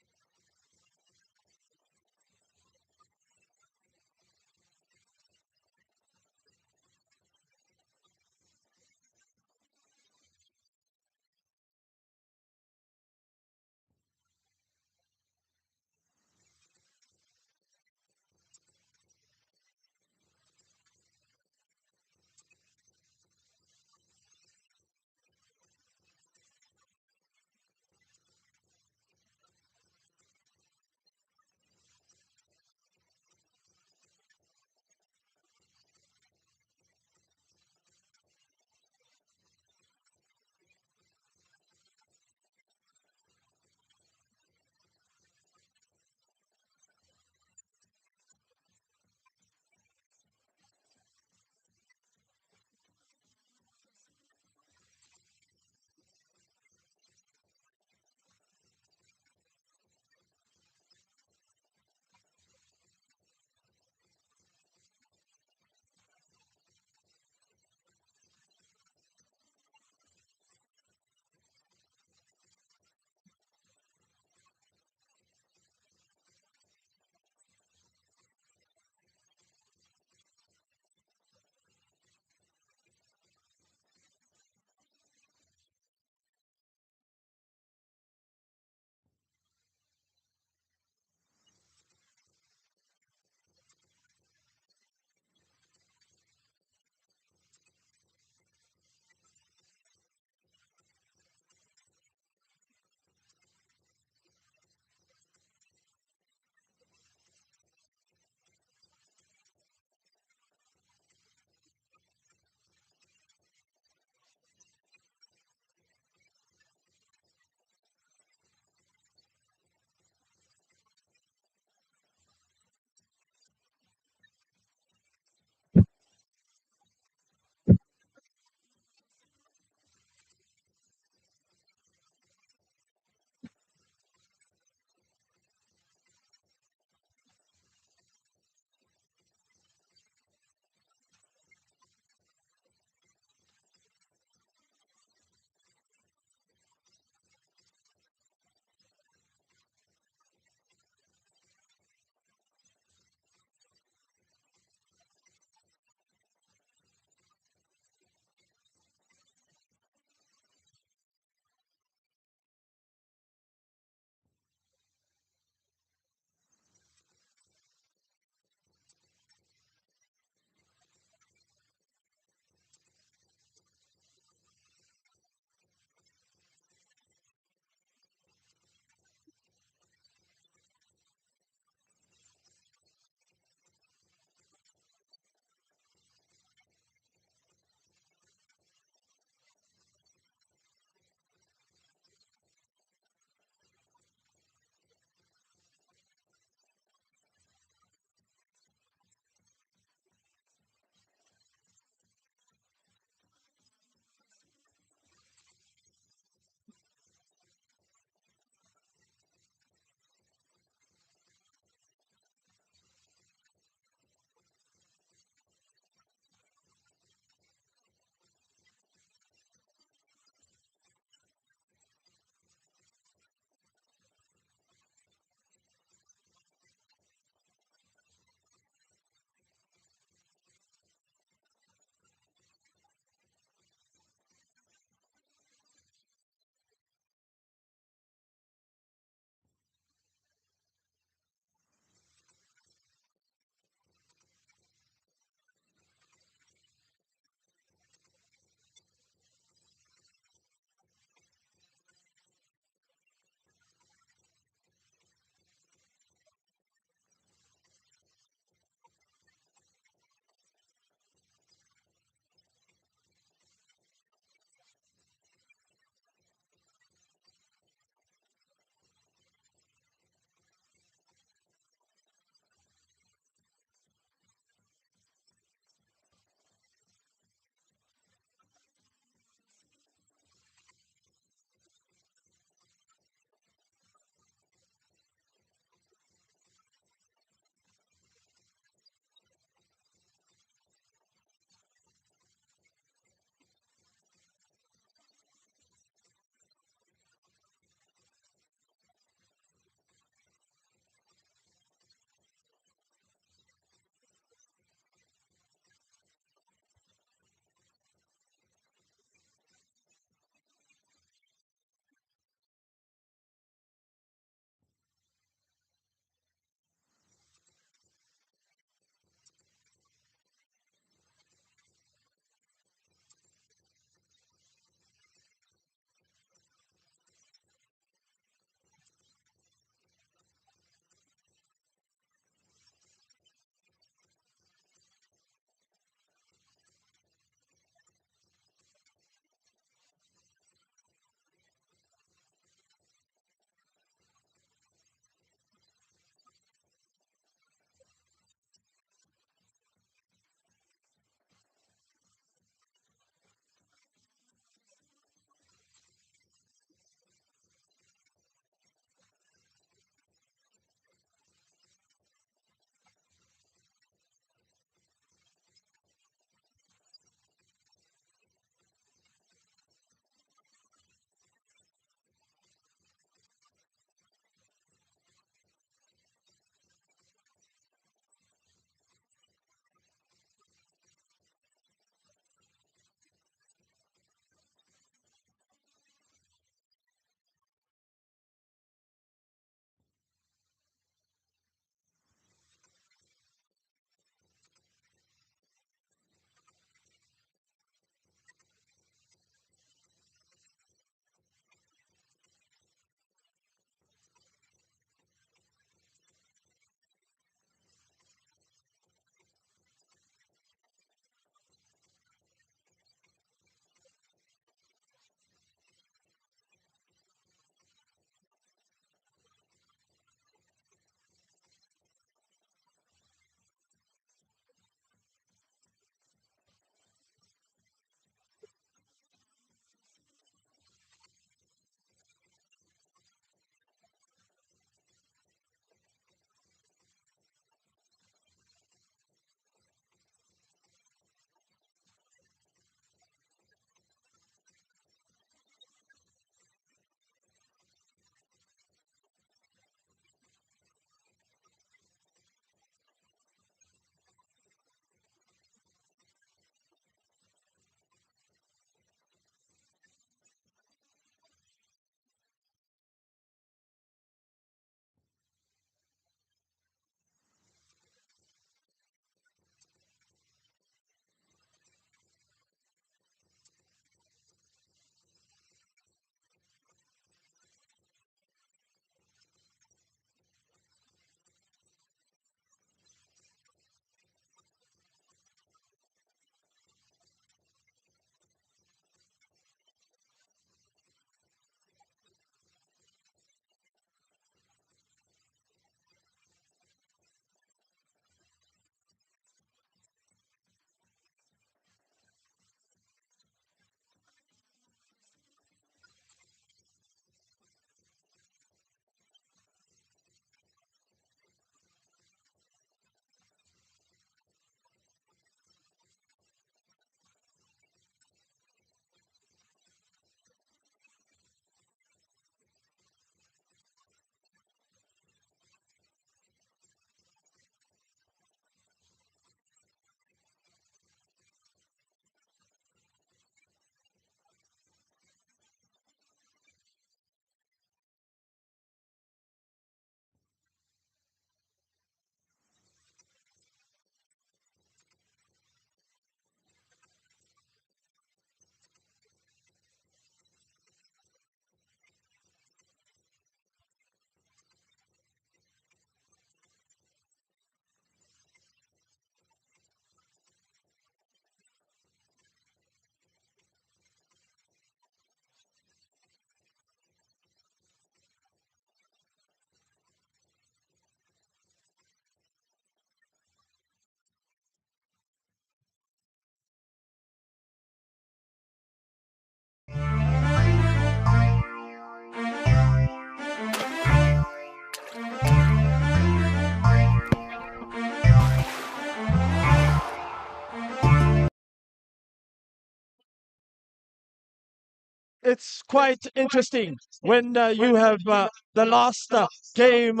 it's quite interesting when you have the last game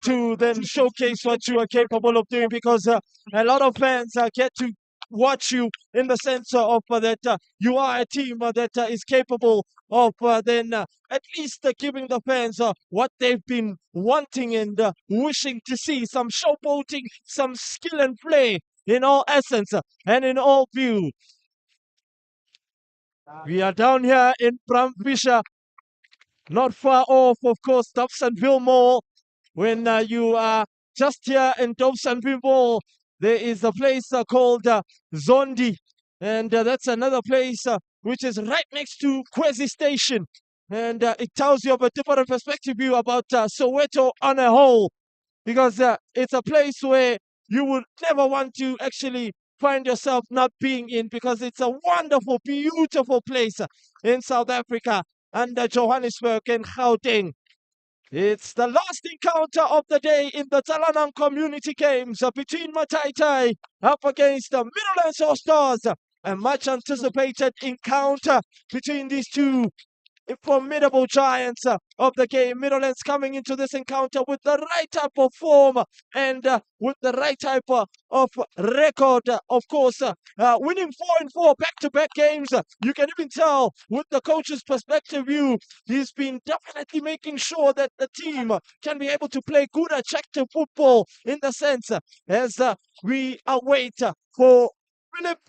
to then showcase what you are capable of doing, because a lot of fans get to watch you in the sense of that you are a team that is capable of then at least giving the fans what they've been wanting and wishing to see, some showboating, some skill and play in all essence and in all view. We are down here in Bramfisher, not far off, of course, Dobsonville Mall. When you are just here in Dobsonville Mall, there is a place called Zondi, and that's another place which is right next to Kwezi Station, and it tells you of a different perspective view about Soweto on a whole, because it's a place where you would never want to actually find yourself not being in, because it's a wonderful, beautiful place in South Africa under Johannesburg and Gauteng. It's the last encounter of the day in the Tsalanang Community Games between Mataitai up against the Middlelands All Stars. A much anticipated encounter between these two formidable giants of the game. Middlelands coming into this encounter with the right type of form and with the right type of record. Of course, winning 4-4 back-to-back games. You can even tell with the coach's perspective view, he's been definitely making sure that the team can be able to play good, attractive football in the sense as we await for Philip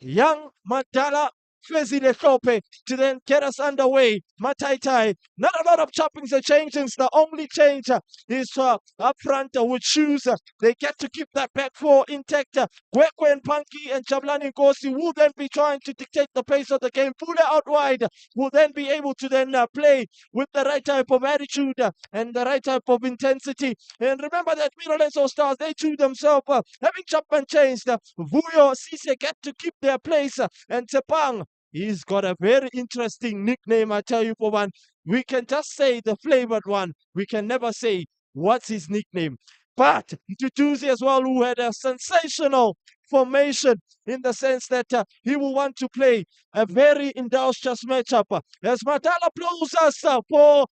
Young Mandala Fezile Shope to then get us underway. Mataitai, not a lot of choppings and changings. The only change is up front with shoes. They get to keep that back four intact. Gwekwe and Punky and Jabulani Nkosi will then be trying to dictate the pace of the game. Pule out wide will then be able to then play with the right type of attitude and the right type of intensity. And remember that Middlelands All Stars, they too themselves, having chopped and changed, Vuyo, Sise get to keep their place, and Tepang, he's got a very interesting nickname, I tell you, for one. We can just say the flavored one. We can never say what's his nickname. But Tutuzi as well, who had a sensational formation in the sense that he will want to play a very industrious matchup. As Matala blows us for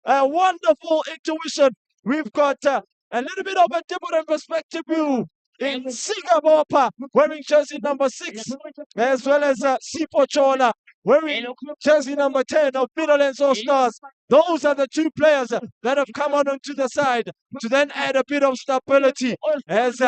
a wonderful intuition, we've got a little bit of a different perspective view in Singapore, wearing jersey number 6, as well as Sipo Chola wearing jersey number 10 of Middlelands All Stars. Those are the two players that have come on onto the side to then add a bit of stability, as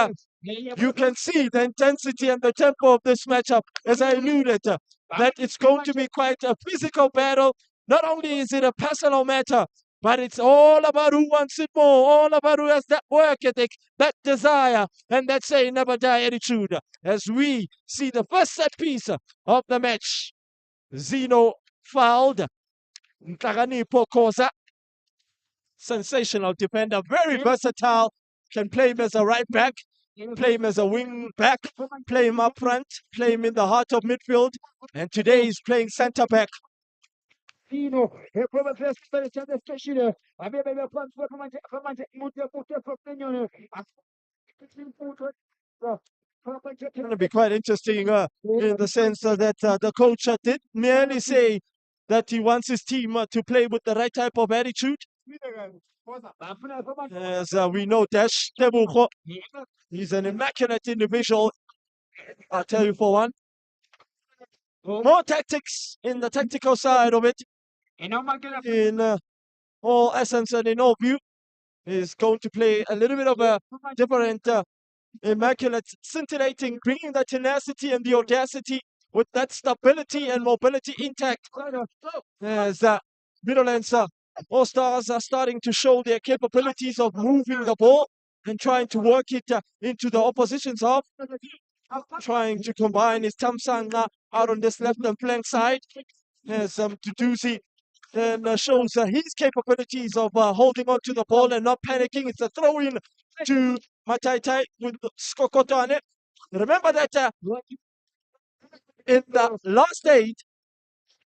you can see the intensity and the tempo of this matchup, as I alluded, that it's going to be quite a physical battle. Not only is it a personal matter, but it's all about who wants it more, all about who has that work ethic, that desire, and that say never die attitude. As we see the first set piece of the match, Zeno fouled. Ntlagani Pokoza, sensational defender, very versatile, can play him as a right back, play him as a wing back, play him up front, play him in the heart of midfield, and today he's playing centre back. It's going to be quite interesting in the sense that the coach did merely say that he wants his team to play with the right type of attitude. As we know, Dash Tebuko, he's an immaculate individual, I'll tell you for one. More tactics in the tactical side of it, in all essence and in all view, is going to play a little bit of a different, immaculate, scintillating, bringing the tenacity and the audacity with that stability and mobility intact. As Middlelands All Stars are starting to show their capabilities of moving the ball and trying to work it into the opposition's half, trying to combine his Tamsang out on this left and flank side. As Tutuzi then shows his capabilities of holding on to the ball and not panicking. It's a throw-in to Mataitai with Skokoto on it. Remember that in the last 8,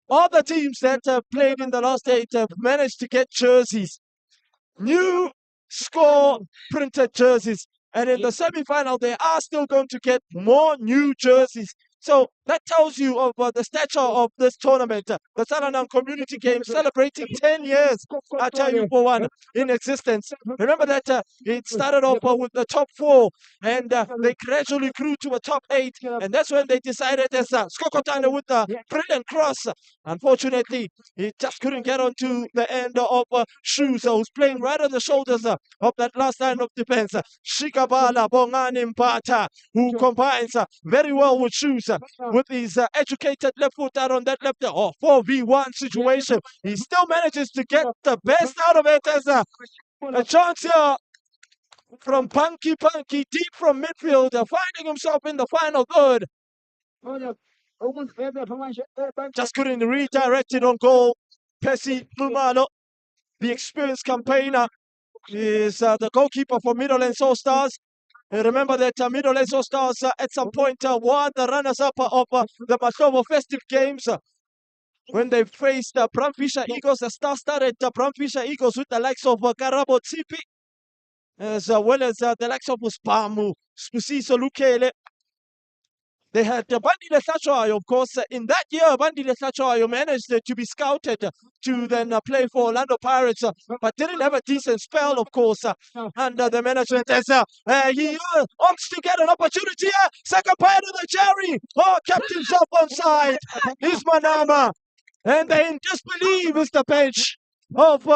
all the teams that have played in the last 8 have managed to get jerseys, new score printed jerseys. And in the semi-final, they are still going to get more new jerseys. So That tells you of the stature of this tournament. The Tsalanang Community Games celebrating 10 years, I tell you for one, in existence. Remember that it started off with the top 4 and they gradually grew to a top 8. And that's when they decided as Skokotane with a brilliant cross. Unfortunately, he just couldn't get onto the end of Shoes, who's playing right on the shoulders of that last line of defense. Shikabala Bongani Mpata, who combines very well with Shoes with his educated left foot out on that left 4v1 situation. He still manages to get the best out of it as a chance here from Punky deep from midfield, finding himself in the final third. Just couldn't redirect it on goal. Percy Plumano, the experienced campaigner, is the goalkeeper for Midlands All Stars. Remember that Midlands All Stars at some point won the runners-up of the Mahlobo Festive Games when they faced the Bramfisher Eagles. The star-studded Bramfisher Eagles with the likes of Karabo Tsipi, as well as the likes of Uspamu, Spusiso Lukele. They had Bandile Sachoayo, of course. In that year, Bandile Sachoayo managed to be scouted to then play for Orlando Pirates, but didn't have a decent spell, of course, under the management as he opts to get an opportunity here. Second part of the cherry. Kept himself on side. Is Manama. And they in disbelief is the bench of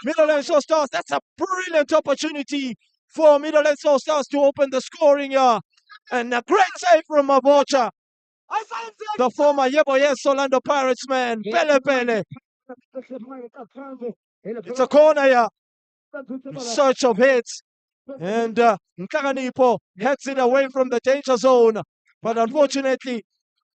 Midlands All Stars. That's a brilliant opportunity for Midlands All Stars to open the scoring here. And a great save from Mavocha, the former Yebo Yes Orlando Pirates man. Pele. It's a corner here. In search of hits. And Nkaganipo heads it away from the danger zone. But unfortunately,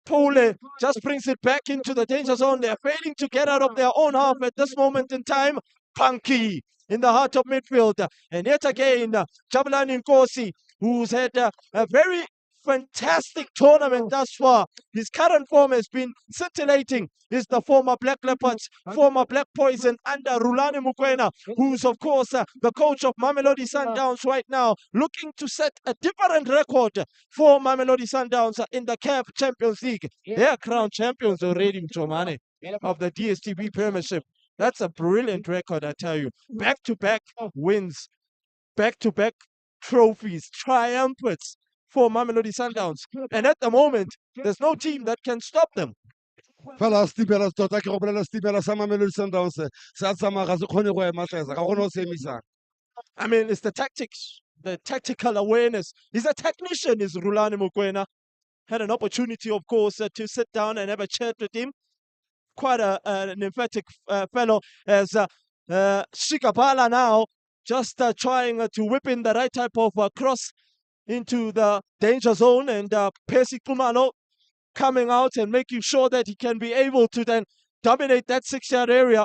Pole just brings it back into the danger zone. They're failing to get out of their own half at this moment in time. Punky in the heart of midfield. And yet again, Jabulani Nkosi, who's had a very fantastic tournament thus far. His current form has been scintillating. Is the former Black Leopards, former Black Poison under Rulani Mukwena, who's of course the coach of Mamelodi Sundowns right now, looking to set a different record for Mamelodi Sundowns in the CAF Champions League. They are crowned champions already, Mtomane, of the DSTV Premiership. That's a brilliant record, I tell you. Back-to-back wins, back-to-back trophies, triumphants for Mamelodi Sundowns. And at the moment, there's no team that can stop them. Fela Stibela tota ke go bolela Stibela sa Mamelodi Sundowns sa tsamaya ga se kgone go ema tlesa ga gona o se emisang. I mean, it's the tactics, the tactical awareness. He's a technician, is Rulani Mukwena. Had an opportunity, of course, to sit down and have a chat with him. Quite an emphatic fellow, as Shikabala now just trying to whip in the right type of cross into the danger zone, and Percy Kumano coming out and making sure that he can be able to then dominate that 6-yard area.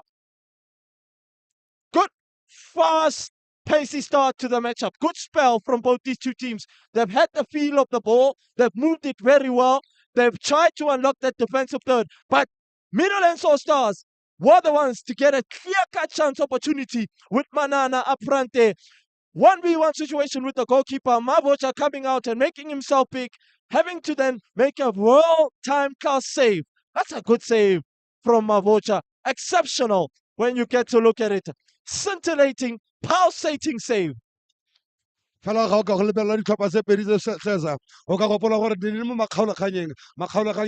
Good, fast, pacey start to the matchup. Good spell from both these two teams. They've had the feel of the ball. They've moved it very well. They've tried to unlock that defensive third, but Midlands All Stars were the ones to get a clear-cut chance opportunity with Manana up front there. 1v1 situation with the goalkeeper, Mavocha coming out and making himself big, having to then make a well-timed cast save. That's a good save from Mavocha. Exceptional when you get to look at it. Scintillating, pulsating save. Fela ga o ka go lebelela ditlhopha tse pedi tse sesa o ka gopola gore di le mo makgaolakganyeng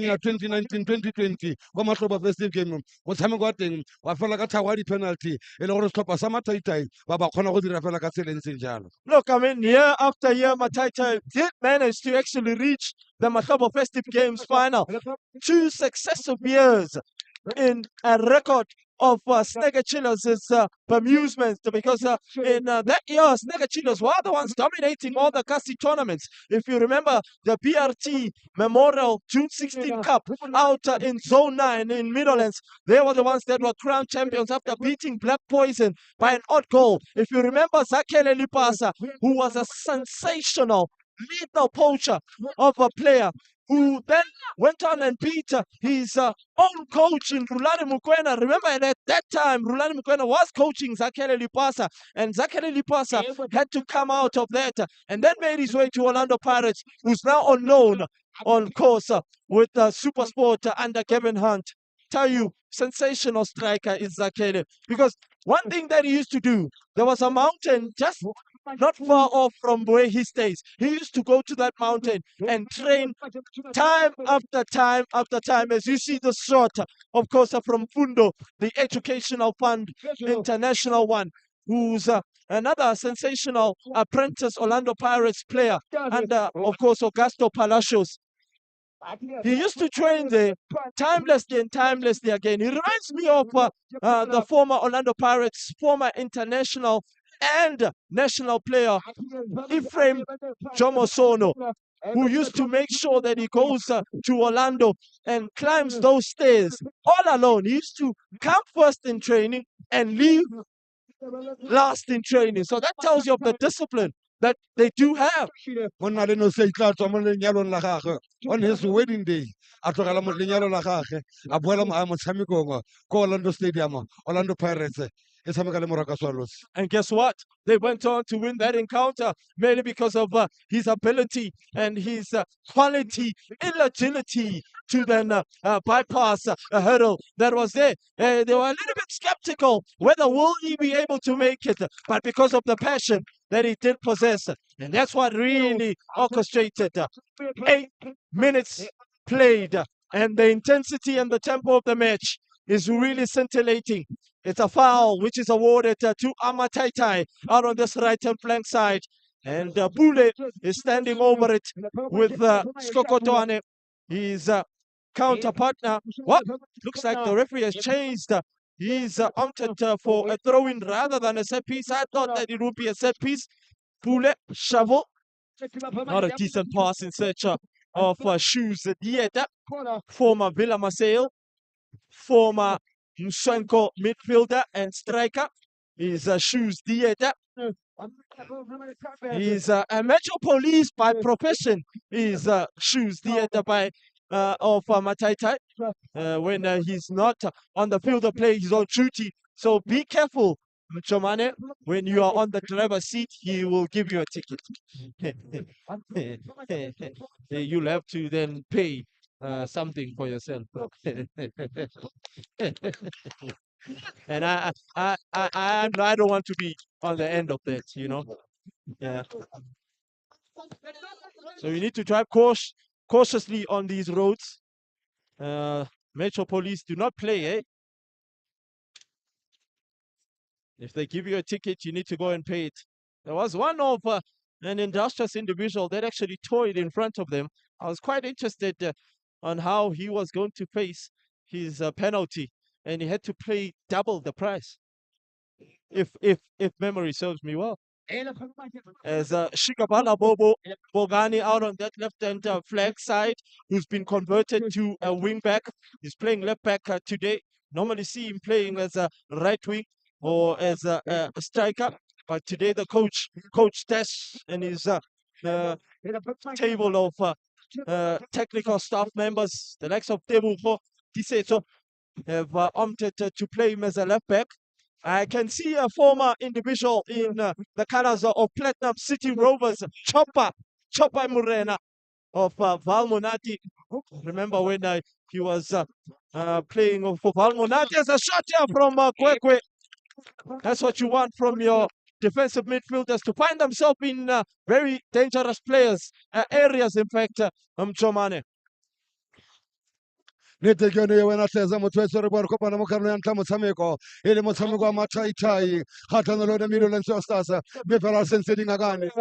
ya 2019-2020 kwa Mahlobo Festive Game motshameko wa teng wa fela ka thago ya di-penalty e le gore setlhopha sa Mataitai ba kgona go dira fela ka tsela e ntseng jalo. Look, I mean, year after year, Mataitai did manage to actually reach the Mahlobo Festive Games final. 2 successive years in a record of Snagger Chillers is bemusement, because in that year, Snagger Chillers were the ones dominating all the Kasi tournaments. If you remember the BRT Memorial June 16 Cup out in Zone 9 in Midlands, they were the ones that were crowned champions after beating Black Poison by an odd goal. If you remember Zakele Lipasa, who was a sensational lethal poacher of a player, who then went on and beat his own coach in Rulani Mukwena. Remember, and at that time, Rulani Mukwena was coaching Zakele Lipasa, and Zakele Lipasa had to come out of that and then made his way to Orlando Pirates, who's now on loan on course with Super Sport under Kevin Hunt. Tell you, sensational striker is Zakele. Because one thing that he used to do, there was a mountain just not far off from where he stays. He used to go to that mountain and train time after time after time. As you see the shot, of course, from Fundo, the Educational Fund International one, who's another sensational apprentice Orlando Pirates player under, of course, Augusto Palacios. He used to train there timelessly and timelessly again. He reminds me of the former Orlando Pirates, former international and national player, Ephraim Jomosono, who used to make sure that he goes to Orlando and climbs those stairs all alone. He used to come first in training and leave last in training. So that tells you of the discipline that they do have. Monna le no se tla tswa mo lenyalong la gagwe on his wedding day a tlogela mo lenyalo la gagwe a boela motshamekong ko Orlando Stadium, Orlando Pirates e tshameka le Moraka Swallows. And guess what? They went on to win that encounter mainly because of his ability and his quality and agility to then bypass a hurdle that was there. They were a little bit skeptical whether will he be able to make it, but because of the passion that he did possess, and that's what really orchestrated 8 minutes played, and the intensity and the tempo of the match is really scintillating. It's a foul which is awarded to Amataitai out on this right-hand flank side. And Bule is standing over it with Skokotwane, his counter partner. What? Looks like the referee has changed. He's opted for a throw-in rather than a set piece. I thought that it would be a set piece. Bule, shovel. Not a decent pass in search of Shoes Dieta, former Villa Marseille, former Mshenko midfielder and striker. Is Shoes Dieta. He's a Metro Police by profession. Is Shoes Dieta by of Mataitai. When he's not on the field of play, he's on duty. So be careful, Chomane. When you are on the driver's seat, he will give you a ticket. You'll have to then pay something for yourself. And I don't want to be on the end of that, you know. Yeah. So you need to drive cautiously on these roads. Metro Police do not play, eh? If they give you a ticket, you need to go and pay it. There was one of an industrious individual that actually toyed in front of them. I was quite interested on how he was going to face his penalty, and he had to pay double the price, if memory serves me well. As Shikabala Bobo Bogani out on that left-hand flank side, who's been converted to a wing-back. He's playing left-back today. Normally see him playing as a right wing or as a striker, but today the coach Dash and his table of technical staff members, the likes of Tebuko Tiseto, have opted to play him as a left back. I can see a former individual in the colors of Platinum City Rovers, Chopper Murena of Valmonati. Remember when he was playing for Valmonati as a shot here from Kwekwe. That's what you want from your defensive midfielders, to find themselves in very dangerous areas, in fact, Chomane. Nete ke yone wena tleza motho wa tsere bua kopana mo karolo ya ntla motshameko e le motshameko wa mathaitai kgatlhanelo le Midlands Stars mme fela sentse dingakane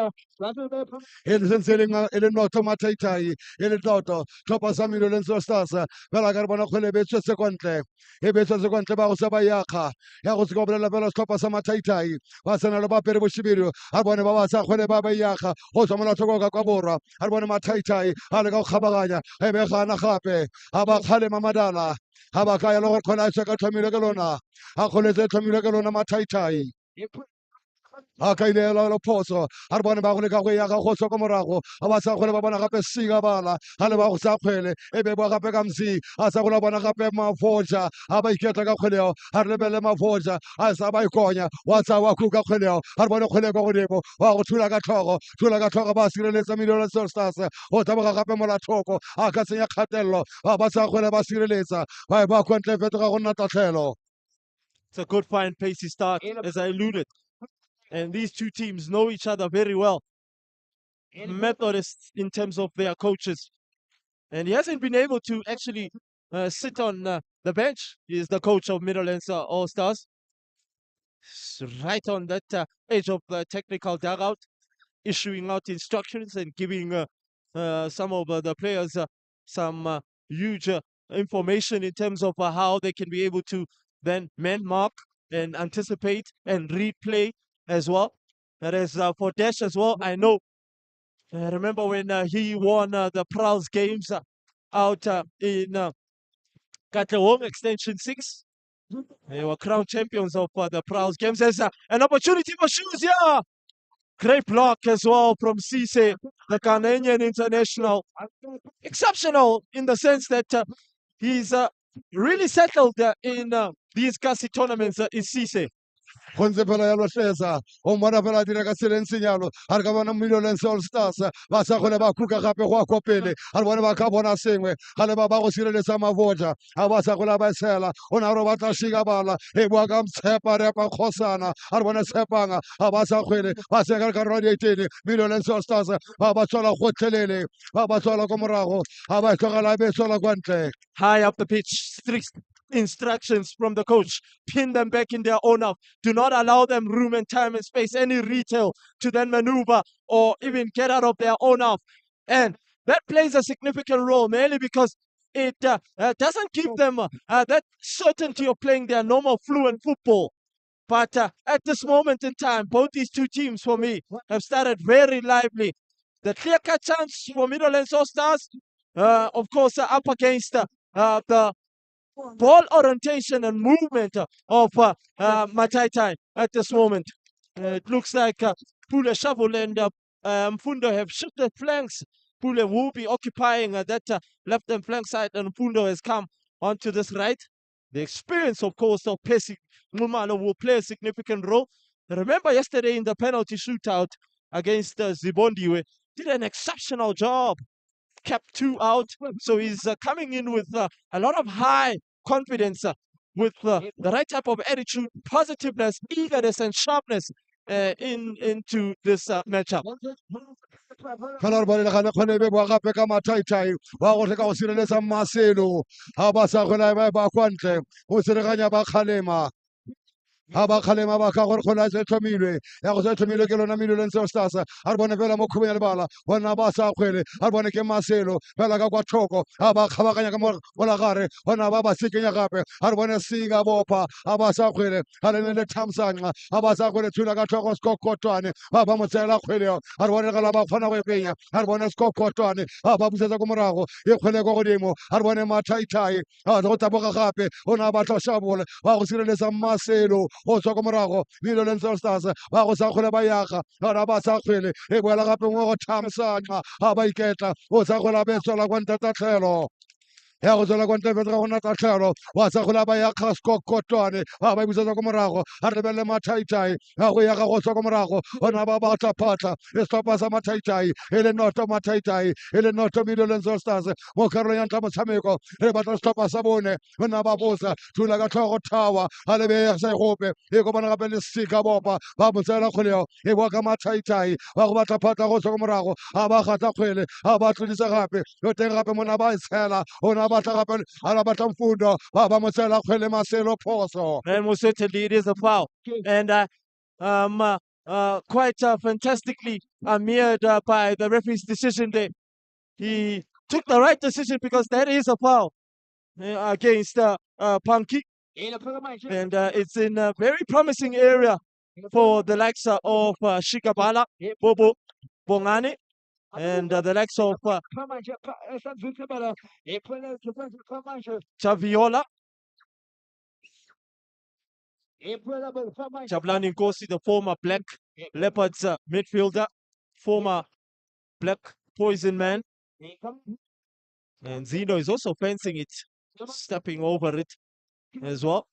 e le sentse e le noto mathaitai e le toto tlhopha sa Midlands Stars fela ka re bona kgwele be tswetse kontle e be tswetse kontle ba go sa ba yakga ya go se ka bolela fela tlhopha sa mathaitai ba sena le ba pere boshibiro a bone ba ba sa kgwele ba ba yakga go tswa mola tlhoko ka kwa borwa a bone mathaitai a le ka go kgabaganya e be gana gape a ba kgale Mamadala ha ba ka ya le go khona se ka tlhomile ke lona a kholetse tlhomile ke lona mathaitai a ka ile la phoso ha re bone ba go leka go ya ga go tswa ka morago a ba sa kgole ba bona gape sika bala ha le ba go sa kgwele e be ba gape ka msi a sa go la bona gape mafoja a ba iketla ka kgweleo ha re lebele mafoja a sa ba ikonya wa tsa wa kuka kgweleo ha re bone kgwele ka godimo wa go thula ka tlhogo ba sireletsa Middle Stars go taboga gape mola thoko a ka tsenya kgatelelo ba sa kgwele ba sireletsa ba kwa ntle fetoga go nna tatlhelo. It's a good fine pacey start, as I alluded. And these two teams know each other very well. Methodists in terms of their coaches. And he hasn't been able to actually sit on the bench. He is the coach of Midlands All Stars. Right on that edge of the technical dugout, issuing out instructions and giving some of the players some huge information in terms of how they can be able to then man mark and anticipate and replay as well. That is for Dash as well. I know. I remember when he won the Prowls Games out in Katlehong Extension 6. They were crown champions of the Prowls Games. There's an opportunity for shoes, yeah. Great block as well from Cisse, the Ghanaian international. Exceptional in the sense that he's really settled in these Kasi tournaments in Cisse. go ntse phela yalo tlesa o mmona phela a dira ka tseleng senyalo ga re ka bona Middle All Stars ba sa kgone ba kuka gape go a kwa pele ga re bone ba ka bona sengwe ga le ba go sireletsa mafoja ga ba sa kgole ba tshela o na re ba tla shika bala e bua ka Mtshepa repa Kgosana ga re bone Tshepanga ga ba sa kgwele ba se ka karolo ya 18 Middle All Stars ba tswala gotlhelele ba tswala ko morago ga ba tlogela be tswala kwa ntle. High up the pitch, strict instructions from the coach. Pin them back in their own half. Do not allow them room and time and space, any retail to then maneuver or even get out of their own half. And that plays a significant role, mainly because it doesn't give them that certainty of playing their normal fluent football. But at this moment in time, both these two teams, for me, have started very lively. The clear-cut chance for Midlands All Stars, of course, up against the ball orientation and movement of Mataitai at this moment. It looks like Pule Shovel and Mfundo have shifted flanks. Pule will be occupying that left-hand flank side, and Mfundo has come onto this right. The experience, of course, of Pesi Mumalo will play a significant role. Remember yesterday in the penalty shootout against Zibondiwe, did an exceptional job. Kept 2 out, so he's coming in with a lot of high confidence, with the right type of attitude, positiveness, eagerness, and sharpness into this matchup. Fela re bone gane kgone be bua gape ka Mataitai wa go tleka go sireletsa Maselo ga ba sa kgona ba kwa ntle go tsereganya ba kgalema ga ba kgalema ba ka gore kgona se tlhomilwe ya go se tlhomilwe ke lona Middle All Stars a re bone fela mo khubeng ya lebala bona ba sa kgwele a re bone ke Maselo fela ka kwa thoko a ba kgabaganya ka mola gare bona ba sekenya gape a re bone Singa bopa a ba sa kgwele a le le Thamsanqa a ba sa kgwele thula ka thoko Skokotwane ba mo tsela kgwele a re bone ga ba kgona go epenya a re bone Skokotwane a ba busetsa go morago e kgwele go godimo a re bone Mataitai a go taboga gape ona ba tla shabole ba go sireletsa Maselo go tswa ko morago Middle All Stars ba go sa kgole ba yaga ga ba sa kgwele e boela gape mo go Thamsanqa a ba iketla o sa kgola be tswela kwa ntatatlhelo ya go tswela kwa ntle fetsa go nna tatlhelo wa sa kgola ba ya Skokotwane ba ba busetsa ko morago a re lebelele Mataitai ga go yaga go tswa ko morago ona ba batla phatla e setlhopha sa Mataitai e le noto Mataitai e le noto Middle All Stars mo karolong ya ntla motshameko re batla setlhopha sa bone ona ba bosa thula ka tlhogo Thawa a lebe ya sa gope e go bona gape le Sika bopa ba botsela kgoleo e bua ka Mataitai ba go batla phatla go tswa ko morago a ba gata kgwele a ba tlodisa gape yo teng gape mona ba tshela ona ba tla gape a ba batla Mfundo ba mo tsela kgwele Maselo phoso. And most certainly it is a foul. And quite fantastically mirrored by the referee's decision there. He took the right decision because that is a foul against Punky. And it's in a very promising area for the likes of Shikabala, Bobo, Bongane, and the likes of Chaviola, Jablani Nkosi, the former Black Leopards midfielder, former Black Poison man. And Zeno is also fencing it, stepping over it as well.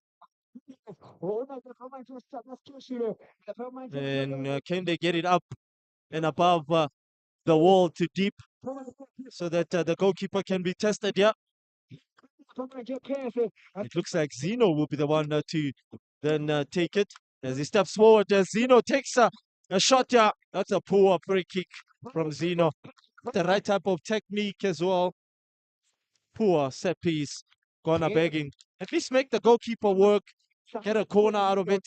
And can they get it up and above the wall to deep so that the goalkeeper can be tested here? It looks like Zeno will be the one to then take it as he steps forward. Zeno takes a shot here. That's a poor free kick from Zeno. The right type of technique as well. Poor set piece. Corner begging. At least make the goalkeeper work. Get a corner out of it.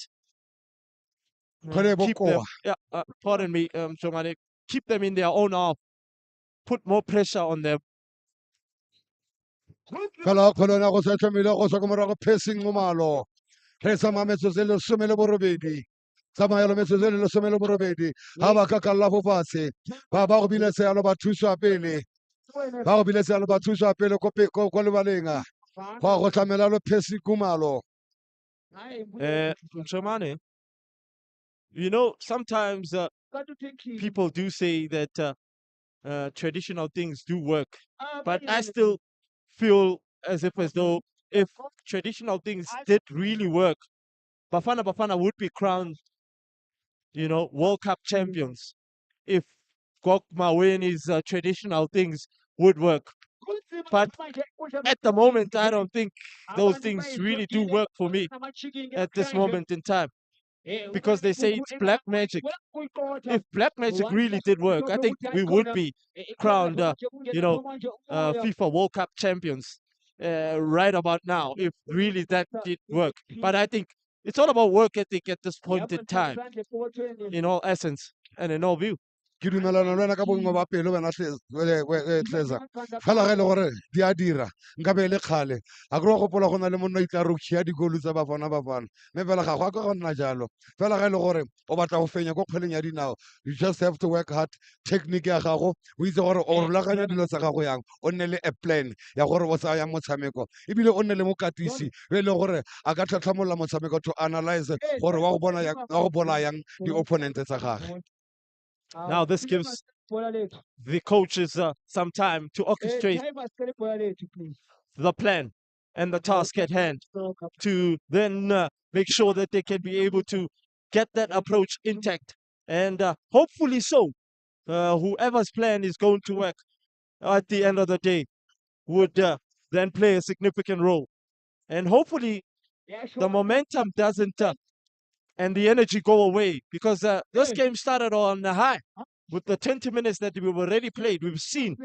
Keep them, pardon me, Jomane. Keep them in their own half. Put more pressure on them. Fela kholona go sa tlhomile go sa go morago passing mo malo. Re sa mametso se le 12. Tsamayelo metso se le 12. Ha ba ka kalla fo fatshe. Ba go bile sealo ba thuswa pele. Ba go bile sealo ba thuswa pele ko lebaleng. Go tlamela lo passing kumalo. Jomane, you know, sometimes people do say that traditional things do work, but I still feel as though if traditional things did really work, Bafana would be crowned, you know, World Cup champions if Gokmaweini's traditional things would work. But at the moment, I don't think those things really do work for me at this moment in time. Because they say it's black magic. If black magic really did work, I think we would be crowned, FIFA World Cup champions right about now, if really that did work. But I think it's all about work ethic at this point in time, in all essence and in all view. Ke dumelana le wena ka bongwe ba pelo wena Tleza. Fela ga ile gore di a dira nka be le kgale a go gopola go na le monna itla ro khia digolo tsa Bafana me fela ga go ka go nna jalo fela ga ile gore o batla go fenya go kgweleng ya dinao, you just have to work hard. Technique ya gago o itse gore o rulaganya dilo tsa gago yang o nne le a plan ya gore o sa ya motshameko ebile o nne le mokatisi e le gore a ka tlhatlhamolla motshameko to analyze gore wa go bona yang di opponent tsa gagwe. Now this gives the coaches some time to orchestrate the plan and the task at hand to then make sure that they can be able to get that approach intact. And hopefully so, whoever's plan is going to work at the end of the day would then play a significant role. And hopefully the momentum doesn't and the energy go away, because this game started on a high. With the 20 minutes that we've already played, we've seen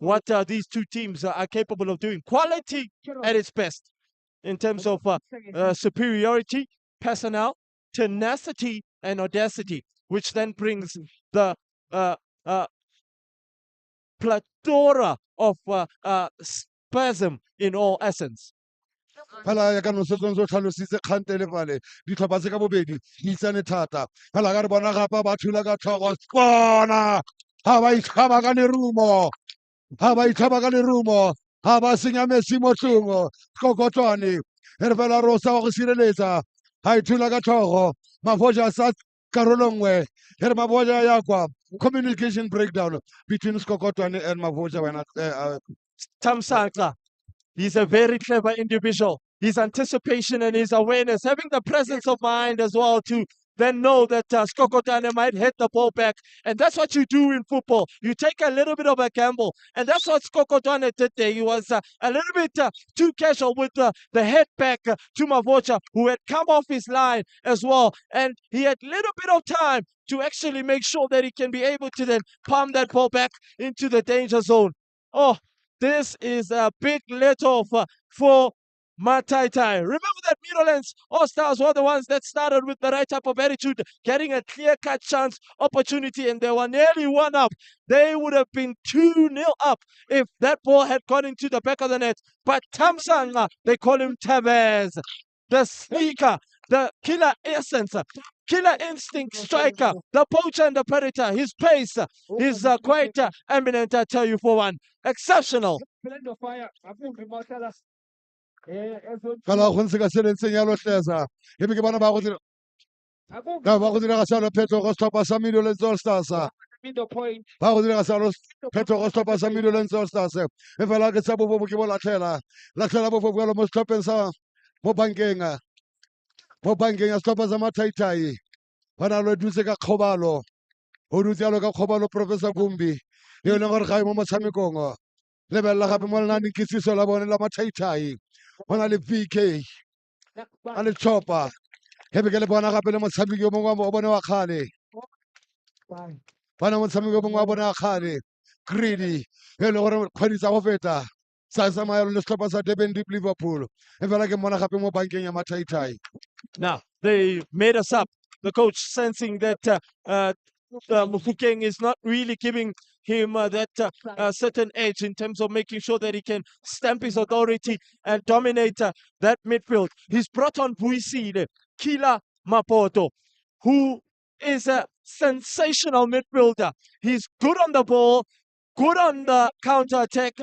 what these two teams are capable of doing. Quality at its best in terms of superiority, personnel, tenacity, and audacity, which then brings the plethora of spasm in all essence. Fela ya ka nosetsong so tlhalositse kgantele pale ditlhopha tse ka bobedi di itsane thata fela ka re bona gapa ba thula ka tlhogo bona ha ba itlhaba ka lerumo ha ba senya Messi mo tlhongo kokotwane re fela ro sa go sireletsa ha ithula ka tlhogo mafoja sa karolo nngwe re mafoja ya kwa communication breakdown between Skokotwane and Mafoja when Tsalanang, he's a very clever individual. His anticipation and his awareness, having the presence of mind as well to then know that Skokotane might hit the ball back. And that's what you do in football. You take a little bit of a gamble. And that's what Skokotane did there. He was a little bit too casual with the head back to Mavocha, who had come off his line as well. And he had a little bit of time to actually make sure that he can be able to then palm that ball back into the danger zone. Oh, this is a big let-off for Mataitai. Remember that Midlands All-Stars were the ones that started with the right type of attitude, getting a clear-cut chance, opportunity, and they were nearly 1-up. They would have been 2-0 up if that ball had gone into the back of the net. But Thamsanqa, they call him Tevez, the sneaker, the killer essence, killer instinct striker, the poacher and the predator. His pace is quite eminent, I tell you for one. Exceptional. Fela go ntse ka se le ntseng ya lo Tleza e be ke bona ba go ka ba go dira ka salo phetogo setlhopha sa Midlands All Stars ba go dira ka salo phetogo setlhopha sa Midlands All Stars e fela ke tsa bobobo ke bo latlhela bobobo ka mo setlhopheng sa mo bankeng ya setlhopha sa Mataitai ba na lo dutse ka kgobalo go dutse yalo ka kgobalo Professor Gumbi yo leng gore ga e mo motshamekong lebelela gape mo lenaneng kitsiso la bone la Mataitai go na le VK a le Chopper e be ke le bona gape le motshameki yo mongwe wa bone wa kgale bana motshameki yo mongwe wa bone wa kgale Greedy e le gore kgwedi tsa go feta sa tsamaya le setlhopha sa Durban Deep Liverpool e fela ke mmona gape mo bankeng ya Mataitai. Now, they made us up. The coach sensing that Mufukeng is not really giving him that certain edge in terms of making sure that he can stamp his authority and dominate that midfield. He's brought on Vuisile, Kila Mapoto, who is a sensational midfielder. He's good on the ball, good on the counter-attack,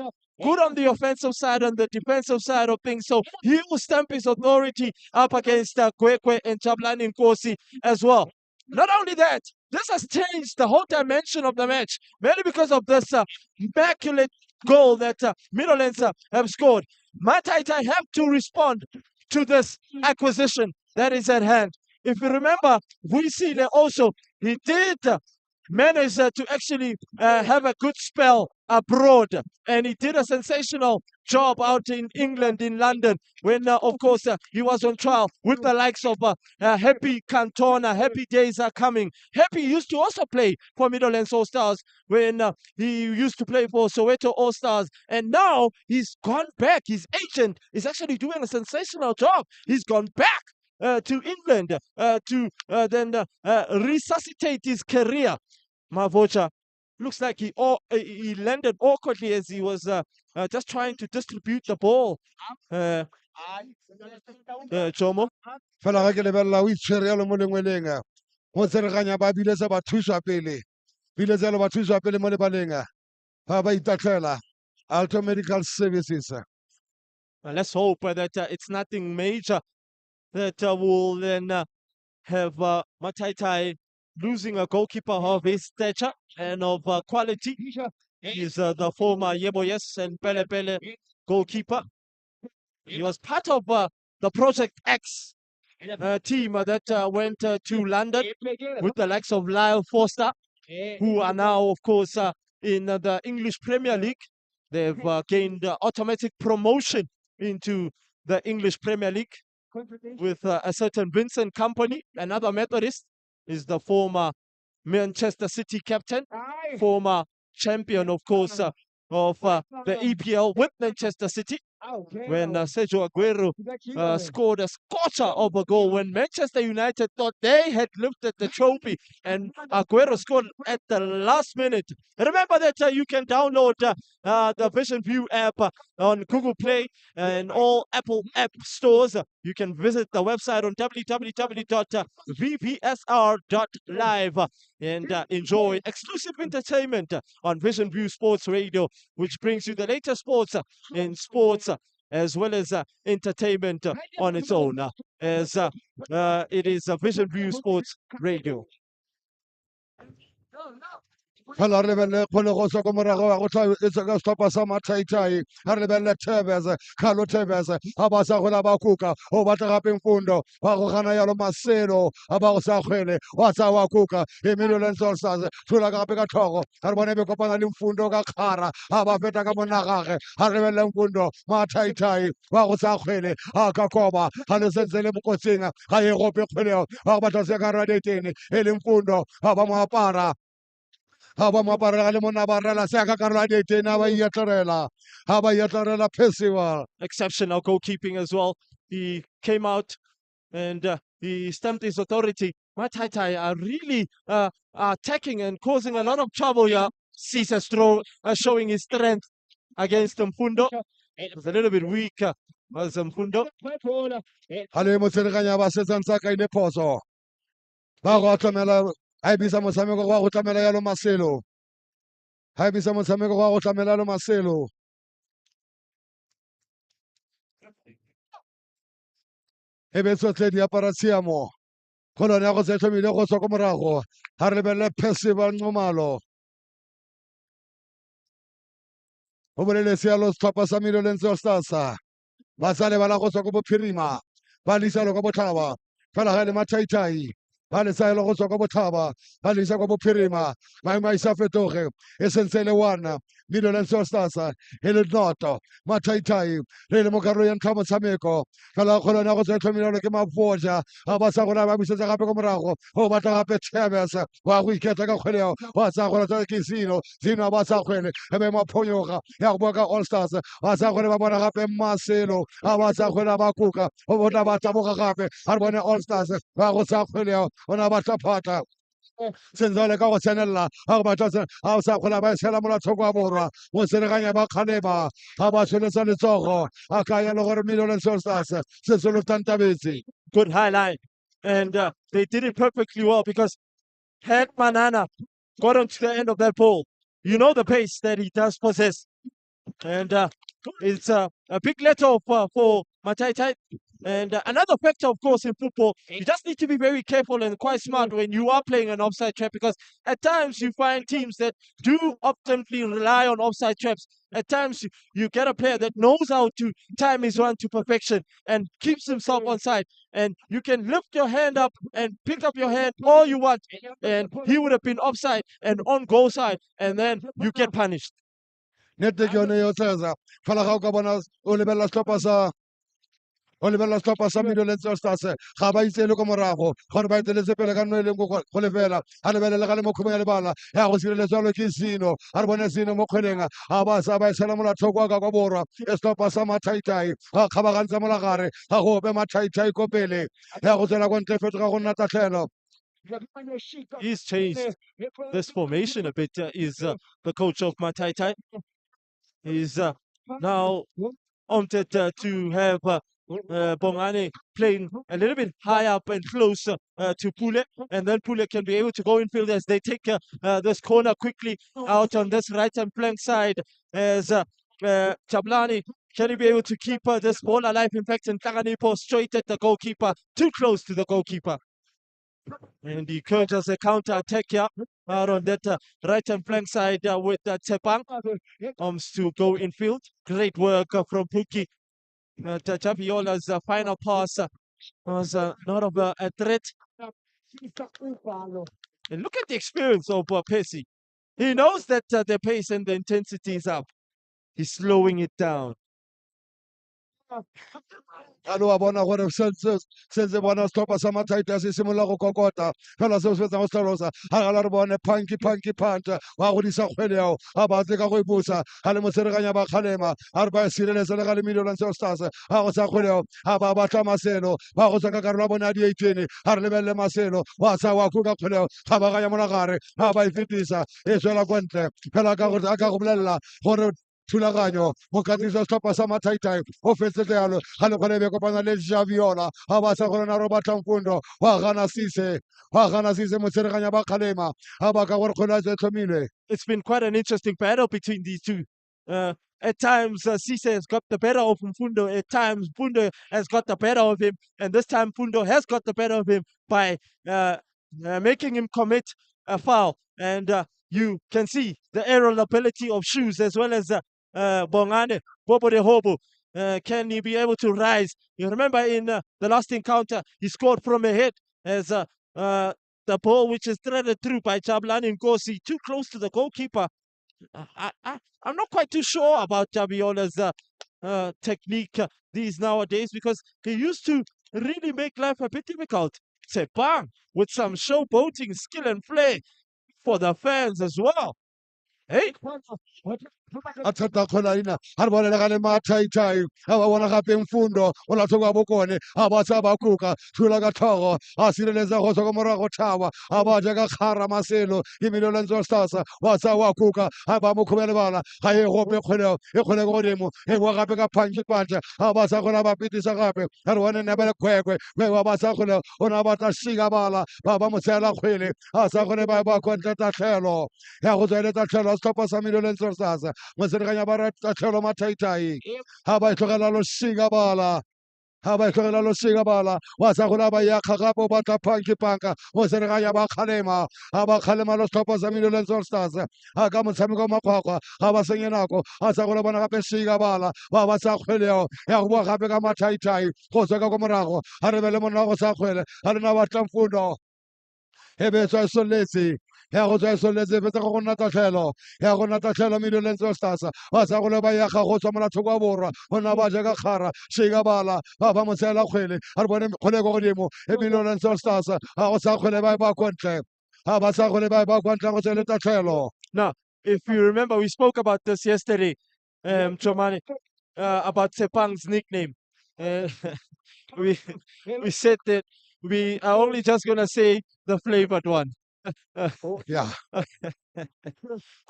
good on the offensive side and the defensive side of things. So he will stamp his authority up against Kwekwe and Tsalanang Nkosi as well. Not only that, this has changed the whole dimension of the match, mainly because of this immaculate goal that Midlands have scored. Mataitai have to respond to this acquisition that is at hand. If you remember, Vuisile also, he did managed to actually have a good spell abroad, and he did a sensational job out in England, in London, when of course he was on trial with the likes of Happy Cantona. Happy days are coming. Happy used to also play for Midlands All Stars when he used to play for Soweto All Stars, and now he's gone back. His agent is actually doing a sensational job. He's gone back to England to then resuscitate his career. Mavocha looks like he landed awkwardly as he was just trying to distribute the ball. Chomo. Fela ga ke lebelela o itshwere yalo mo lengweleng mo tsereganya ba biletse ba thuswa pele biletse yalo ba thuswa pele mo lebaleng ba itatlela Alto Medical Services. Well, let's hope that it's nothing major that will then have Mataitai losing a goalkeeper of his stature and of quality. He's the former Yeboyes and Pele Pele goalkeeper. He was part of the Project X team that went to London with the likes of Lyle Foster, who are now, of course, in the English Premier League. They've gained automatic promotion into the English Premier League with a certain Vincent Company. Another Methodist is the former Manchester City captain, former champion, of course, of the EPL with Manchester City, when Sergio Aguero scored a scorcher of a goal when Manchester United thought they had lifted the trophy, and Aguero scored at the last minute. Remember that you can download the Vision View app on Google Play and all Apple app stores. You can visit the website on www.vpsr.live and enjoy exclusive entertainment on Vision View Sports Radio, which brings you the latest sports in sports as well as entertainment on its own, as it is Vision View Sports Radio. Fela re lebelle kgone go tswa ko morago wa go tla ka setlhopha sa Mataitai ga re lebelle Tevez Carlo Tevez ga ba sa gola ba kuka o batla gape Mfundo wa go gana yalo Maselo ga ba go sa kgwele wa tsa wa kuka Midlands All Stars thula ka gape ka tlhogo ga re bone be kopana le Mfundo ka kgara ga ba feta ka monagage ga re lebelle Mfundo Mataitai wa go sa kgwele a ka koba ga le sentse le mokotsing ga e gope kgwele wa go batla se ka radetene e le Mfundo ga ba mo apara exceptional goalkeeping as well. He came out and he stamped his authority. Mataitai are really attacking and causing a lot of trouble here. Caesar showing his strength against Mfundo. It was a little bit weak, was Mfundo. Ha bisa motshameko wa go tlamela yalo Maselo ha bisa motshameko wa go tlamela yalo Maselo e be tsotle di apara tshiamo kgolwane ya go se tlhomile go tswa ko morago ga re lebelele Percival Nxumalo go bolele sealo setlhopha sa Middlelands All Stars ba sa lebala go tswa ko bophirima ba lisalo kwa botlhaba fela ga le mathaithai ba le saelo go tswa kwa botlhaba ba lisa kwa bophirima maemo a isa fetoge e sentse e le one Middlelands All Stars e le noto mathaithai re le mo karolo ya ntlha ya motshameko fela kgolwane ya go tswa tlhomilelo ke mafoja ga ba sa gona ba busetsa gape ko morago go batla gape Tebes wa go iketla ka kgweleo wa sa gola tsa ke Zino ba sa kgwele e be maphonyoga ya go bua ka All Stars ba sa kgwele ba bona gape Maselo a ba sa kgwele ba kuka go botla ba taboga gape ga re bone All Stars ba go sa kgweleo ona ba tla phata senzole ka go tsenelela ga go batla ga o sa kgola ba tshela molathoko wa borwa mo sereganya ba kgaleba ga ba tshwanetsa letsogo a kaya le gore Middlelands All Stars se solotang tabetse. Good highlight. And they did it perfectly well because had Manana got onto the end of that ball, you know the pace that he does possess. And it's a big let off for Mataitai. And another factor, of course, in football, you just need to be very careful and quite smart when you are playing an offside trap because at times you find teams that do optimally rely on offside traps. At times you get a player that knows how to time his run to perfection and keeps himself on side. And you can lift your hand up and pick up your hand all you want. And he would have been offside and on goal side. And then you get punished. Nete ke yone yo tseza fela ga o ka bona o lebelela setlhopha sa Middlelands All Stars ga ba itseele ko morago gore ba eteletse pele ka nno e leng go lefela ga lebelela ga le mo khumeng ya lebala ya go sireletswalo ke Zino ga re bone Zino mo kgweleng ga ba sa ba e tshela molathoko ka kwa borwa e setlhopha sa Mathaithai ga kgabagantsa molagare ga go ope Mathaithai ko pele ya go tswela kwa ntle fetoga go nna tatlhelo. He's changed this formation a bit, is the coach of Mataitai. He's now opted to have Bongane playing a little bit high up and closer to Pule, and then Pule can be able to go infield as they take this corner quickly out on this right-hand flank side as Chablani can he be able to keep this ball alive? In fact, Ntaganipo straight at the goalkeeper, too close to the goalkeeper. And he curves a counter attack here out on that right hand flank side with Tsepang. To go infield. Great work from Puki. Chapiola's final pass was not of a threat. And look at the experience of Pesi. He knows that the pace and the intensity is up. He's slowing it down. Alo wa bona gore sentse bona setlhopha sa Mathaithai se simolola go kokota fela seo se fetsang go tlhalosa ga gala re bone punch wa godisa kgwele yao ga batle ka go e bosa ga le mosereganya ba kgalema ga re ba sireletsa le ga le Middlelands All Stars ga go sa kgwele yao ga ba batla Maselo ba go tswa ka karolo ya bone ya di-18 ga re lebelele Maselo wa sa wa kuka kgwele yao kgabaganya monagare ga ba e fetisa e tswela kwa ntle fela a ka go bolelela gore thulaganyo mokatisi wa setlhopha sa Mathaithai o fetsetse yalo ga le kgone be kopana le Javiola ga ba sa gona ro batla Mfundo wa gana Sise mosereganya ba kgalema ga ba ka gore kgone a tse tlhomilwe. It's been quite an interesting battle between these two. At times, Sise has got the better of Mfundo. At times, Mfundo has got the better of him. And this time, Mfundo has got the better of him by making him commit a foul. And you can see the aerial ability of Shoes as well as Bongane, Bobo de Hobo. Can he be able to rise? You remember in the last encounter, he scored from ahead as the ball which is threaded through by Chablani Nkosi, too close to the goalkeeper. I'm not quite too sure about Javiola's technique these nowadays because he used to really make life a bit difficult. Sepang with some showboating skill and flair for the fans as well. Hey, a thata kgolaina ga re bone le ga le Mathaithai ga ba bona gape Mfundo o latlhoka bokone ga ba tsa ba kuka thula ka tlhogo ga sireletsa go tswa ko morago Thaba ga ba ja ka kgara Maselo ke Middlelands All Stars wa tsa wa kuka ga ba mo khumele bala ga e gope kgwele e kgole go godimo e bua gape ka punch ga ba sa gona ba pitisa gape ga re bone Nebele Khwekwe wa ba sa gona o na ba tla shiga bala ba mo tsela kgwele ga sa gone ba kontle tatlhelo ya go tswela tatlhelo setlhopha sa Middlelands All Stars mosereganya ba rata tlhelo Mathaithai ga ba e tlogela lo shiga bala ha ba tlogela lo shega bala wa sa gola ba ya kgagapo ba tla panki panka mo se re ga ya ba kgalema ha ba kgalema lo stop sa Midlands All Stars ha ka motshameko makgwakgwa ga ba senye nako a sa gola bona gape shega bala ba sa kgweleo ya go bua gape ka mathaitai go tswa ka ko morago ha re be le monna go sa kgwele ha re na batla mfundo e be tswa soletse ya go tswa soletse be tsa go nna tatlhelo ya go nna tatlhelo Midlands All Stars ba sa gole ba ya ga go tswa molathoko wa borwa bona ba ja ka kgara shega bala ba mo tsela kgwele ha re bone kgole go godimo e Midlands All Stars ha go sa kgwele ba kontle ha ba sa gole ba kontle go tsela tatlhelo. Now, if you remember, we spoke about this yesterday, Chomani, about Sepang's nickname. We we said that we are only just gonna say the flavored one. Yeah.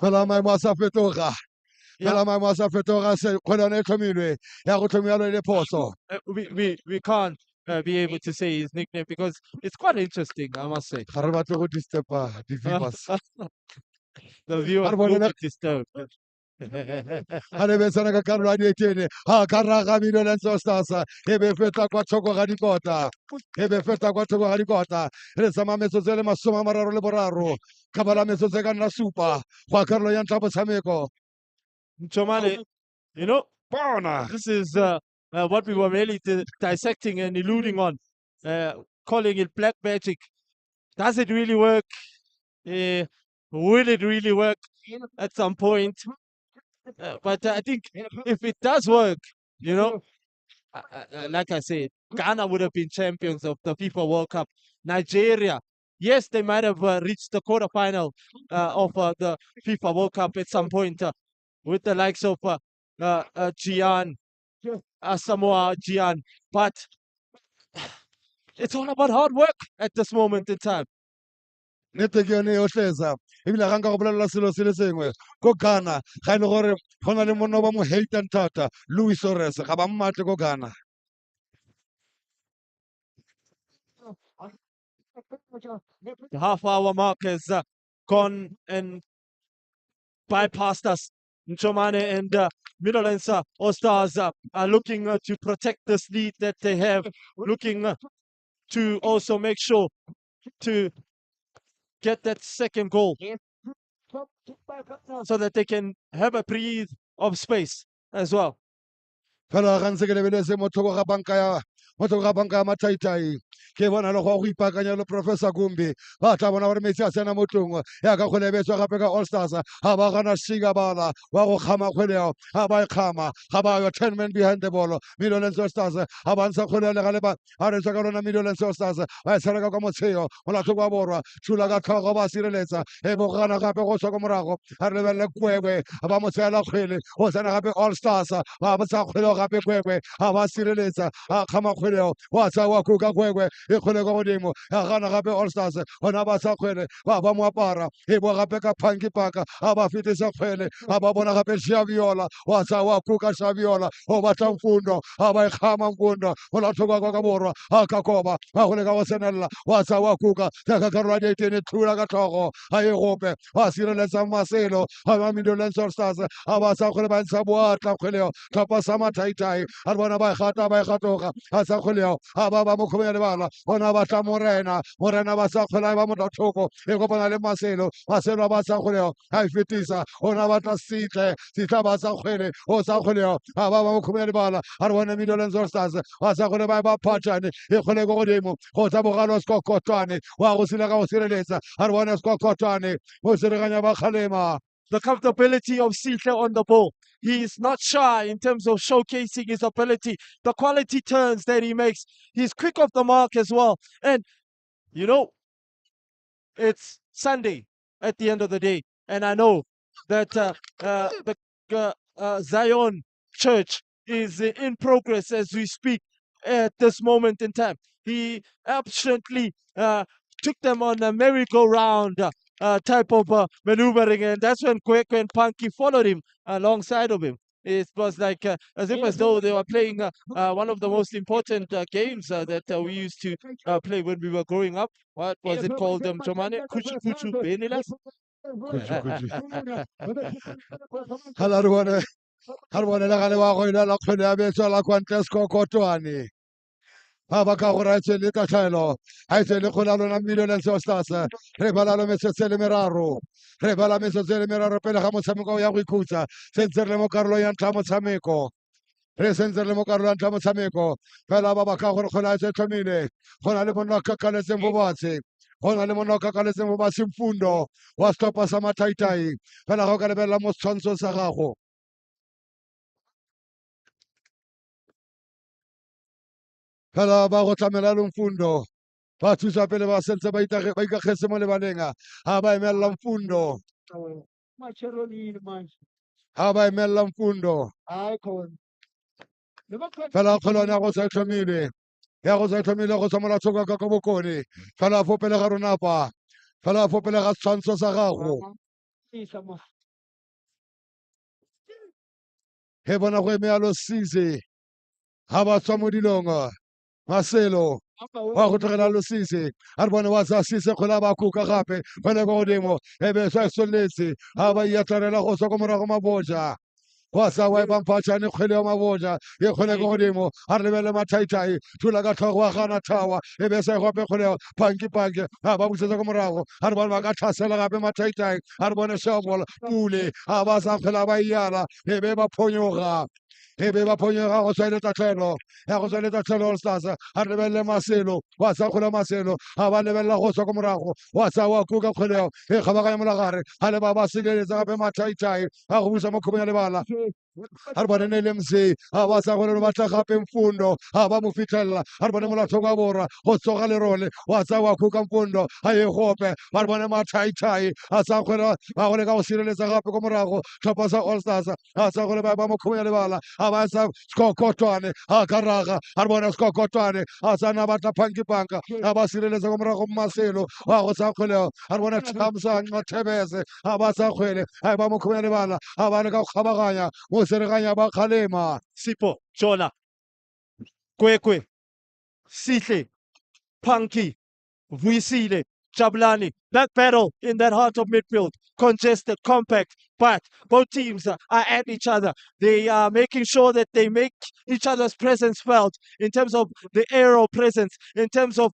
Fela maemo a sa fetoga. Fela maemo a sa fetoga se kgwele yone e tlhomilwe ya go tlhomiwa le phoso. We can't be able to say his nickname because it's quite interesting, I must say. Ga re batle go disturba di-viewers. The viewers will be disturbed. Ha re betsana ka karolo ya di-18 ha ka raga Midlands All Stars e be feta kwa thoko ga dikota e be feta kwa thoko ga dikota re tsama metsotso e le 33 ka bala metsotso e ka nna supa go karolo ya ntlha botshameko. Chomani, you know, Bona this is what we were really dissecting and alluding on, calling it black magic. Does it really work? Will it really work at some point? But I think if it does work, you know, like I said, Ghana would have been champions of the FIFA World Cup. Nigeria, yes, they might have reached the quarterfinal of the FIFA World Cup at some point with the likes of Gian, Samoa Gian. But it's all about hard work at this moment in time. nete ke yone yo tlesa ebile ga nka go bolelela selo se le sengwe ko Ghana ga e le gore go na le monna ba mo hatang thata Luis Suarez ga ba mmatle ko Ghana. The half-hour mark has gone and bypassed us. Nchomane and Midlands All Stars are looking to protect this lead that they have, looking to also make sure to get that second goal so that they can have a breathe of space as well. Fela ga ntse ke lebeletse motho ga banka ya mathaitai ke bona le go ipaakanya le Professor Gumbi ba tla bona gore metsi a tsena mo tlong ya ka go lebetswa gape ka All Stars ha ba gana shiga bala wa go kgama kgweleo ha ba kgama ga ba yo 10 men behind the ball Midlands All Stars ha ba ntsha kgweleo le ga le ba ha re tsaka rona Midlands All Stars ba tsara ka motsheo molato wa borwa tshula ka tlhogo ba sireletsa e bo gana gape go tswa ka morago ha re lebelle kwekwe ba motsela kgwele go tsena gape All Stars ba ba tsa kgweleo gape kwekwe ha ba sireletsa ha kgama kgweleo wa tsa wa kuka kwekwe e kgwele go godimo ya gana gape All Stars hona ba sa kgwele ba mo apara e bo gape ka Panki Paka ha ba fitisa kgwele ha ba bona gape Xaviola wa tsa wa kuka Xaviola o batla mfundo ha ba khama mfundo hola thoka ka borwa ha ka koba ba go le ka go senella wa tsa wa kuka ka karolo ya ditene thula ka tlhogo ha e gope wa sireletsa maselo ha ba Midlands All Stars ha ba sa kgwele ba ntsha boatla kgweleo tlhapa sa mathaitai ha bona ba gatoga ha sa kgweleo ha ba mo khomela bala bona ba tla morena ba sa kgwela ba mo thoko e kopana le maselo ba sa kgweleo ha e fetisa ona ba tla sitla ba sa kgwele o sa kgweleo ha ba mo khomela bala ha re bona Midlands All Stars ba sa kgwele ba phathane e kgwele go godimo go tsa bogalo skokotwane wa go sila ka go sireletsa ha re bona skokotwane mo sereganya ba kgalema. The comfortability of Sihle on the ball. He is not shy in terms of showcasing his ability, the quality turns that he makes. He's quick off the mark as well. And, you know, it's Sunday at the end of the day. And I know that the Zion Church is in progress as we speak at this moment in time. He absolutely took them on a merry-go-round type of maneuvering, and that's when Kwekwe and Punky followed him alongside of him. It was like as though they were playing one of the most important games that we used to play when we were growing up. What was it called, Jomane? Kuchu Kuchu Benilas? Ha re bone le gale wa go ina la kgwele ya betso la Kwantle Skokotwane ha ba ka gore a tswe le tatlhelo a tswe le kgola lona Millionaires All Stars re bala lo metsotso e le meraro re bala metsotso e le meraro pele ga motshameko ya go ikhutsa sentse re le mo karolo ya ntlha motshameko re sentse re le mo karolo ya ntlha motshameko fela ba ba ka gore kgola a tswe tlhomile go na le monna o kakaletseng bo batshe go na le monna o kakaletseng bo batshe Mfundo wa setlhopha sa Mataitai fela ga o ka lebelela mo setshwantsho sa gago fela ba go tlamela le Mfundo ba thusa pele ba sentse ba ikagetse mo lebaleng ha ba emelela Mfundo ha ba emelela Mfundo fela kgolwane ya go sa tlhomile go tswa molatshoka ka bokone fela a fopele ga rona pa fela a fopele ga setshwantsho sa gago he bona go eme yalo Sise ha ba tswa mo dilong Marcelo wa go tlogela Losise a re bone wa sa Sise kgola ba kuka gape gone go godimo e be sa soletse ha ba iatlarela go tswa ko morago maboja wa sa wa ba mphatshane kgwele ya maboja e kgole go godimo a re lebele Mataitai thula ka tlhogo wa gana thawa e be sa gope kgole panki ha ba busetsa go morago a re bone ba ka tlhasela gape Mataitai a re bone Shabol Pule ha ba sa kgela ba iala e be ba phonyoga e be ba phonyega go tswa le tatlhelo ya go tswa le tatlhelo All Stars a re lebelele Marcelo wa sa kgola Marcelo ha ba lebelela go tswa ko morago wa sa wa kuka kgweleo e kgabaganya molagare ga le ba sekeletsa gape Mataitai a go busa mo khubong ya lebala a re bone le mse a ba sa gore ba tla gape Mfundo a ba mo fitlhelela a re bone molatlhoko wa borwa go tsoga lerole wa tsa wa kuka Mfundo a ye gope ba re bone Mataitai a sa kgwela ba go leka go sireletsa gape ko morago tlhopha sa All Stars a sa gore ba mo khubong ya lebala a ba sa Skokotwane a ka raga a re bone Skokotwane a sa na batla Panki Panka a ba sireletsa ko morago Marcelo wa go sa kgweleo a re bone Thamsanqa Thebese a ba sa kgwele a ba mo khubong ya lebala a ba leka go kgabaganya sereganya ba kgalema Sipo, Jona, Kwekwe, Sihle, Punky, Vuisile, Jabulani. That battle in that heart of midfield, congested, compact, but both teams are at each other. They are making sure that they make each other's presence felt in terms of the aerial presence, in terms of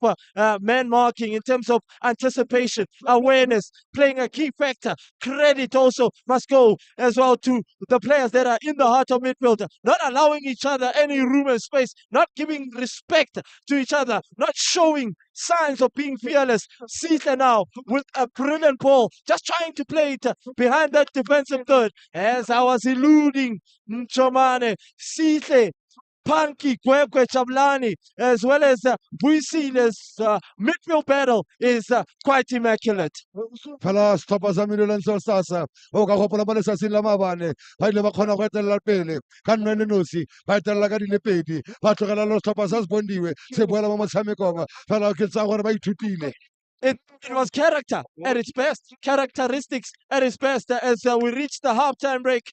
man marking, in terms of anticipation, awareness, playing a key factor. Credit also must go as well to the players that are in the heart of midfield, not allowing each other any room and space, not giving respect to each other, not showing signs of being fearless. Sita now with a brilliant ball, just trying to play it behind that defensive third. As I was alluding, Mchomane, Sita, Panki, Kwekwe, Chablani, as well as Buisile's midfield battle is quite immaculate. fela setlhopha sa Millionaires All Stars o ka gopola mo letsatsing la maabane ba ile ba kgona go etelela pele ka nno le nosi ba etelela ka dilepedi ba tlogela le setlhopha sa se bondiwe se boela mo motshamekong fela ke tsa gore ba ithutile It was character at its best, characteristics at its best as we reach the halftime break.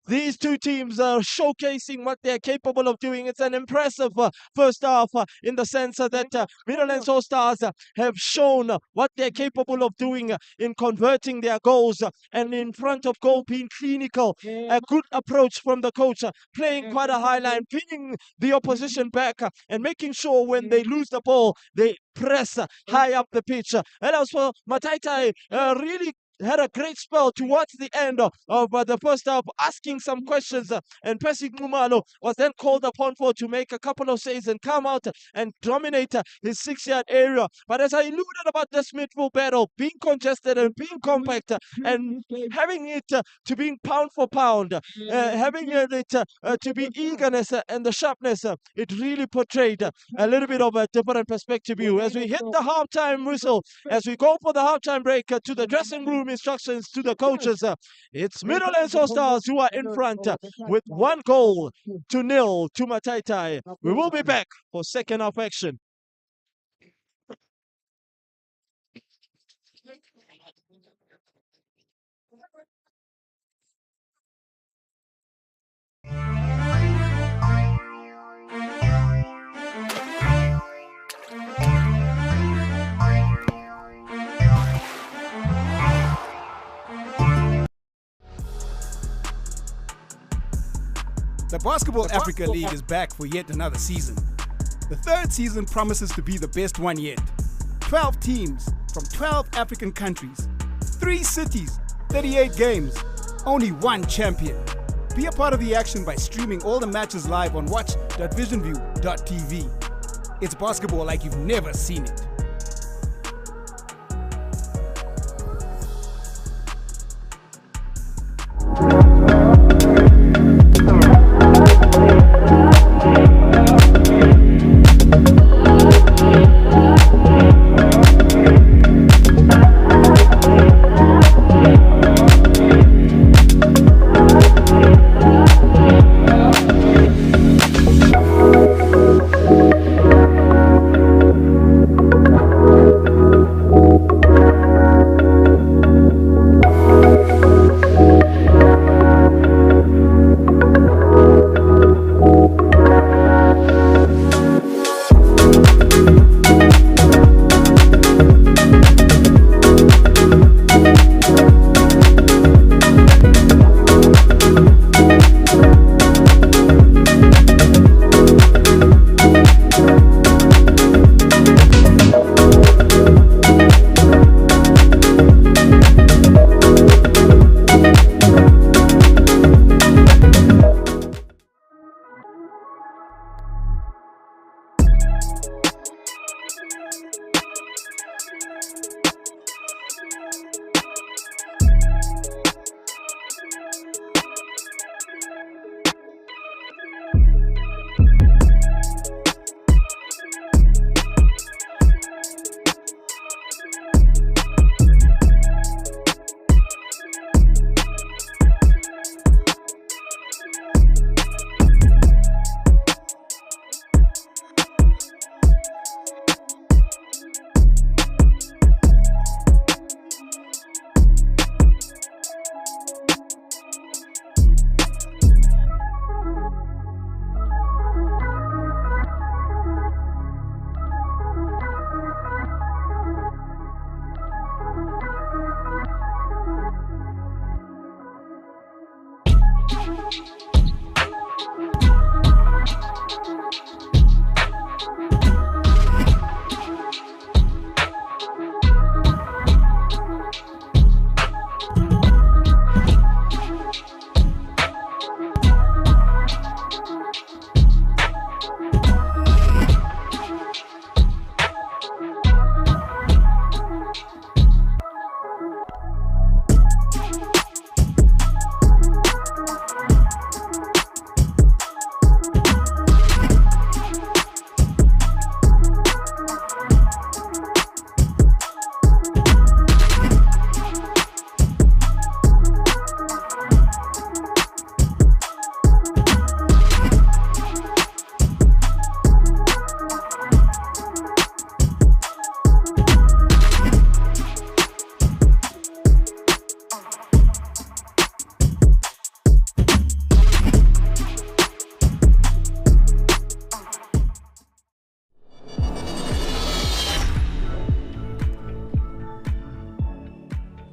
These two teams are showcasing what they're capable of doing. It's an impressive first half in the sense that Midlands All Stars have shown what they're capable of doing in converting their goals and in front of goal being clinical. A good approach from the coach, playing quite a high line, pinning the opposition back and making sure when they lose the ball, they press high up the pitch. And also, Mataitai really had a great spell towards the end of the first half, asking some questions, and Percy Kumalo was then called upon to make a couple of saves and come out and dominate his 6-yard area. But as I alluded about this midfield battle, being congested and being compact and having it to being pound for pound, having it to be eagerness and the sharpness, it really portrayed a little bit of a different perspective view. As we hit the halftime whistle, as we go for the halftime break to the dressing room, instructions to the coaches. It's Midlands All Stars who are in front with 1-0 to Mataitai. We will be back for second half action. The Basketball Africa League is back for yet another season. The third season promises to be the best one yet. 12 teams from 12 African countries, 3 cities, 38 games, only one champion. Be a part of the action by streaming all the matches live on watch.visionview.tv. It's basketball like you've never seen it.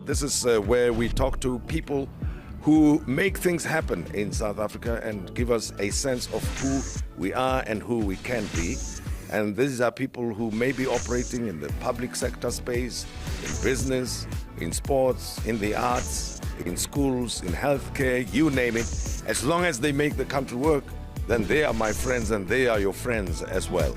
This is where we talk to people who make things happen in South Africa and give us a sense of who we are and who we can be. And these are people who may be operating in the public sector space, in business, in sports, in the arts, in schools, in healthcare, you name it. As long as they make the country work, then they are my friends and they are your friends as well.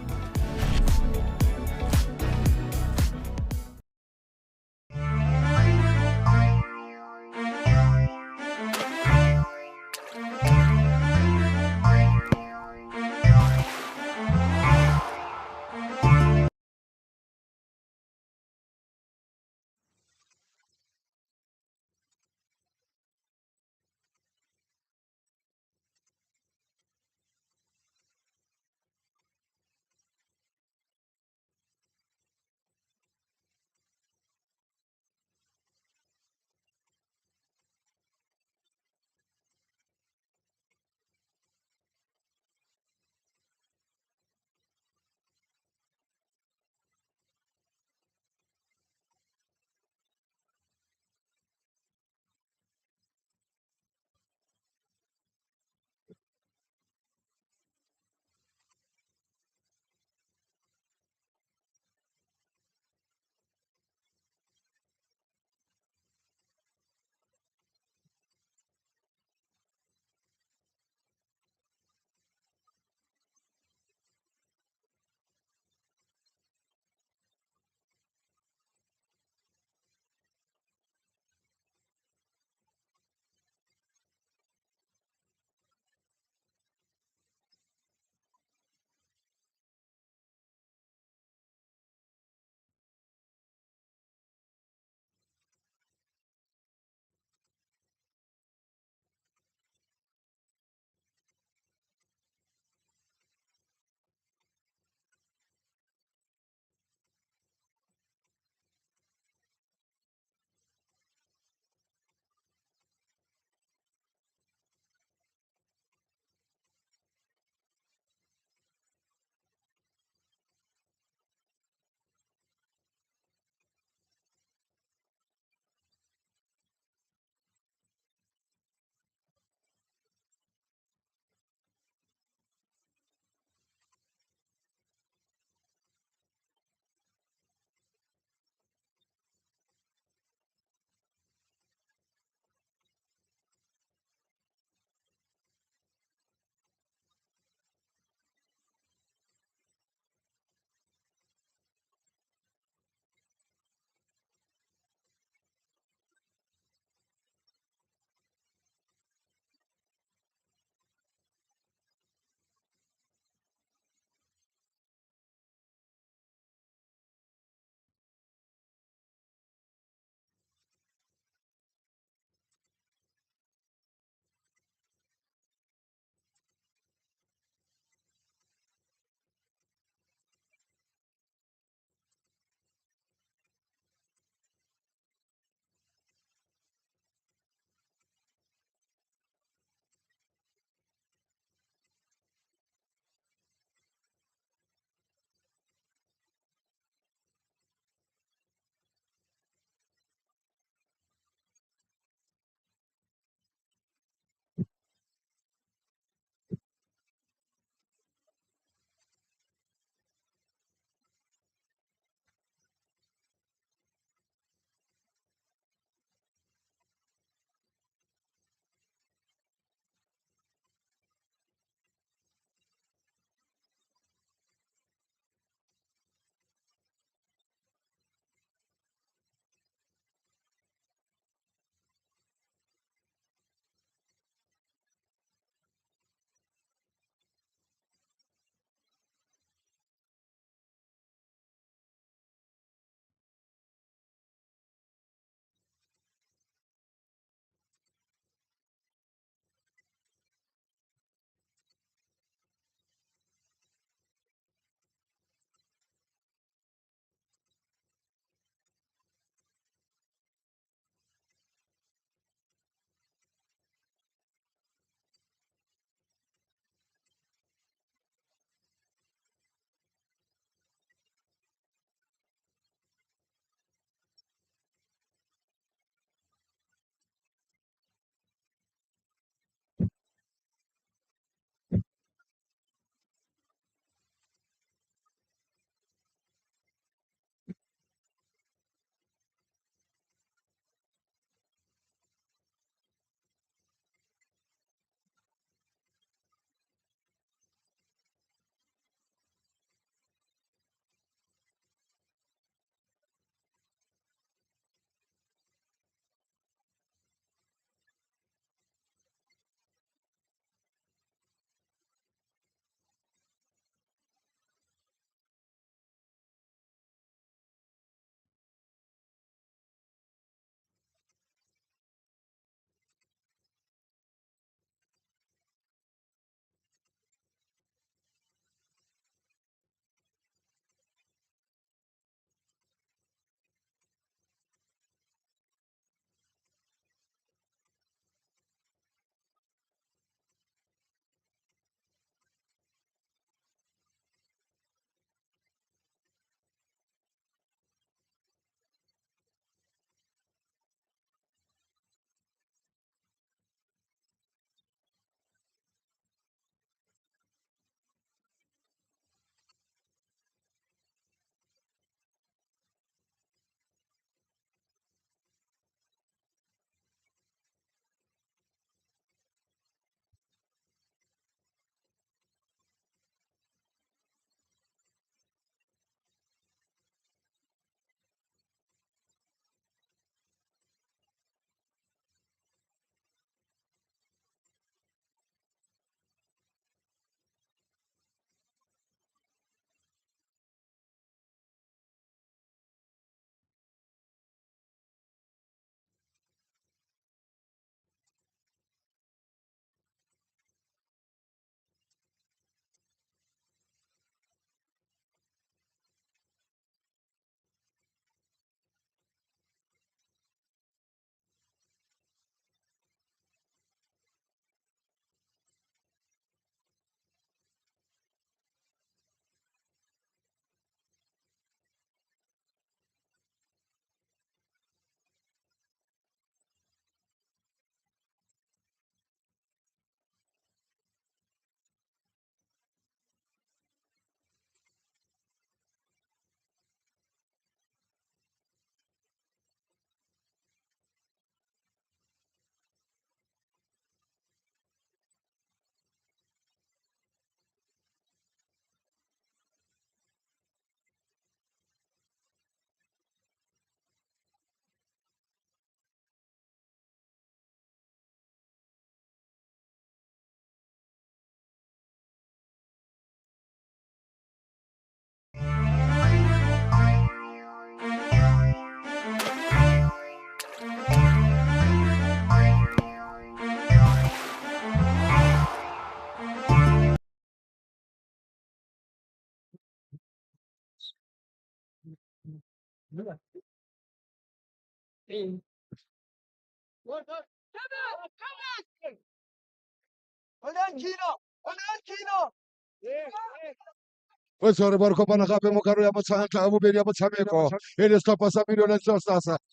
Wesore ba re kopana gape mo karo ya motshameko ya bobedi ya motshameko e le setlhopha sa Million Stars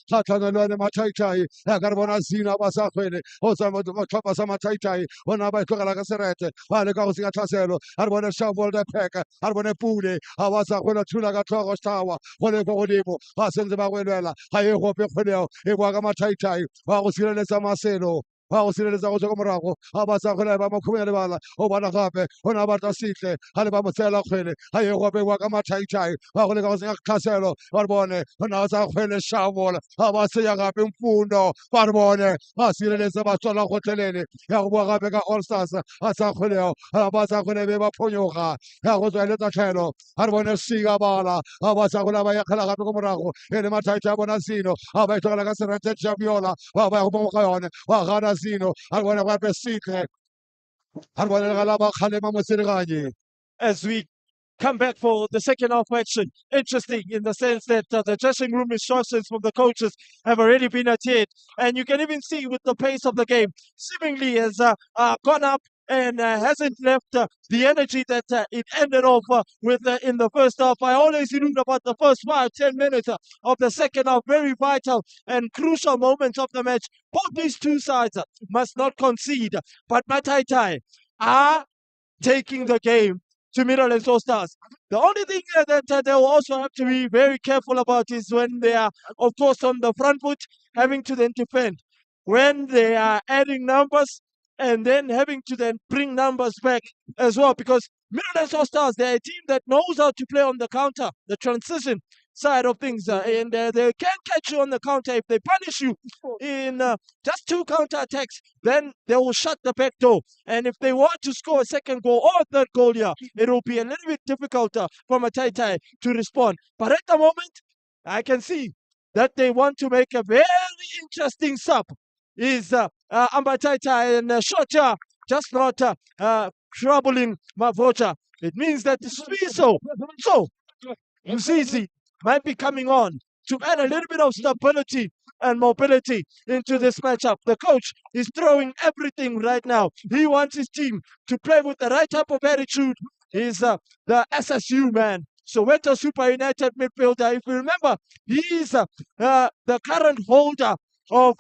kgatlhanong le one mathaitai ya ka re bona Zina ba sa kgwele go tswa mo setlhopha sa mathaitai bona ba e tlogela ka serete ba leka go senya tlhaselo a re bone Shamble the Pack a re bone Pule ga ba sa kgwela thula ka tlhogo Stawa go le ko godimo ba sentse ba gwelwela ga e gope kgweleo e boa ka mathaitai ba go sireletsa maselo ba go sireletsa go tswa ko morago ga ba sa kgwele ba mo kgwele lebala o bona gape o na batla sitle ga le ba mo tseela kgwele ga e gope boa ka mathaitai ba go leka go senya tlhaselo ba re bone o na o sa kgwele Shamble ga ba senya gape Mfundo ba re bone ba sireletsa ba tswala gotlhelele ya go boa gape ka All Stars a sa kgweleo ga ba sa kgwele be ba phonyoga ya go tswa eletsa tlhaelo ga re bone Siga bala ga ba sa kgwele ba yakgela gape ko morago e le mathaitai a bona Zino ga ba e tlogela ka serete Jamiola ba ya go mo ga yone ba gana Zino ga re bone gape sitle ga re bone le gala ba kgalema motsereganyi as we come back for the second half action. Interesting in the sense that the dressing room instructions from the coaches have already been adhered. And you can even see with the pace of the game, seemingly has gone up and hasn't left the energy that it ended off with in the first half. I always read about the first 5-10 minutes of the second half, very vital and crucial moments of the match. Both these two sides must not concede, but Mataitai are taking the game to Middle and Soul Stars. The only thing that they will also have to be very careful about is when they are, of course, on the front foot, having to then defend. When they are adding numbers and then having to then bring numbers back as well, because Middle and Soul Stars, they're a team that knows how to play on the counter, the transition side of things, and they can catch you on the counter. If they punish you in just 2 counter attacks, then they will shut the back door. And if they want to score a second goal or a third goal here, it will be a little bit difficult for Mataitai to respond. But at the moment, I can see that they want to make a very interesting sub. Is Ambataitai and Shota just not troubling Mavocha. It means that so Mzizi might be coming on to add a little bit of stability and mobility into this matchup. The coach is throwing everything right now. He wants his team to play with the right type of attitude. He's the SSU man. Soweto Super United midfielder. If you remember, he's the current holder of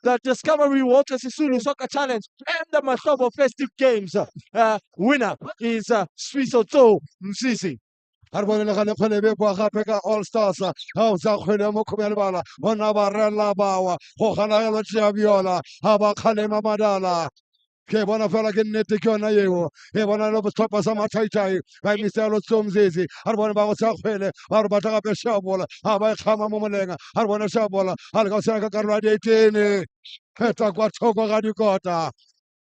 the Discovery Walter Sisulu Soccer Challenge and the Mahlobo Festive Games. Winner is Swiso Mzizi. ga re bone le gane kgwele be boa gape ka All Stars ga o sa kgwele mo kgome ya lebala bona ba rela bawa go gana yalo Jamiola ga ba kgalema madala ke bona fela ke nnete ke yona eo e bona le setlhopha sa mathaitai ba emisa yalo Tsomzezi ga re bone ba go sa kgwele ba re batla gape Shabola ga ba e kgama mo molenga ga re bone Shabola ga le ka o sena ka karolo ya di-18 pheta kwa thoko ga dikota.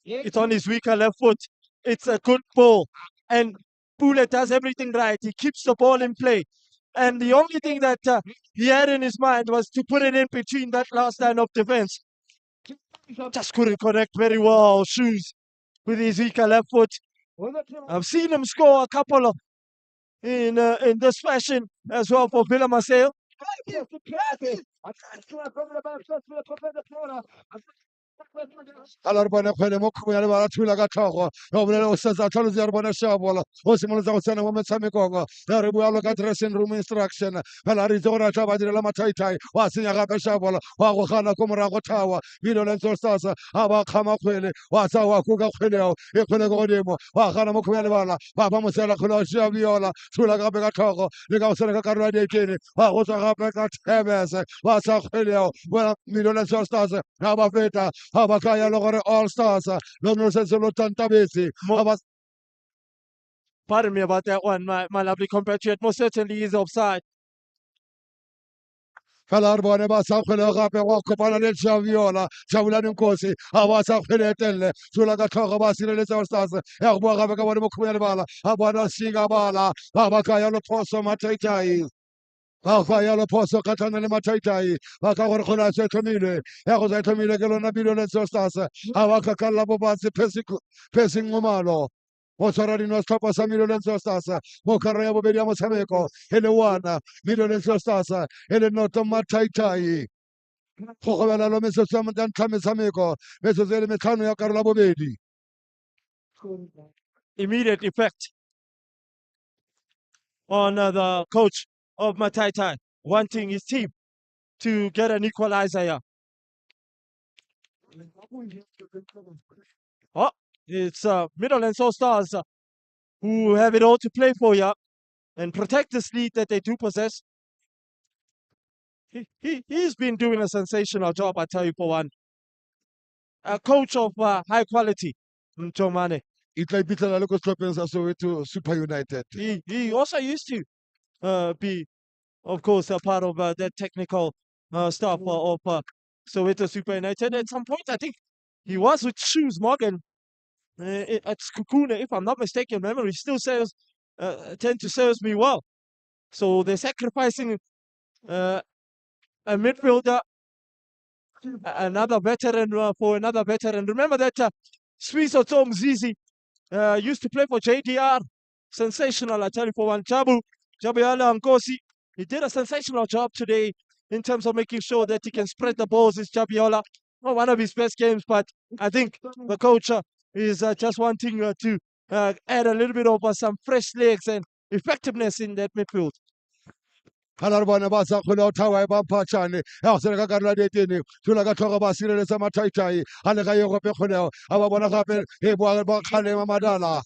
It's on his weaker left foot. It's a good ball. And Pule does everything right. He keeps the ball in play. And the only thing that he had in his mind was to put it in between that last line of defense. Just couldn't connect very well. Shoes with his weaker left foot. I've seen him score a couple in this fashion as well for Villa Marseille. ga re bone kgwele mo kgome ya lebala thula ka tlhogo go bolela o setsa tlhaloso ya re bone Shabola o simolotsa go tsena mo metshamekong ya re bualo ka dressing room instruction fela re itse gore a tla ba direla mathaitai wa senya gape Shabola wa go gana ko morago thawa Million Stars ga ba kgama kgwele wa tsa wa kuka kgweleo e kgwele ko godimo wa gana mo kgome ya lebala ba ba mo tseela kgwele wa Jamiola thula gape ka tlhogo le ka go tsena ka karolo ya di-18 wa go tswa gape ka Tebese wa tsa kgweleo bona Million Stars ga ba feta ga ba ka yalo gore All Stars lo no se lo tantabetse Pardon me about that one, my lovely compatriot. Most certainly is offside. fela re bone ba sa kgwele gape go kopana le Jamiola Jabulani Nkosi ga ba sa kgwele telele thula ka tlhogo ba sireletsa All Stars ya go boa gape ka bone mo kgome ya lebala ga bona Siga bala ga ba ka yalo phoso mathaitai ga fa yalo phoso ka tlhana le mathaitai ba ka gore kgona se tlhomile ya go sa tlhomile ke lona Million Stars ga ba ka kalla bo batse phesing ngomalo mo tshwarani wa setlhopha sa Middleton Stars mo kgarong ya bobedi ya motshameko e le one Middleton Stars e le Noto Mataitai go gobela lo metsotso ya ntlha metshameko metsotso e le metlhano ya karolo ya bobedi. Immediate effect on the coach of Mataitai, wanting his team to get an equalizer here. Oh, it's Middleton Stars who have it all to play for here and protect this lead that they do possess. He's been doing a sensational job, I tell you, for one. A coach of high quality, Mtomane. E tla iphitlhela le ko setlhopheng sa Soweto Super United. He also used to be, of course, a part of that technical staff of Soweto Super United. At some point, I think he was with Shoes Morgan at Skukuna, if I'm not mistaken. Memory still tend to serves me well. So they're sacrificing a midfielder, another veteran for another veteran. Remember that Swiso Tom Zizi used to play for JDR. Sensational, I tell you, for one. Jabiala Nkosi, he did a sensational job today in terms of making sure that he can spread the balls. It's Jabiola, not one of his best games, but I think the coach is just wanting to add a little bit of some fresh legs and effectiveness in that midfield. Ga re bone ba sa kgone go thawa ba mphatšane ya go tsena ka karolo ya dietene tshula ka tlhogo ba sireletsa Mataitai ga le ga ye gope kgoneo ga ba bona gape e ba kgalema Madala.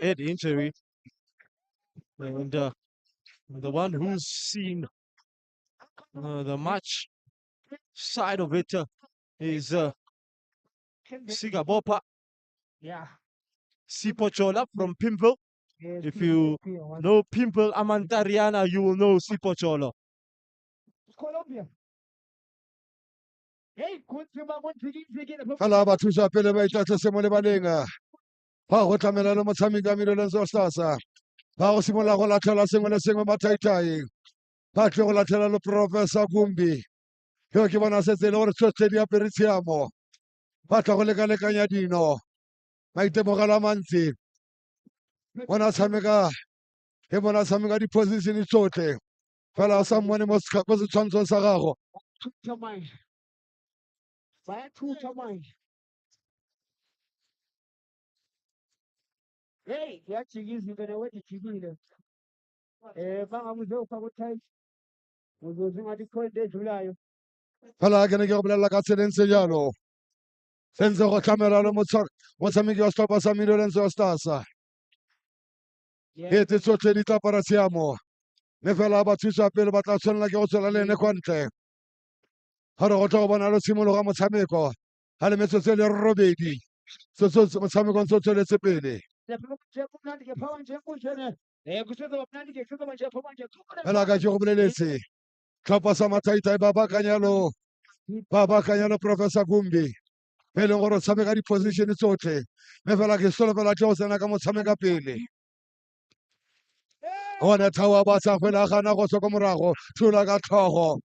Head injury. And the one who's seen the match side of it is Sigabopa Sipochola from Pimple. If you know Pimple Amantariana, you will know Sipochola. Fela ba thusa pele ba itlatse mo lebaleng ba go tlamela le motshameki wa Middleton Stars ba go simolola go latlhela sengwe le sengwe Mataitai ba tle go latlhela le Professor Gumbi yo ke bona setse e le gore tsotlhe di apere tshiamo ba tla go lekalekanya dino maitemogelo a mantsi bona tshameka di-position tsotlhe fela o sa mmone mo setshwantshong sa gago. Hey, yajikizile nawejijikile. Bangamuze ufaka time. Uzoze ngathi ikhonto edlulayo. Fela ke ne ke go bolelela ka tsela e ntse jalo sentse go tlamela le motshameki wa setlhopha sa Middleton Stars ete tsotlhe di tla para tshiamo mme fela ba thusa pele ba tla tshwanela ke go tswela le ene kwa ntle ga re go tla go bona le tshimologa motshameko ga le metsotso e le robedi motshamekong se o tsweletse pele fela ka ke go boleletse tlhopha sa Mataitai ba baakanya lo Professor Gumbi e leng gore o tshameka di-position tsotlhe mme fela ke solofela tle go tsena ka motshameka pele gone thawa ba sa kgwele a gana go tswa ko morago thula ka tlhogo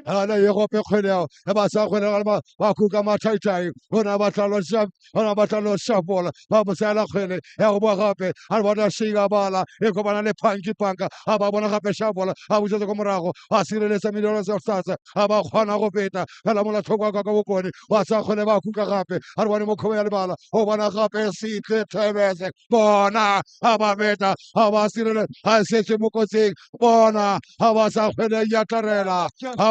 ana ye gope kgweleo e ba sa kgwele ba kuka Mataitai bona ba tla lo shapola ba bosela kgwele ya go boa gape a re bona shiga bala e kopana le Panky Panka a ba bona gape shapola a busetse ko morago a sireletsa Middleton Stars a ba kgona go feta fela molatlhoko wa ka ka bokone wa sa kgwele ba kuka gape a re bone mo kgobo ya lebala o bona gape Sitle Thebese bona a ba feta a ba sireletsa a setse mo kotsing bona a ba sa kgwele ya tarela Good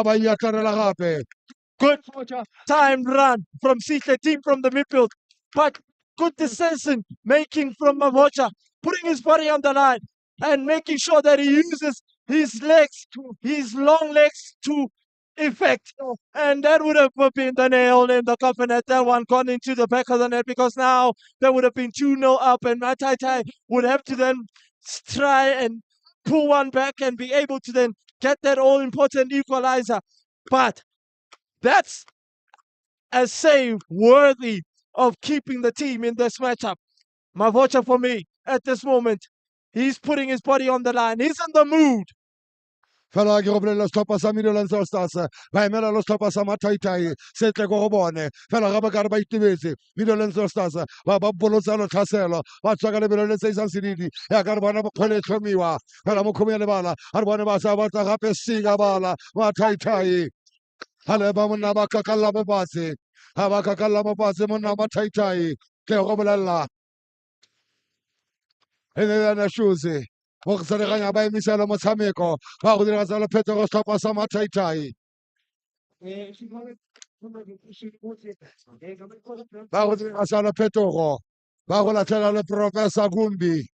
time run from Sihle, team from the midfield, but good decision making from Mavocha, putting his body on the line and making sure that he uses his long legs to effect. And that would have been the nail in the coffin had that one gone into the back of the net, because now there would have been 2-0 up and Mataitai would have to then try and pull one back and be able to then get that all-important equalizer. But that's a save worthy of keeping the team in this matchup. Mavocha for me at this moment. He's putting his body on the line. He's in the mood. fela ke go bolelela setlhopha sa Midlands All Stars ba emela lo setlhopha sa mathaitai se tle ko go bone fela ga ba ka re ba itebetse Midlands All Stars ba bolotsa lo tlhaselo ba tswa ka lebelo le tse isang sedidi ya ka re bona bokgwele e tlhomiwa fela mo kgomo ya lebala a re bone ba sa batla gape singa bala mathaitai hale ba monna ba kakalla mo fatshe ha ba kakalla mo fatshe monna mathaitai ke go bolelela na shoes go tsereganya ba emisela motshameko ba go dira tsala phetogo setlhopha sa mathaitai ba go dira tsala phetogo ba go latlhela le Professor Gumbi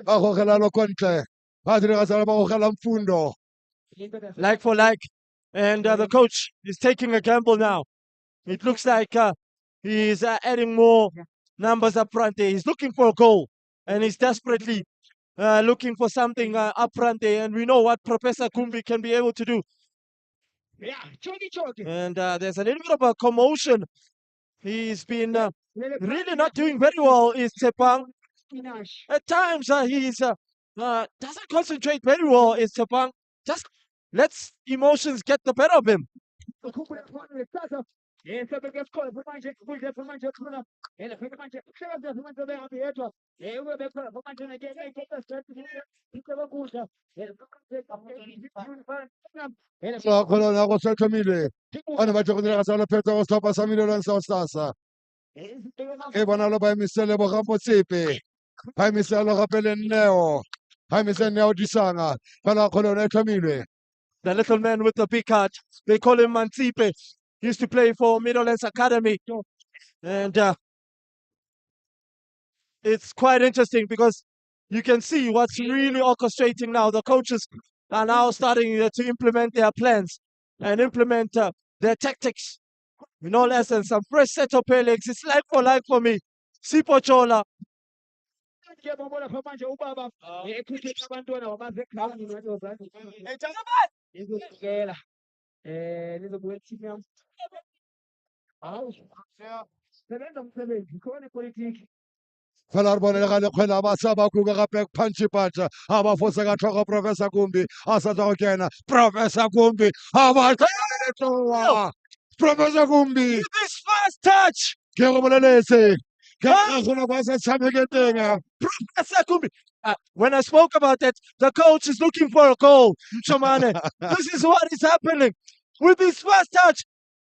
ba go gela lo kontle ba dira tsala ba go gela mfundo Like for like. And the coach is taking a gamble now. It looks like he's adding more numbers up front there. He's looking for a goal and he's desperately looking for something up front there. And we know what Professor Kumbi can be able to do. And there's a little bit of a commotion. He's been really not doing very well, is Tepang. At times he's doesn't concentrate very well, is Tepang. Just lets emotions get the better of him. so kholo na go setlhomile ba ne ba tlo go dira tsala phetogo setlhopha sa Midlands All Stars e bona lo ba emisele bo ga motsepe ba emisele gape le Neo ba emisele Neo disanga fela kholo na e tlhomilwe The little man with the big heart. They call him Mantsipe. He used to play for Midlands Academy. And it's quite interesting because you can see what's really orchestrating now. The coaches are now starting to implement their plans and implement their tactics. In all essence, some fresh set of legs. It's like for me. Sipo Chola. fela re bone le ga le kgwela ba sa ba kuka gape punch ha ba fosa ka tlhogo Professor Gumbi a sa tswa go kena Professor Gumbi ha ba tloa Professor Gumbi This first touch. ke go boleletse ke gona ba sa tshameke teng Professor Kumbi. When I spoke about it, the coach is looking for a goal. Chomane, this is what is happening. With his first touch,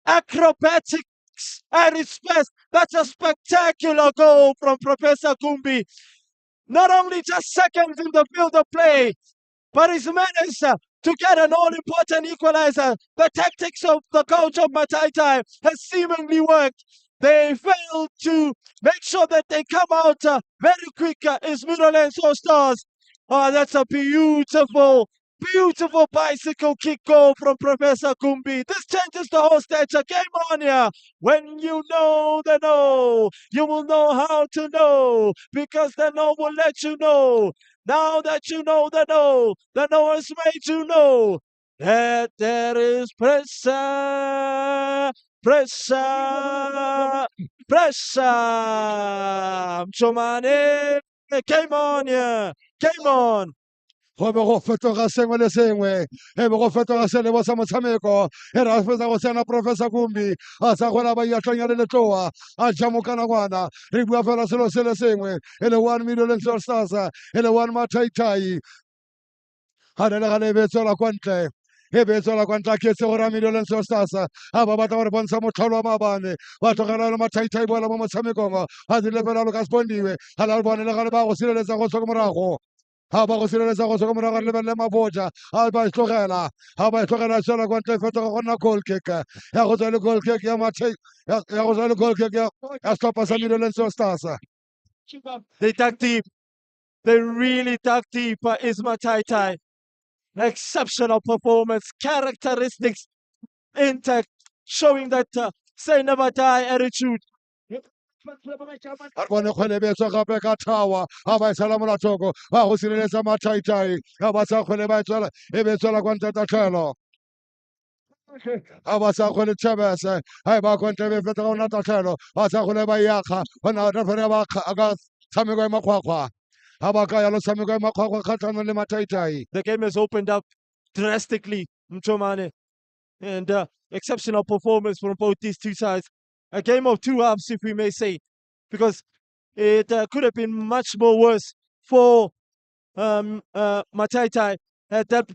acrobatics at its best. That's a spectacular goal from Professor Kumbi. Not only just seconds in the field of play, but he's managed to get an all-important equalizer. The tactics of the coach of Mataitai has seemingly worked. They failed to make sure that they come out very quick. Is Midlands All Stars. Oh, that's a beautiful bicycle kick goal from Professor Kumbi. This changes the whole stature. Game on here. When you know the know, you will know how to know, because the know will let you know. Now that you know the know has made you know that there is pressure. Chomane, game on here. Game on. go be go fetoga sengwe le sengwe e be go fetoga selebo sa motshameko e ra fetsa go tsena Professor Gumbi a sa gola ba iatlanya le letloa a jamokana ngwana re bua fela selo se le sengwe e le 1 Midlands All Stars e le 1 mathaitai ga le ga le betsola kwa ntle e betsola kwa ntle ke se go ra Midlands All Stars a ba batla gore bontsha motlholo wa mabane ba tlogela le mathaitai bola mo motshamekong ga di lebela lo ka spondiwe ga la bone le ga le ba go sireletsa go tswa ko morago ha ba go sireletsa go tswa ko morago le lebelle maboja ha ba tlogela tsela kwa ntle fetoga go nna goal kick ya go tswa le goal kick ya mathai ya go tswa le goal kick ya setlhopha sa Midlands All Stars. They dug deep. They really dug deep. Isma Tai. Exceptional performance, characteristics intact, showing that say never die attitude. a bone kgwele betswa gape ka thawa ga ba e sala molatoko ba go sireletsa mathaitai ga ba sa kgwele ba e tswela kwa ntle tatlhelo ga ba sa kgone tšhabese ga e ba kontrebe feta go nna tatlhelo ba sa kgone ba yakga gona refere ba ka tshameko e makgwakgwa ga ba ka yalo tshameko e makgwakgwa kgatlhanong le mataitai. The game has opened up drastically, Mchomane, and exceptional performance from both these two sides. A game of two halves, if we may say, because it could have been much more worse for Mataitai had that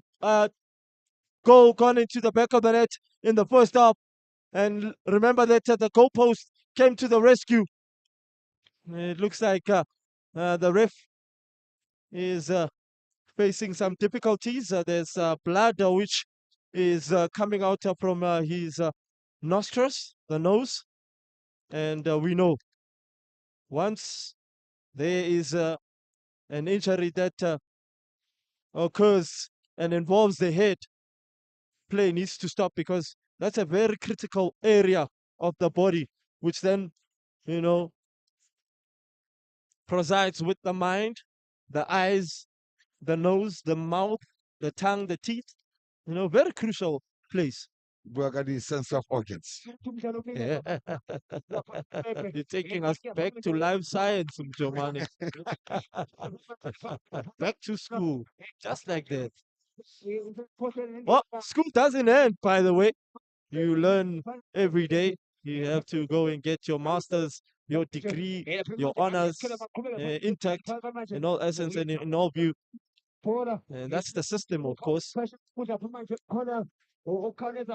goal gone into the back of the net in the first half. And remember that the goalpost came to the rescue. It looks like the ref is facing some difficulties. There's blood which is coming out from his nostrils, the nose. And we know once there is an injury that occurs and involves the head, play needs to stop because that's a very critical area of the body, which then, you know, presides with the mind, the eyes, the nose, the mouth, the tongue, the teeth. You know, very crucial place. Buagadi sense of organs. Yeah. You're taking us back to life science, Giovanni. Back to school, just like that. Well, school doesn't end, by the way. You learn every day. You have to go and get your master's, your degree, your honors intact in all essence and in all view. And that's the system, of course. I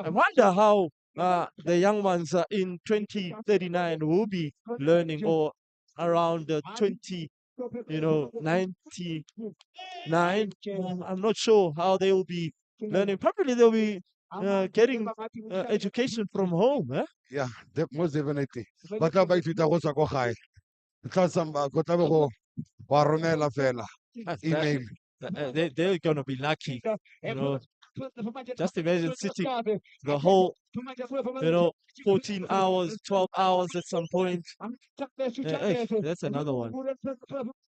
wonder how the young ones in 2039 will be learning, or around 99. I'm not sure how they will be learning. Probably they'll be getting education from home. Eh? Yeah, most definitely. Ba tla ba ithuta go tswa ko gae. Tla tsamba go tla be go wa romela fela email. They're going to be lucky, you know. Just imagine sitting the whole, 14 hours, 12 hours at some point. That's another one.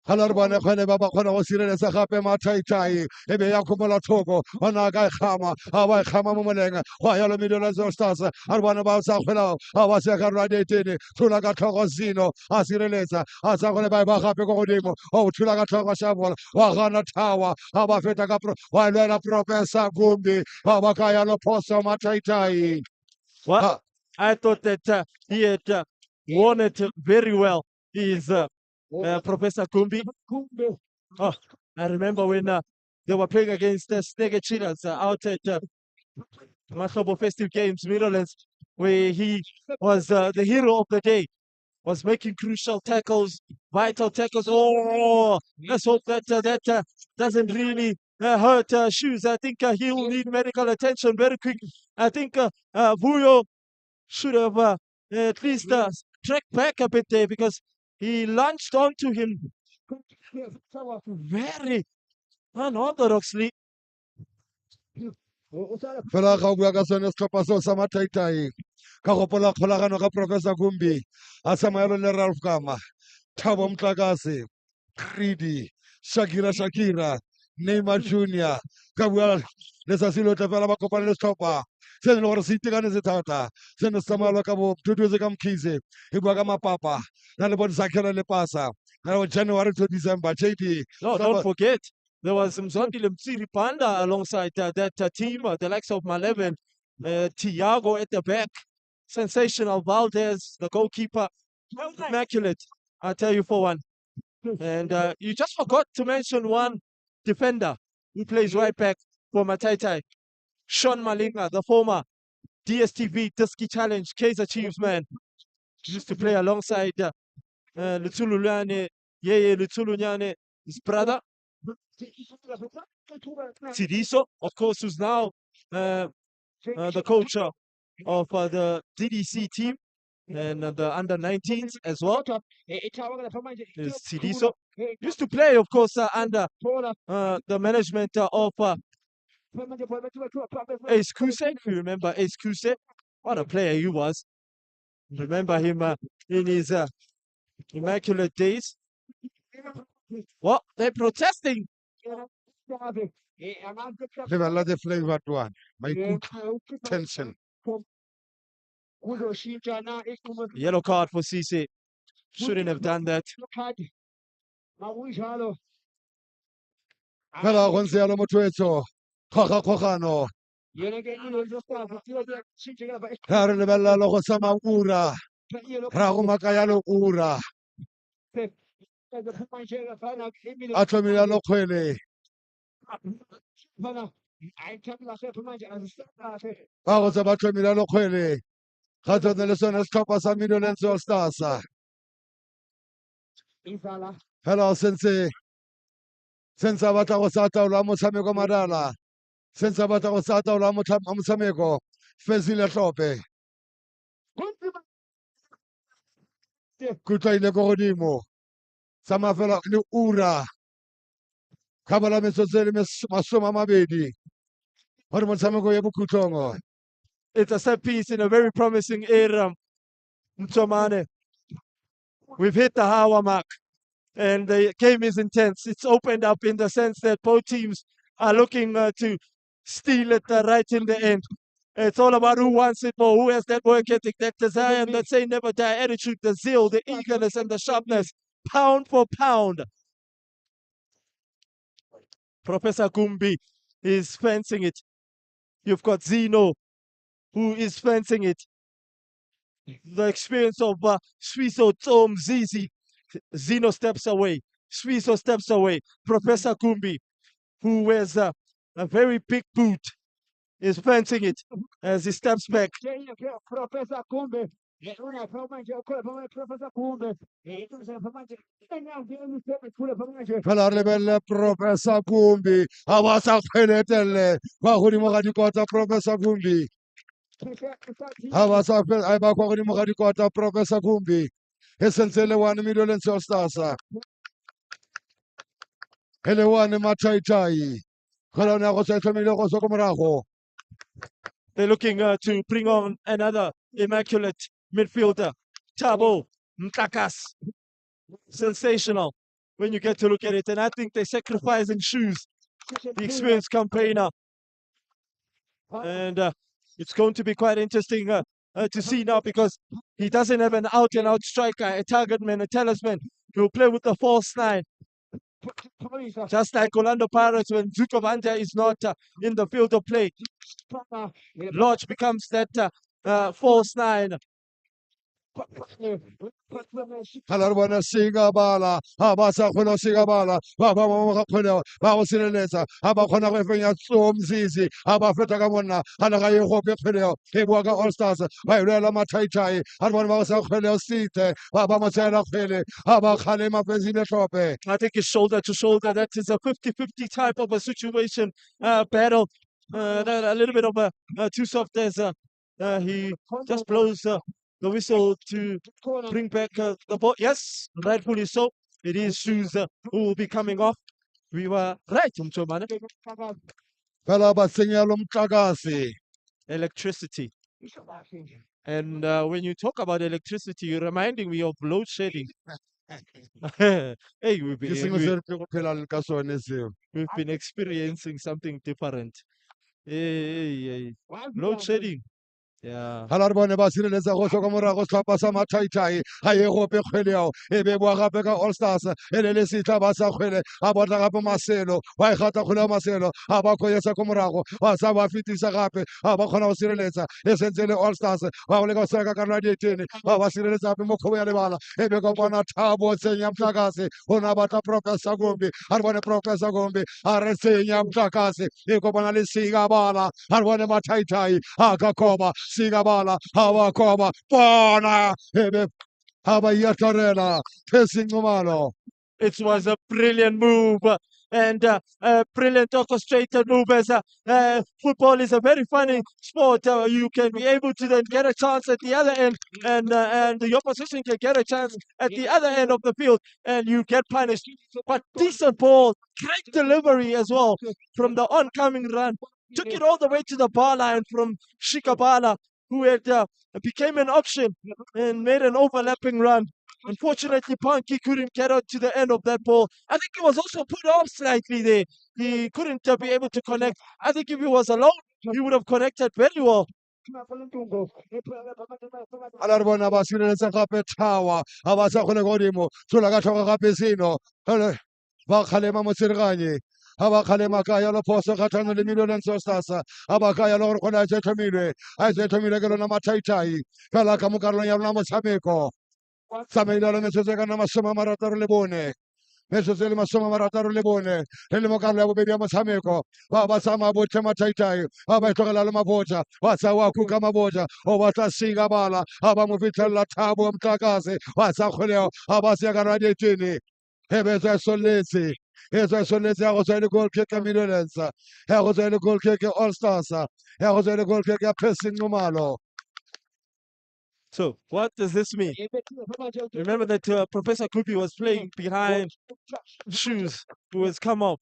ga le re bone kgone ba kgona go sireletsa gape mataitai e be ya kgomola thoko ona ka e gama ga ba e gama mo moleng go a yalo Middle Stars a re bone ba sa kgwela ga ba se ka rona detene thula ka tlhogo Zino a sireletsa a sa gone ba gape go godimo o thula ka tlhogo Shabol wa gana Tawa ga ba feta ka wa lwela Professor Gumbi ga ba ka yalo phoso mataitai. Well, I thought that he had won it very well. He is Professor Kumbi. Oh, I remember when they were playing against the Snake Cheetahs out at Mashobo Festive Games, Midlands, where he was the hero of the day, was making crucial tackles, vital tackles. Oh, let's hope that that doesn't really hurt Shoes. I think he will need medical attention very quick. I think Vuyo should have at least tracked back a bit there because he launched onto him very unorthodoxly. Fela ga o bua ka sone setlhopha seo sa mataitai ka gopola kgolagano ka Professor Gumbi a tsamayelo le Ralph Kama Thabo Mtlakase Greedy Shakira Neymar Junior ka bua letsatsi lotlhe fela ba kopane le setlhopha se e leng gore se itekanetse thata seno se tsamayelwa ka bo Thuthuetse ka Mkhize e bua ka mapapa na le Bodisakhela le Pasa na January to December JD. No, don't forget. There was Mzondile Mtsiri Panda alongside that team, the likes of Maleven, Tiago at the back, sensational Valdez, the goalkeeper, immaculate, I'll tell you for one. And you just forgot to mention one defender who plays right back for Mataitai, Sean Malinga, the former DSTV Diski Challenge Kaizer Chiefs man. Used to play alongside Lutulunyane, Yeye Lutulunyane, his brother. Sidiso, of course, who's now the coach of the DDC team and the under-19s as well. Is Sidiso. Used to play, of course, under the management of Ace Kuse. If you remember Ace Kuse, what a player he was. Remember him in his immaculate days. Well, they're protesting. Lebella the flavor one. My good tension. Yellow card for Cisse. Shouldn't have done that. Phela kwenze yalo motho wetso. Khogano. Ra re lebella le go sama ura. Ra go makaya lo ura. A tlhomile lo kgwele. Ba go tse ba tlhomile lo kgwele. Ga tsone le sone setlhopha sa Midlands All Stars. Hello, sense a batla go sa taola motshameko madala. Sense a batla go sa taola motshameko. Fezile tlhope. Kutla ile go godimo. Sama fela le ura. Kabala metsotso e le masome a mabedi. Gore motshameko ye bokhutlong. It's a set piece in a very promising area, Mtsomane. We've hit the hour mark, and the game is intense. It's opened up in the sense that both teams are looking to steal it right in the end. It's all about who wants it more, who has that work ethic, that desire, and that say never die attitude, the zeal, the eagerness, and the sharpness, pound for pound. Professor Gumbi is fencing it. You've got Zeno, who is fencing it. The experience of Swiso Tom Zizi. Zeno steps away. Swiso steps away. Professor Gumbi, who wears a very big boot, is fencing it as he steps back. Phela re lebelle Professor Gumbi. A ba sa kgweletelle. Kwa godimo ga dikota Professor Gumbi. A ba kwa godimo ga dikota Professor Gumbi. E sentse le one Midlands All Stars. Ele one Mataitai. Kgwele ya go sa tlhomile go tswa ko morago. They're looking to bring on another immaculate midfielder. Tabo Mtakas. Sensational when you get to look at it. And I think they're sacrificing shoes. The experienced campaigner. And it's going to be quite interesting to see now, because he doesn't have an out-and-out striker, a target man, a talisman. He'll play with the false nine. Just like Orlando Pirates, when Zukovanda is not in the field of play, Lodge becomes that false nine. Halarwana singa bala, abasa khona singa bala, ba mo khona, ba go sireletsa, aba khona go fenya tsomzizi, aba feta ka monna, hana ga ye go pe khweleo, e bua ka All Stars, ba ilela mathaitai, harwana ba go sa khweleo site, ba mo tsela khwele, aba khale mapezile tlhope. I think it's shoulder to shoulder. That is a 50-50 type of a situation, battle. A little bit of a too soft as he just blows the whistle to bring back the ball. Yes, rightfully so. It is Shoes who will be coming off. We were right, Mchomane. Phela ba senyalo mtlakase. Electricity. And when you talk about electricity, you're reminding me of load shedding. Hey, we've been experiencing something different. Hey. Load shedding. Yeah. Halarwana ba sireletsa go tswa ka morago setlhopha sa mathaitai, ga ye go pe kgweleo, e be bua gape ka All Stars, e le le setla ba sa kgwele, a botla gape Maselo, wa e gata kgwele ya Maselo, a ba kgwetsa ko morago, wa sa ba fetisa gape, a ba kgona go sireletsa, e sentse le All Stars, wa go leka go seka ka radi 10, ba ba sireletsa gape mo kgobo ya lebala, e be ka bona Thabo tsenya Mtlakase, go na batla Professor Gombe, a re bone Professor Gombe, a re tsenya Mtlakase, e ko bona le Singa bala, a re bone mathaitai, a ka koba, Singa bala, hawa koba, bona, e be haba yatarela, pesi ngomalo. It was a brilliant move and a brilliant orchestrated move, as football is a very funny sport. You can be able to then get a chance at the other end, and the opposition can get a chance at the other end of the field, and you get punished. But decent ball, great delivery as well from the oncoming run. Took it all the way to the bar line from Shikabala, who had became an option and made an overlapping run. Unfortunately, Punky couldn't get out to the end of that ball. I think he was also put off slightly there. He couldn't be able to connect. I think if he was alone, he would have connected very well. a re bona ba sireletsa gape Tower a ba sa kgone ka godimo tshola ka tlhoka gape seno ba kgalema motsereganye a ba kgalema ka yalo phoso kgatlhano le Millionaires All Stars a ba ka yalo gore kgone a tse tlhomilwe ke lona mathaitai fela ka mo karolong ya lona motshameko tsamaile le metsotso e ka nna 64 metsotso e le 64 re le mo karolo ya bobedi ya motshameko ba tsamaya botlhe mathaitai ba ba itlogela le mabotja wa tsa wa kuka mabotja o batla singa bala a ba mo fitlhelela Thabo Mtlakase wa tsa kgoleo a ba se ya ka radiatini hebetso e soletse ya go tswa le goal kick ya Millionaires ya go tswa le goal kick ya All Stars ya go tswa le goal kick ya Pressing Numalo. So what does this mean? Remember that Professor Klupi was playing behind Shoes, who has come off.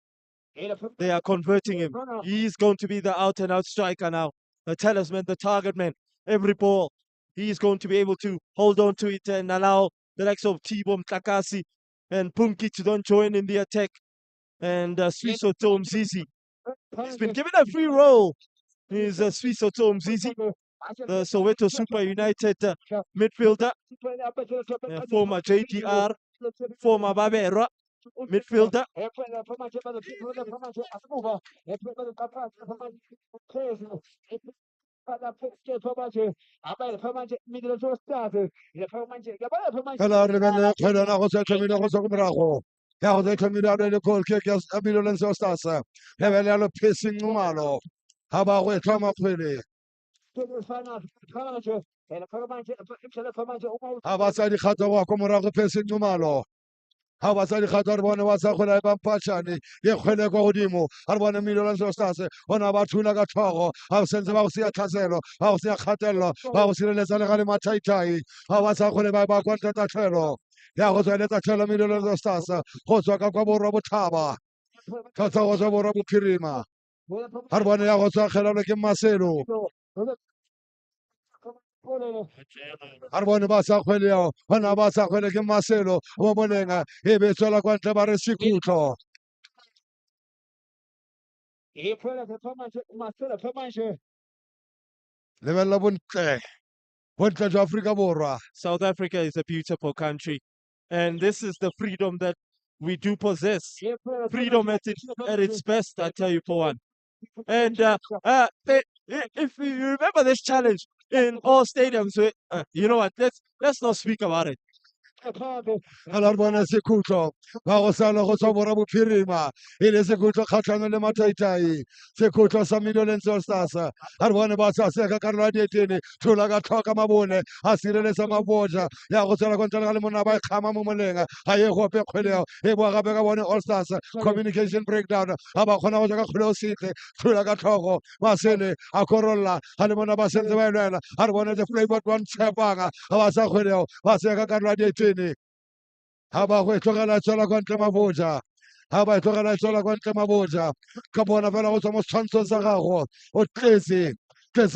They are converting him. He's going to be the out-and-out striker now. The talisman, the target man. Every ball, he's going to be able to hold on to it and allow the likes of Thibo Mtlakase and Punki to don't join in the attack. And Swiso Mzizi. He's been given a free role. He's Swiso Mzizi, the Soweto Super United midfielder, former JDR, former Babera midfielder. Fela re bele kgwele na go se tlhomile go tswa ko morago ya go se tlhomile a le goal kick ya Millionaires All Stars le bele ya lo Pressing Numalo ha ba go e tlhoma kgwele ha ba tsa dikgato go ko morago Pressing Numalo ha ba tsa dikgato re bone wa tsa kgwele ba mpatšane ye kgwele kwa godimo ha re bone Millionaires All Stars bona ba thula ka tlhogo ha sentse ba go sia tlhaselo ba go sia kgatelelo ba go sireletsa le ga le mathaitai ha ba tsa kgwele ba kwanta tatlhelo ya go tswa le tatlhelo Millionaires All Stars go tswa ka kwa borwa botlhaba ka tswa go tswa borwa bophirima ha re bone ya go tswa kgelelo ke Maselo ha re bone ba sa kgwele yao bona ba sa kgwele ke Maselo mo bonenga e be tswela kwa ntle ba re Sekhutlho lebelela bontle jwa Afrika Borwa. South Africa is a beautiful country, and this is the freedom that we do possess. Freedom at its best, I tell you, for one. And if you remember this challenge in all stadiums, you know what? Let's not speak about it. Ha re bona Sekhutlho ba go sala go tswa borwa bophirima e le Sekhutlho kgatlhano le mathaitai Sekhutlho sa Millionaires All Stars ha re bone ba sa seka karolo ya dietene thula ka tlhoka mabone a sireletsa mabotja ya go tswela kwa ntle ga le mona ba kgama mo molenga ga ye gope kgweleo e boa gape ka bone All Stars communication breakdown ha ba kgona go ja ka kgweleo setle thula ka tlhogo Masele a korolla ha le mona ba sentse ba e lwela ha re bone the Flyboard one tshepanga ha ba sa kgweleo ba seka karolo ya dietene ha ba go tlogela tswela kwa ntle mabotja ha ba tlogela tswela kwa ntle mabotja ka bona fela go tswa mo setshwantshong sa gago o tletse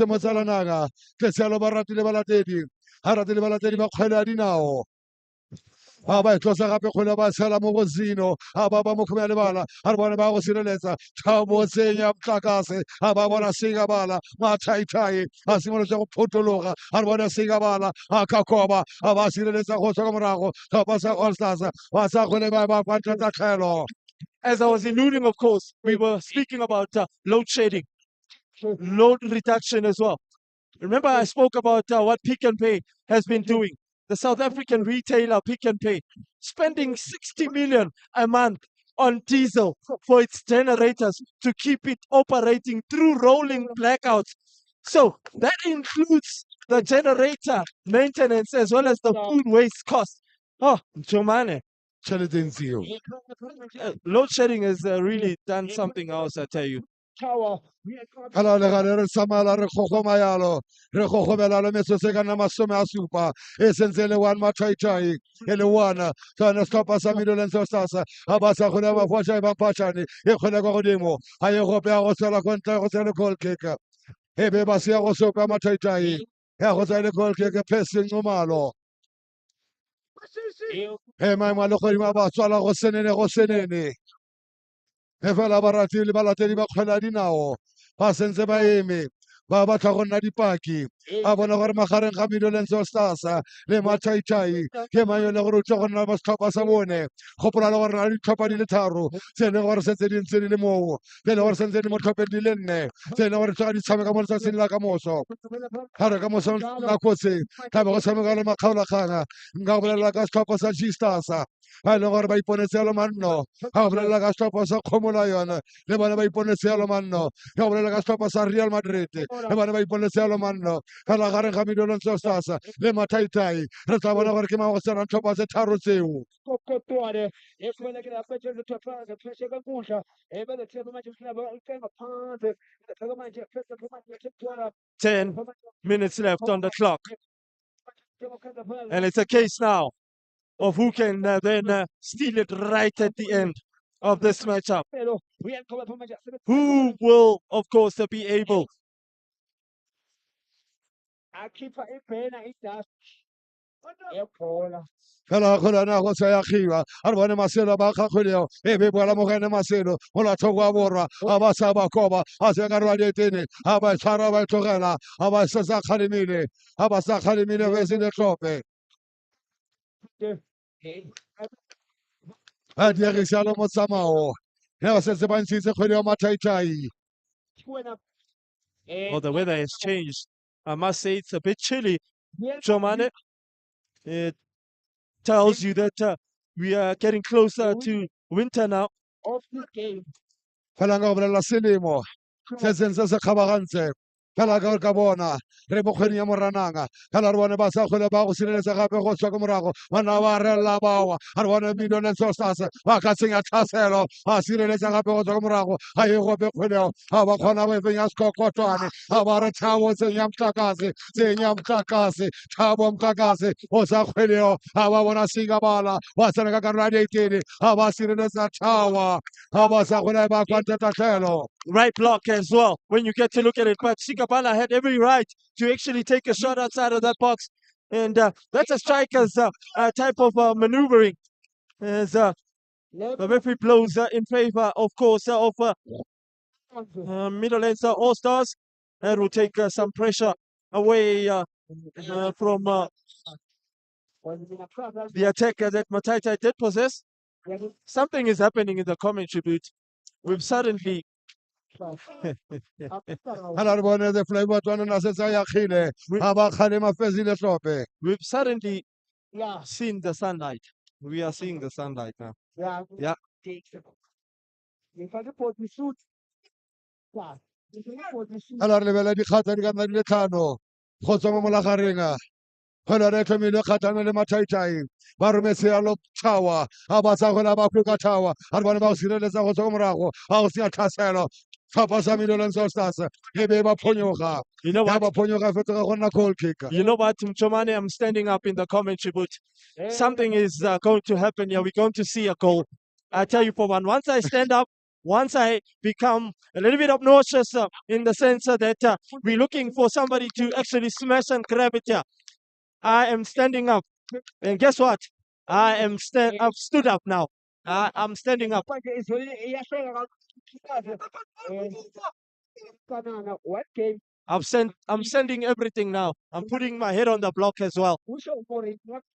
mo Tsalanang tletse ya lo ba ratile balatedi ha ratile balatedi ba kgwele ya dinao ha ba tlosa gape kgwele ba tshela mo bozino ha ba mo khumela lebala ha re bone ba go sireletsa Thabo tsenya Mtlakase ha ba bona singa bala mathaitai ha simolotse go photologa ha re bone singa bala ha ka koba ha ba sireletsa go tswa ka morago tlhopha sa All Stars ba sa kgwele ba kwanta tatlhelo. As I was alluding, of course, we were speaking about load shedding, load reduction as well. Remember, I spoke about what Pick n Pay has been doing. The South African retailer Pick n Pay spending 60 million a month on diesel for its generators to keep it operating through rolling blackouts. So that includes the generator maintenance as well as the food waste cost. Oh, Jomane. Load shedding has really done something else, I tell you. Ka la legale re tsamaya re kgogoma yalo re kgogomela le metsotso e ka nna 70 e sentse le one mathaitai e le one tsone setlhopha sa Millionaires All Stars ha ba sa kgone ba foša ba mpatšane e kgone kwa godimo ha ye gope ya go tswela kwa ntle go tswela goal kick e be ba se ya go sopa mathaitai ya go tswela goal kick Pressing Numalo e maemo a le godimo ba tswala go senene e fela ba ratile balatedi ba kgwele ya dinao ba sentse ba eme ba batla go nna dipaki a bona gore magareng ga Midlands All Stars le Mataitai ke mang yo le gore o tle go nna ba setlhopha sa bone gopola le gore re na le ditlhopha di le tharo tse e leng gore setse di ntse di le moo tse e leng gore sentse di mo tlhopheng di le nne tse e leng gore tsoga di tshameka mo letsatsing la ka moso ga re ka moso nako tse tla be go tshameka le makgaolakgang nka go bolelela ka setlhopha sa G-Stars ba e leng gore ba iponetse yalo manno ga go bolelela ka setlhopha sa Kgomola yone le bone ba iponetse yalo manno ga go bolelela ka setlhopha sa Real Madrid le bone ba iponetse yalo manno fela gareng ga Midlands All Stars le Mataitai re tla bona gore ke mang go tsena ditlhopha tse tharo tseo kokotwane esibalekela abatshele thaphaza pheshe kankundla bele thebe manje uhlaba ukenga phansi pheka manje phesa manje thepha 10 minutes left on the clock. And it's a case now of who can then steal it right at the end of this matchup. Who will, of course, be able akhipha ibhena idust ebhola fela go lona go tsaya khiwa a re bone maselo ba gagoleo e be boela mogene maselo go la thoko a borwa a ba sa ba koba a se ka rwa ditene a ba tshwara ba tlogela a ba se sa kgalemile a ba sa kgalemile be se le tlhope a dirisa le motsamao ne ba setse ba ntshitse kgwele ya Mataitai. Well, the weather has changed. I must say it's a bit chilly. Jomane, it tells you that we are getting closer to winter now. of this game fela nga go bolelela selemo se sentse se kgabagantse fela ka bona re mo kgweding ya Moranang fela re bone ba sa kgwele ba go sireletsa gape go tswa ko morago bana ba relela bawa a re bone Midlands All Stars ba ka tsenya tlhaselo a sireletsa gape go tswa ko morago ga e gope kgweleo ga ba kgona go tsenya sekokotwane ga ba re Thabo tsenya motlakase Thabo motlakase o sa kgweleo ga ba bona Singabala wa tsena ka karolo ya 18 ga ba sireletsa Thawa ga ba sa kgwele ba kwanta tatlhelo. Right block as well, when you get to look at it. But Sikabala had every right to actually take a shot outside of that box. And that's a striker's type of maneuvering. As the referee blows in favor, of course, of Midlands All Stars. That will take some pressure away from the attacker that Mataitai did possess. Something is happening in the commentary booth. We've suddenly Hala re bone the flavor tswana na se tsaya khile ga ba kgalema fezile tlhope. we've suddenly seen the sunlight. We are seeing the sunlight now. Yeah. Hala re lebele dikgata di ka nna di le tlhano go tswa mo molagareng fela re tlhomile kgatlhano le Mataitai ba rometse yalo Thawa ga ba sa gola ba kuka Thawa ga re bone ba go sireletsa go tswa ko morago ga go senya tlhaselo tlhopha sa Midlands All Stars e be ba phonyoga You know ya what? ba phonyoga fetoga go nna goal kick. You know what, Mchomane, I'm standing up in the commentary booth. Something is going to happen here. We're going to see a goal. I tell you for one, once I stand up, once I become a little bit obnoxious in the sense that we're looking for somebody to actually smash and grab it here. I am standing up. And guess what? I've stood up now. I'm standing up. What game? I'm sending everything now. I'm putting my head on the block as well.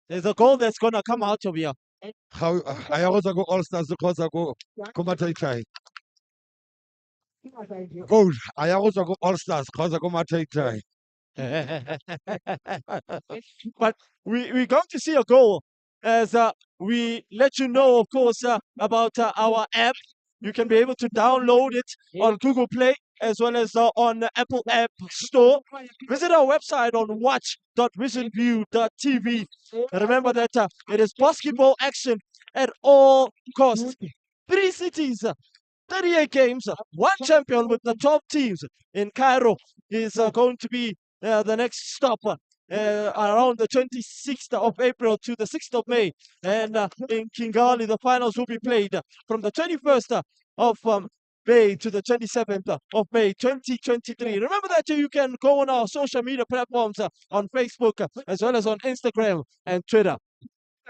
There's a goal that's gonna come out of here. Ga a ya go tswa ko All Stars kgotsa ko Mataitai. Goal a ya go tswa ko All Stars kgotsa ko Mataitai. But we're going to see a goal as we let you know, of course, about our app. You can be able to download it on Google Play as well as on the Apple App Store. Visit our website on watch.visionview.tv. Remember that it is basketball action at all costs. 3 cities, 38 games, 1 champion with the top teams in Cairo is going to be the next stop around the 26th of April to the 6th of May. And in Kigali, the finals will be played from the 21st of May to the 27th of May 2023. Remember that you can go on our social media platforms on Facebook as well as on Instagram and Twitter.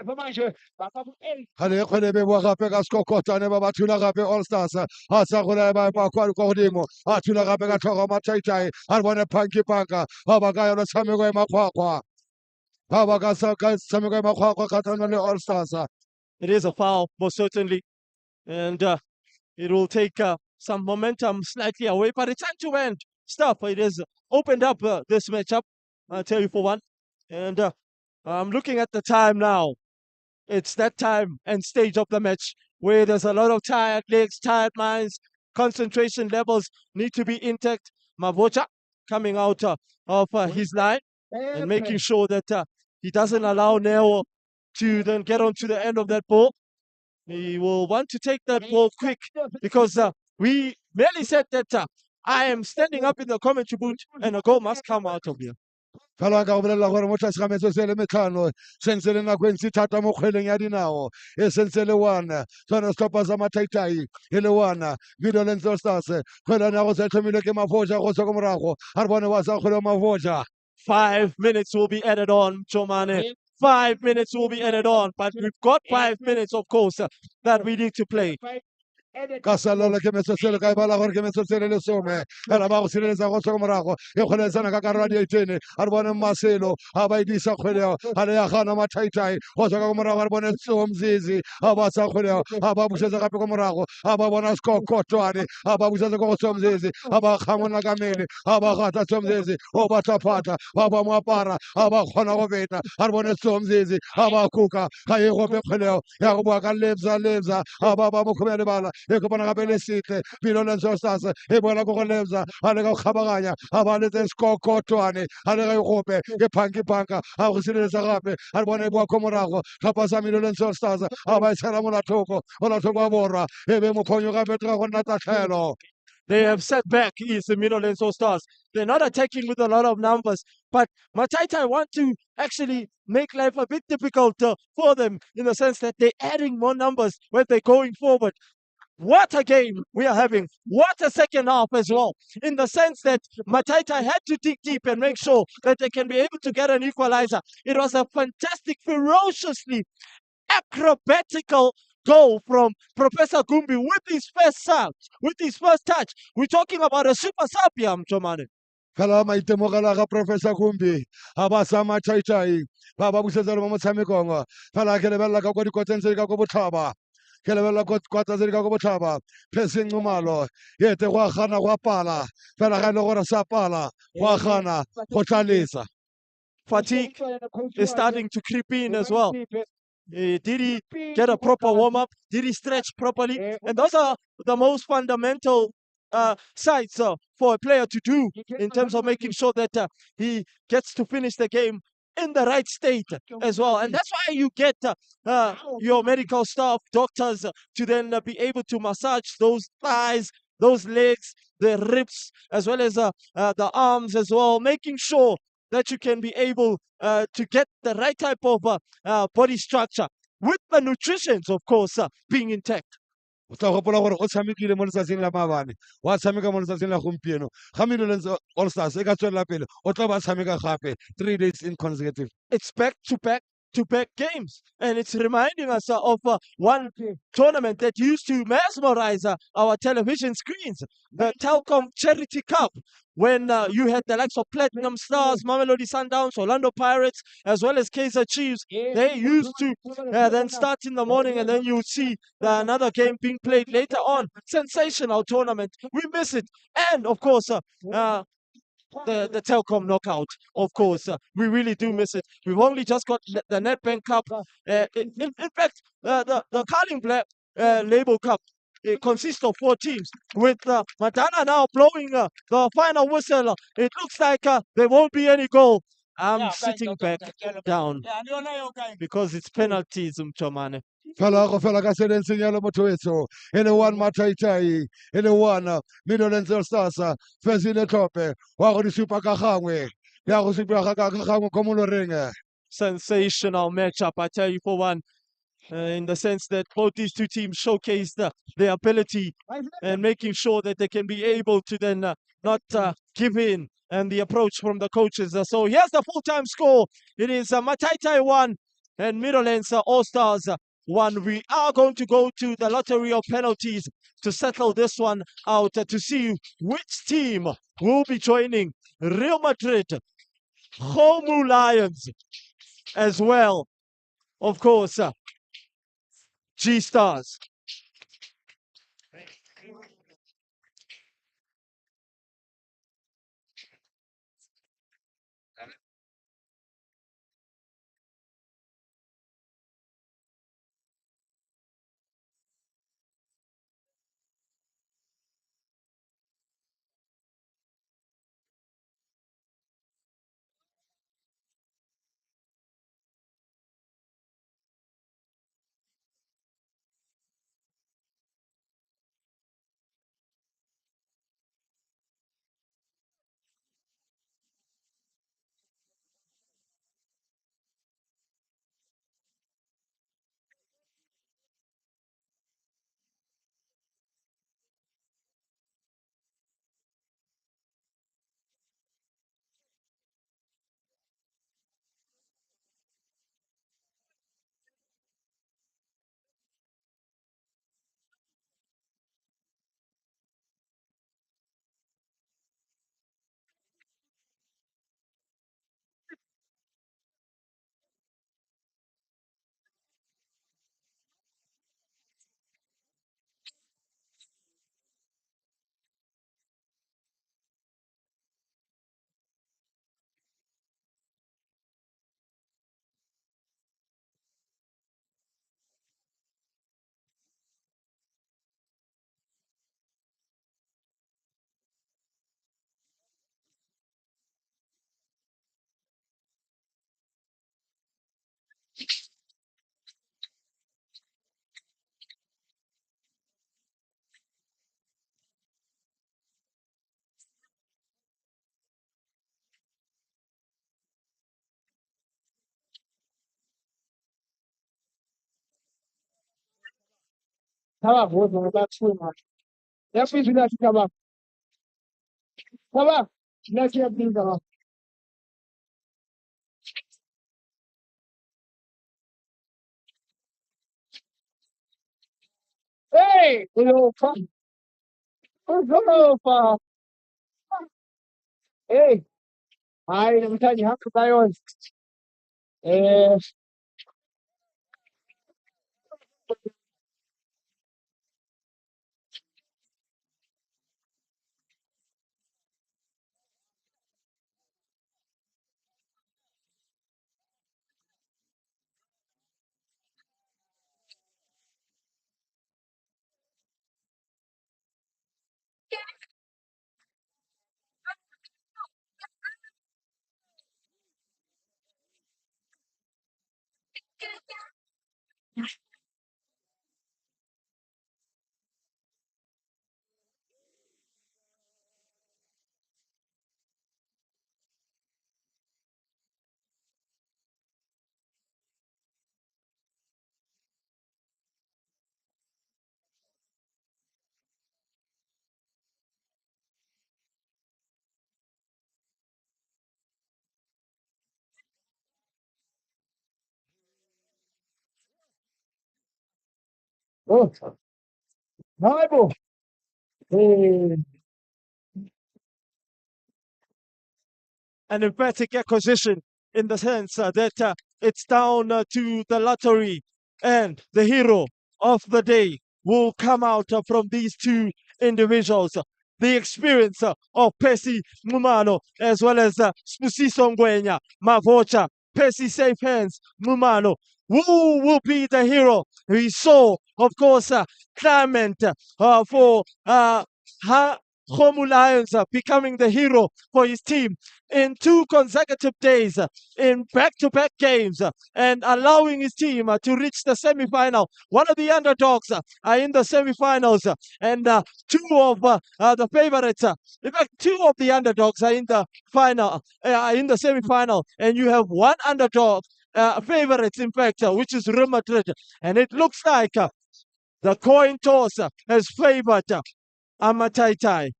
ga le kgwele be boa gape ka sekokotane ba ba thula gape all stars a sa gola ba kwa godimo a thula gape ka tlhogo mataitai a re bone punky panka ba ba ka yona tshameko ya makgwakgwa ba ba ka tshameko ya makgwakgwa kgatlhanong le all stars. It is a foul, most certainly. And it will take some momentum slightly away, but it's end-to-end stuff. It has opened up this matchup, I'll tell you for one. And I'm looking at the time now. It's that time and stage of the match where there's a lot of tired legs, tired minds, concentration levels need to be intact. Mavocha coming out of his line and making sure that he doesn't allow Neo to then get onto the end of that ball. He will want to take that ball quick because we merely said that I am standing up in the commentary booth and a goal must come out of here. fela ka go bolelela gore mo tlase ga metsotso e le metlhano sentse le nako e ntsi thata mo kgweleng ya dinao e sentse le one tsone setlhopha sa mataitai e le one video lentsel stars kgwelane ya go sa tlhomilwe ke mafoja go tswa ko morago a re bone wa sa kgwele mafoja. 5 minutes will be added on, Chomane. 5 minutes will be added on, but we've got 5 minutes, of course, that we need to play. ka salala ke metsotso ka e bala gore ke metsotso e le lesome fela ba go sireletsa go tswa ko morago e kgweletsana ka karolo ya di-18 a re bone maselo a ba e disa kgweleo a le ya gana mataitai go tswa ka ko morago a re bone tsomzizi a ba sa kgweleo a ba busetsa gape ko morago a ba bona sekokotwane a ba busetsa ko go tsomzizi a ba kgamola ka mele a ba gata tsomzizi o batla phata ba ba mo apara a ba kgona go beta a re bone tsomzizi a ba kuka ga e gope kgweleo ya go bua ka lebza a ba mo kgomya lebala e kopana gape le setle pelo lentsho stars e bona ko go lebza a le ka go kgabaganya a ba letse sekokotwane a le ga e gope ke punky panka a go sireletsa gape a re bone e boa ko morago tlhopha sa melo lentsho stars a ba e tshela molatlhoko wa borwa e be mophonyo gape ga go nna tatlhelo. They have set back is the Middle and So Stars. They're not attacking with a lot of numbers, but Mataitai want to actually make life a bit difficult for them in the sense that they're adding more numbers when they're going forward. What a game we are having. What a second half as well. In the sense that Mataitai had to dig deep and make sure that they can be able to get an equalizer. It was a fantastic, ferociously acrobatical goal from Professor Gumbi with his first shot, with his first touch. We're talking about a super sub here, Mchomane. Fela maitemogelo ga Professor Gumbi a ba sa mataitai ba ba busetsa le mo motshamekong fela ke lebelela ka kwa dikotseng tse di ka ko botlhaba ke lebelela kwata tse di ka ko botlhaba pheseng ngomalo yete go a gana go a pala fela ga e le gore sa pala go a gana go tlalesa. Fatigue is starting to creep in as well. Did he get a proper warm-up? Did he stretch properly? And those are the most fundamental sides for a player to do in terms of making sure that he gets to finish the game in the right state as well. And that's why you get your medical staff, doctors, to then be able to massage those thighs, those legs, the ribs, as well as the arms as well, making sure that you can be able to get the right type of body structure with the nutrition, of course, being intact. O tla gopola gore o tshamekile mo letsatsing la maabane wa tshameka mo letsatsing la gompieno ga Midlands All Stars e ka tswelela pele o tla ba tshameka gape 3 days in consecutive. It's back-to-back games, and it's reminding us of one tournament that used to mesmerize our television screens, the Telkom Charity Cup, when you had the likes of Platinum Stars, Mamelodi Sundowns, Orlando Pirates, as well as Kaizer Chiefs. They used to then start in the morning, and then you would see another game being played later on. Sensational tournament. We miss it. And, of course, the Telkom knockout, of course. We really do miss it. We've only just got the Nedbank Cup. In fact, the Carling Black Label Cup, it consists of 4 teams. With Madana now blowing the final whistle, it looks like there won't be any goal. I'm sitting back down because it's penalties, Mchomane. Fela go fela ka selentseng ya le motho wetso e le one mataitai e le one Midlands All Stars Fezile Tlhope wa go di supa ka gangwe ya go supa ka gangwe ko moloreng. Sensational matchup, I tell you for one. In the sense that both these two teams showcased their ability and making sure that they can be able to then not give in, and the approach from the coaches. So here's the full-time score. It is Mataitai 1, and Midlands All-Stars 1. We are going to go to the lottery of penalties to settle this one out to see which team will be joining Real Madrid, Homu Lions, as well, of course, G-Stars. Tamam, bozma, ben çıkıyorum. Yapmayın bir dakika, tamam. Tamam. Nasıl yapayım, tamam. Hey! Ulofa! Ulofa! Hey! Ay, mtaji hako tayo. Eh, oh, ne bu? Eh, An emphatic acquisition in the sense that it's down to the lottery, and the hero of the day will come out from these two individuals. The experience of Percy Mumano as well as Spusiso Ngwenya Mavocha, Percy Safe Hands Mumano. Who will be the hero? We saw, of course, Clement for Homu Lions becoming the hero for his team in 2 consecutive days, in back-to-back games, and allowing his team to reach the semi-final. One of the underdogs are in the semi-finals, and 2 of the favorites, in fact, 2 of the underdogs are in the final, in the semi-final, and you have 1 underdog favorites, in fact, which is Real Madrid, and it looks like the coin toss has favored Amataitai,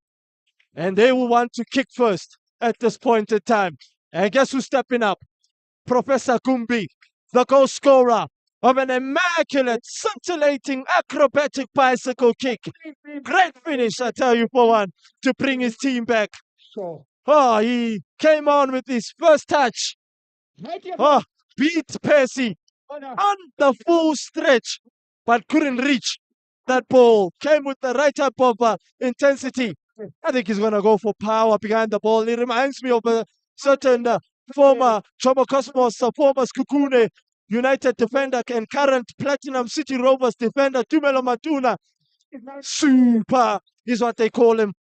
and they will want to kick first at this point in time. And guess who's stepping up? Professor Gumbi the goal scorer of an immaculate, scintillating, acrobatic bicycle kick. Great finish, I tell you, for one, to bring his team back. Oh, he came on with his first touch. Oh, beat Percy on the full stretch, but couldn't reach that ball. Came with the right type of intensity. I think he's going to go for power behind the ball. It reminds me of a certain former Chomo Cosmos, former Skukune United defender and current Platinum City Rovers defender, Tumelo Matuna. Super is what they call him.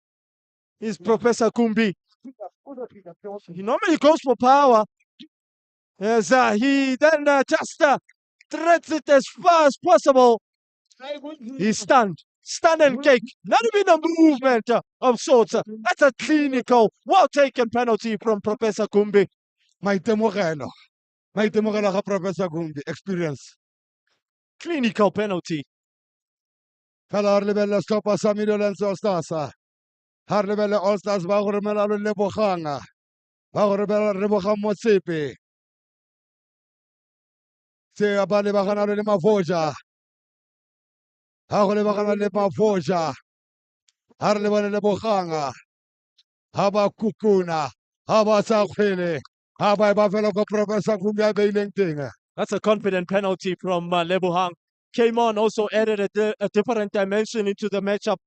He's Professor Kumbi. He normally goes for power. Yes, he then just threads it as far as possible. He's stunned. Stun and kick. Not even a movement of sorts. That's a clinical, well-taken penalty from Professor Kumbi. Maitemogelo ga Professor Kumbi, experience. Clinical penalty. Fela re lebella stopper sa Midlands All Stars. Ha re lebella All Stars ba go remela lo Lebogang. Ba go Lebogang Motsepe. Se ba lebagana le Mavoja. Ha go lebagana le Mavoja. Ha re lebana le Lebogang. Ha ba kukuna. Ha ba sa kgwele. Ha ba fela go Professor Kumbi a beileng teng. That's a confident penalty from Lebogang. Came on, also added a different dimension into the matchup.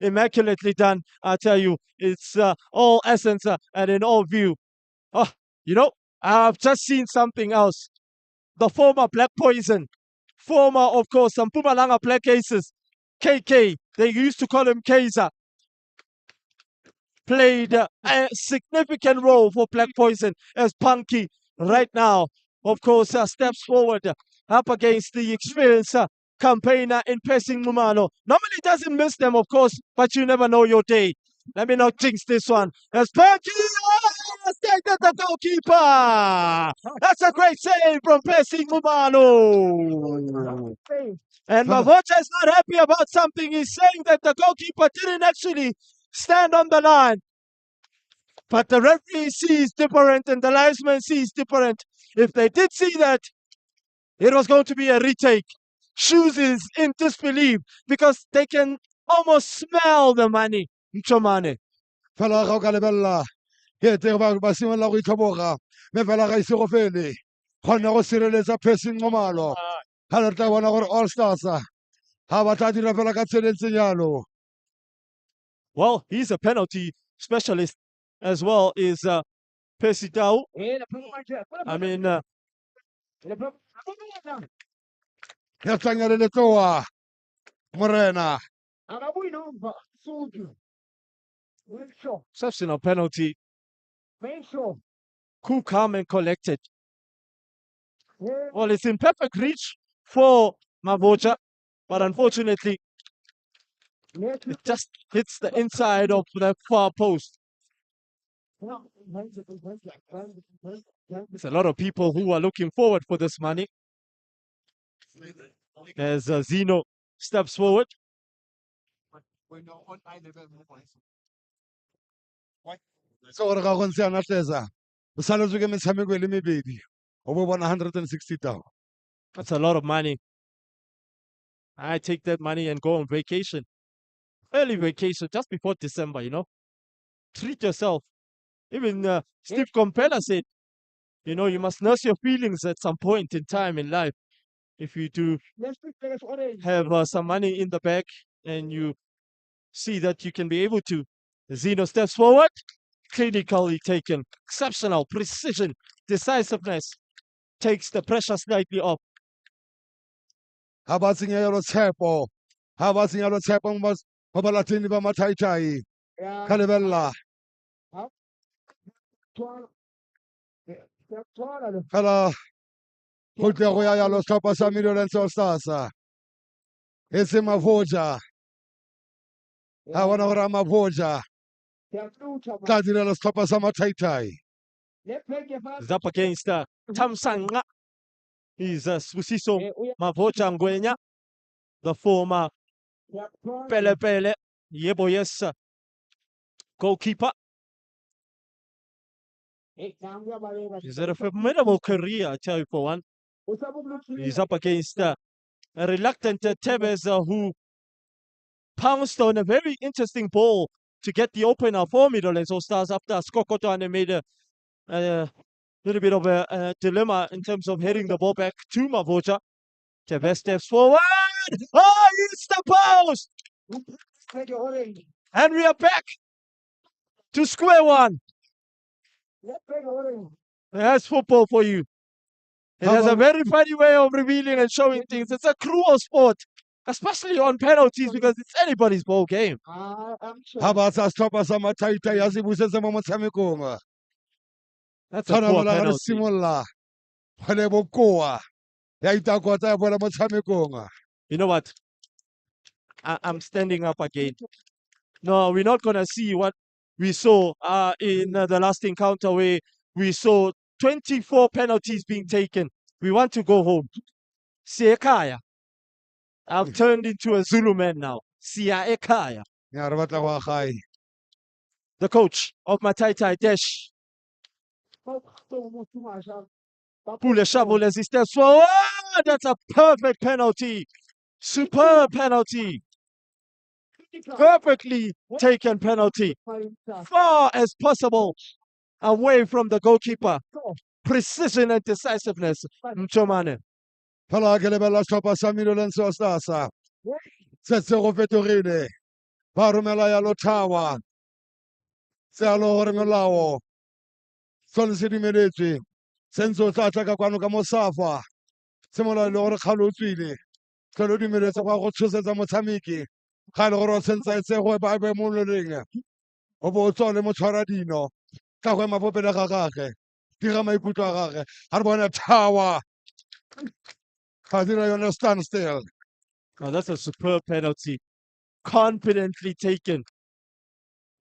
Immaculately done, I tell you. It's all essence and in all view. Oh, you know, I've just seen something else. The former Black Poison, former, of course, some Mpumalanga Black Aces, KK, they used to call him Kaiser, played a significant role for Black Poison as Punky right now, of course, steps forward up against the experienced campaigner in Passing Mumalo. Normally doesn't miss them, of course, but you never know your day. Let me not jinx this one. As Punky stacked at the goalkeeper. That's a great save from Passing Mumalo. And Mavocha is not happy about something. He's saying that the goalkeeper didn't actually stand on the line. But the referee sees different and the linesman sees different. If they did see that, it was going to be a retake. Shoes is in disbelief because they can almost smell the money. Mchomane. Fela ga o ka lebella. Ke te ba simolla go itlhoboga. Me fela ga ise go fele. Khona go sireletsa Passing Mumalo. Ha re tla bona gore All Stars ha ba tla dira fela ka tsheletseng yalo. Well, he's a penalty specialist as well, is Percy Tau. I mean, Ya tlanya le letloa. Morena. exceptional penalty. Cool, calm, and collected. Well, it's in perfect reach for Mavocha, but unfortunately, it just hits the inside of the far post. There's a lot of people who are looking forward for this money. As Zeno steps forward. So gore ga go ntse yana tlesa. O saletswe ke metshameko e le mebedi. O bo bona 160,000. That's a lot of money. I take that money and go on vacation. Early vacation, just before December, you know. Treat yourself. Even Steve Compella said, you know, you must nurse your feelings at some point in time in life. If you do have some money in the bank and you see that you can be able to. Zeno steps forward, clinically taken, exceptional precision, decisiveness, takes the pressure slightly off. Ha ba tsenya yalo tshepo. Ha ba tsenya yalo tshepo mo balatini ba mathaitai. Ka lebella. Fela go tle go ya yalo setlhopha sa Midlands All Stars. E se Mavoja. Ha bona gore a Mavoja. Tla direla setlhopha sa mathaitai. Is up against Tsalanang. He's Spusiso Mavocha Ngwenya, the former Pele Pele Yebo Yes goalkeeper. He's had a formidable career, I tell you, for one. He's up against a reluctant Tevez who pounced on a very interesting ball to get the opener for Midlands All Stars after Skokotwane made a little bit of a dilemma in terms of heading the ball back to Mavoja. Tevez steps forward. Oh, it's the post! And we are back to square one. That's football for you. It has a very funny way of revealing and showing things. It's a cruel sport, especially on penalties because it's anybody's ball game. ha ba sa setlhopha sa mathaithai ya se busetse mo motshamekong That's a poor tshwanela ga re penalty. simolola kgwele bokoa ya itakotsa ya boela motshamekong. You know what? I'm standing up again. No, we're not going to see what we saw in the last encounter where we saw 24 penalties being taken. We want to go home. Siekaya. I've turned into a Zulu man now. Siekaya. Ya re batla go ya gae. The coach of Mataitai Dash. Pule Shabul as he steps forward. That's a perfect penalty. Superb penalty. Perfectly taken penalty. Far as possible away from the goalkeeper. Precision and decisiveness. Mchomane. Phela ke lebelela setlhopha sa Midlands All Stars se se go fetogile ba romela yalo Thawa se a le gore molao sone se dumeletswe se ntse o tla tla ka kwano ka mosafa se molao le gore kgale o tswile se le dumeletse go go tshosetsa motshameki ga e le gore o tshentse etse go ba be mo loreng o bo o tswa le motshwara dino ka go ema popele ga gagwe dira maikutlo a gagwe ga re bone Thawa ga dira yone standstill. Oh, that's a superb penalty. Confidently taken.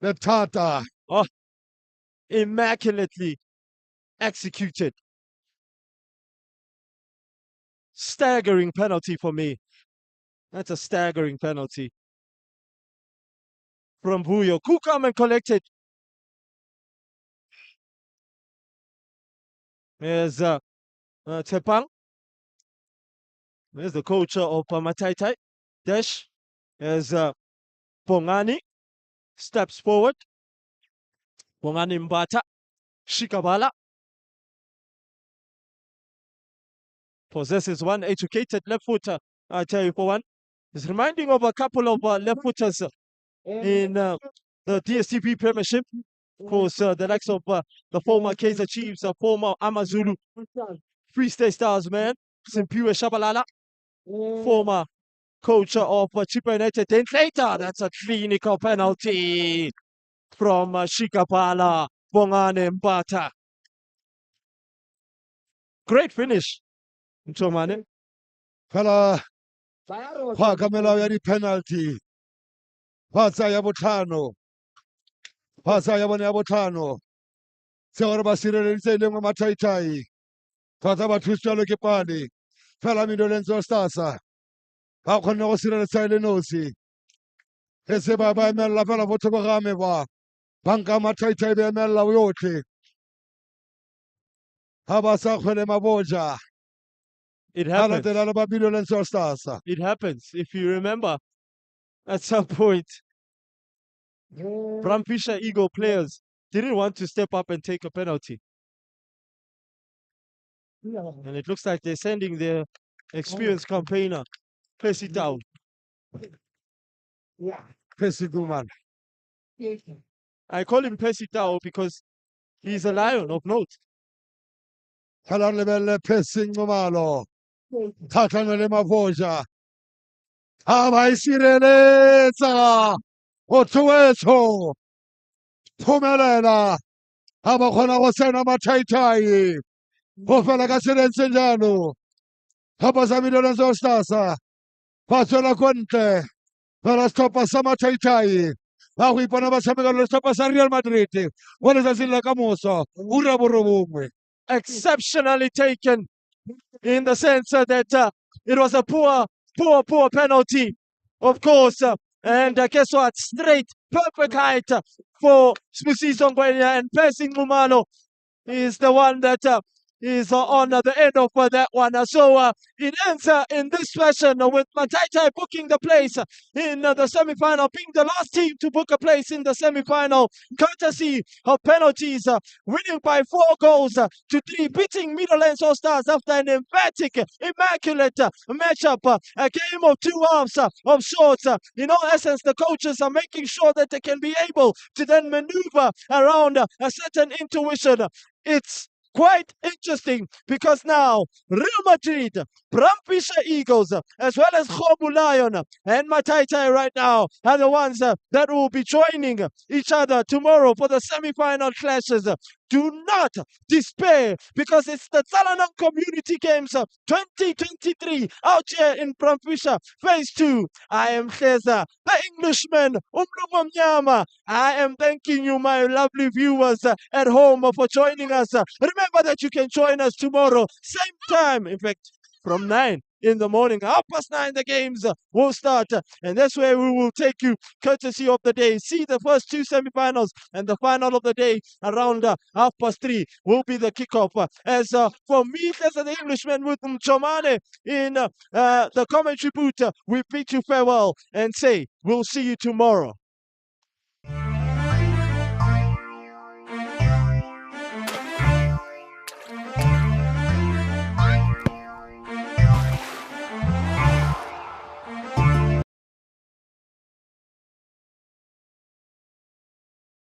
The Tata. Oh, immaculately executed. Staggering penalty for me. That's a staggering penalty. From Buyo. Who come and collect it? There's Tepang. There's the coach of Mataitai Dash. There's Bongani. Steps forward. Bongani Mbata. Shikabala. Possesses one educated left footer. I tell you for one. It's reminding of a couple of left footers in the DSTP Premiership. Of course, the likes of the former Kaizer Chiefs, former Amazulu Free State Stars man, Simpiwe Shabalala, former coach of Chippa United. Then later, that's a clinical penalty from Shikabala, Bongane Mbata. Great finish, Mchomane. Phela go ka melao ya di-penalty ba tsaya botlhano ba tsaya bone ya botlhano se gore ba sireleditse e lengwe mathaithai kgotsa ba thusitswalo ke pane fela Midlands All Stars ba kgonne go sireletsa e le nosi e se ba emelela fela botlhoko ga me ba banka mathaithai ba emelela yotlhe ga ba sa kgwele Maboja. It happens. It happens. If you remember, at some point, Bramfisher Eagle players didn't want to step up and take a penalty. And it looks like they're sending their experienced campaigner, Percy down. Percy Guman. I call him Percy Tao because he's a lion of note. Kala lebele Percy Ngumalo. Thathana le Mavoja. Ha ba isireletsa. Othuwetho. Phumelela. Ha ba khona go sena mathaithai. Go fela ka serentse jalo. Ha ba sa Midlands All Stars. Ba tswela ko ntle. Fela setlhopha sa mathaithai. Ba go ipona ba tshameka le setlhopha sa Real Madrid. Go letsatsing la kamoso. Ura borobongwe. Exceptionally taken in the sense that it was a poor penalty, of course. And guess what? Straight, perfect height for Smusi Songwenya, and Percy Mumalo is the one that is on the end of that one. So it ends in this fashion with Mataitai booking the place in the semi-final, being the last team to book a place in the semi-final, courtesy of penalties, winning by 4 goals to 3, beating Midlands All Stars after an emphatic, immaculate matchup, a game of 2 halves of sorts. In all essence, the coaches are making sure that they can be able to then maneuver around a certain intuition. It's quite interesting because now Real Madrid, Brampisha Eagles, as well as Khobu Lion and Mataitai right now are the ones that will be joining each other tomorrow for the semi-final clashes. Do not despair because it's the Tsalanang Community Games 2023 out here in Brampisha Phase 2. I am Kheza, the Englishman, Umlungu Mnyama. I am thanking you, my lovely viewers at home, for joining us. Remember that you can join us tomorrow, same time, in fact, from 9 in the morning. 9:30 the games will start, and that's where we will take you courtesy of the day. See the first 2 semi-finals, and the final of the day around 3:30 will be the kickoff. As for me, as the Englishman with Mchomane in the commentary booth, we bid you farewell and say we'll see you tomorrow.